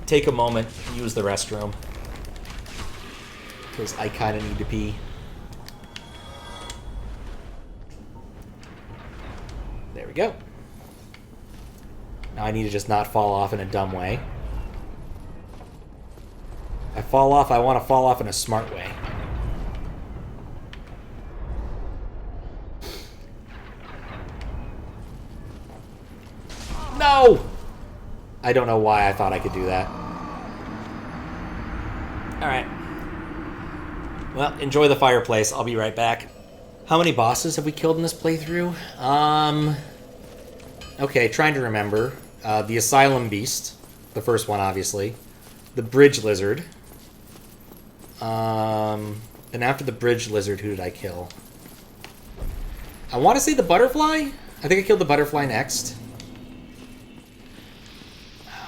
take a moment and use the restroom. Because I kind of need to pee. There we go. Now I need to just not fall off in a dumb way. If I fall off, I want to fall off in a smart way. No! I don't know why I thought I could do that. Alright. Well, enjoy the fireplace. I'll be right back. How many bosses have we killed in this playthrough? Okay, trying to remember. The Asylum Beast. The first one, obviously. The Bridge Lizard. And after the Bridge Lizard, who did I kill? I want to say the Butterfly? I think I killed the Butterfly next.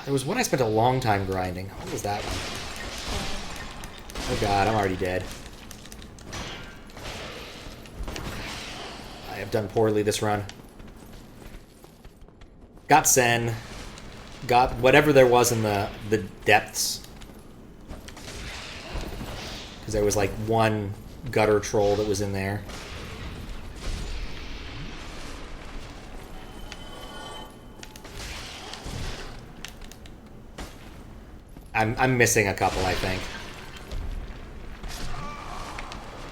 There was one I spent a long time grinding. What was that one? Oh god, I'm already dead. I have done poorly this run. Got Sen. Got whatever there was in the depths. Because there was like one gutter troll that was in there. I'm missing a couple, I think.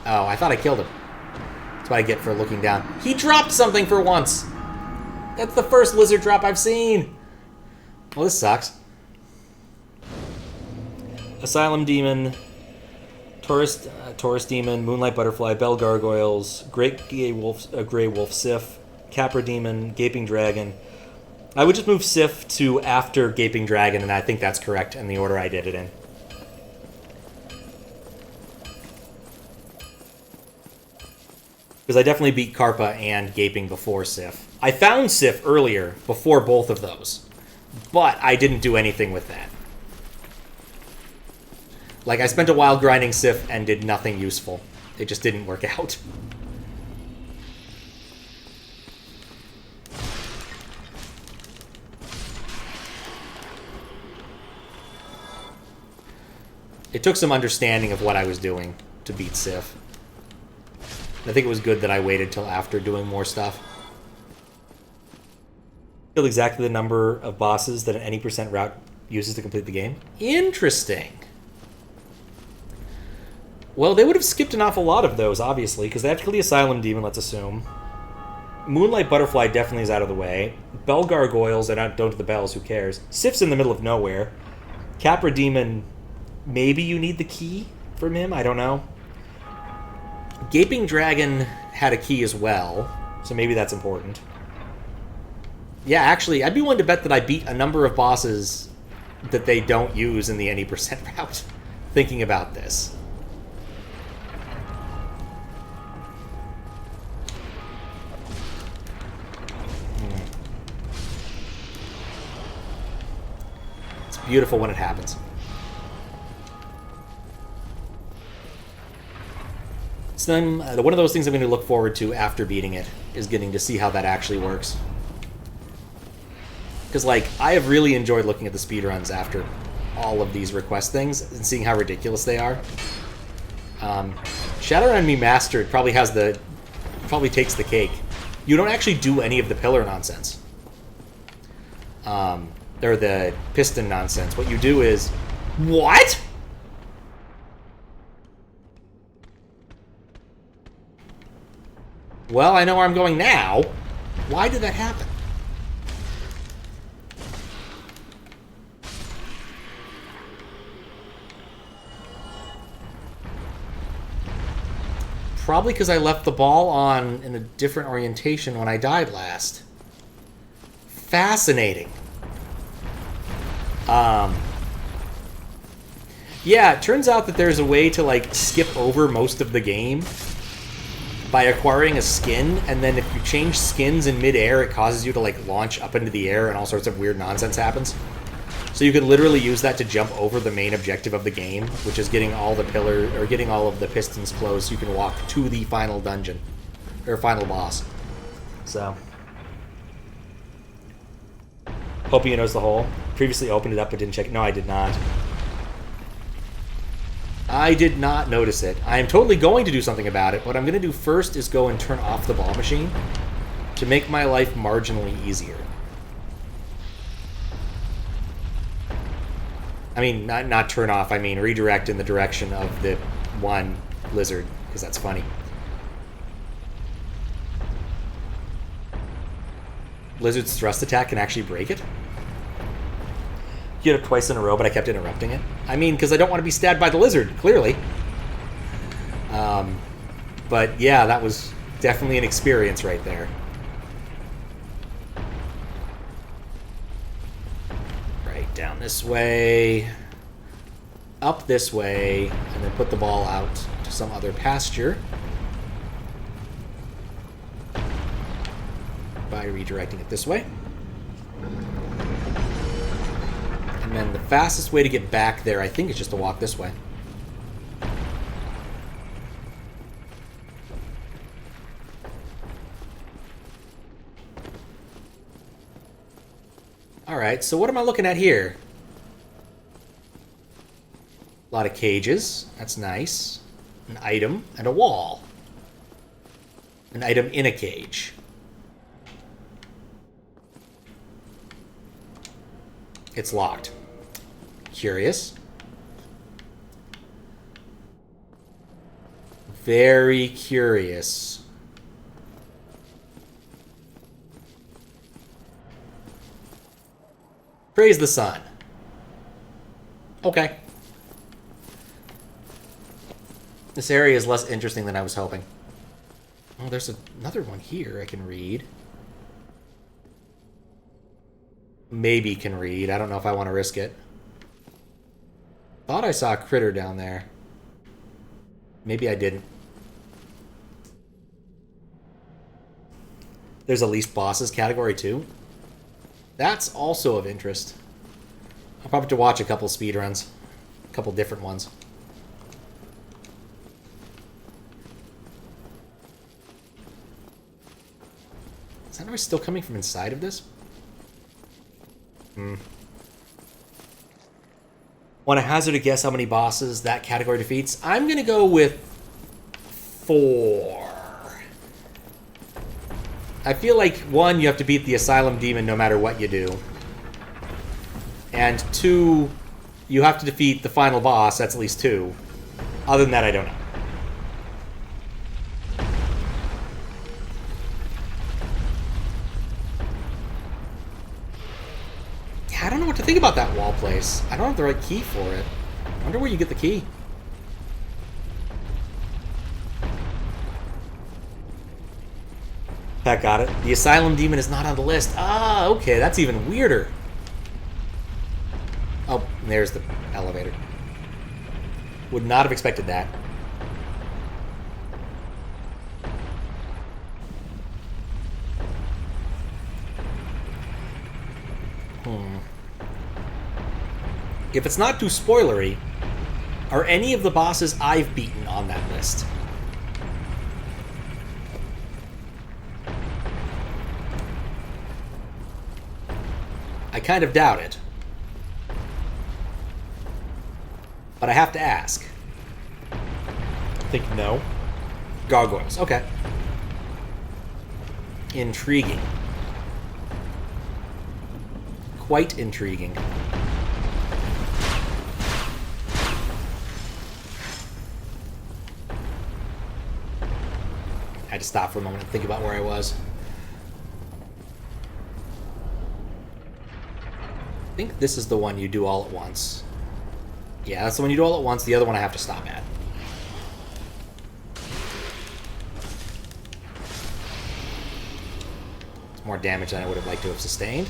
Oh, I thought I killed him. That's what I get for looking down. He dropped something for once! That's the first lizard drop I've seen! Well, this sucks. Asylum Demon, Taurus Demon, Moonlight Butterfly, Bell Gargoyles, Gray Wolf Sif, Capra Demon, Gaping Dragon. I would just move Sif to after Gaping Dragon, and I think that's correct in the order I did it in. Because I definitely beat Karpa and Gaping before Sif. I found Sif earlier, before both of those. But I didn't do anything with that. Like, I spent a while grinding Sif and did nothing useful. It just didn't work out. It took some understanding of what I was doing to beat Sif. I think it was good that I waited till after doing more stuff. Killed exactly the number of bosses that an any % route uses to complete the game. Interesting. Well, they would have skipped an awful lot of those, obviously, because they have to kill the Asylum Demon, let's assume. Moonlight Butterfly definitely is out of the way. Bell Gargoyles, they don't do the bells, who cares? Sif's in the middle of nowhere. Capra Demon, maybe you need the key from him, I don't know. Gaping Dragon had a key as well, so maybe that's important. Yeah, actually, I'd be willing to bet that I beat a number of bosses that they don't use in the any percent route, thinking about this. It's beautiful when it happens. So then, one of those things I'm going to look forward to after beating it is getting to see how that actually works. Because, like, I have really enjoyed looking at the speedruns after all of these request things and seeing how ridiculous they are. Shadowrun Remastered probably takes the cake. You don't actually do any of the pillar nonsense. Or the piston nonsense. What you do is... What?! Well, I know where I'm going now. Why did that happen? Probably because I left the ball on in a different orientation when I died last. Fascinating. Yeah, it turns out that there's a way to, like, skip over most of the game by acquiring a skin, and then if you change skins in mid-air, it causes you to, like, launch up into the air and all sorts of weird nonsense happens. So you can literally use that to jump over the main objective of the game, which is getting all the getting all of the pistons closed so you can walk to the final dungeon, or final boss. So. Hoping you noticed the hole. Previously opened it up but didn't check it. No, I did not. I did not notice it. I am totally going to do something about it. What I'm going to do first is go and turn off the ball machine to make my life marginally easier. I mean, not turn off, I mean redirect in the direction of the one lizard, because that's funny. Lizard's thrust attack can actually break it? You hit it twice in a row, but I kept interrupting it. I mean, because I don't want to be stabbed by the lizard, clearly. But yeah, that was definitely an experience right there. Right, down this way, up this way, and then put the ball out to some other pasture by redirecting it this way. And then the fastest way to get back there, I think, is just to walk this way. Alright, so what am I looking at here? A lot of cages. That's nice. An item and a wall. An item in a cage. It's locked. Curious. Very curious. Praise the sun. Okay. This area is less interesting than I was hoping. Oh, there's another one here I can read. Maybe can read. I don't know if I want to risk it. Thought I saw a critter down there. Maybe I didn't. There's a least bosses category too. That's also of interest. I'll probably have to watch a couple speedruns. A couple different ones. Is that noise still coming from inside of this? Want to hazard a guess how many bosses that category defeats? I'm going to go with 4. I feel like, 1, you have to beat the Asylum Demon no matter what you do. And 2, you have to defeat the final boss. That's at least 2. Other than that, I don't know. Yeah, I don't know what to think about that wall place. I don't have the right key for it. I wonder where you get the key. Pat got it. The Asylum Demon is not on the list. Ah, okay, that's even weirder. Oh, there's the elevator. Would not have expected that. If it's not too spoilery, are any of the bosses I've beaten on that list? I kind of doubt it. But I have to ask. I think no. Gargoyles, okay. Intriguing. Quite intriguing. I had to stop for a moment and think about where I was. I think this is the one you do all at once. Yeah, that's the one you do all at once. The other one I have to stop at. It's more damage than I would have liked to have sustained.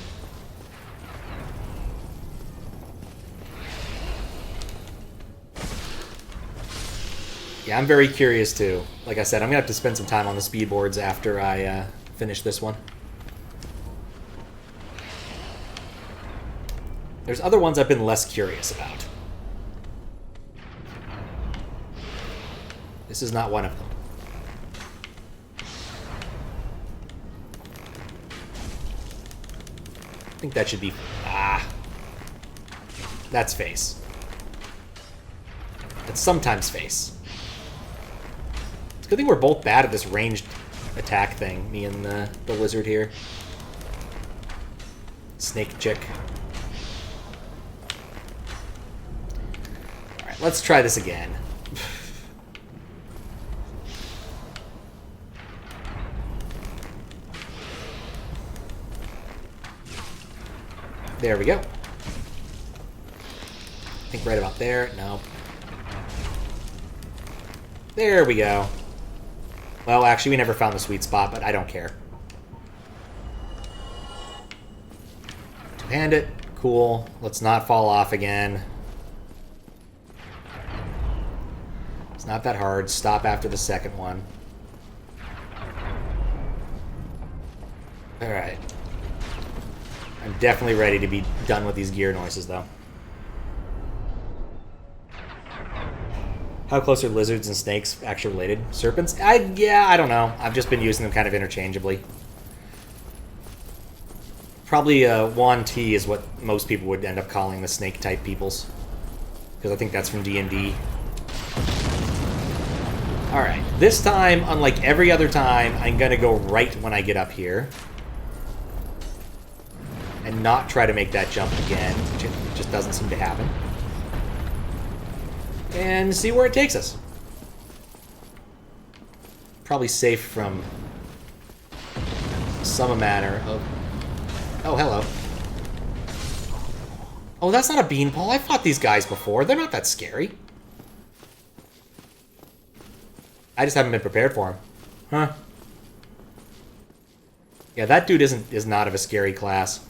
Yeah, I'm very curious too. Like I said, I'm going to have to spend some time on the speed boards after I finish this one. There's other ones I've been less curious about. This is not one of them. I think that should be... Ah. That's face. That's sometimes face. It's a good thing we're both bad at this ranged attack thing, me and the lizard here. Snake chick. Alright, let's try this again. There we go. I think right about there. No. There we go. Well, actually, we never found the sweet spot, but I don't care. Two-hand it. Cool. Let's not fall off again. It's not that hard. Stop after the second one. Alright. I'm definitely ready to be done with these gear noises, though. How close are lizards and snakes actually related? Serpents? Yeah, I don't know. I've just been using them kind of interchangeably. Probably Yuan Ti is what most people would end up calling the snake-type peoples. Because I think that's from D&D. Alright, this time, unlike every other time, I'm going to go right when I get up here. And not try to make that jump again, which it just doesn't seem to happen. And see where it takes us. Probably safe from some manner of... Oh, hello. Oh, that's not a beanpole. I fought these guys before. They're not that scary. I just haven't been prepared for them. Huh. Yeah, that dude is not of a scary class.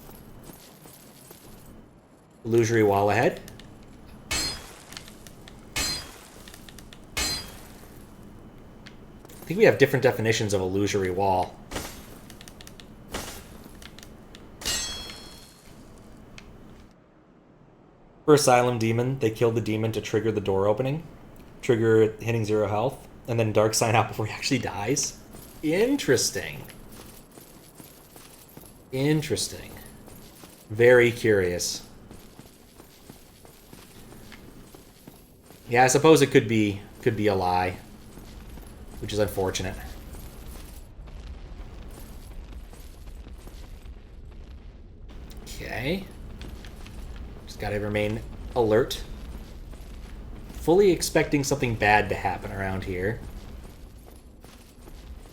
Illusory wall ahead. I think we have different definitions of illusory wall. For Asylum Demon, they killed the demon to trigger the door opening. Trigger hitting 0 health. And then Dark Sign out before he actually dies. Interesting. Interesting. Very curious. Yeah, I suppose it could be a lie. Which is unfortunate. Okay. gotta remain alert. Fully expecting something bad to happen around here.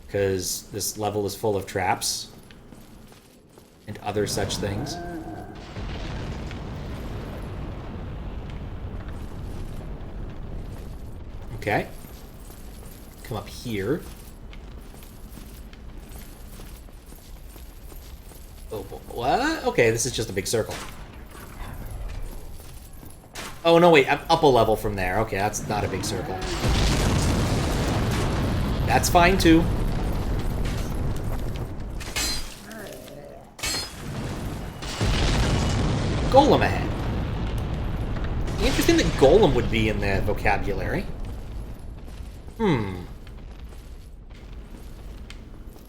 Because this level is full of traps. And other such things. Okay. Come up here. Oh, what? Okay, this is just a big circle. Oh, no, wait. I'm up a level from there. Okay, that's not a big circle. That's fine, too. Golem ahead. Interesting that Golem would be in the vocabulary.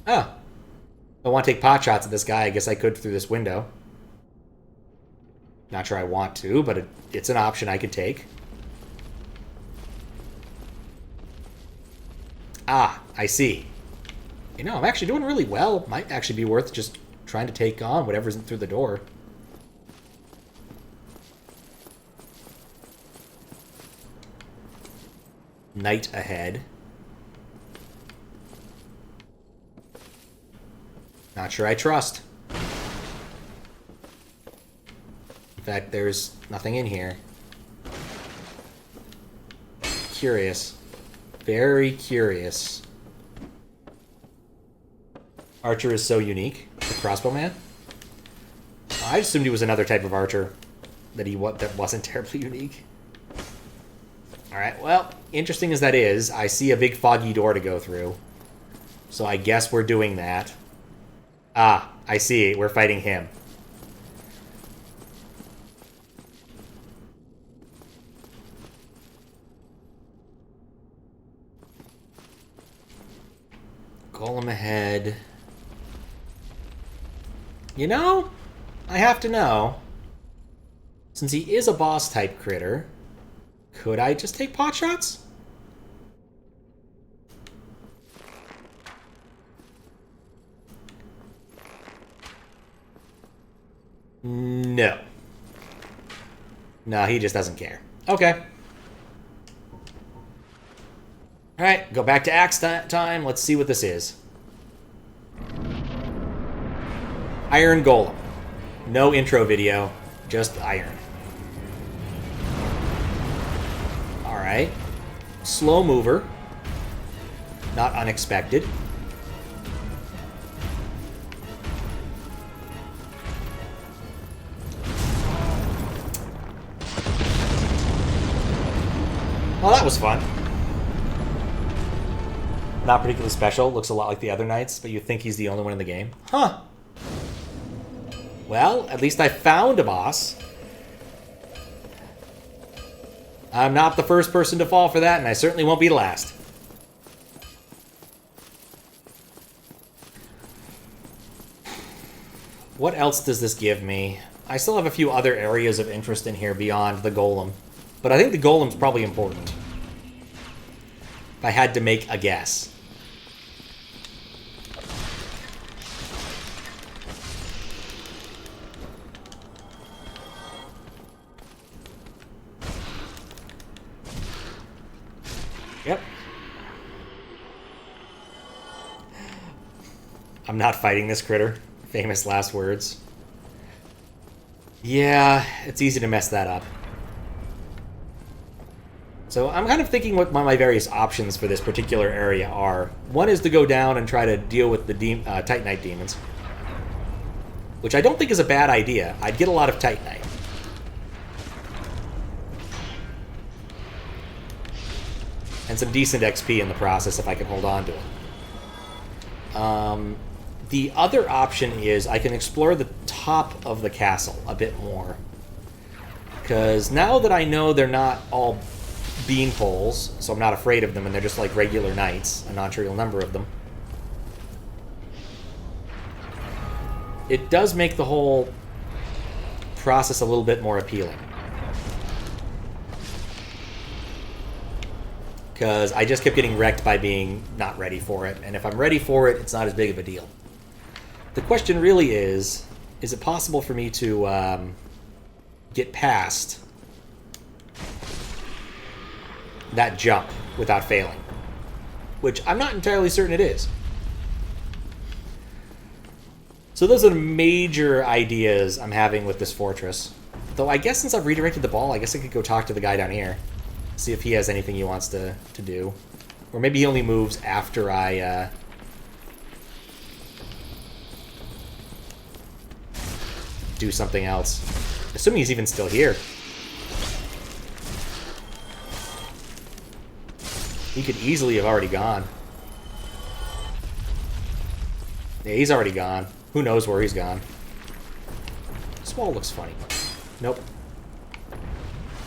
Oh. If I want to take pot shots at this guy, I guess I could through this window. Not sure I want to, but it's an option I could take. Ah, I see. You know, I'm actually doing really well. Might actually be worth just trying to take on whatever's in through the door. Night ahead. Not sure I trust. In fact, there's nothing in here. Curious. Very curious. Archer is so unique. The crossbowman? I assumed he was another type of archer. That wasn't terribly unique. Alright, well, interesting as that is, I see a big foggy door to go through. So I guess we're doing that. Ah, I see. We're fighting him. Golem ahead. You know, I have to know. Since he is a boss-type critter, could I just take pot shots? No. No, he just doesn't care. Okay. Alright, go back to axe time. Let's see what this is. Iron Golem. No intro video, just iron. Alright. Slow mover. Not unexpected. Well, that was fun. Not particularly special. Looks a lot like the other knights, but you think he's the only one in the game. Huh. Well, at least I found a boss. I'm not the first person to fall for that, and I certainly won't be the last. What else does this give me? I still have a few other areas of interest in here beyond the Golem. But I think the Golem's probably important. If I had to make a guess. Yep. I'm not fighting this critter. Famous last words. Yeah, it's easy to mess that up. So I'm kind of thinking what my various options for this particular area are. One is to go down and try to deal with the Titanite demons. Which I don't think is a bad idea. I'd get a lot of Titanite. And some decent XP in the process if I can hold on to it. The other option is I can explore the top of the castle a bit more. Because now that I know they're not all bean poles, so I'm not afraid of them, and they're just like regular knights, a non-trivial number of them. It does make the whole process a little bit more appealing. Because I just kept getting wrecked by being not ready for it, and if I'm ready for it, it's not as big of a deal. The question really is it possible for me to get past that jump without failing. Which I'm not entirely certain it is. So those are the major ideas I'm having with this fortress. Though I guess since I've redirected the ball, I guess I could go talk to the guy down here. See if he has anything he wants to do. Or maybe he only moves after I... do something else. Assuming he's even still here. He could easily have already gone. Yeah, he's already gone. Who knows where he's gone. This wall looks funny. Nope.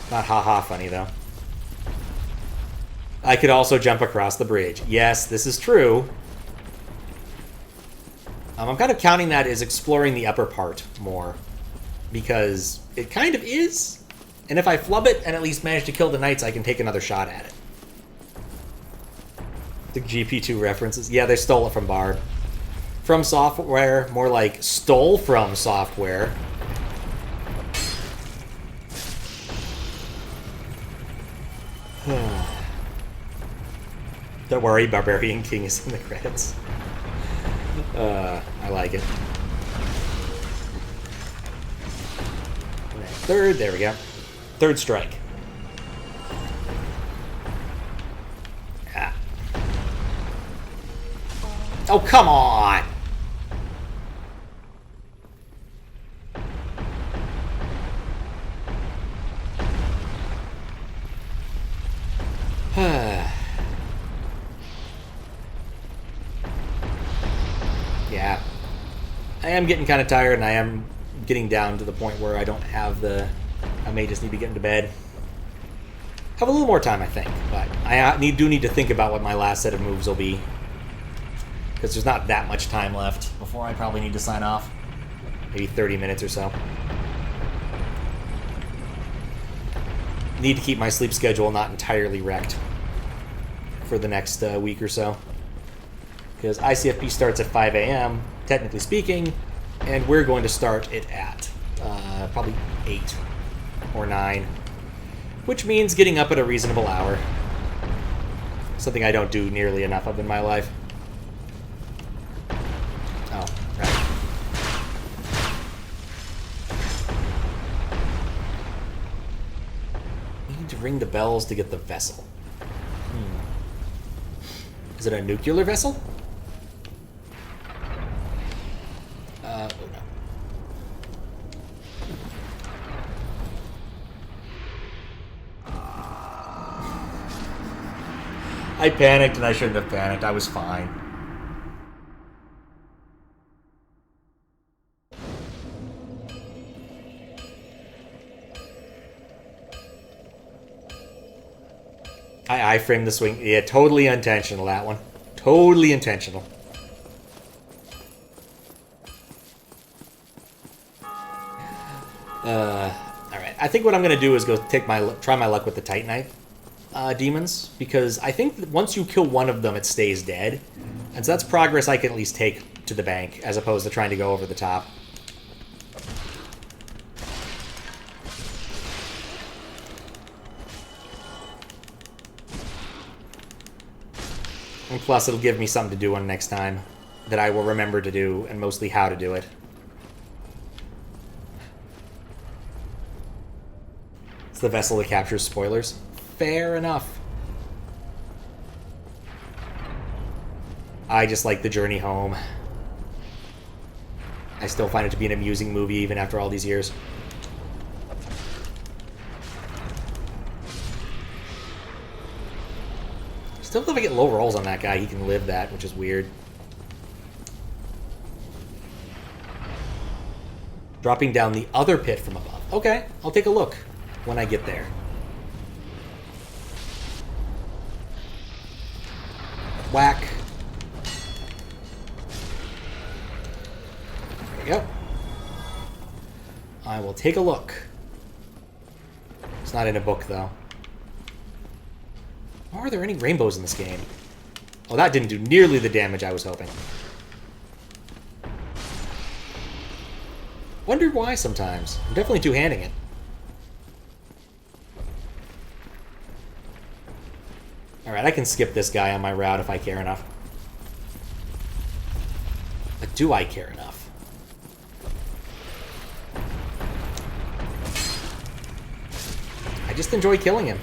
Not ha-ha funny, though. I could also jump across the bridge. Yes, this is true. I'm kind of counting that as exploring the upper part more. Because it kind of is. And if I flub it and at least manage to kill the knights, I can take another shot at it. The GP2 references. Yeah, they stole it from Bard. From software, more like stole from software. Don't worry, Barbarian King is in the credits. I like it. Third, there we go. Third strike. Ah. Oh, come on! Yeah. I am getting kind of tired, and I am getting down to the point where I don't have the... I may just need to get into bed. Have a little more time, I think, but I do need to think about what my last set of moves will be. Because there's not that much time left before I probably need to sign off. Maybe 30 minutes or so. Need to keep my sleep schedule not entirely wrecked for the next week or so. Because ICFP starts at 5 a.m., technically speaking, and we're going to start it at probably 8 or 9, which means getting up at a reasonable hour. Something I don't do nearly enough of in my life. Oh, right. Need to ring the bells to get the vessel. Is it a nuclear vessel? Oh no. I panicked and I shouldn't have panicked. I was fine. I framed the swing. Yeah, totally intentional, that one. Totally intentional. Alright. I think what I'm going to do is go try my luck with the Titanite demons. Because I think that once you kill one of them, it stays dead. And so that's progress I can at least take to the bank, as opposed to trying to go over the top. And plus, it'll give me something to do on next time that I will remember to do, and mostly how to do it. It's the vessel that captures spoilers. Fair enough. I just like the journey home. I still find it to be an amusing movie, even after all these years. Still, if I get low rolls on that guy, he can live that, which is weird. Dropping down the other pit from above. Okay, I'll take a look when I get there. Whack. There we go. I will take a look. It's not in a book, though. Are there any rainbows in this game? Oh, that didn't do nearly the damage I was hoping. Wonder why sometimes. I'm definitely two-handing it. Alright, I can skip this guy on my route if I care enough. But do I care enough? I just enjoy killing him.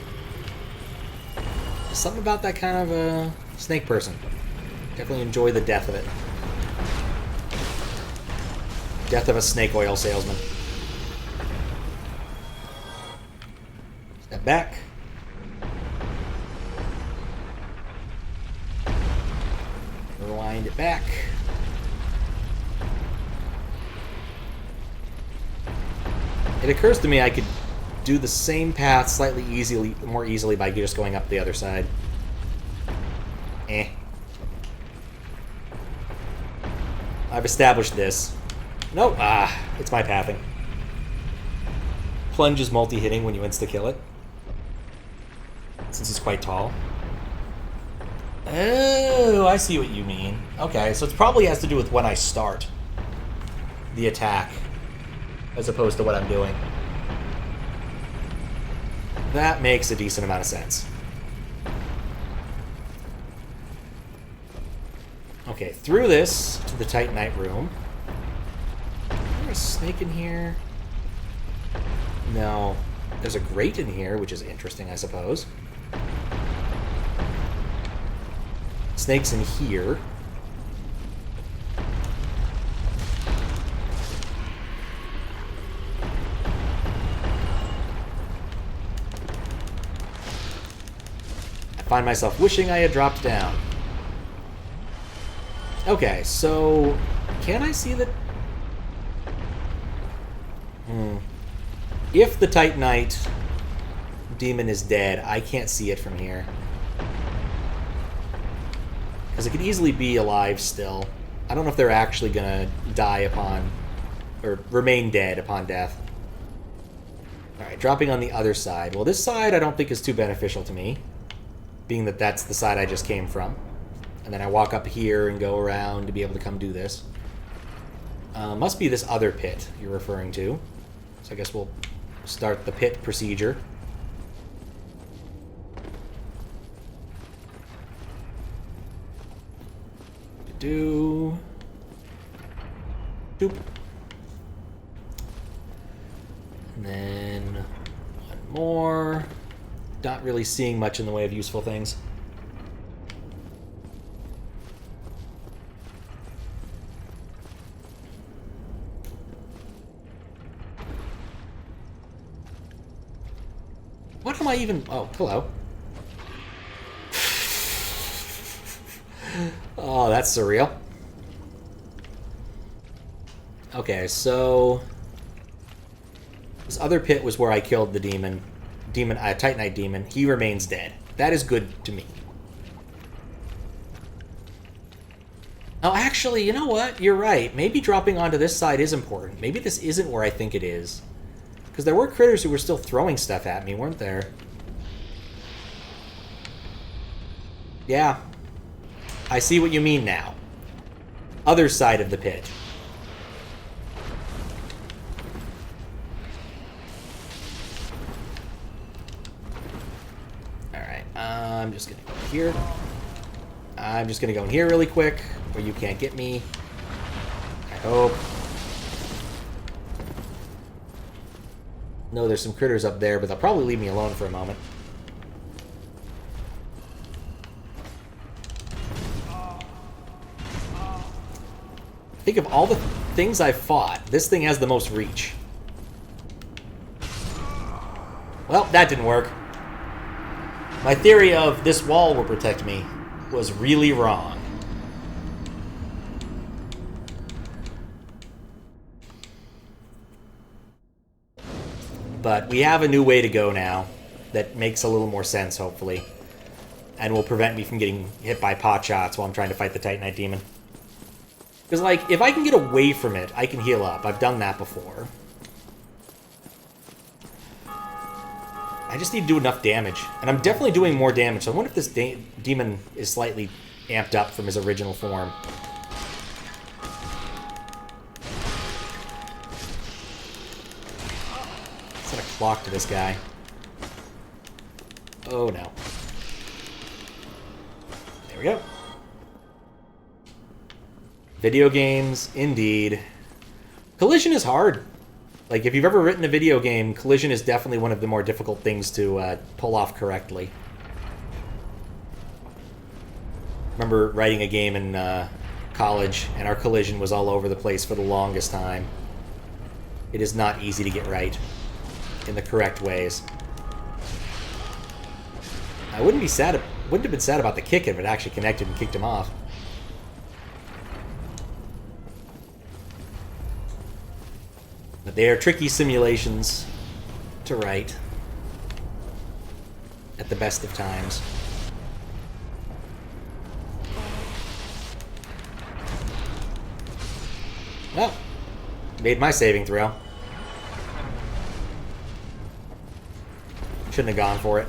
There's something about that kind of a snake person. Definitely enjoy the death of it. Death of a snake oil salesman. Step back. Rewind it back. It occurs to me I could do the same path slightly more easily by just going up the other side. I've established this. Nope. It's my pathing. Plunge is multi-hitting when you insta-kill it, since it's quite tall. Oh, I see what you mean. Okay, so it probably has to do with when I start the attack, as opposed to what I'm doing. That makes a decent amount of sense. Okay, through this to the Titanite room. Is there a snake in here? No. There's a grate in here, which is interesting, I suppose. Snakes in here. I find myself wishing I had dropped down. Okay, so can I see the... If the Titanite demon is dead, I can't see it from here. Because it could easily be alive still. I don't know if they're actually going to die upon... or remain dead upon death. Alright, dropping on the other side. Well, this side I don't think is too beneficial to me, being that that's the side I just came from. And then I walk up here and go around to be able to come do this. Must be this other pit you're referring to. So I guess we'll start the pit procedure. Doop. And then one more. Not really seeing much in the way of useful things. What am I even... Oh, hello. Oh, that's surreal. Okay, so... this other pit was where I killed the Titanite demon. He remains dead. That is good to me. Oh, actually, you know what? You're right. Maybe dropping onto this side is important. Maybe this isn't where I think it is. Because there were critters who were still throwing stuff at me, weren't there? Yeah. I see what you mean now. Other side of the pit. Alright, I'm just gonna go here. I'm just gonna go in here really quick, where you can't get me. I hope. No, there's some critters up there, but they'll probably leave me alone for a moment. Think of all the things I've fought, this thing has the most reach. Well, that didn't work. My theory of this wall will protect me was really wrong. But we have a new way to go now that makes a little more sense, hopefully. And will prevent me from getting hit by pot shots while I'm trying to fight the Titanite demon. Because, like, if I can get away from it, I can heal up. I've done that before. I just need to do enough damage. And I'm definitely doing more damage, so I wonder if this demon is slightly amped up from his original form. Set a clock to this guy. Oh, no. There we go. Video games, indeed. Collision is hard. Like, if you've ever written a video game, collision is definitely one of the more difficult things to pull off correctly. Remember writing a game in college, and our collision was all over the place for the longest time. It is not easy to get right in the correct ways. I wouldn't have been sad about the kick if it actually connected and kicked him off. But they are tricky simulations to write at the best of times. Well, made my saving throw. Shouldn't have gone for it.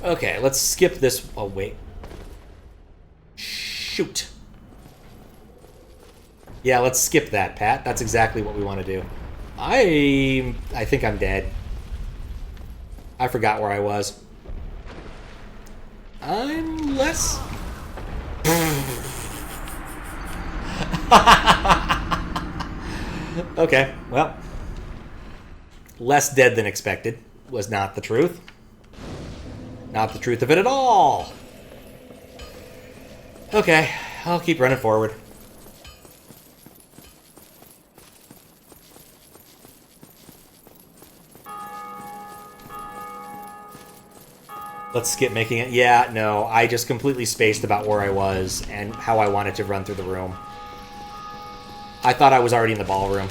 Okay, let's skip this. Oh, wait. Shoot. Yeah, let's skip that, Pat. That's exactly what we want to do. I think I'm dead. I forgot where I was. I'm less... Okay, well. Less dead than expected was not the truth. Not the truth of it at all. Okay, I'll keep running forward. Let's skip making it. Yeah, no, I just completely spaced about where I was and how I wanted to run through the room. I thought I was already in the ballroom.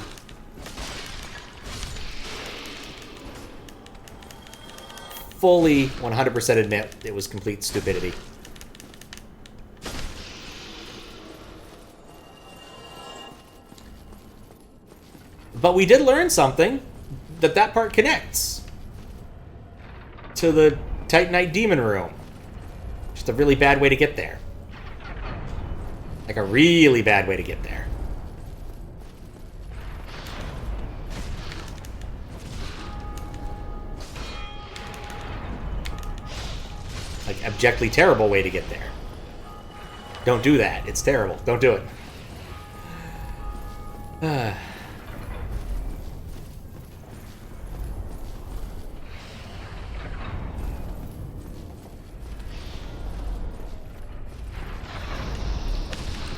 Fully 100% admit it was complete stupidity. But we did learn something, that part connects to the Titanite Demon Room. Just a really bad way to get there. Like a really bad way to get there. Like, abjectly terrible way to get there. Don't do that. It's terrible. Don't do it.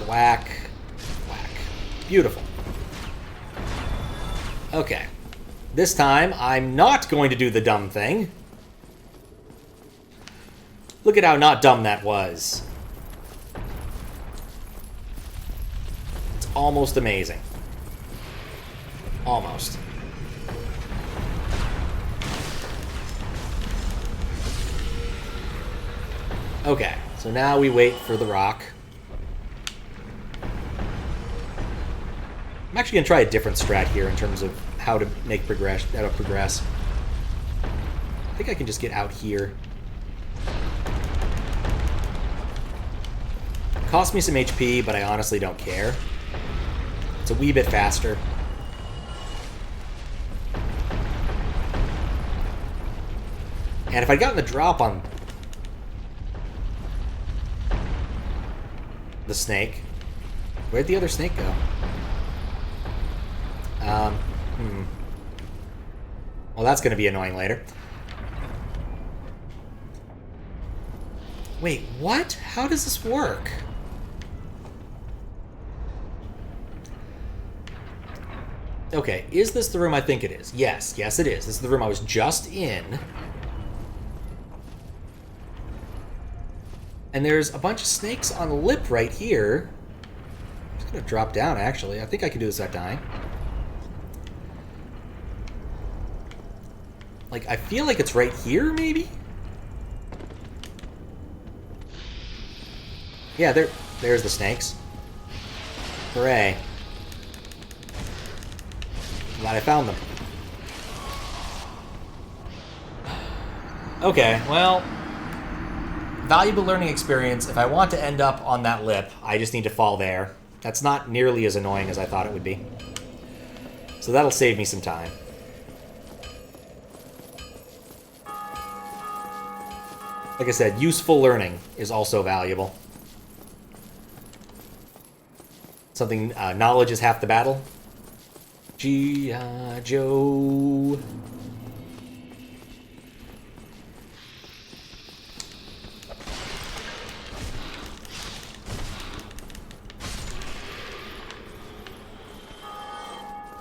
Whack. Whack. Beautiful. Okay. This time, I'm not going to do the dumb thing. Look at how not dumb that was. It's almost amazing. Almost. Okay, so now we wait for the rock. I'm actually going to try a different strat here in terms of how to progress. I think I can just get out here. Cost me some HP, but I honestly don't care. It's a wee bit faster. And if I'd gotten the drop on the snake... Where'd the other snake go? Well, that's going to be annoying later. Wait, what? How does this work? Okay, is this the room I think it is? Yes, yes it is. This is the room I was just in. And there's a bunch of snakes on the lip right here. I'm just going to drop down, actually. I think I can do this without dying. Like, I feel like it's right here, maybe? Yeah, there's the snakes. Hooray. Glad I found them. Okay, well... Valuable learning experience. If I want to end up on that lip, I just need to fall there. That's not nearly as annoying as I thought it would be. So that'll save me some time. Like I said, useful learning is also valuable. Something, knowledge is half the battle. G.I. Joe.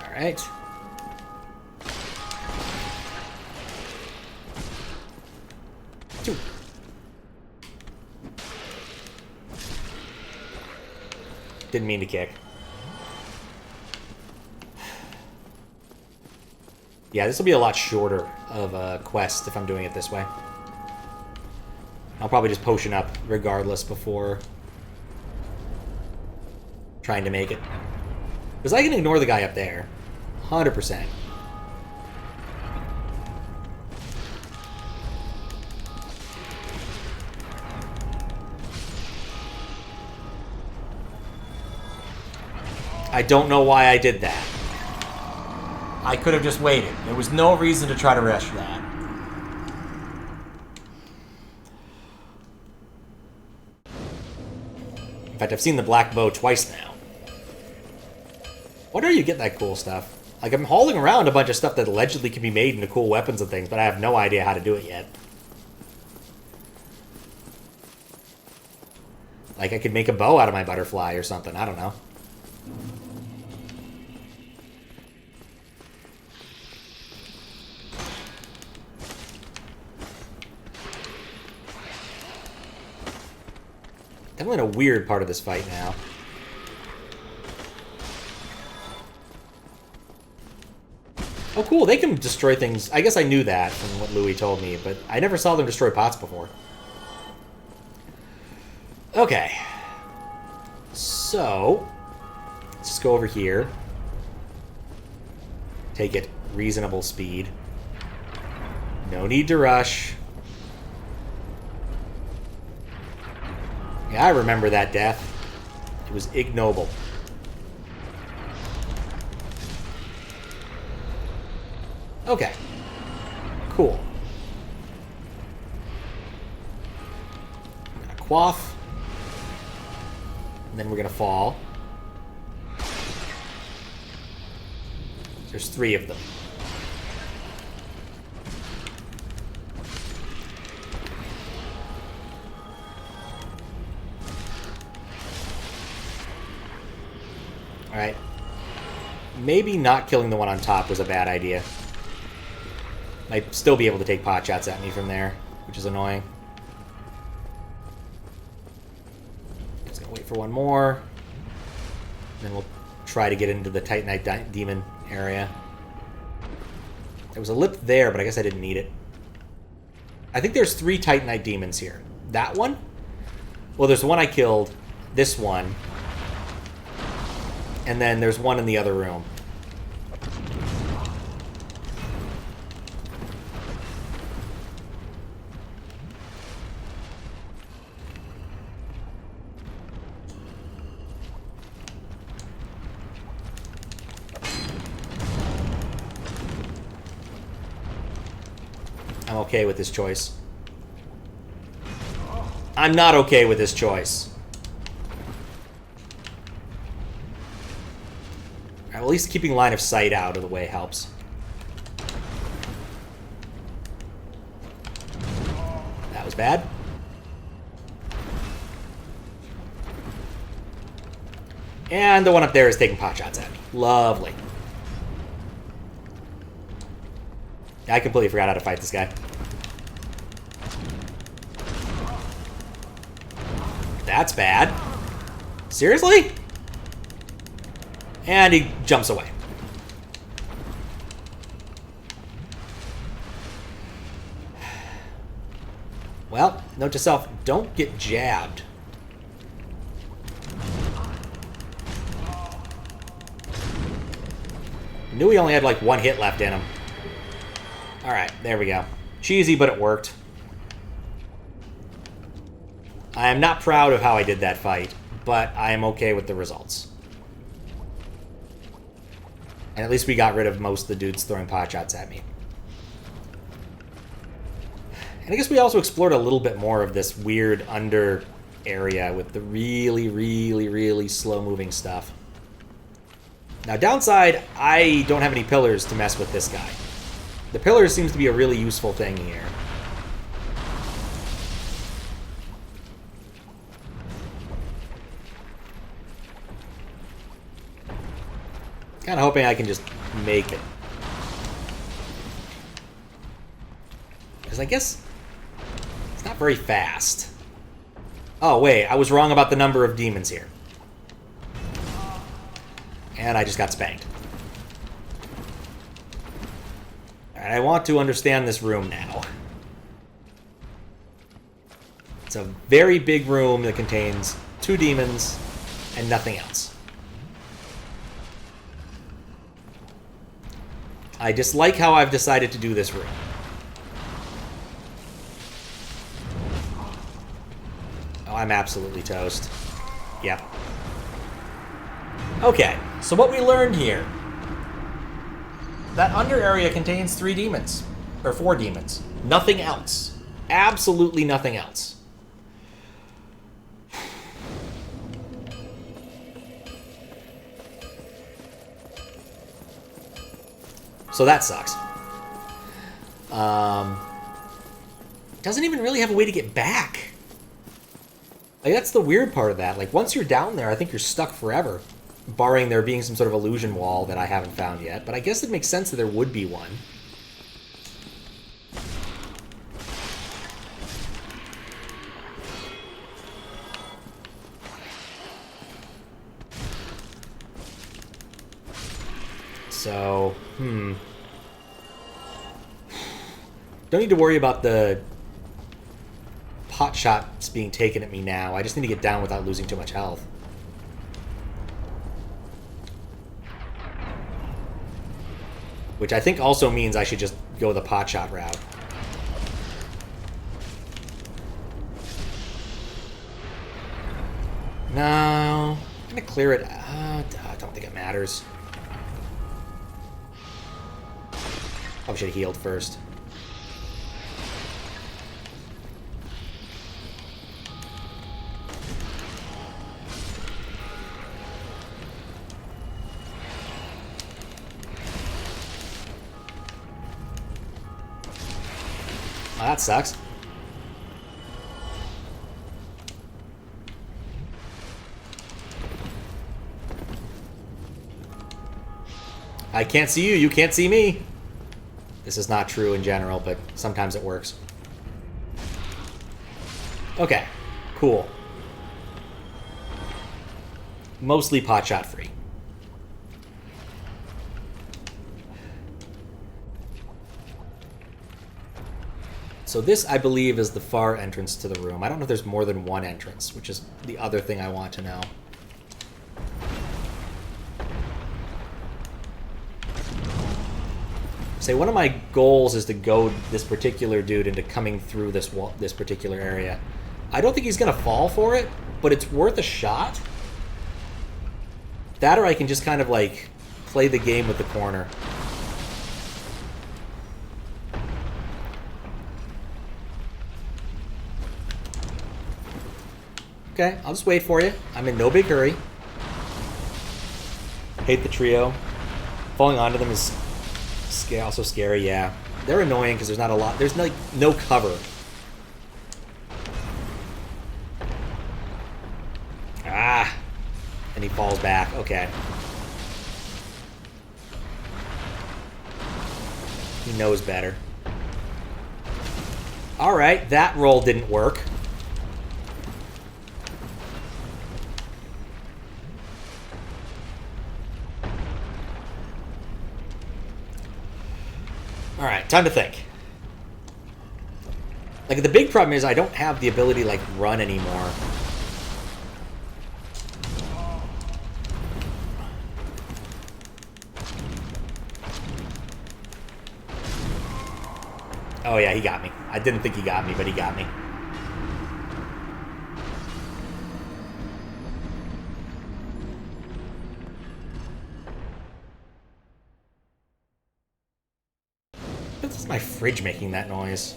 Alright. Two. Didn't mean to kick. Yeah, this will be a lot shorter of a quest if I'm doing it this way. I'll probably just potion up regardless before trying to make it. Because I can ignore the guy up there. 100%. I don't know why I did that. I could have just waited. There was no reason to try to rush that. In fact, I've seen the black bow twice now. Wonder how you get that cool stuff. Like, I'm hauling around a bunch of stuff that allegedly can be made into cool weapons and things, but I have no idea how to do it yet. Like, I could make a bow out of my butterfly or something. I don't know. Definitely in a weird part of this fight now. Oh, cool. They can destroy things. I guess I knew that from what Louis told me, but I never saw them destroy pots before. Okay. So, let's just go over here. Take it reasonable speed. No need to rush. Yeah, I remember that death. It was ignoble. Okay. Cool. I'm gonna quaff. And then we're gonna fall. There's 3 of them. Alright. Maybe not killing the one on top was a bad idea. Might still be able to take pot shots at me from there, which is annoying. Just gonna wait for one more. Then we'll try to get into the Titanite Demon area. There was a lip there, but I guess I didn't need it. I think there's 3 Titanite Demons here. That one? Well, there's the one I killed. This one. And then there's one in the other room. I'm okay with this choice. I'm not okay with this choice. At least keeping line of sight out of the way helps. That was bad. And the one up there is taking pot shots at me. Lovely. I completely forgot how to fight this guy. That's bad. Seriously? And he jumps away. Well, note to self, don't get jabbed. Knew he only had like 1 hit left in him. Alright, there we go. Cheesy, but it worked. I am not proud of how I did that fight, but I am okay with the results. And at least we got rid of most of the dudes throwing pot shots at me. And And I guess we also explored a little bit more of this weird under area with the really, really, really slow-moving stuff. Now, downside, I don't have any pillars to mess with this guy. The pillars seems to be a really useful thing here. Kind of hoping I can just make it. Because I guess it's not very fast. Oh, wait, I was wrong about the number of demons here. And I just got spanked. Alright, I want to understand this room now. It's a very big room that contains 2 demons and nothing else. I dislike how I've decided to do this room. Oh, I'm absolutely toast. Yep. Okay, so what we learned here. That under area contains 3 demons. Or 4 demons. Nothing else. Absolutely nothing else. So that sucks. Doesn't even really have a way to get back. Like, that's the weird part of that. Like, once you're down there, I think you're stuck forever. Barring there being some sort of illusion wall that I haven't found yet. But I guess it makes sense that there would be one. So, don't need to worry about the pot shots being taken at me now. I just need to get down without losing too much health. Which I think also means I should just go the pot shot route. No, I'm gonna clear it. I don't think it matters. Probably should have healed first. Oh, that sucks. I can't see you, you can't see me. This is not true in general, but sometimes it works. Okay, cool. Mostly pot shot free. So this, I believe, is the far entrance to the room. I don't know if there's more than one entrance, which is the other thing I want to know. Say, one of my goals is to goad this particular dude into coming through this particular area. I don't think he's going to fall for it, but it's worth a shot. That or I can just kind of, like, play the game with the corner. Okay, I'll just wait for you. I'm in no big hurry. Hate the trio. Falling onto them is also scary, yeah. They're annoying because there's not a lot. There's like no cover. Ah! And he falls back. Okay. He knows better. Alright, that roll didn't work. Alright, time to think. Like, the big problem is I don't have the ability to, like, run anymore. Oh yeah, he got me. I didn't think he got me, but he got me. This is my fridge making that noise.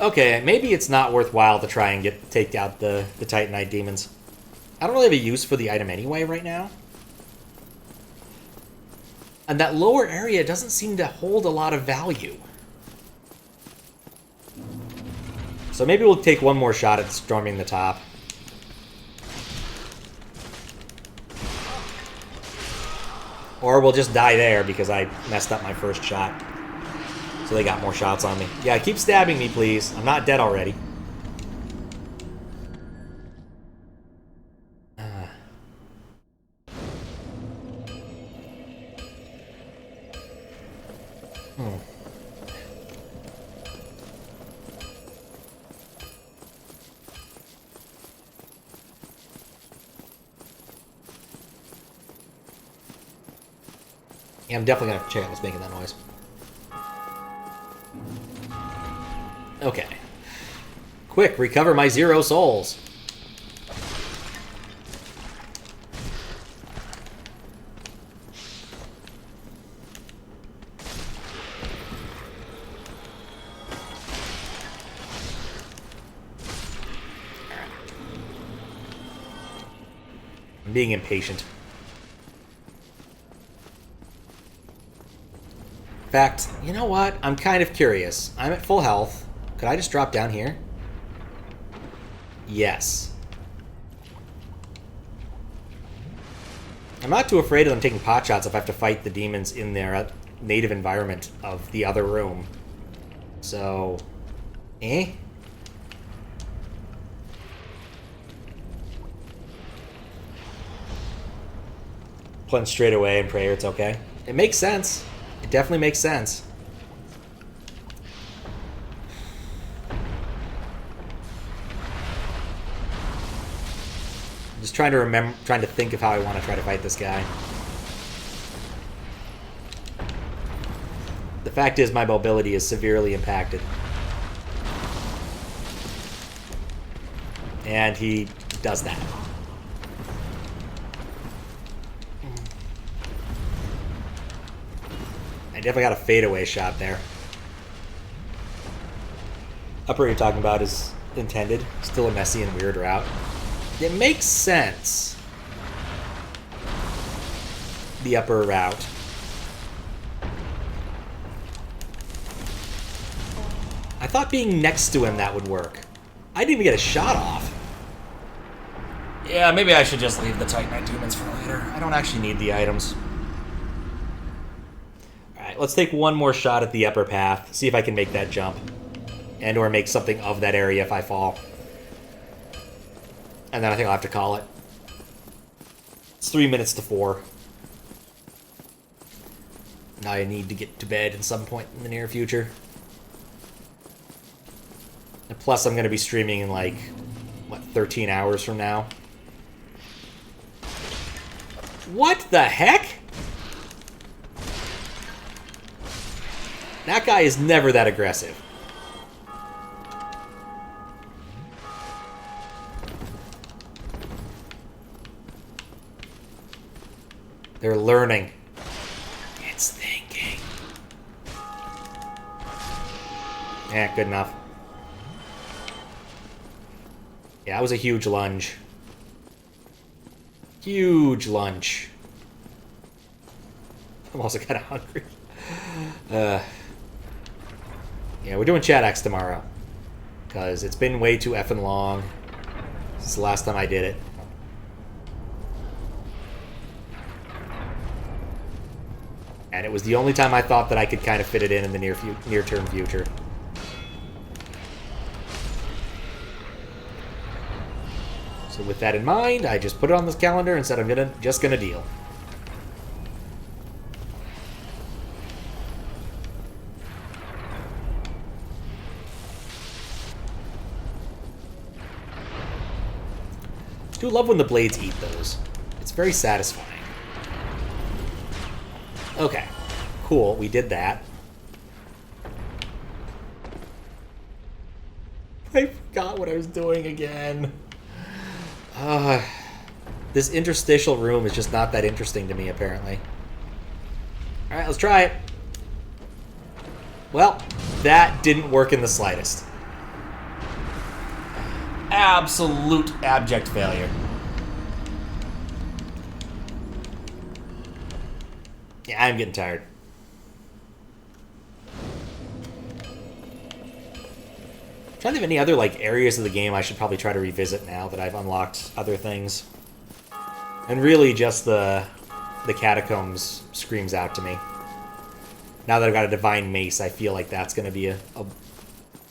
Okay, maybe it's not worthwhile to try and take out the Titanite demons. I don't really have a use for the item anyway right now. And that lower area doesn't seem to hold a lot of value. So maybe we'll take one more shot at storming the top. Or we'll just die there because I messed up my first shot. So they got more shots on me. Yeah, keep stabbing me, please. I'm not dead already. Yeah, I'm definitely gonna check out what's making that noise. Okay. Quick, recover my 0 souls. I'm being impatient. In fact, you know what? I'm kind of curious. I'm at full health. Could I just drop down here? Yes. I'm not too afraid of them taking pot shots if I have to fight the demons in their native environment of the other room. So, Plunge straight away and pray it's okay. It makes sense. It definitely makes sense. Just trying to think of how I want to try to fight this guy. The fact is, my mobility is severely impacted. And he does that. I definitely got a fadeaway shot there. Upper you're talking about is intended. Still a messy and weird route. It makes sense. The upper route. I thought being next to him that would work. I didn't even get a shot off. Yeah, maybe I should just leave the Titanite demons for later. I don't actually need the items. Alright, let's take one more shot at the upper path. See if I can make that jump. And or make something of that area if I fall. And then I think I'll have to call it. It's 3 minutes to 4. Now I need to get to bed at some point in the near future. And plus I'm going to be streaming in like, what, 13 hours from now? What the heck? That guy is never that aggressive. They're learning. It's thinking. Yeah, good enough. Yeah, that was a huge lunge. Huge lunge. I'm also kind of hungry. Yeah, we're doing Chat X tomorrow. Because it's been way too effing long since the last time I did it. And it was the only time I thought that I could kind of fit it in the near-term future. So with that in mind, I just put it on this calendar and said I'm just gonna deal. I do love when the blades eat those. It's very satisfying. Okay, cool, we did that. I forgot what I was doing again. This interstitial room is just not that interesting to me, apparently. Alright, let's try it. Well, that didn't work in the slightest. Absolute abject failure. Yeah, I'm getting tired. I'm trying to think of any other like areas of the game I should probably try to revisit now that I've unlocked other things. And really just the catacombs screams out to me. Now that I've got a divine mace, I feel like that's going to be a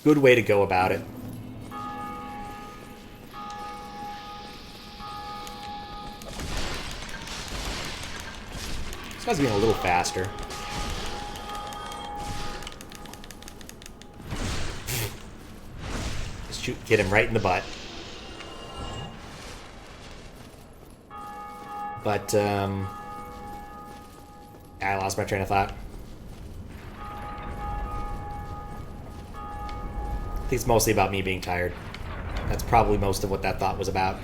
good way to go about it. This guy's being a little faster. Just hit him right in the butt. But, I lost my train of thought. I think it's mostly about me being tired. That's probably most of what that thought was about.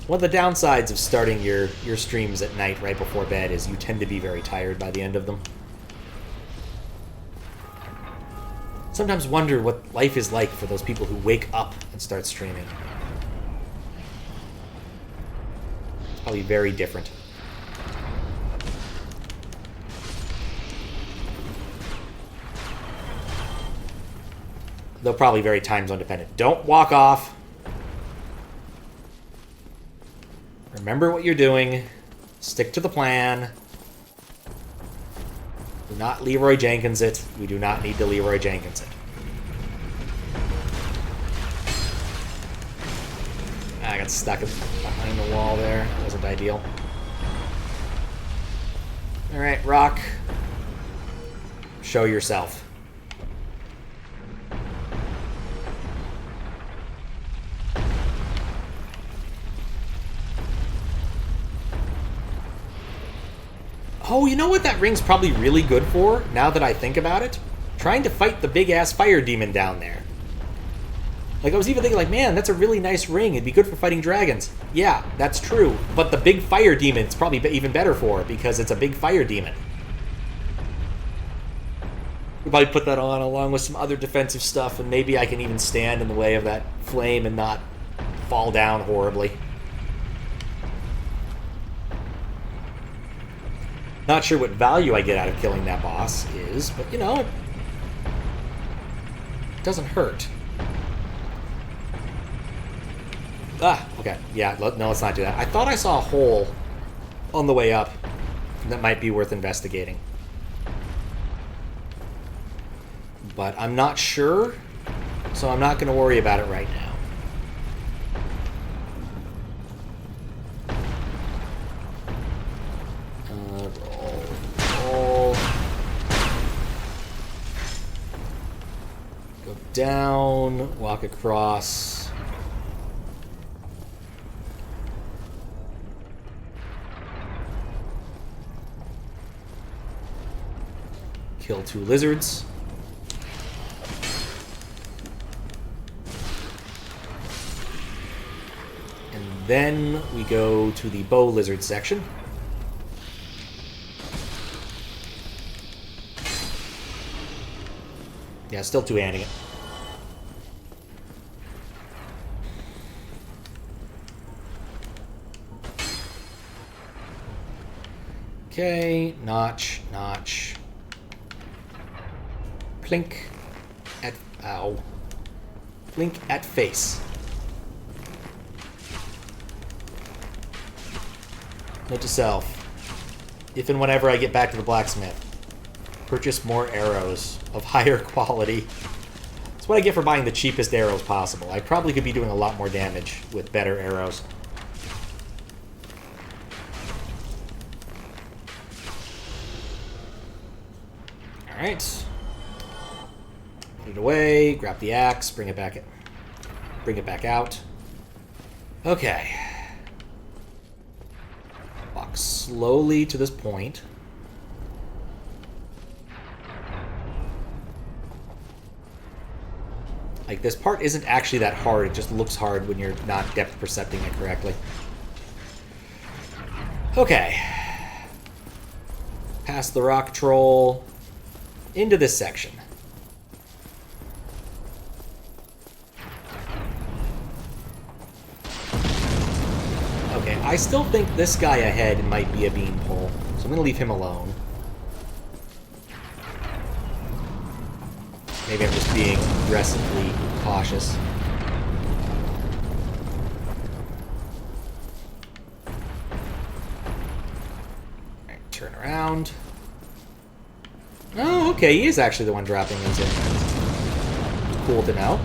One of the downsides of starting your streams at night right before bed is you tend to be very tired by the end of them. Sometimes wonder what life is like for those people who wake up and start streaming. It's probably very different. Though probably very time zone dependent. Don't walk off. Remember what you're doing. Stick to the plan. Do not Leroy Jenkins it. We do not need to Leroy Jenkins it. I got stuck behind the wall there. Wasn't ideal. Alright, Rock. Show yourself. Oh, you know what that ring's probably really good for, now that I think about it? Trying to fight the big-ass fire demon down there. Like, I was even thinking, like, man, that's a really nice ring. It'd be good for fighting dragons. Yeah, that's true. But the big fire demon it's probably even better for, because it's a big fire demon. We'll probably put that on along with some other defensive stuff, and maybe I can even stand in the way of that flame and not fall down horribly. Not sure what value I get out of killing that boss is, but, you know, it doesn't hurt. Ah, okay. Yeah, no, let's not do that. I thought I saw a hole on the way up that might be worth investigating. But I'm not sure, so I'm not going to worry about it right now. Roll. Go down, walk across. Kill 2 lizards. And then we go to the bow lizard section. Yeah, still two-handing it. Okay, notch, notch. Plink at... ow. Plink at face. Note to self. If and whenever I get back to the blacksmith, purchase more arrows of higher quality. That's what I get for buying the cheapest arrows possible. I probably could be doing a lot more damage with better arrows. Alright. Put it away, grab the axe, bring it back out. Okay. Walk slowly to this point. Like, this part isn't actually that hard, it just looks hard when you're not depth percepting it correctly. Okay. Past the rock troll, into this section. Okay, I still think this guy ahead might be a beanpole, so I'm going to leave him alone. Maybe I'm just being aggressively cautious. Alright, turn around. Oh, okay, he is actually the one dropping these in. Cool to know.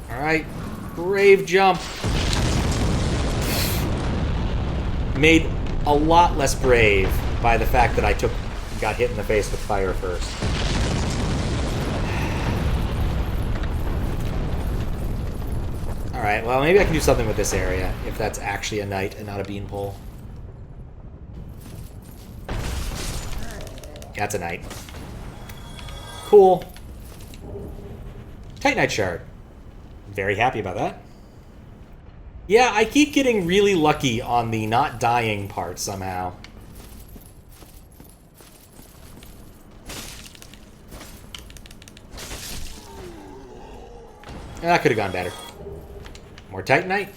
Alright, brave jump. Made a lot less brave by the fact that I got hit in the face with fire first. Alright, well, maybe I can do something with this area, if that's actually a knight and not a beanpole. Yeah, it's a knight. Cool. Titanite shard. Very happy about that. Yeah, I keep getting really lucky on the not dying part somehow. That could have gone better. More Titanite?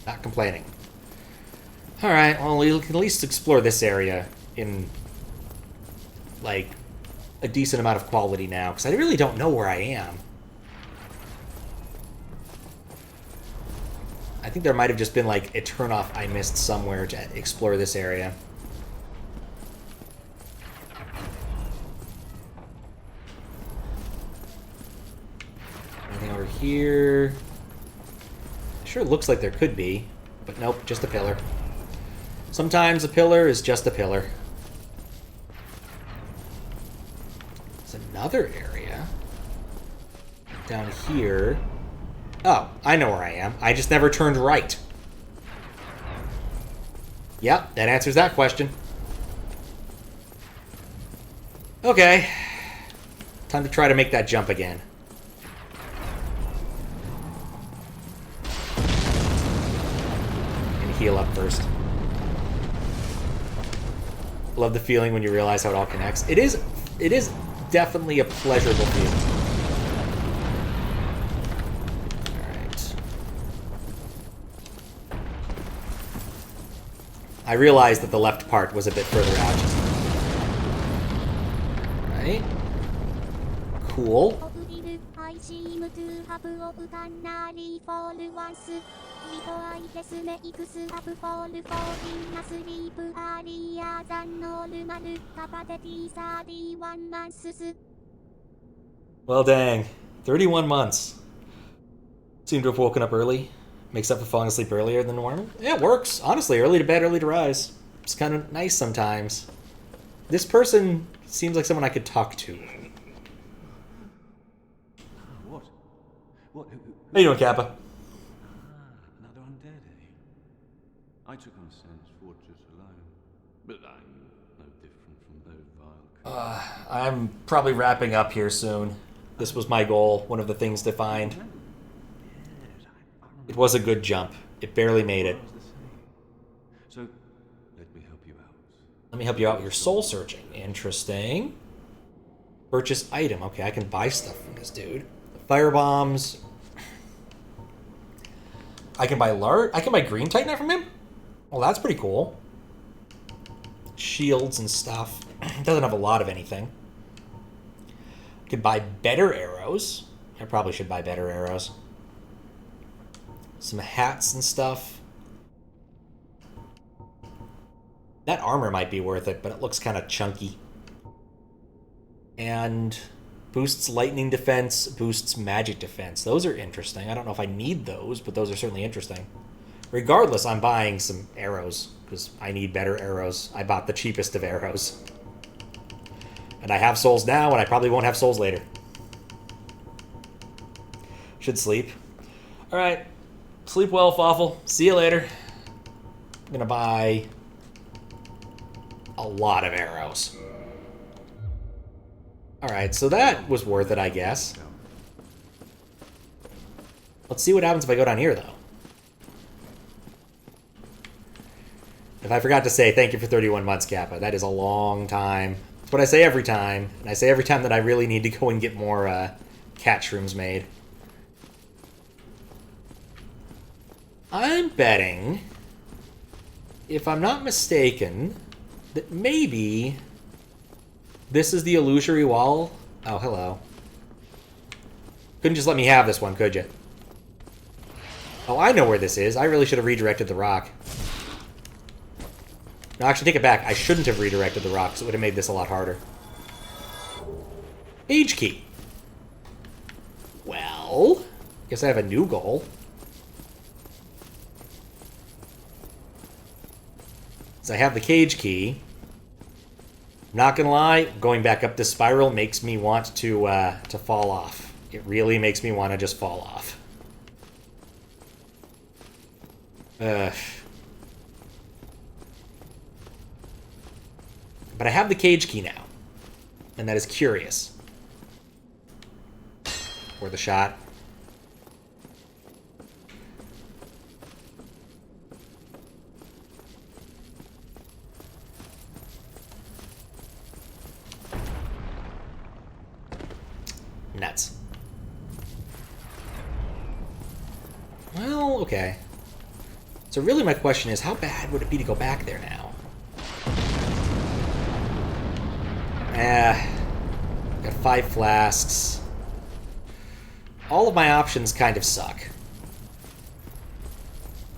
Not complaining. Alright, well, we can at least explore this area in, like, a decent amount of quality now, because I really don't know where I am. I think there might have just been, like, a turnoff I missed somewhere to explore this area. Anything over here? Sure looks like there could be, but nope, just a pillar. Sometimes a pillar is just a pillar. There's another area down here. Oh, I know where I am. I just never turned right. Yep, that answers that question. Okay. Time to try to make that jump again. And heal up first. Love the feeling when you realize how it all connects. It is definitely a pleasurable feeling. I realized that the left part was a bit further out. Right. Cool. Well, dang. 31 months. Seem to have woken up early. Makes up for falling asleep earlier than normal. Yeah, it works. Honestly, early to bed, early to rise. It's kind of nice sometimes. This person seems like someone I could talk to. What? How you doing, Kappa? Another undead, eh? I took on Sen's fortress alone, but I'm no different from those vile. I'm probably wrapping up here soon. This was my goal, one of the things to find. It was a good jump. It barely made it. So, let me help you out. Let me help you out. You're soul searching. Interesting. Purchase item. Okay, I can buy stuff from this dude. Fire bombs. I can buy green titanite from him? Well, that's pretty cool. Shields and stuff. Doesn't have a lot of anything. I could buy better arrows. I probably should buy better arrows. Some hats and stuff. That armor might be worth it, but it looks kind of chunky. And boosts lightning defense, boosts magic defense. Those are interesting. I don't know if I need those, but those are certainly interesting. Regardless, I'm buying some arrows, because I need better arrows. I bought the cheapest of arrows. And I have souls now, and I probably won't have souls later. Should sleep. Alright. Sleep well, Fawful. See you later. I'm gonna buy a lot of arrows. Alright, so that was worth it, I guess. Let's see what happens if I go down here, though. If I forgot to say thank you for 31 months, Kappa. That is a long time. That's what I say every time. And I say every time that I really need to go and get more cat shrooms made. I'm betting, if I'm not mistaken, that maybe this is the illusory wall. Oh, hello. Couldn't just let me have this one, could you? Oh, I know where this is. I really should have redirected the rock. No, actually, take it back. I shouldn't have redirected the rock, because it would have made this a lot harder. Age key. Well, guess I have a new goal. So I have the cage key. Not gonna lie, going back up this spiral makes me want to fall off. It really makes me want to just fall off. But I have the cage key now, and that is curious. Or the shot. Nuts. Well, okay. So really my question is, how bad would it be to go back there now? Got 5 flasks. All of my options kind of suck.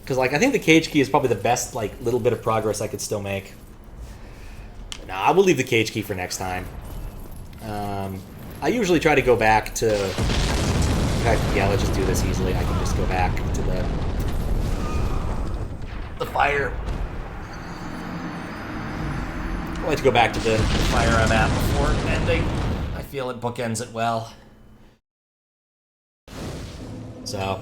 Because, like, I think the cage key is probably the best, like, little bit of progress I could still make. Nah, I will leave the cage key for next time. I usually try to go back to... In fact, yeah, let's just do this easily. I can just go back to the fire. I like to go back to the fire I'm at before ending. I feel it bookends it well. So,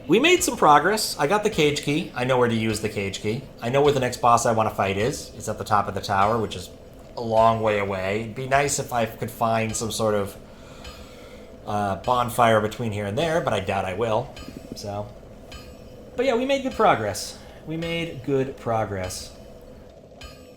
we made some progress. I got the cage key. I know where to use the cage key. I know where the next boss I want to fight is. It's at the top of the tower, which is a long way away. It'd be nice if I could find some sort of bonfire between here and there, but I doubt I will. So, but yeah, we made good progress. We made good progress.